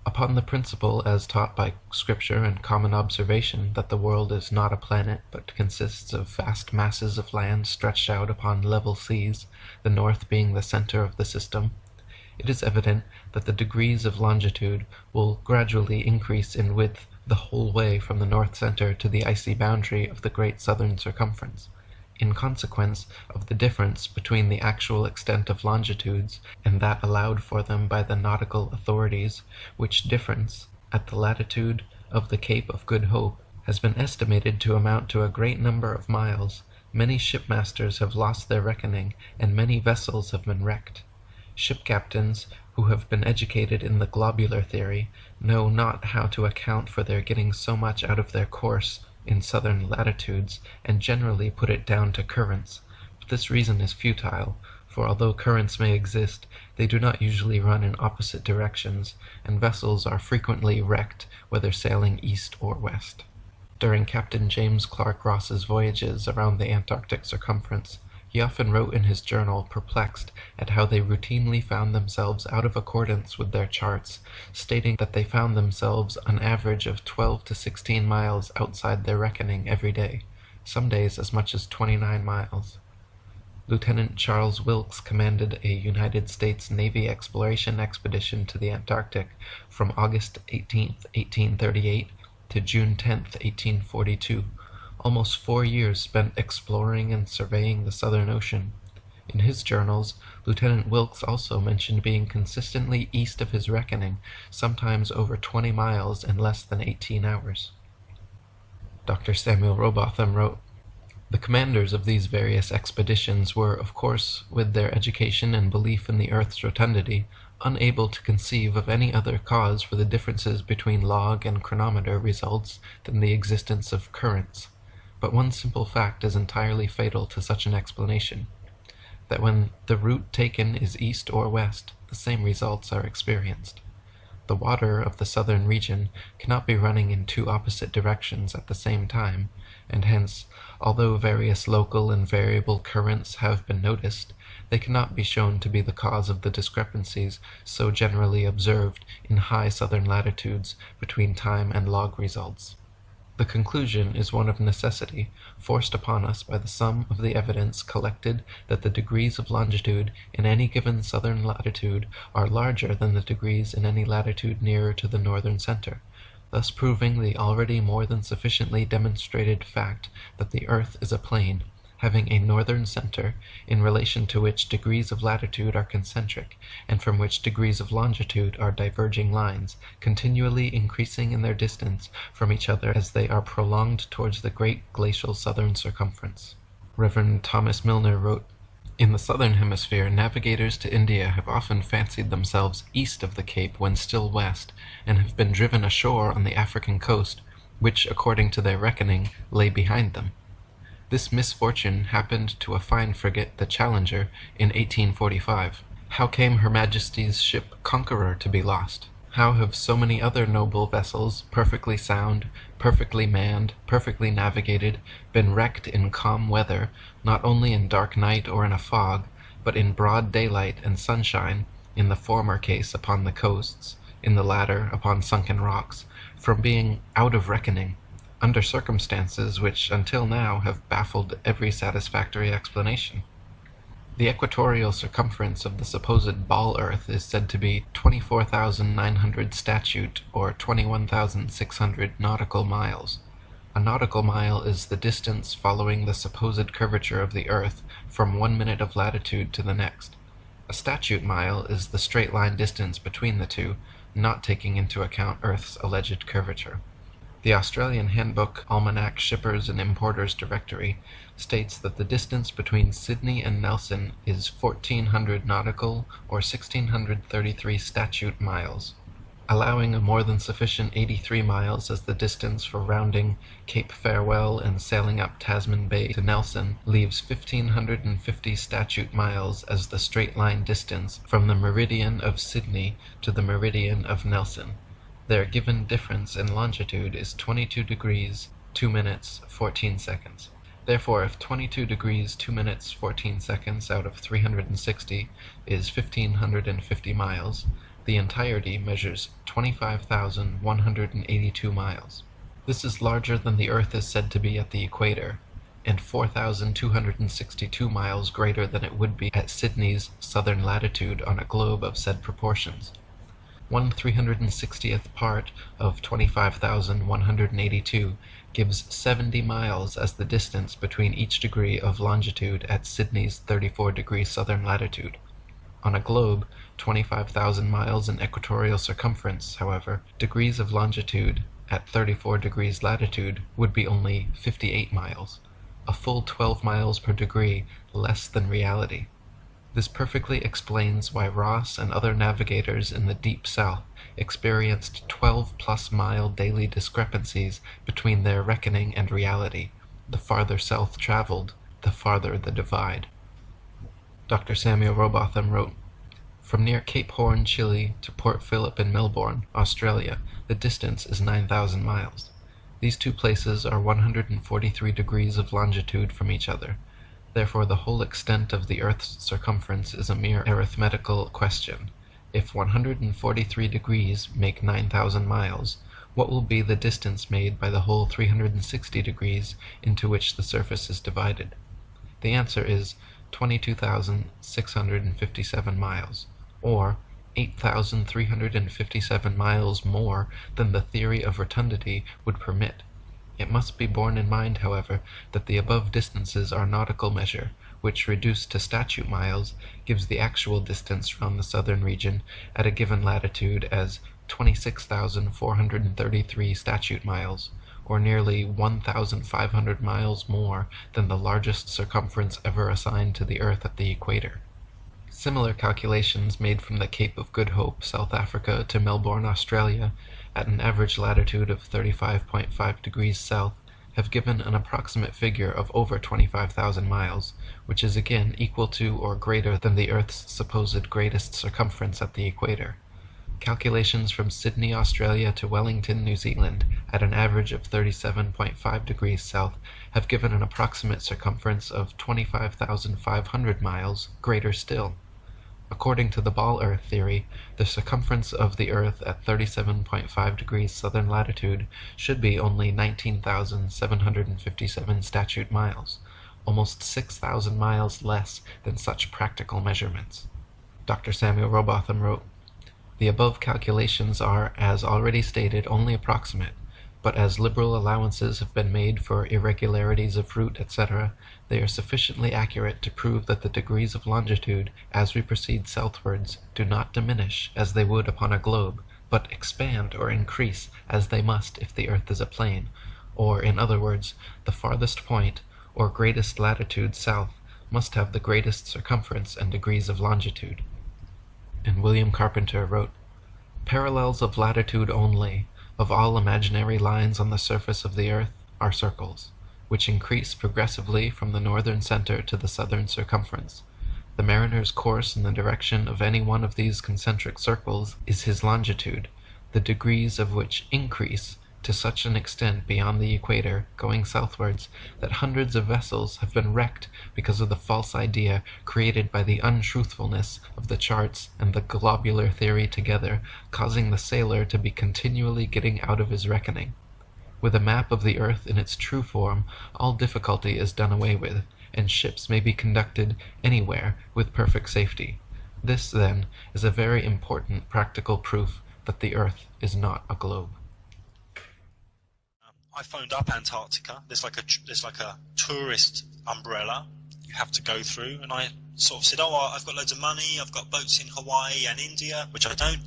"Upon the principle as taught by Scripture and common observation that the world is not a planet but consists of vast masses of land stretched out upon level seas, the north being the center of the system, it is evident that the degrees of longitude will gradually increase in width the whole way from the north center to the icy boundary of the great southern circumference, in consequence of the difference between the actual extent of longitudes and that allowed for them by the nautical authorities, which difference, at the latitude of the Cape of Good Hope, has been estimated to amount to a great number of miles. Many shipmasters have lost their reckoning, and many vessels have been wrecked. Ship captains, who have been educated in the globular theory, know not how to account for their getting so much out of their course in southern latitudes, and generally put it down to currents. But this reason is futile, for although currents may exist, they do not usually run in opposite directions, and vessels are frequently wrecked whether sailing east or west. During Captain James Clark Ross's voyages around the Antarctic circumference, he often wrote in his journal, perplexed at how they routinely found themselves out of accordance with their charts, stating that they found themselves an average of 12 to 16 miles outside their reckoning every day, some days as much as 29 miles. Lieutenant Charles Wilkes commanded a United States Navy exploration expedition to the Antarctic from August 18, 1838 to June 10, 1842. Almost 4 years spent exploring and surveying the Southern Ocean. In his journals, Lieutenant Wilkes also mentioned being consistently east of his reckoning, sometimes over 20 miles in less than 18 hours. Dr. Samuel Robotham wrote, "The commanders of these various expeditions were, of course, with their education and belief in the earth's rotundity, unable to conceive of any other cause for the differences between log and chronometer results than the existence of currents. But one simple fact is entirely fatal to such an explanation, that when the route taken is east or west, the same results are experienced. The water of the southern region cannot be running in two opposite directions at the same time, and hence, although various local and variable currents have been noticed, they cannot be shown to be the cause of the discrepancies so generally observed in high southern latitudes between time and log results. The conclusion is one of necessity, forced upon us by the sum of the evidence collected that the degrees of longitude in any given southern latitude are larger than the degrees in any latitude nearer to the northern center, thus proving the already more than sufficiently demonstrated fact that the earth is a plane, having a northern center, in relation to which degrees of latitude are concentric, and from which degrees of longitude are diverging lines, continually increasing in their distance from each other as they are prolonged towards the great glacial southern circumference." Reverend Thomas Milner wrote, "In the southern hemisphere, navigators to India have often fancied themselves east of the Cape when still west, and have been driven ashore on the African coast, which, according to their reckoning, lay behind them. This misfortune happened to a fine frigate, the Challenger, in 1845. How came Her Majesty's ship Conqueror to be lost? How have so many other noble vessels, perfectly sound, perfectly manned, perfectly navigated, been wrecked in calm weather, not only in dark night or in a fog, but in broad daylight and sunshine, in the former case upon the coasts, in the latter upon sunken rocks, from being out of reckoning, under circumstances which until now have baffled every satisfactory explanation? The equatorial circumference of the supposed ball earth is said to be 24,900 statute, or 21,600 nautical miles. A nautical mile is the distance following the supposed curvature of the earth from 1 minute of latitude to the next. A statute mile is the straight line distance between the two, not taking into account Earth's alleged curvature. The Australian Handbook Almanac Shippers and Importers Directory states that the distance between Sydney and Nelson is 1,400 nautical or 1,633 statute miles. Allowing a more than sufficient 83 miles as the distance for rounding Cape Farewell and sailing up Tasman Bay to Nelson leaves 1,550 statute miles as the straight-line distance from the meridian of Sydney to the meridian of Nelson. Their given difference in longitude is 22 degrees, 2 minutes, 14 seconds. Therefore, if 22 degrees, 2 minutes, 14 seconds out of 360 is 1,550 miles, the entirety measures 25,182 miles. This is larger than the Earth is said to be at the equator, and 4,262 miles greater than it would be at Sydney's southern latitude on a globe of said proportions. 1/360th part of 25,182 gives 70 miles as the distance between each degree of longitude at Sydney's 34° southern latitude. On a globe 25,000 miles in equatorial circumference, however, degrees of longitude at 34° latitude would be only 58 miles, a full 12 miles per degree less than reality. This perfectly explains why Ross and other navigators in the deep south experienced 12+ mile daily discrepancies between their reckoning and reality. The farther south traveled, the farther the divide. Dr. Samuel Robotham wrote, "From near Cape Horn, Chile, to Port Phillip in Melbourne, Australia, the distance is 9,000 miles. These two places are 143 degrees of longitude from each other. Therefore the whole extent of the Earth's circumference is a mere arithmetical question. If 143 degrees make 9,000 miles, what will be the distance made by the whole 360 degrees into which the surface is divided? The answer is 22,657 miles, or 8,357 miles more than the theory of rotundity would permit. It must be borne in mind, however, that the above distances are nautical measure, which, reduced to statute miles, gives the actual distance round the southern region at a given latitude as 26,433 statute miles, or nearly 1,500 miles more than the largest circumference ever assigned to the Earth at the equator. Similar calculations made from the Cape of Good Hope, South Africa, to Melbourne, Australia, at an average latitude of 35.5 degrees south, have given an approximate figure of over 25,000 miles, which is again equal to or greater than the Earth's supposed greatest circumference at the equator. Calculations from Sydney, Australia to Wellington, New Zealand, at an average of 37.5 degrees south, have given an approximate circumference of 25,500 miles, greater still. According to the ball Earth theory, the circumference of the Earth at 37.5 degrees southern latitude should be only 19,757 statute miles, almost 6,000 miles less than such practical measurements. Dr. Samuel Robotham wrote, "The above calculations are, as already stated, only approximate, but as liberal allowances have been made for irregularities of route, etc., they are sufficiently accurate to prove that the degrees of longitude, as we proceed southwards, do not diminish as they would upon a globe, but expand or increase as they must if the Earth is a plane, or, in other words, the farthest point, or greatest latitude south, must have the greatest circumference and degrees of longitude." And William Carpenter wrote, "Parallels of latitude only, of all imaginary lines on the surface of the earth, are circles, which increase progressively from the northern center to the southern circumference. The mariner's course in the direction of any one of these concentric circles is his longitude, the degrees of which increase to such an extent beyond the equator, going southwards, that hundreds of vessels have been wrecked because of the false idea created by the untruthfulness of the charts and the globular theory together, causing the sailor to be continually getting out of his reckoning. With a map of the earth in its true form, all difficulty is done away with, and ships may be conducted anywhere with perfect safety. This, then, is a very important practical proof that the earth is not a globe."
I phoned up Antarctica. There's like a tourist umbrella you have to go through, and I sort of said, "Oh, I've got loads of money. I've got boats in Hawaii and India," which I don't.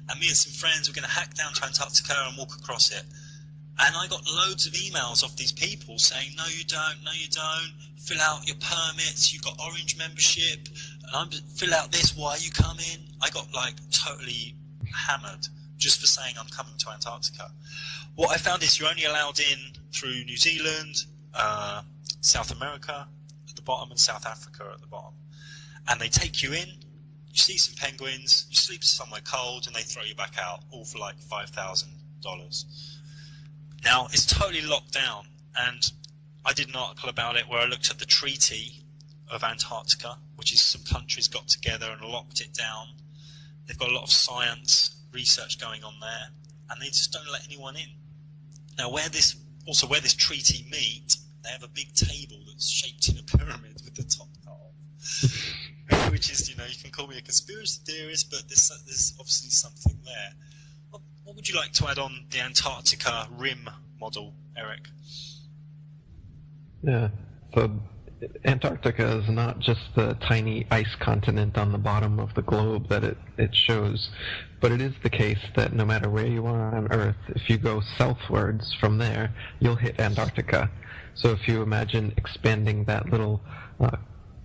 And me and some friends were going to hack down to Antarctica and walk across it. And I got loads of emails off these people saying, "No, you don't. No, you don't. Fill out your permits. You've got Orange membership. And fill out this. Why are you coming?" I got like totally hammered just for saying I'm coming to Antarctica. What I found is you're only allowed in through New Zealand, South America at the bottom, and South Africa at the bottom. And they take you in, you see some penguins, you sleep somewhere cold, and they throw you back out, all for like $5,000. Now, it's totally locked down, and I did an article about it where I looked at the Treaty of Antarctica, which is some countries got together and locked it down. They've got a lot of science research going on there, and they just don't let anyone in. Now, where this treaty meet, they have a big table that's shaped in a pyramid with the top cut off, which is, you can call me a conspiracy theorist, but there's obviously something there. What would you like to add on the Antarctica rim model, Eric?
Yeah, so Antarctica is not just the tiny ice continent on the bottom of the globe that it shows, but it is the case that no matter where you are on Earth, if you go southwards from there, you'll hit Antarctica. So if you imagine expanding that little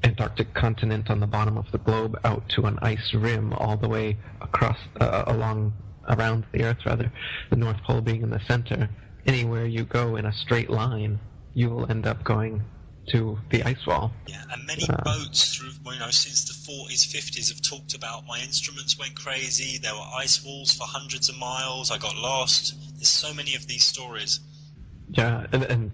Antarctic continent on the bottom of the globe out to an ice rim all the way across, around the Earth, rather, the North Pole being in the center, anywhere you go in a straight line, you will end up going to the ice wall.
Yeah, and many boats through, since the 40s, 50s have talked about my instruments went crazy, there were ice walls for hundreds of miles, I got lost. There's so many of these stories.
Yeah, and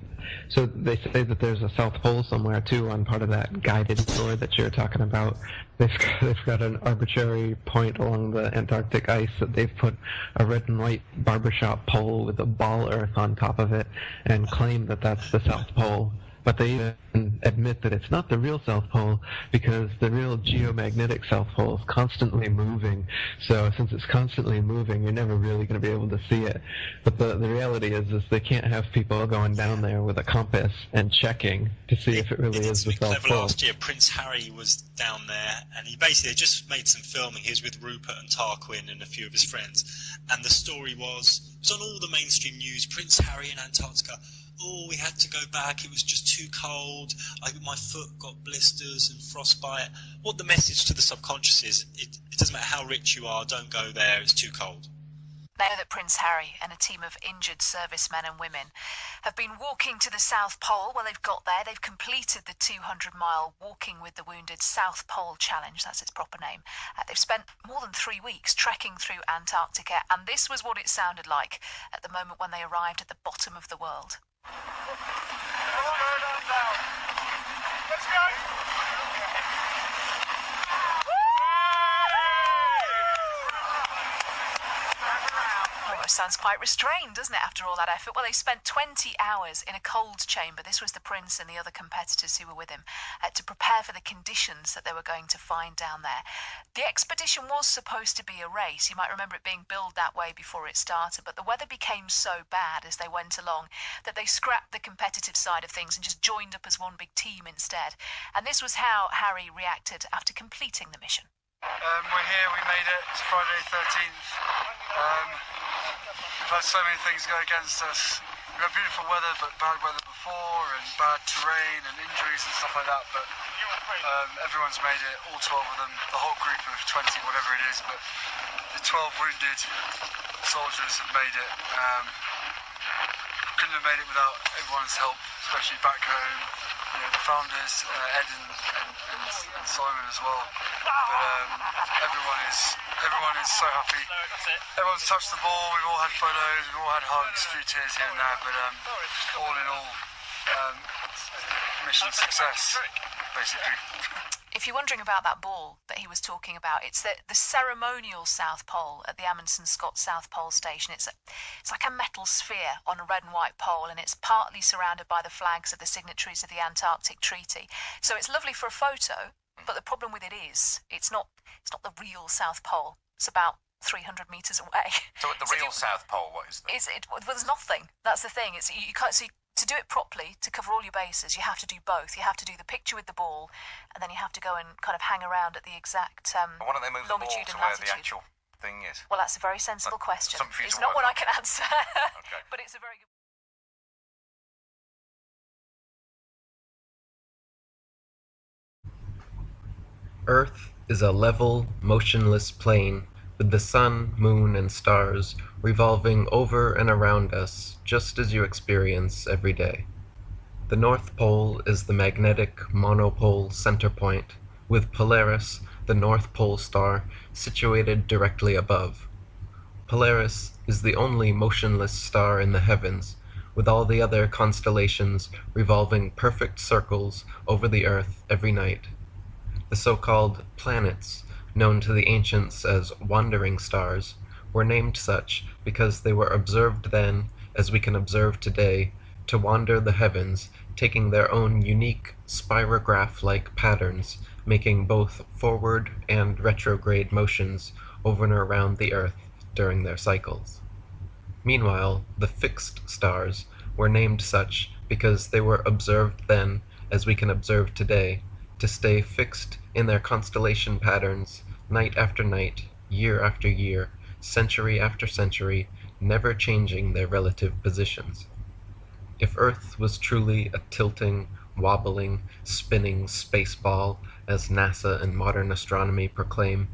so they say that there's a South Pole somewhere too on part of that guided tour that you're talking about. They've got an arbitrary point along the Antarctic ice that they've put a red and white barbershop pole with a ball earth on top of it and claim that that's the South Pole. But they even admit that it's not the real South Pole, because the real geomagnetic South Pole is constantly moving. So since it's constantly moving, you're never really going to be able to see it. But the reality is they can't have people going down there with a compass and checking to see if it really is the South Pole.
Last year, Prince Harry was down there, and he basically just made some filming. He was with Rupert and Tarquin and a few of his friends, and the story was, it was on all the mainstream news, Prince Harry in Antarctica. Oh, we had to go back, it was just too cold, my foot got blisters and frostbite. What the message to the subconscious is, it doesn't matter how rich you are, don't go there, it's too cold.
They know that Prince Harry and a team of injured servicemen and women have been walking to the South Pole. Well, they've got there. They've completed the 200-mile Walking with the Wounded South Pole Challenge. That's its proper name. They've spent more than 3 weeks trekking through Antarctica, and this was what it sounded like at the moment when they arrived at the bottom of the world.
Let's go!
Oh, it sounds quite restrained, doesn't it, after all that effort? Well, they spent 20 hours in a cold chamber. This was the prince and the other competitors who were with him to prepare for the conditions that they were going to find down there. The expedition was supposed to be a race. You might remember it being billed that way before it started, but the weather became so bad as they went along that they scrapped the competitive side of things and just joined up as one big team instead. And this was how Harry reacted after completing the mission.
We're here, we made it. It's Friday 13th. We've had so many things go against us. We've had beautiful weather, but bad weather before, and bad terrain and injuries and stuff like that. But everyone's made it, all 12 of them, the whole group of 20, whatever it is. But the 12 wounded soldiers have made it. Couldn't have made it without everyone's help, especially back home. You know, the founders, Ed and Simon as well. But everyone is so happy. Everyone's touched the ball. We've all had photos. We've all had hugs, a few tears here and there. But all in all, mission success, basically.
If you're wondering about that ball that he was talking about, it's the ceremonial South Pole at the Amundsen Scott South Pole Station. It's like a metal sphere on a red and white pole, and it's partly surrounded by the flags of the signatories of the Antarctic Treaty. So it's lovely for a photo, but the problem with it is it's not the real South Pole. It's about 300 metres away.
So at the real South Pole, what is that?
Well, there's nothing. That's the thing. You can't see. To do it properly, to cover all your bases, you have to do both. You have to do the picture with the ball, and then you have to go and kind of hang around at the exact
why don't they move
longitude
the
and
ball to where
latitude.
the actual thing is?
Well, that's a very sensible question. It's not one I can answer, but it's a very good.
Earth is a level, motionless plane, with the sun, moon, and stars revolving over and around us, just as you experience every day. The North Pole is the magnetic monopole center point, with Polaris, the North Pole star, situated directly above. Polaris is the only motionless star in the heavens, with all the other constellations revolving perfect circles over the Earth every night. The so-called planets, known to the ancients as wandering stars, were named such because they were observed then, as we can observe today, to wander the heavens, taking their own unique spirograph-like patterns, making both forward and retrograde motions over and around the Earth during their cycles. Meanwhile, the fixed stars were named such because they were observed then, as we can observe today, to stay fixed in their constellation patterns night after night, year after year, century after century, never changing their relative positions. If Earth was truly a tilting, wobbling, spinning space ball, as NASA and modern astronomy proclaim,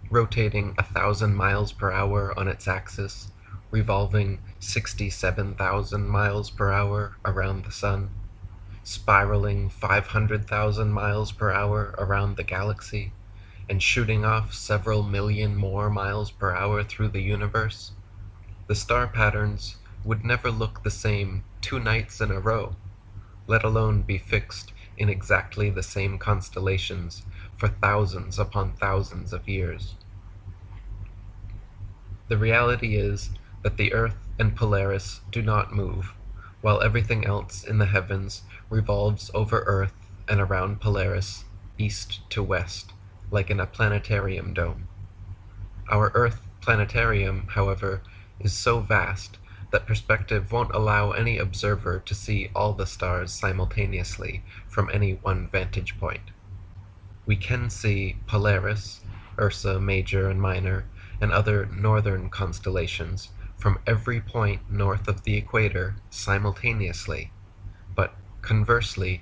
rotating 1,000 miles per hour on its axis, revolving 67,000 miles per hour around the Sun, spiraling 500,000 miles per hour around the galaxy, and shooting off several million more miles per hour through the universe, the star patterns would never look the same 2 nights in a row, let alone be fixed in exactly the same constellations for thousands upon thousands of years. The reality is that the Earth and Polaris do not move, while everything else in the heavens revolves over Earth and around Polaris, east to west, like in a planetarium dome. Our Earth planetarium, however, is so vast that perspective won't allow any observer to see all the stars simultaneously from any one vantage point. We can see Polaris, Ursa Major and Minor, and other northern constellations from every point north of the equator simultaneously, but conversely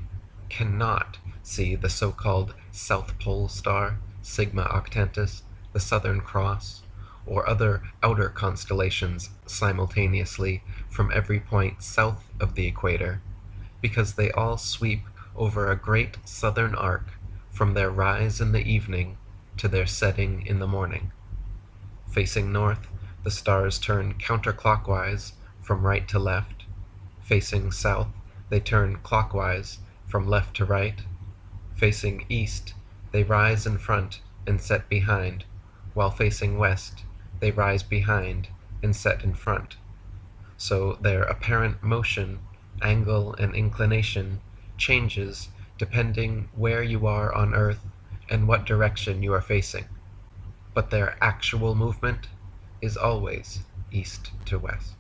cannot see the so-called South Pole star, Sigma Octantis, the Southern Cross, or other outer constellations simultaneously from every point south of the equator, because they all sweep over a great southern arc from their rise in the evening to their setting in the morning. Facing north, the stars turn counterclockwise from right to left. Facing south, they turn clockwise from left to right. Facing east, they rise in front and set behind, while facing west, they rise behind and set in front. So their apparent motion, angle, and inclination changes depending where you are on Earth and what direction you are facing. But their actual movement is always east to west.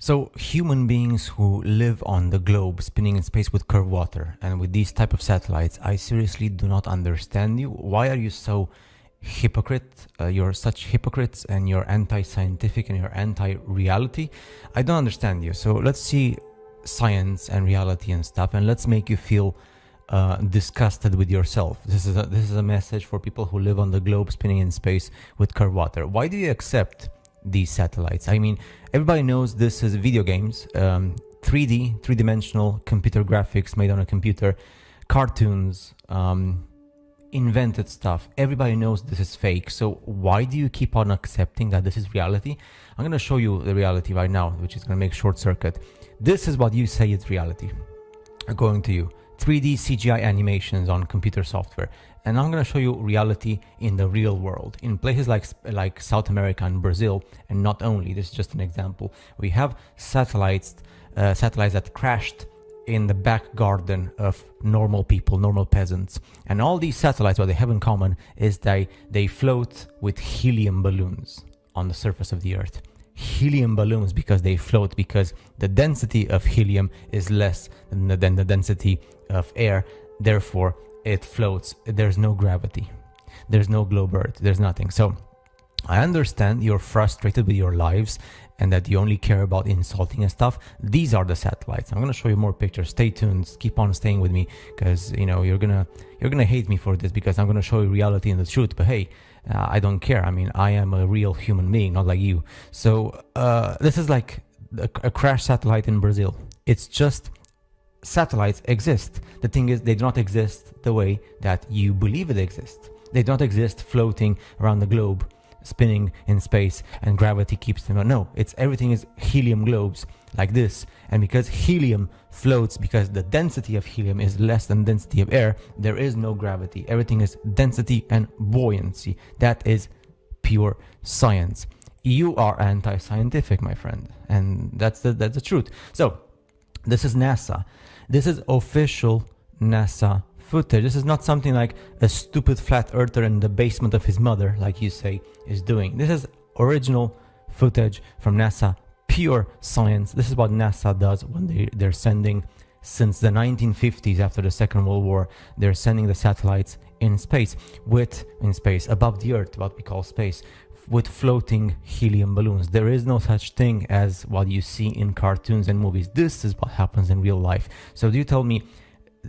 So human beings who live on the globe spinning in space with curved water and with these type of satellites, I seriously do not understand you. Why are you so hypocrite? You're such hypocrites and you're anti-scientific and you're anti-reality. I don't understand you. So let's see science and reality and stuff, and let's make you feel disgusted with yourself. This is a message for people who live on the globe spinning in space with curved water. Why do you accept these satellites? I mean, everybody knows this is video games, 3D, three-dimensional computer graphics made on a computer, cartoons, invented stuff. Everybody knows this is fake. So why do you keep on accepting that this is reality? I'm going to show you the reality right now, which is going to make short circuit. This is what you say is reality, according to you. 3D CGI animations on computer software. And I'm going to show you reality in the real world, in places like South America and Brazil. And not only, this is just an example. We have satellites that crashed in the back garden of normal people, normal peasants. And all these satellites, what they have in common is they float with helium balloons on the surface of the Earth. Helium balloons because they float, because the density of helium is less than the density of air. Therefore, it floats. There's no gravity. There's no globe Earth. There's nothing. So I understand you're frustrated with your lives and that you only care about insulting and stuff. These are the satellites. I'm going to show you more pictures. Stay tuned. Keep on staying with me, because you're gonna hate me for this, because I'm going to show you reality and the truth. But hey, I don't care. I mean, I am a real human being, not like you. So this is like a crash satellite in Brazil. It's just satellites exist. The thing is, they do not exist the way that you believe it exists. They don't exist floating around the globe, spinning in space, and gravity keeps them. No, everything is helium globes like this. And because helium floats, because the density of helium is less than density of air, there is no gravity. Everything is density and buoyancy. That is pure science. You are anti-scientific, my friend, and that's the truth. So this is NASA. This is official NASA footage. This is not something like a stupid flat earther in the basement of his mother, like you say, is doing. This is original footage from NASA, pure science. This is what NASA does when they're sending, since the 1950s, after the Second World War, they're sending the satellites in space, above the Earth, what we call space, with floating helium balloons. There is no such thing as what you see in cartoons and movies. This is what happens in real life. So do you tell me,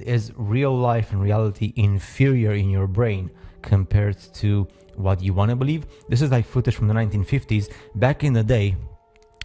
is real life and reality inferior in your brain compared to what you want to believe? This is like footage from the 1950s. Back in the day,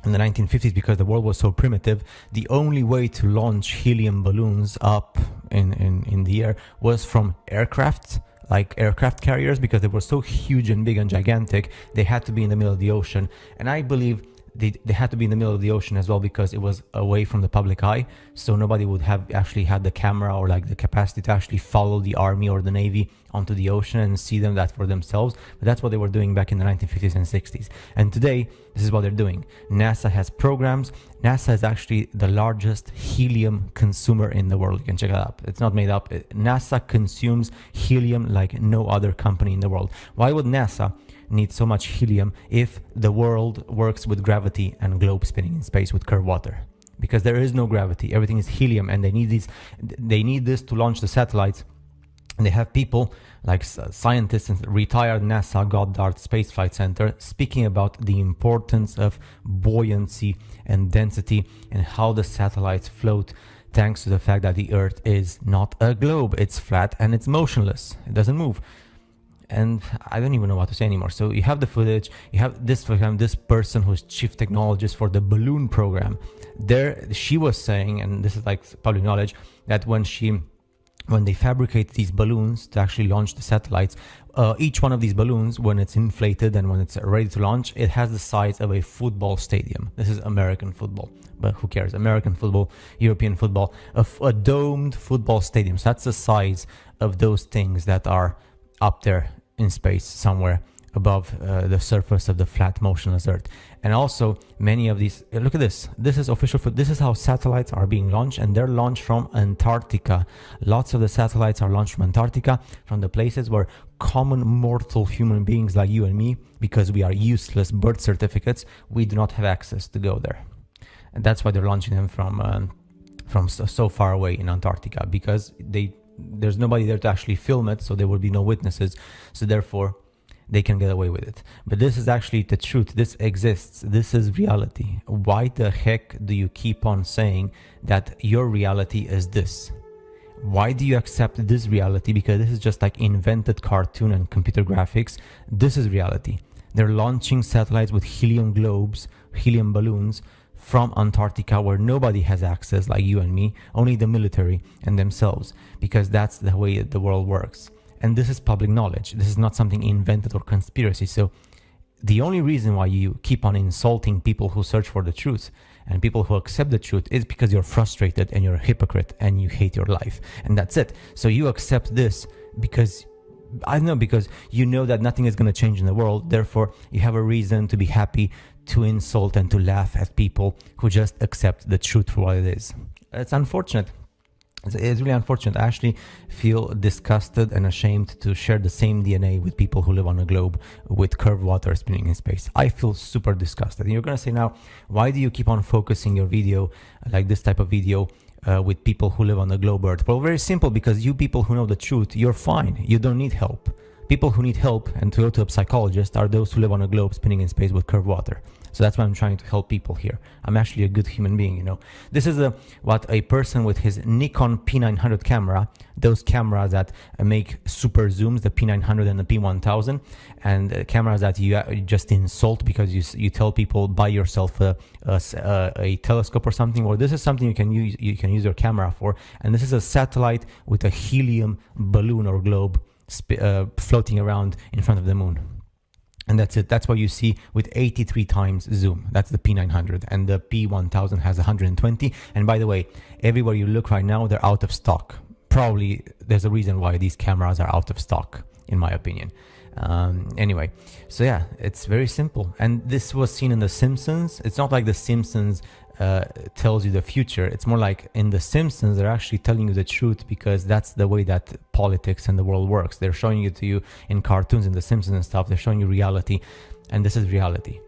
in the 1950s, because the world was so primitive, the only way to launch helium balloons up in the air was from aircraft, like aircraft carriers, because they were so huge and big and gigantic. They had to be in the middle of the ocean. And I believe they had to be in the middle of the ocean as well, because it was away from the public eye, so nobody would have actually had the camera or like the capacity to actually follow the army or the navy onto the ocean and see them that for themselves. But that's what they were doing back in the 1950s and 60s. And today, this is what they're doing. NASA has programs. NASA is actually the largest helium consumer in the world. You can check it up. It's not made up. NASA consumes helium like no other company in the world. Why would NASA need so much helium if the world works with gravity and globe spinning in space with curved water? Because there is no gravity. Everything is helium, and they need this to launch the satellites. And they have people like scientists and retired NASA Goddard Space Flight Center speaking about the importance of buoyancy and density and how the satellites float, thanks to the fact that the Earth is not a globe. It's flat and it's motionless. It doesn't move. And I don't even know what to say anymore. So you have the footage. You have this, for example, this person who's chief technologist for the balloon program. There, she was saying, and this is like public knowledge, that when they fabricate these balloons to actually launch the satellites, each one of these balloons, when it's inflated and when it's ready to launch, it has the size of a football stadium. This is American football, but who cares? American football, European football, a domed football stadium. So that's the size of those things that are up there in space somewhere above the surface of the flat motionless Earth. And also many of these, look at this, this is official, this is how satellites are being launched, and they're launched from Antarctica. Lots of the satellites are launched from Antarctica, from the places where common mortal human beings like you and me, because we are useless birth certificates, we do not have access to go there. And that's why they're launching them from so far away in Antarctica, because there's nobody there to actually film it, so there will be no witnesses, so therefore they can get away with it. But this is actually the truth. This exists. This is reality. Why the heck do you keep on saying that your reality is this? Why do you accept this reality? Because this is just like invented cartoon and computer graphics. This is reality. They're launching satellites with helium globes, helium balloons, from Antarctica, where nobody has access, like you and me, only the military and themselves, because that's the way the world works. And this is public knowledge. This is not something invented or conspiracy. So the only reason why you keep on insulting people who search for the truth and people who accept the truth is because you're frustrated and you're a hypocrite and you hate your life. And that's it. So you accept this because, I don't know, because you know that nothing is going to change in the world. Therefore, you have a reason to be happy, to insult and to laugh at people who just accept the truth for what it is. It's unfortunate. It's really unfortunate. I actually feel disgusted and ashamed to share the same DNA with people who live on a globe with curved water spinning in space. I feel super disgusted. And you're going to say now, why do you keep on focusing your video, like this type of video, with people who live on the globe Earth? Well, very simple, because you people who know the truth, you're fine. You don't need help. People who need help and to go to a psychologist are those who live on a globe spinning in space with curved water. So that's why I'm trying to help people here. I'm actually a good human being, you know. This is what a person with his Nikon P900 camera, those cameras that make super zooms, the P900 and the P1000, and cameras that you just insult because you tell people buy yourself a telescope or something. Well, this is something you can use your camera for, and this is a satellite with a helium balloon or globe floating around in front of the moon. And that's it. That's what you see with 83 times zoom. That's the P900. And the P1000 has 120. And by the way, everywhere you look right now, they're out of stock. Probably there's a reason why these cameras are out of stock, in my opinion. Anyway, so yeah, it's very simple. And this was seen in The Simpsons. It's not like The Simpsons tells you the future. It's more like in The Simpsons, they're actually telling you the truth, because that's the way that politics and the world works. They're showing it to you in cartoons in The Simpsons and stuff. They're showing you reality, and this is reality.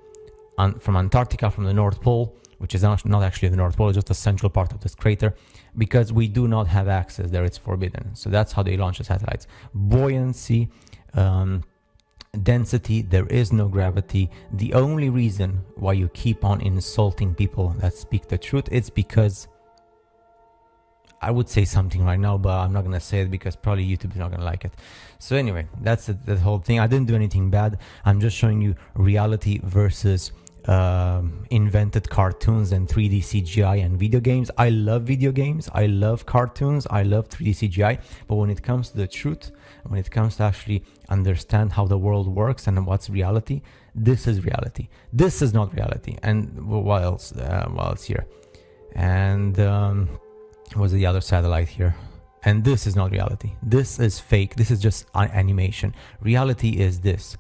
From Antarctica, from the North Pole, which is not actually the North Pole, it's just a central part of this crater, because we do not have access there. It's forbidden. So that's how they launch the satellites. Buoyancy, density, there is no gravity. The only reason why you keep on insulting people that speak the truth, it's because I would say something right now, but I'm not going to say it because probably YouTube is not going to like it. So anyway, that's it, the whole thing. I didn't do anything bad. I'm just showing you reality versus invented cartoons and 3D CGI and video games. I love video games. I love cartoons. I love 3D CGI. But when it comes to the truth, when it comes to actually understand how the world works and what's reality, this is reality. This is not reality. And what else? What else here? And was the other satellite here? And this is not reality. This is fake. This is just animation. Reality is this.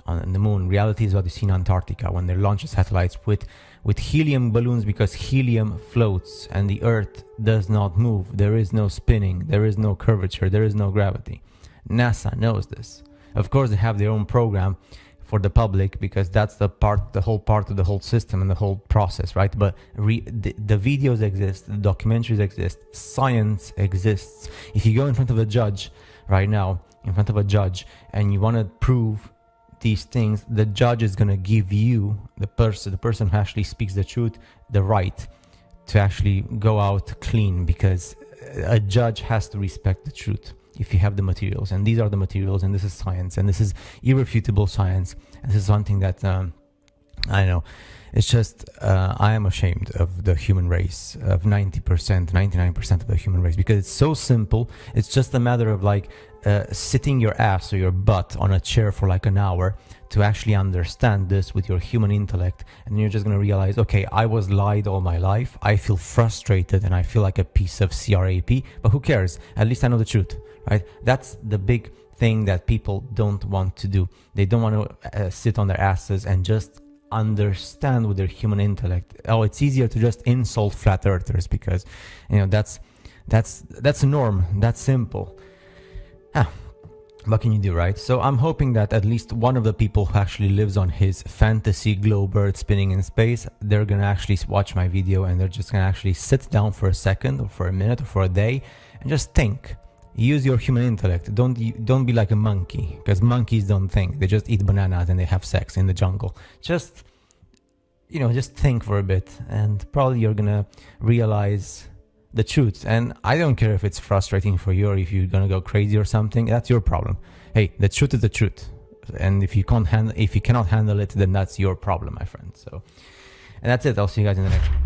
On the moon, reality is what you see in Antarctica when they launch satellites with helium balloons, because helium floats and the Earth does not move. There is no spinning. There is no curvature. There is no gravity. NASA knows this. Of course, they have their own program for the public, because that's the whole part of the whole system and the whole process, right? But the videos exist, the documentaries exist, science exists. If you go in front of a judge right now, and you want to prove these things, the judge is going to give you, the person who actually speaks the truth, the right to actually go out clean, because a judge has to respect the truth if you have the materials. And these are the materials, and this is science, and this is irrefutable science. And this is something that I know, it's just I am ashamed of the human race, of 99% of the human race, because it's so simple. It's just a matter of like sitting your ass or your butt on a chair for like an hour to actually understand this with your human intellect, and you're just going to realize, okay, I was lied all my life. I feel frustrated and I feel like a piece of crap, but who cares? At least I know the truth, right? That's the big thing that people don't want to do. They don't want to sit on their asses and just understand with their human intellect. Oh, it's easier to just insult flat earthers because, you know, that's the norm. That's simple. what can you do, right? So I'm hoping that at least one of the people who actually lives on his fantasy globe Earth spinning in space, they're gonna actually watch my video and they're just gonna actually sit down for a second or for a minute or for a day and just think. Use your human intellect. Don't be like a monkey, because monkeys don't think. They just eat bananas and they have sex in the jungle. Just, just think for a bit, and probably you're gonna realize the truth. And I don't care if it's frustrating for you or if you're gonna go crazy or something. That's your problem. Hey, the truth is the truth, and if you cannot handle it, then that's your problem, my friend. So, and that's it. I'll see you guys in the next one.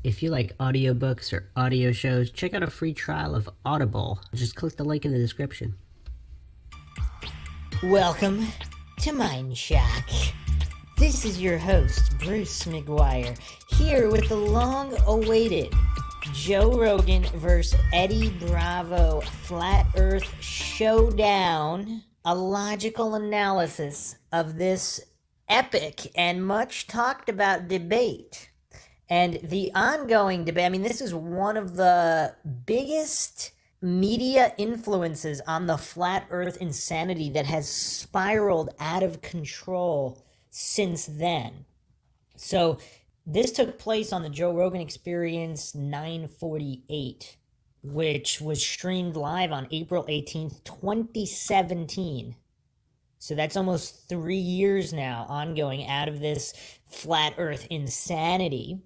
If you like audiobooks or audio shows, check out a free trial of Audible. Just click the link in the description.
Welcome to Mindshock. This is your host, Bruce McGuire, here with the long-awaited Joe Rogan versus Eddie Bravo Flat Earth Showdown. A logical analysis of this epic and much talked about debate. And the ongoing debate, I mean, this is one of the biggest media influences on the flat earth insanity that has spiraled out of control since then. So this took place on the Joe Rogan Experience 948, which was streamed live on April 18th, 2017. So that's almost 3 years now ongoing out of this flat earth insanity.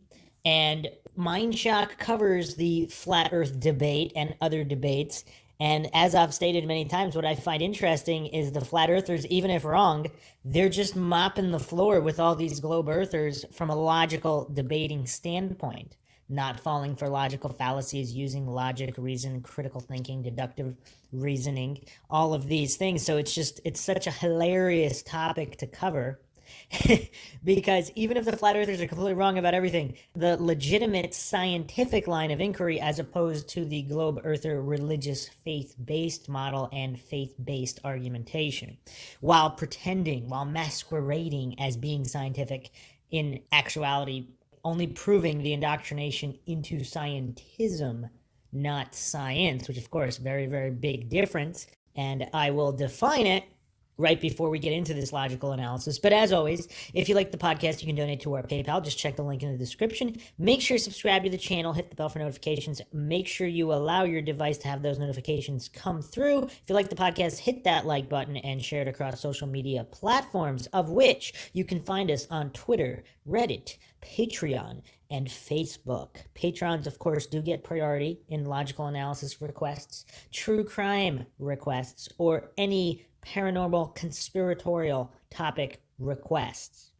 And Mindshock covers the flat earth debate and other debates. And as I've stated many times, what I find interesting is the flat earthers, even if wrong, they're just mopping the floor with all these globe earthers from a logical debating standpoint, not falling for logical fallacies, using logic, reason, critical thinking, deductive reasoning, all of these things. So it's such a hilarious topic to cover. Because even if the flat earthers are completely wrong about everything, the legitimate scientific line of inquiry, as opposed to the globe earther religious faith-based model and faith-based argumentation, while masquerading as being scientific, in actuality only proving the indoctrination into scientism, not science, which of course, very, very big difference. And I will define it right before we get into this logical analysis. But as always, if you like the podcast, you can donate to our PayPal. Just check the link in the description. Make sure you subscribe to the channel, hit the bell for notifications. Make sure you allow your device to have those notifications come through. If you like the podcast, hit that like button and share it across social media platforms, of which you can find us on Twitter, Reddit, Patreon, and Facebook. Patrons, of course, do get priority in logical analysis requests, true crime requests, or any paranormal conspiratorial topic requests.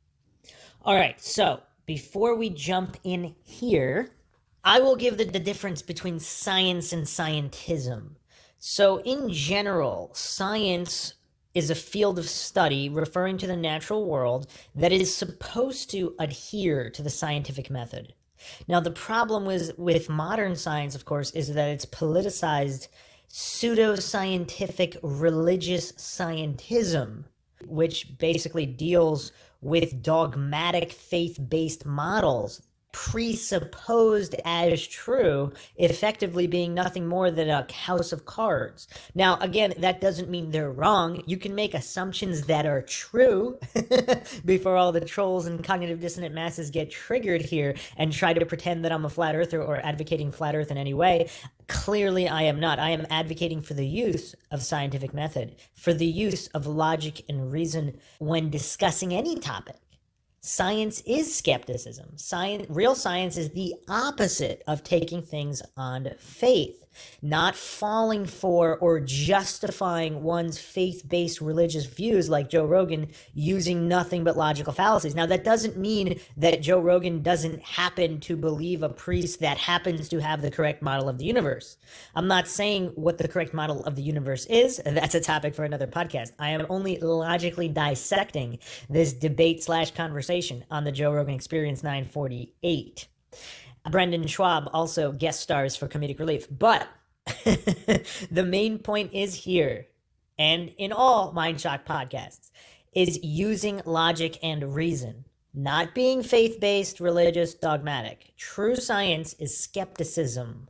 All right, so before we jump in here, I will give the difference between science and scientism. So in general, science is a field of study referring to the natural world that is supposed to adhere to the scientific method. Now, the problem with modern science, of course, is that it's politicized pseudoscientific religious scientism, which basically deals with dogmatic faith-based models presupposed as true, effectively being nothing more than a house of cards. Now, again, that doesn't mean they're wrong. You can make assumptions that are true before all the trolls and cognitive dissonant masses get triggered here and try to pretend that I'm a flat earther or advocating flat earth in any way. Clearly, I am not. I am advocating for the use of scientific method, for the use of logic and reason when discussing any topic. Science is skepticism. Real science is the opposite of taking things on faith, not falling for or justifying one's faith-based religious views like Joe Rogan using nothing but logical fallacies. Now, that doesn't mean that Joe Rogan doesn't happen to believe a priest that happens to have the correct model of the universe. I'm not saying what the correct model of the universe is. That's a topic for another podcast. I am only logically dissecting this debate/conversation on the Joe Rogan Experience 948. Brendan Schwab also guest stars for comedic relief. But the main point is here, and in all Mindshock podcasts, is using logic and reason, not being faith-based, religious, dogmatic. True science is skepticism.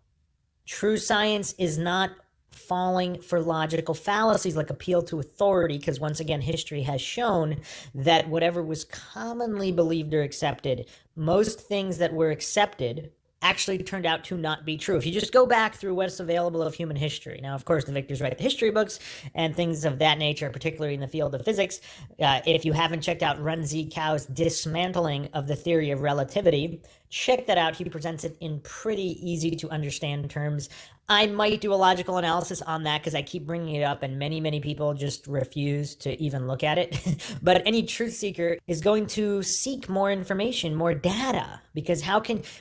True science is not falling for logical fallacies like appeal to authority, because once again, history has shown that whatever was commonly believed or accepted, most things that were accepted actually turned out to not be true. If you just go back through what's available of human history. Now, of course, the victors write the history books and things of that nature, particularly in the field of physics. If you haven't checked out Run Z Cow's dismantling of the theory of relativity, check that out. He presents it in pretty easy to understand terms. I might do a logical analysis on that because I keep bringing it up and many, many people just refuse to even look at it. But any truth seeker is going to seek more information, more data, because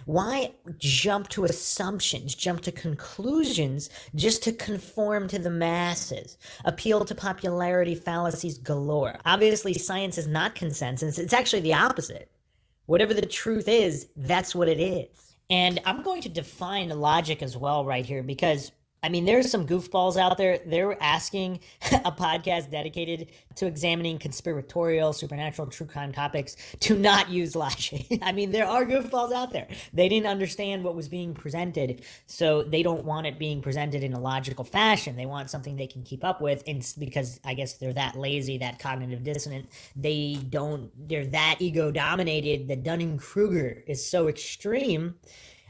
why jump to assumptions, jump to conclusions just to conform to the masses, appeal to popularity fallacies galore? Obviously, science is not consensus. It's actually the opposite. Whatever the truth is, that's what it is. And I'm going to define logic as well right here because, I mean, there's some goofballs out there. They're asking a podcast dedicated to examining conspiratorial, supernatural, true crime topics to not use logic. I mean, there are goofballs out there. They didn't understand what was being presented, so they don't want it being presented in a logical fashion. They want something they can keep up with, and because I guess they're that lazy, that cognitive dissonant. They're that ego-dominated. The Dunning-Kruger is so extreme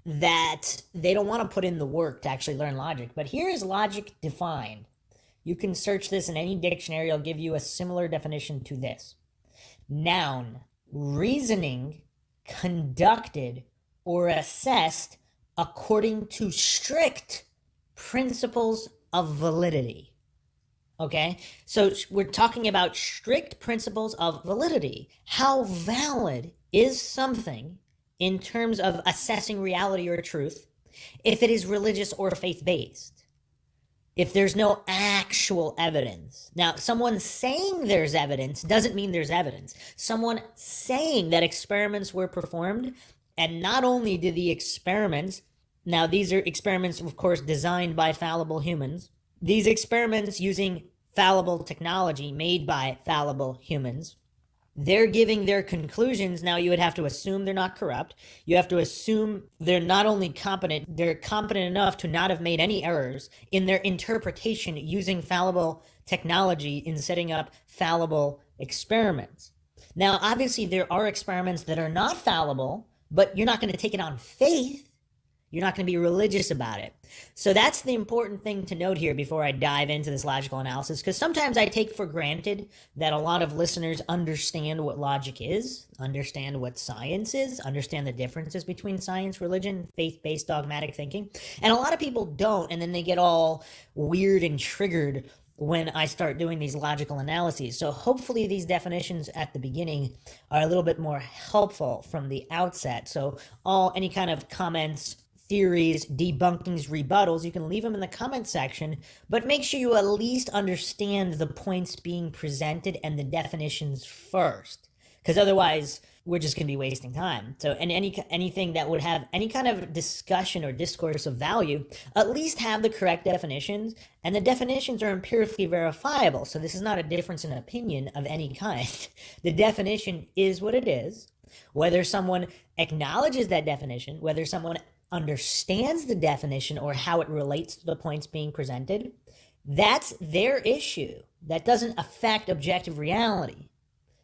that they don't want to put in the work to actually learn logic. But here is logic defined. You can search this in any dictionary. I'll give you a similar definition to this. Noun, reasoning conducted or assessed according to strict principles of validity. Okay, so we're talking about strict principles of validity. How valid is something in terms of assessing reality or truth if it is religious or faith-based? If there's no actual evidence. Now, someone saying there's evidence doesn't mean there's evidence. Someone saying that experiments were performed, and not only did the experiments, now these are experiments, of course, designed by fallible humans. These experiments using fallible technology made by fallible humans, they're giving their conclusions. Now, you would have to assume they're not corrupt. You have to assume they're not only competent, they're competent enough to not have made any errors in their interpretation using fallible technology in setting up fallible experiments. Now, obviously, there are experiments that are not fallible, but you're not going to take it on faith. You're not going to be religious about it. So that's the important thing to note here before I dive into this logical analysis, because sometimes I take for granted that a lot of listeners understand what logic is, understand what science is, understand the differences between science, religion, faith-based dogmatic thinking. And a lot of people don't, and then they get all weird and triggered when I start doing these logical analyses. So hopefully these definitions at the beginning are a little bit more helpful from the outset. So any kind of comments, theories, debunkings, rebuttals, you can leave them in the comment section, but make sure you at least understand the points being presented and the definitions first, because otherwise we're just going to be wasting time. So, and anything that would have any kind of discussion or discourse of value, at least have the correct definitions, and the definitions are empirically verifiable. So this is not a difference in opinion of any kind. The definition is what it is. Whether someone acknowledges that definition, whether someone understands the definition or how it relates to the points being presented, that's their issue. That doesn't affect objective reality,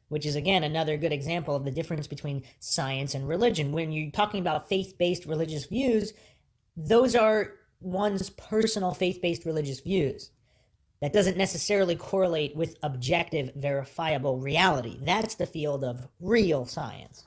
which is, again, another good example of the difference between science and religion. When you're talking about faith-based religious views, those are one's personal faith-based religious views. That doesn't necessarily correlate with objective, verifiable reality. That's the field of real science.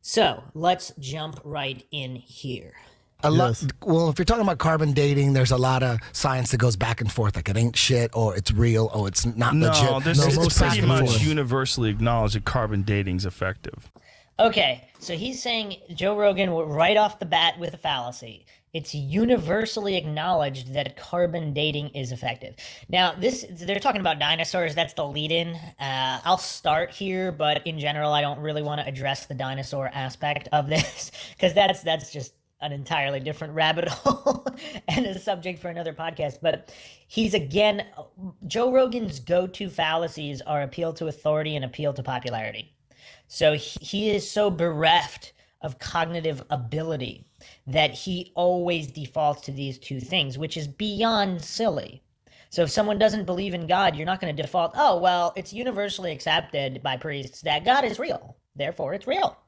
So let's jump right in here.
Well, if you're talking about carbon dating, there's a lot of science that goes back and forth. Like it ain't shit, or it's real, or it's not legit.
No, it's pretty much universally acknowledged that carbon dating is effective.
Okay, so he's saying Joe Rogan right off the bat with a fallacy. It's universally acknowledged that carbon dating is effective. Now, they're talking about dinosaurs. That's the lead-in. I'll start here, but in general, I don't really want to address the dinosaur aspect of this because that's just an entirely different rabbit hole and a subject for another podcast. But Joe Rogan's go-to fallacies are appeal to authority and appeal to popularity. So he is so bereft of cognitive ability that he always defaults to these two things, which is beyond silly. So if someone doesn't believe in God, you're not going to default, oh, well, it's universally accepted by priests that God is real, therefore it's real.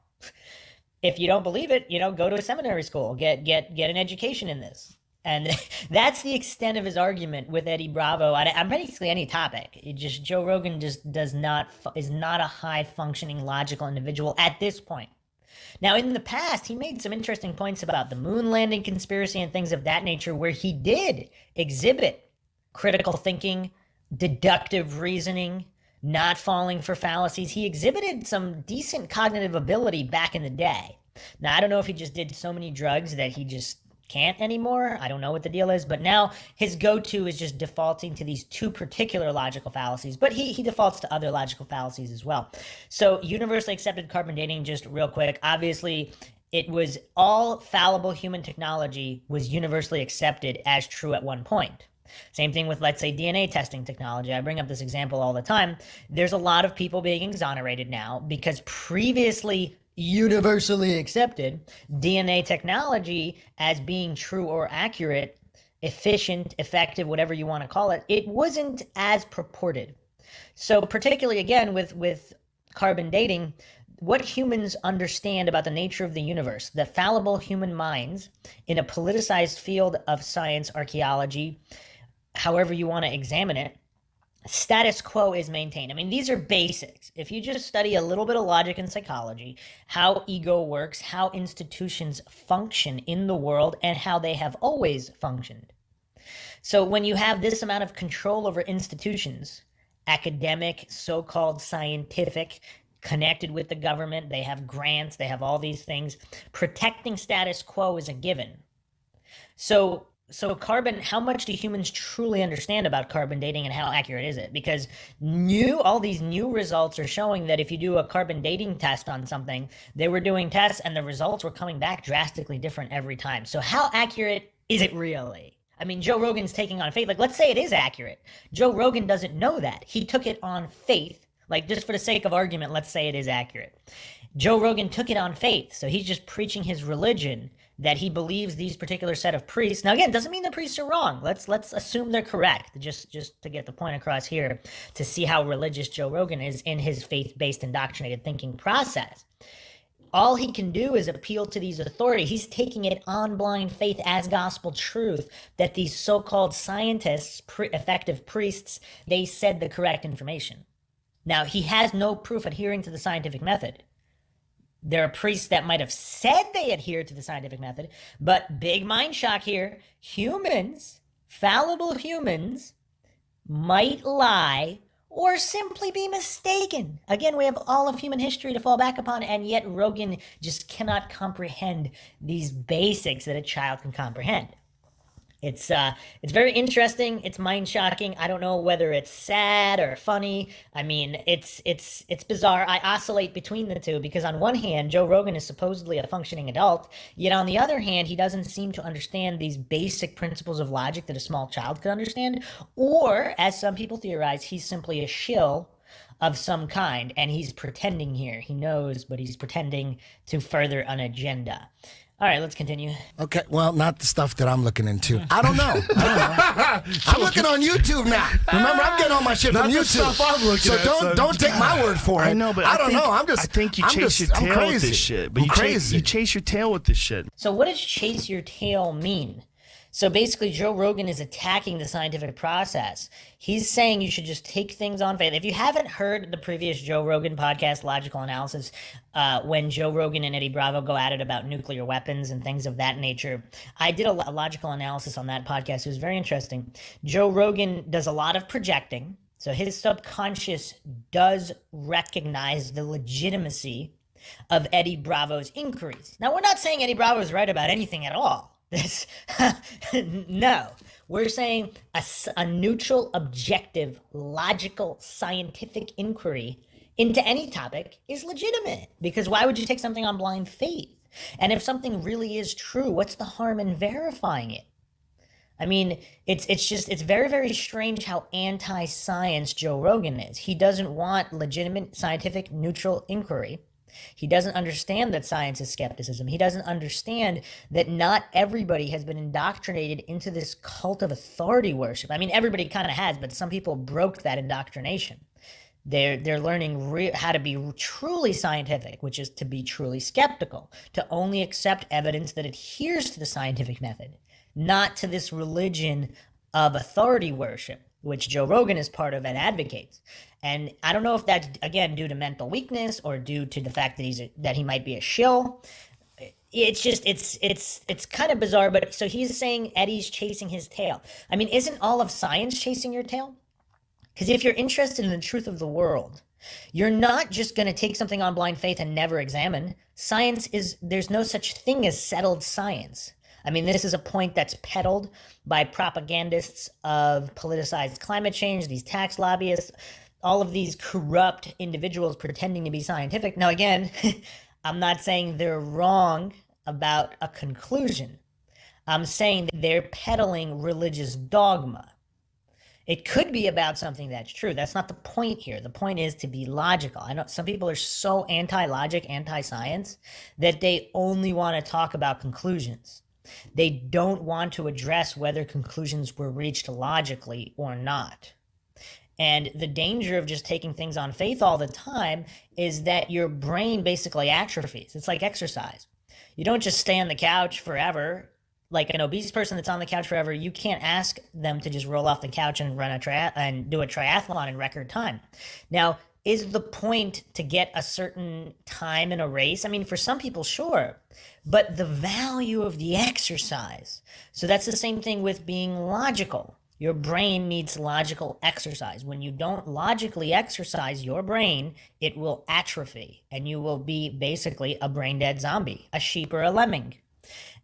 If you don't believe it, go to a seminary school, get an education in this. And that's the extent of his argument with Eddie Bravo on basically any topic. Joe Rogan just is not a high-functioning logical individual at this point. Now, in the past, he made some interesting points about the moon landing conspiracy and things of that nature, where he did exhibit critical thinking, deductive reasoning, not falling for fallacies. He exhibited some decent cognitive ability back in the day. Now, I don't know if he just did so many drugs that he just can't anymore. I don't know what the deal is, but now his go-to is just defaulting to these two particular logical fallacies, but he defaults to other logical fallacies as well. So universally accepted carbon dating, just real quick, obviously it was all fallible human technology was universally accepted as true at one point. Same thing with, let's say, DNA testing technology. I bring up this example all the time. There's a lot of people being exonerated now because previously universally accepted DNA technology as being true or accurate, efficient, effective, whatever you want to call it, it wasn't as purported. So particularly, again, with carbon dating, what humans understand about the nature of the universe, the fallible human minds in a politicized field of science, archaeology, however you want to examine it, status quo is maintained. I mean, these are basics. If you just study a little bit of logic and psychology, how ego works, how institutions function in the world, and how they have always functioned. So when you have this amount of control over institutions, academic, so-called scientific, connected with the government, they have grants, they have all these things, protecting status quo is a given. So carbon, how much do humans truly understand about carbon dating and how accurate is it? Because all these new results are showing that if you do a carbon dating test on something, they were doing tests and the results were coming back drastically different every time. So how accurate is it really? I mean, Joe Rogan's taking on faith. Like, let's say it is accurate. Joe Rogan doesn't know that. He took it on faith. Like, just for the sake of argument, let's say it is accurate. Joe Rogan took it on faith. So he's just preaching his religion that he believes these particular set of priests. Now, again, doesn't mean the priests are wrong. Let's assume they're correct, just to get the point across here, to see how religious Joe Rogan is in his faith-based indoctrinated thinking process. All he can do is appeal to these authorities. He's taking it on blind faith as gospel truth that these so-called scientists, effective priests, they said the correct information. Now, he has no proof adhering to the scientific method. There are priests that might have said they adhere to the scientific method, but big mind shock here, humans, fallible humans, might lie or simply be mistaken. Again, we have all of human history to fall back upon, and yet Rogan just cannot comprehend these basics that a child can comprehend. It's very interesting. It's mind-shocking. I don't know whether it's sad or funny. I mean, it's bizarre. I oscillate between the two because on one hand, Joe Rogan is supposedly a functioning adult, yet on the other hand, he doesn't seem to understand these basic principles of logic that a small child could understand. Or, as some people theorize, he's simply a shill of some kind, and he's pretending here. He knows, but he's pretending to further an agenda. All right, let's continue.
Okay, well, not the stuff that I'm looking into. I don't know. I'm looking on YouTube now. Remember, I'm getting all my shit from YouTube.
Stuff I'm looking
so
at,
don't take my word for it.
I know, but
I don't know.
I think you chase your tail with this shit. But you chase your tail with this shit.
So what does chase your tail mean? So basically, Joe Rogan is attacking the scientific process. He's saying you should just take things on faith. If you haven't heard the previous Joe Rogan podcast, Logical Analysis, when Joe Rogan and Eddie Bravo go at it about nuclear weapons and things of that nature, I did a logical analysis on that podcast. It was very interesting. Joe Rogan does a lot of projecting. So his subconscious does recognize the legitimacy of Eddie Bravo's inquiries. Now, we're not saying Eddie Bravo is right about anything at all. No, we're saying a neutral, objective, logical, scientific inquiry into any topic is legitimate, because why would you take something on blind faith? And if something really is true, what's the harm in verifying it? I mean, it's very, very strange how anti-science Joe Rogan is. He doesn't want legitimate, scientific, neutral inquiry. He doesn't understand that science is skepticism. He doesn't understand that not everybody has been indoctrinated into this cult of authority worship. I mean, everybody kind of has, but some people broke that indoctrination. They're learning how to be truly scientific, which is to be truly skeptical, to only accept evidence that adheres to the scientific method, not to this religion of authority worship, which Joe Rogan is part of and advocates. And I don't know if that's, again, due to mental weakness or due to the fact that he might be a shill. It's just, it's kind of bizarre. But so he's saying Eddie's chasing his tail. I mean, isn't all of science chasing your tail? Because if you're interested in the truth of the world, you're not just going to take something on blind faith and never examine. There's no such thing as settled science. I mean, this is a point that's peddled by propagandists of politicized climate change, these tax lobbyists, all of these corrupt individuals pretending to be scientific. Now, again, I'm not saying they're wrong about a conclusion. I'm saying that they're peddling religious dogma. It could be about something that's true. That's not the point here. The point is to be logical. I know some people are so anti-logic, anti-science, that they only want to talk about conclusions. They don't want to address whether conclusions were reached logically or not. And the danger of just taking things on faith all the time is that your brain basically atrophies. It's like exercise. You don't just stay on the couch forever. Like an obese person that's on the couch forever, you can't ask them to just roll off the couch and run and do a triathlon in record time. Now, is the point to get a certain time in a race? I mean, for some people, sure, but the value of the exercise. So that's the same thing with being logical. Your brain needs logical exercise. When you don't logically exercise your brain, it will atrophy, and you will be basically a brain-dead zombie, a sheep or a lemming.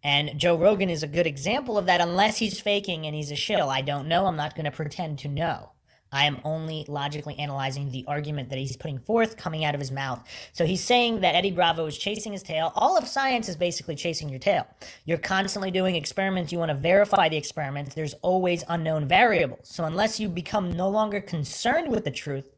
And Joe Rogan is a good example of that, unless he's faking and he's a shill. I don't know. I'm not going to pretend to know. I am only logically analyzing the argument that he's putting forth coming out of his mouth. So he's saying that Eddie Bravo is chasing his tail. All of science is basically chasing your tail. You're constantly doing experiments. You want to verify the experiments. There's always unknown variables. So unless you become no longer concerned with the truth,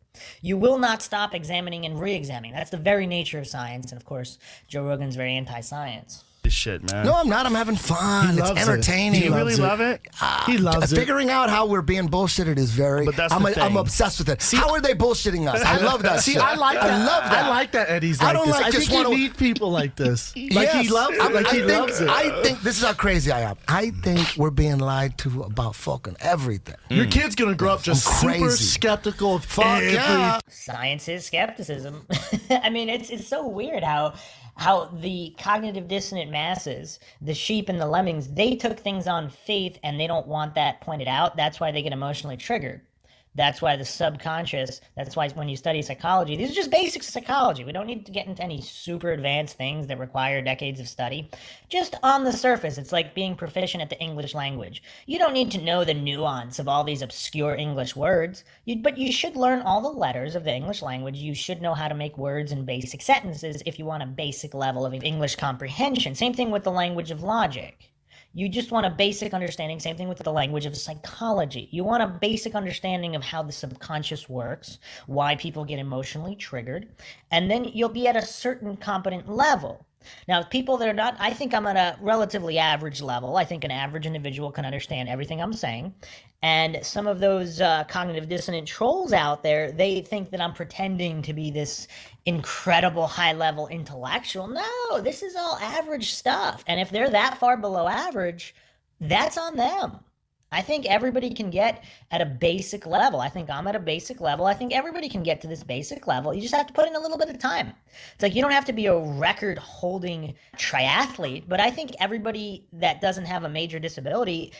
you will not stop examining and re-examining. That's the very nature of science. And of course, Joe Rogan's very anti-science.
Shit, man.
No, I'm not. I'm having fun. It's entertaining.
Do you really love it?
He loves it.
Figuring out how we're being bullshitted is very.
But that's
I'm obsessed with it. How are they bullshitting us? I love that.
See,
shit.
I like that.
I love that.
I like that Eddie's
I
like
don't
this.
like
I
just
think
wanna-
you need people like this. Like
Yes.
he loves it. Like he loves it.
I think this is how crazy I am. I think we're being lied to about fucking everything.
Your kid's gonna grow up just
I'm
super
crazy.
skeptical of
Fuck
every.
yeah.
Science is skepticism. I mean, it's so weird how the cognitive dissonant masses, the sheep and the lemmings, they took things on faith and they don't want that pointed out. That's why they get emotionally triggered. That's why the subconscious, that's why when you study psychology, these are just basics of psychology. We don't need to get into any super advanced things that require decades of study. Just on the surface, it's like being proficient at the English language. You don't need to know the nuance of all these obscure English words, but you should learn all the letters of the English language. You should know how to make words in basic sentences if you want a basic level of English comprehension. Same thing with the language of logic. You just want a basic understanding, same thing with the language of psychology. You want a basic understanding of how the subconscious works, why people get emotionally triggered, and then you'll be at a certain competent level. Now, people that are not, I think I'm at a relatively average level. I think an average individual can understand everything I'm saying. And some of those cognitive dissonant trolls out there, they think that I'm pretending to be this incredible high-level intellectual. No, this is all average stuff. And if they're that far below average, that's on them. I think everybody can get at a basic level. I think I'm at a basic level. I think everybody can get to this basic level. You just have to put in a little bit of time. It's like you don't have to be a record-holding triathlete, but I think everybody that doesn't have a major disability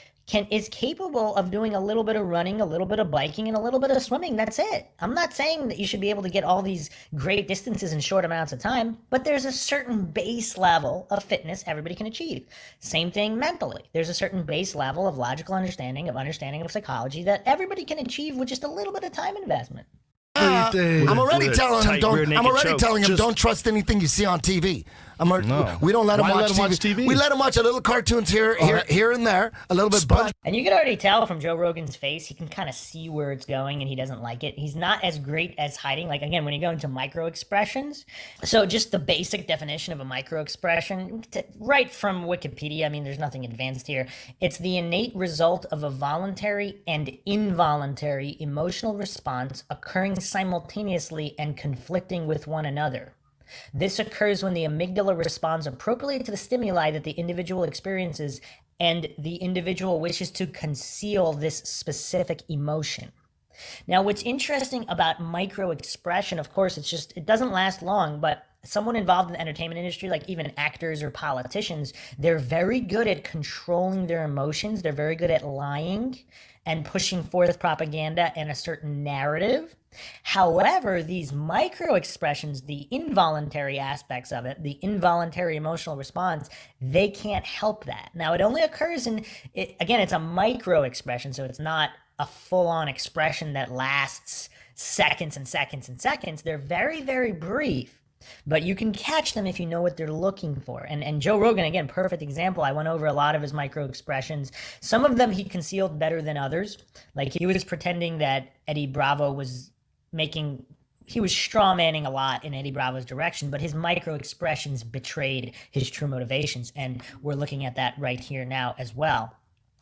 is capable of doing a little bit of running, a little bit of biking, and a little bit of swimming. That's it. I'm not saying that you should be able to get all these great distances in short amounts of time, but there's a certain base level of fitness everybody can achieve. Same thing mentally. There's a certain base level of logical understanding of psychology that everybody can achieve with just a little bit of time investment.
I'm already telling him
Just-
don't trust anything you see on TV. We don't let him
Why
watch
let him
TV.
watch TV?
We let him watch a little cartoons here and there, a little bit.
And you can already tell from Joe Rogan's face, he can kind of see where it's going and he doesn't like it. He's not as great as hiding. Like, again, when you go into micro expressions. So just the basic definition of a micro expression, right from Wikipedia, I mean, there's nothing advanced here. It's the innate result of a voluntary and involuntary emotional response occurring simultaneously and conflicting with one another. This occurs when the amygdala responds appropriately to the stimuli that the individual experiences and the individual wishes to conceal this specific emotion. Now, what's interesting about micro expression, of course, it doesn't last long, but someone involved in the entertainment industry, like even actors or politicians, they're very good at controlling their emotions. They're very good at lying and pushing forth propaganda and a certain narrative. However, these micro expressions, the involuntary aspects of it, the involuntary emotional response, they can't help that. Now, it only occurs it's a micro expression, so it's not a full-on expression that lasts seconds and seconds and seconds. They're very, very brief. but you can catch them if you know what they're looking for. And Joe Rogan, again, perfect example. I went over a lot of his micro expressions. Some of them he concealed better than others. Like he was pretending that Eddie Bravo was he was strawmanning a lot in Eddie Bravo's direction, but his micro expressions betrayed his true motivations. And we're looking at that right here now as well.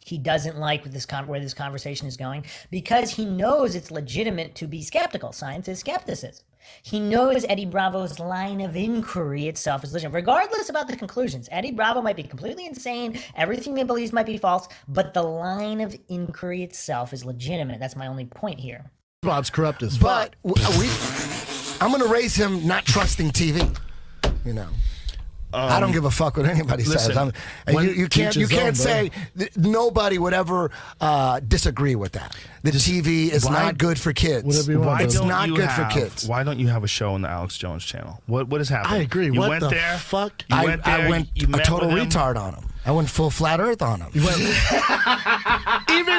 He doesn't like where this conversation is going because he knows it's legitimate to be skeptical. Science is skepticism. He knows Eddie Bravo's line of inquiry itself is legitimate, regardless about the conclusions. Eddie Bravo might be completely insane. Everything he believes might be false, but the line of inquiry itself is legitimate. That's my only point here.
Bob's corrupt as fuck.
But I'm going to raise him not trusting TV. You know. I don't give a fuck what anybody says. And you can't say nobody would ever disagree with that. The TV is not good for kids. It's not good for kids.
Why don't you have a show on the Alex Jones channel? What has happened?
I agree.
You
what
went
the
there.
Fuck?
I went a total retard on him. I went full flat Earth on him.
Even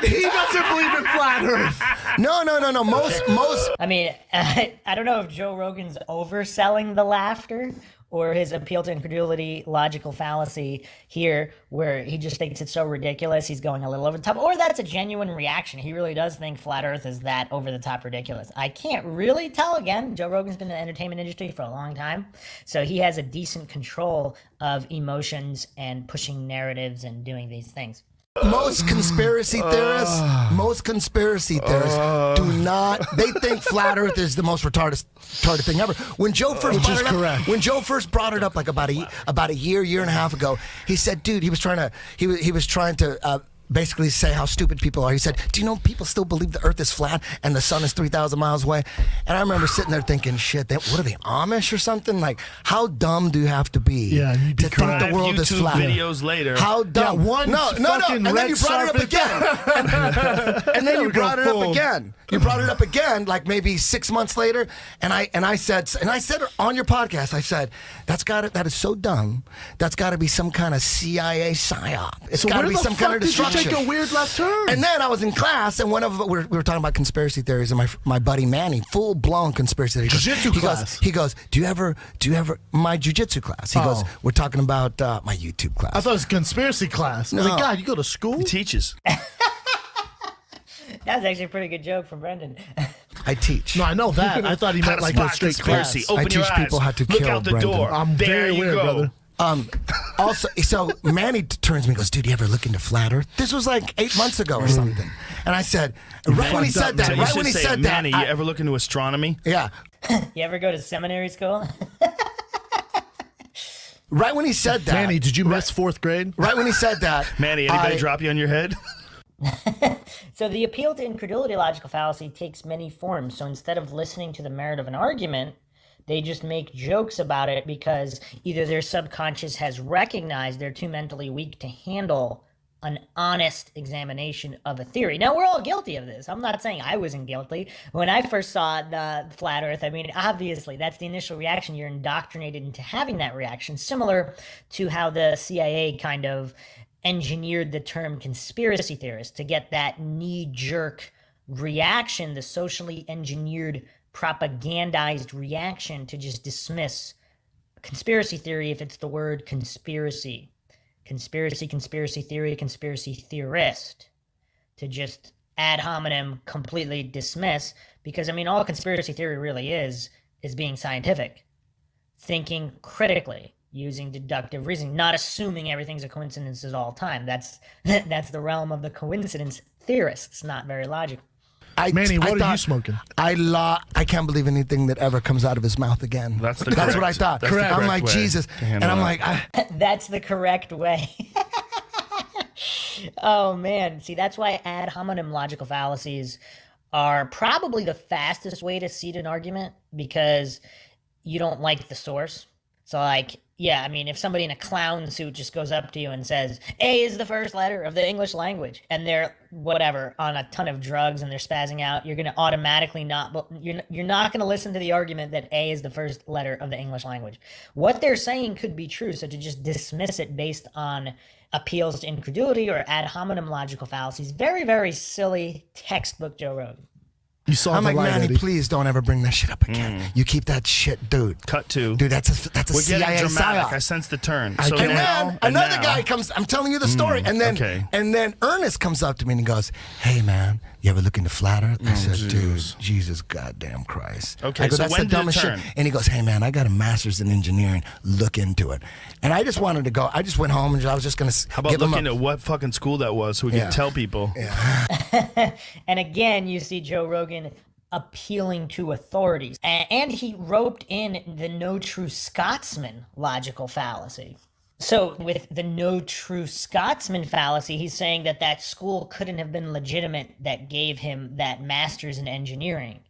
he doesn't believe in flat Earth.
No. Most.
I mean, I don't know if Joe Rogan's overselling the laughter or his appeal to incredulity, logical fallacy here, where he just thinks it's so ridiculous, he's going a little over the top, or that's a genuine reaction. He really does think flat Earth is that over the top ridiculous. I can't really tell. Again, Joe Rogan's been in the entertainment industry for a long time, so he has a decent control of emotions and pushing narratives and doing these things.
Most conspiracy theorists do not. They think flat Earth is the most retarded thing ever. When Joe first brought it up, like about a year and a half ago, he said, "Dude, he was trying to basically say how stupid people are." He said, "Do you know people still believe the Earth is flat and the sun is 3,000 miles away?" And I remember sitting there thinking, "Shit, what are they, Amish or something? Like, how dumb do you have to be to think the world is flat?"
Videos later,
how dumb? No. And then you brought it up again. And then you brought it up again. You brought it up again, like maybe 6 months later. And I said on your podcast, I said, that is so dumb. That's got to be some kind of CIA psyop. It's got to be some kind of destruction.
Take a weird left turn.
And then I was in class, and we were talking about conspiracy theories, and my buddy Manny, full blown conspiracy theory.
Jiu-jitsu class.
He goes, do you ever my jiu-jitsu class? He goes, we're talking about my YouTube class.
I thought it was a conspiracy class. I was like, God, you go to school?
He teaches.
That was actually a pretty good joke from Brendan.
I teach.
No, I know that. I thought he meant like a straight class.
Open
I teach people how to
Look
kill
out the
Brendan.
door.
I'm very aware, brother.
Also, so Manny turns to me and goes, "Dude, you ever look into flat Earth?" This was like 8 months ago or something. And I said, right when he said that,
Manny, you ever look into astronomy?
Yeah.
You ever go to seminary school?
Right when he said that.
Manny, did you miss fourth grade?
Right when he said that.
Manny, anybody drop you on your head?
So the appeal to incredulity logical fallacy takes many forms. So instead of listening to the merit of an argument, they just make jokes about it because either their subconscious has recognized they're too mentally weak to handle an honest examination of a theory. Now, we're all guilty of this. I'm not saying I wasn't guilty. When I first saw the flat Earth, I mean, obviously, that's the initial reaction. You're indoctrinated into having that reaction, similar to how the CIA kind of engineered the term conspiracy theorist to get that knee-jerk reaction, the socially engineered, propagandized reaction to just dismiss conspiracy theory if it's the word conspiracy. Conspiracy theory, conspiracy theorist. To just ad hominem completely dismiss, because, I mean, all conspiracy theory really is being scientific. Thinking critically. Using deductive reasoning, not assuming everything's a coincidence at all time. That's the realm of the coincidence theorists, not very logical.
Manny, what are you smoking?
I can't believe anything that ever comes out of his mouth again. That's what I thought. I'm like, Jesus. And I'm like...
That's the correct way. Oh, man. See, that's why ad hominem logical fallacies are probably the fastest way to seed an argument, because you don't like the source. So, like... Yeah, I mean, if somebody in a clown suit just goes up to you and says, A is the first letter of the English language, and they're, whatever, on a ton of drugs and they're spazzing out, you're going to automatically you're not going to listen to the argument that A is the first letter of the English language. What they're saying could be true, so to just dismiss it based on appeals to incredulity or ad hominem logical fallacies, very, very silly textbook Joe Rogan.
You saw
I'm
the
like,
light,
Manny,
Eddie.
please don't ever bring that shit up again. You keep that shit, dude.
Cut to.
Dude, that's a
We're getting
CIA
dramatic.
psyop.
I sense the turn.
And
So
then
now,
another guy comes. I'm telling you the story, and then Ernest comes up to me and he goes, "Hey man, you ever look into flat Earth?" I said, "Dude, Jesus goddamn Christ."
Okay,
I go,
so
that's
when
the
did it
dumbest
turn?
shit. And he goes, "Hey man, I got a master's in engineering. Look into it." And I just wanted to go. I just went home and I was just gonna.
How about looking at what fucking school that was so we can tell people?
And again, you see Joe Rogan appealing to authorities. And he roped in the no true Scotsman logical fallacy. So with the no true Scotsman fallacy, he's saying that that school couldn't have been legitimate that gave him that master's in engineering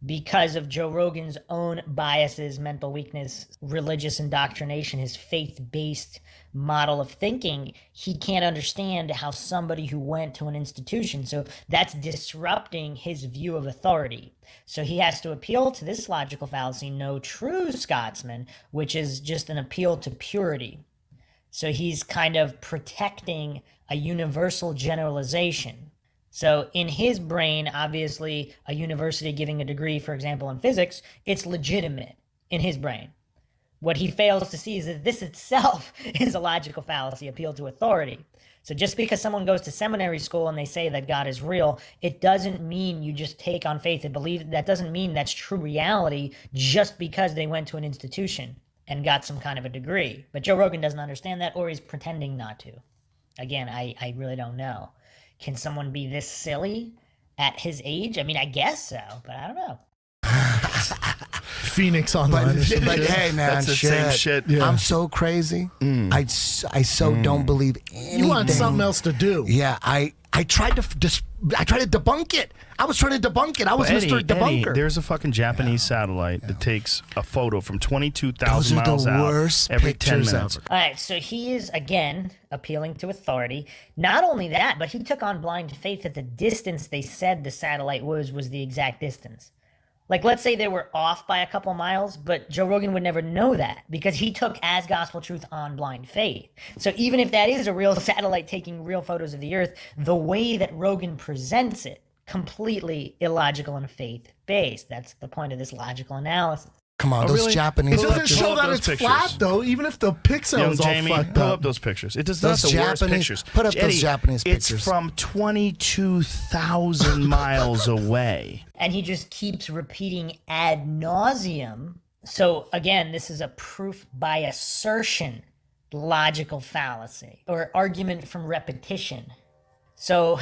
because of Joe Rogan's own biases, mental weakness, religious indoctrination, his faith-based model of thinking. He can't understand how somebody who went to an institution, so that's disrupting his view of authority. So he has to appeal to this logical fallacy, no true Scotsman, which is just an appeal to purity. So he's kind of protecting a universal generalization. So in his brain, obviously, a university giving a degree, for example, in physics, it's legitimate in his brain. What he fails to see is that this itself is a logical fallacy, appeal to authority. So just because someone goes to seminary school and they say that God is real, it doesn't mean you just take on faith and believe. That doesn't mean that's true reality just because they went to an institution and got some kind of a degree. But Joe Rogan doesn't understand that, or he's pretending not to. Again, I really don't know. Can someone be this silly at his age? I mean, I guess so, but I don't know.
Phoenix Online.
But hey, man,
That's the same shit.
Yeah.
I'm so crazy. I so don't believe anything.
You want something else to do.
Yeah, I tried to debunk it. I was trying to debunk it. I was
Eddie,
Mr. Debunker.
There's a fucking Japanese satellite that takes a photo from 22,000
Those are
miles
the
out
worst
every 10
pictures
minutes.
ever.
All right, so he is, again, appealing to authority. Not only that, but he took on blind faith that the distance they said the satellite was the exact distance. Like, let's say they were off by a couple miles, but Joe Rogan would never know that because he took as gospel truth on blind faith. So even if that is a real satellite taking real photos of the Earth, the way that Rogan presents it, completely illogical and faith-based. That's the point of this logical analysis.
Come on, those Japanese
It doesn't
pictures.
show that it's flat, though, even if the pixel
Young
is all
Jamie,
fucked
pull
up.
up those pictures. It does
Those
not the worst
Japanese-
pictures.
put up those
Eddie,
Japanese pictures.
It's from 22,000 miles away.
And he just keeps repeating ad nauseum. So again, this is a proof by assertion, logical fallacy, or argument from repetition. So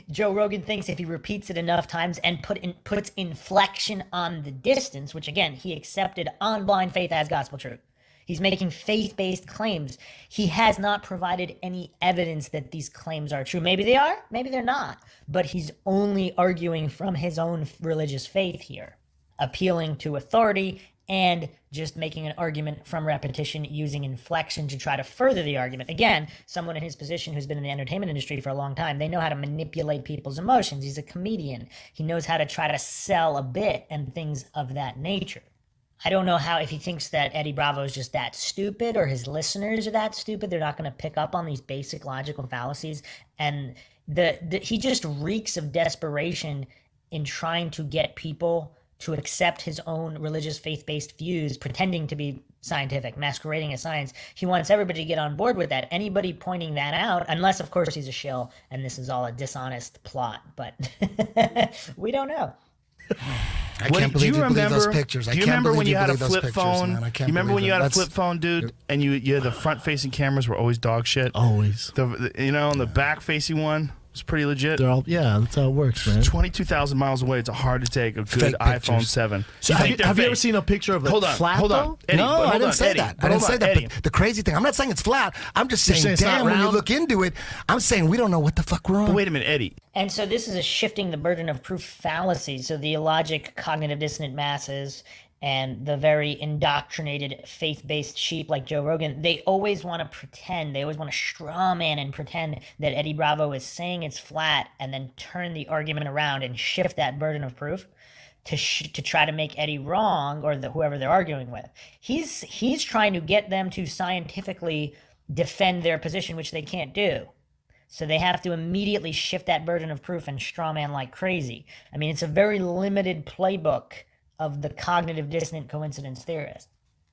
Joe Rogan thinks if he repeats it enough times and puts inflection on the distance, which again, he accepted on blind faith as gospel truth. He's making faith-based claims. He has not provided any evidence that these claims are true. Maybe they are, maybe they're not. But he's only arguing from his own religious faith here, appealing to authority and just making an argument from repetition using inflection to try to further the argument. Again, someone in his position who's been in the entertainment industry for a long time, they know how to manipulate people's emotions. He's a comedian. He knows how to try to sell a bit and things of that nature. I don't know how, if he thinks that Eddie Bravo is just that stupid or his listeners are that stupid, they're not going to pick up on these basic logical fallacies. And he just reeks of desperation in trying to get people to accept his own religious faith-based views, pretending to be scientific, masquerading as science. He wants everybody to get on board with that. Anybody pointing that out, unless of course he's a shill and this is all a dishonest plot, but we don't know.
I can't believe you believe those pictures.
Do you remember when you had a flip
pictures,
phone?
man. I
You
can't
remember when
believe
you had
it.
a flip phone, dude, and you had the front-facing cameras were always dog shit.
Always.
And the back-facing one was pretty legit.
They're all, yeah, that's how it works, man.
22,000 miles away. It's hard to take a good
Fake
iPhone
pictures.
7.
So have you ever seen a picture of it flat,
Hold
though?
on. Eddie,
No,
but
I
hold
didn't
on,
say
Eddie,
that.
but
I didn't
hold
say
on,
that.
Eddie.
But the crazy thing, I'm not saying it's flat. I'm just
You're
saying,
saying it's not
damn, when you
round?
look into it, I'm saying we don't know what the fuck we're on.
But wait a minute, Eddie.
And so this is a shifting the burden of proof fallacy. So the illogic cognitive dissonant masses and the very indoctrinated faith-based sheep like Joe Rogan, they always want to pretend, they always want to straw man and pretend that Eddie Bravo is saying it's flat and then turn the argument around and shift that burden of proof to try to make Eddie wrong or whoever they're arguing with. He's trying to get them to scientifically defend their position, which they can't do. So they have to immediately shift that burden of proof and strawman like crazy. I mean, it's a very limited playbook of the cognitive dissonant coincidence theorist.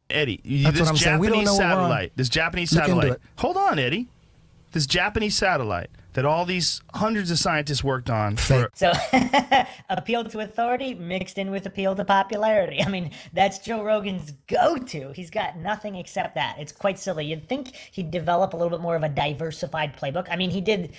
Eddie,
That's what I'm saying. We don't know what we're on.
This Japanese
Look into
satellite.
it.
Hold on, Eddie. This Japanese satellite that all these hundreds of scientists worked on for
So appeal to authority mixed in with appeal to popularity. I mean, that's Joe Rogan's go-to. He's got nothing except that. It's quite silly. You'd think he'd develop a little bit more of a diversified playbook. I mean, he did,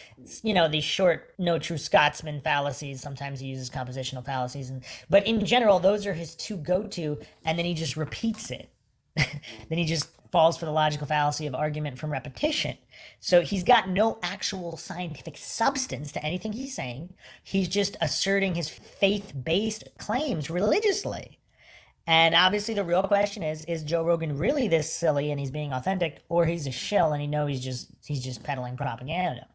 these short no true Scotsman fallacies. Sometimes he uses compositional fallacies. But in general, those are his two go-to, and then he just repeats it. Then he just falls for the logical fallacy of argument from repetition. So he's got no actual scientific substance to anything he's saying. He's just asserting his faith-based claims religiously. And obviously the real question is Joe Rogan really this silly and he's being authentic, or he's a shill and he's just peddling propaganda?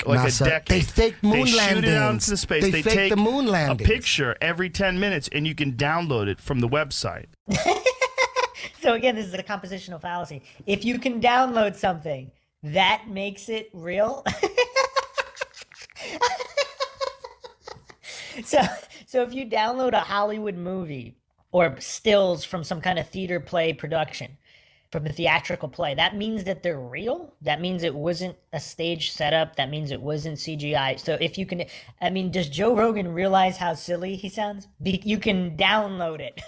like
NASA,
a decade.
they fake moon
They shoot it
landings.
out into the space.
They
They
fake
take
the moon
a
landings.
picture every 10 minutes, and you can download it from the website.
So again, this is a compositional fallacy. If you can download something, that makes it real. So if you download a Hollywood movie or stills from some kind of theater play production, from a theatrical play, that means that they're real. That means it wasn't a stage setup. That means it wasn't CGI. So if you can, I mean, does Joe Rogan realize how silly he sounds? You can download it.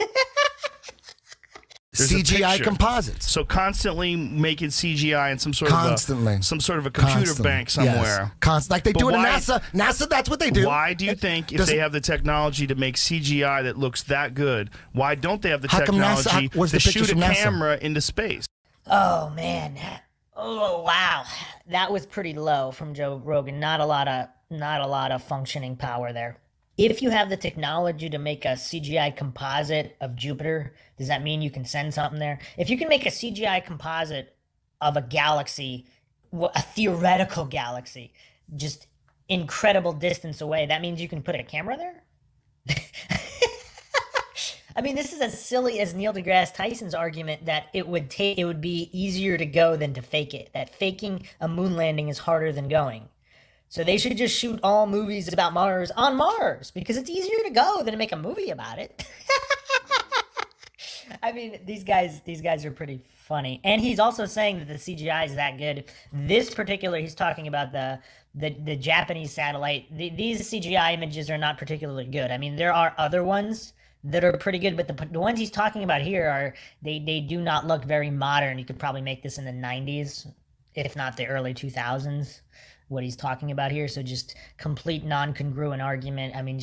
There's a
CGI
picture.
composites.
So constantly making CGI in some sort
Constantly.
of a computer
Constantly.
bank somewhere.
Yes. Like they
But
do it in
why-
NASA. NASA, that's what they do.
Why do you think if
Does
they
it-
have the technology to make CGI that looks that good, why don't they have the
How come NASA-
technology
where's
to
the pictures
shoot a
from NASA?
camera into space?
Oh man. Oh wow. That was pretty low from Joe Rogan. Not a lot of functioning power there. If you have the technology to make a CGI composite of Jupiter, does that mean you can send something there? If you can make a CGI composite of a galaxy, a theoretical galaxy, just incredible distance away, that means you can put a camera there? I mean, this is as silly as Neil deGrasse Tyson's argument that it would be easier to go than to fake it. That faking a moon landing is harder than going. So they should just shoot all movies about Mars on Mars because it's easier to go than to make a movie about it. I mean, these guys are pretty funny. And he's also saying that the CGI is that good. This particular, he's talking about the Japanese satellite. These CGI images are not particularly good. I mean, there are other ones that are pretty good, but the ones he's talking about here are, they do not look very modern. You could probably make this in the 90s, if not the early 2000s, what he's talking about here. So just complete non-congruent argument. I mean,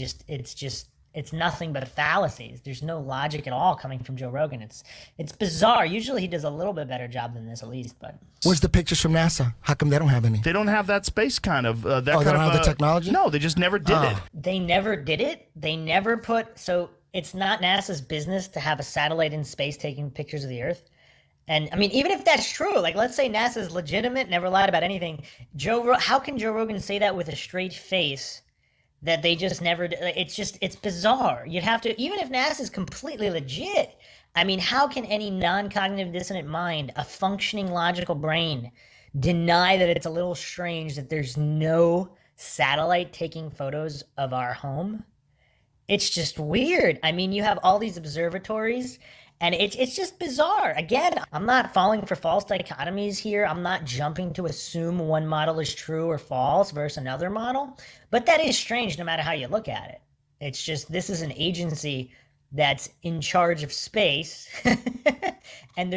it's nothing but fallacies. There's no logic at all coming from Joe Rogan. It's bizarre. Usually he does a little bit better job than this, at least, but
Where's the pictures from NASA? How come they don't have any?
They don't have that space kind of.
they don't have the technology?
No, they just never did it.
they never did it. They never put, so it's not NASA's business to have a satellite in space taking pictures of the Earth. And I mean, even if that's true, like let's say NASA's legitimate, never lied about anything. How can Joe Rogan say that with a straight face that they just never? It's bizarre. You'd have to, even if NASA's completely legit. I mean, how can any non-cognitive dissonant mind, a functioning logical brain, deny that it's a little strange that there's no satellite taking photos of our home? It's just weird. I mean, you have all these observatories, and it's just bizarre. Again, I'm not falling for false dichotomies here. I'm not jumping to assume one model is true or false versus another model. But that is strange no matter how you look at it. It's just, this is an agency that's in charge of space, and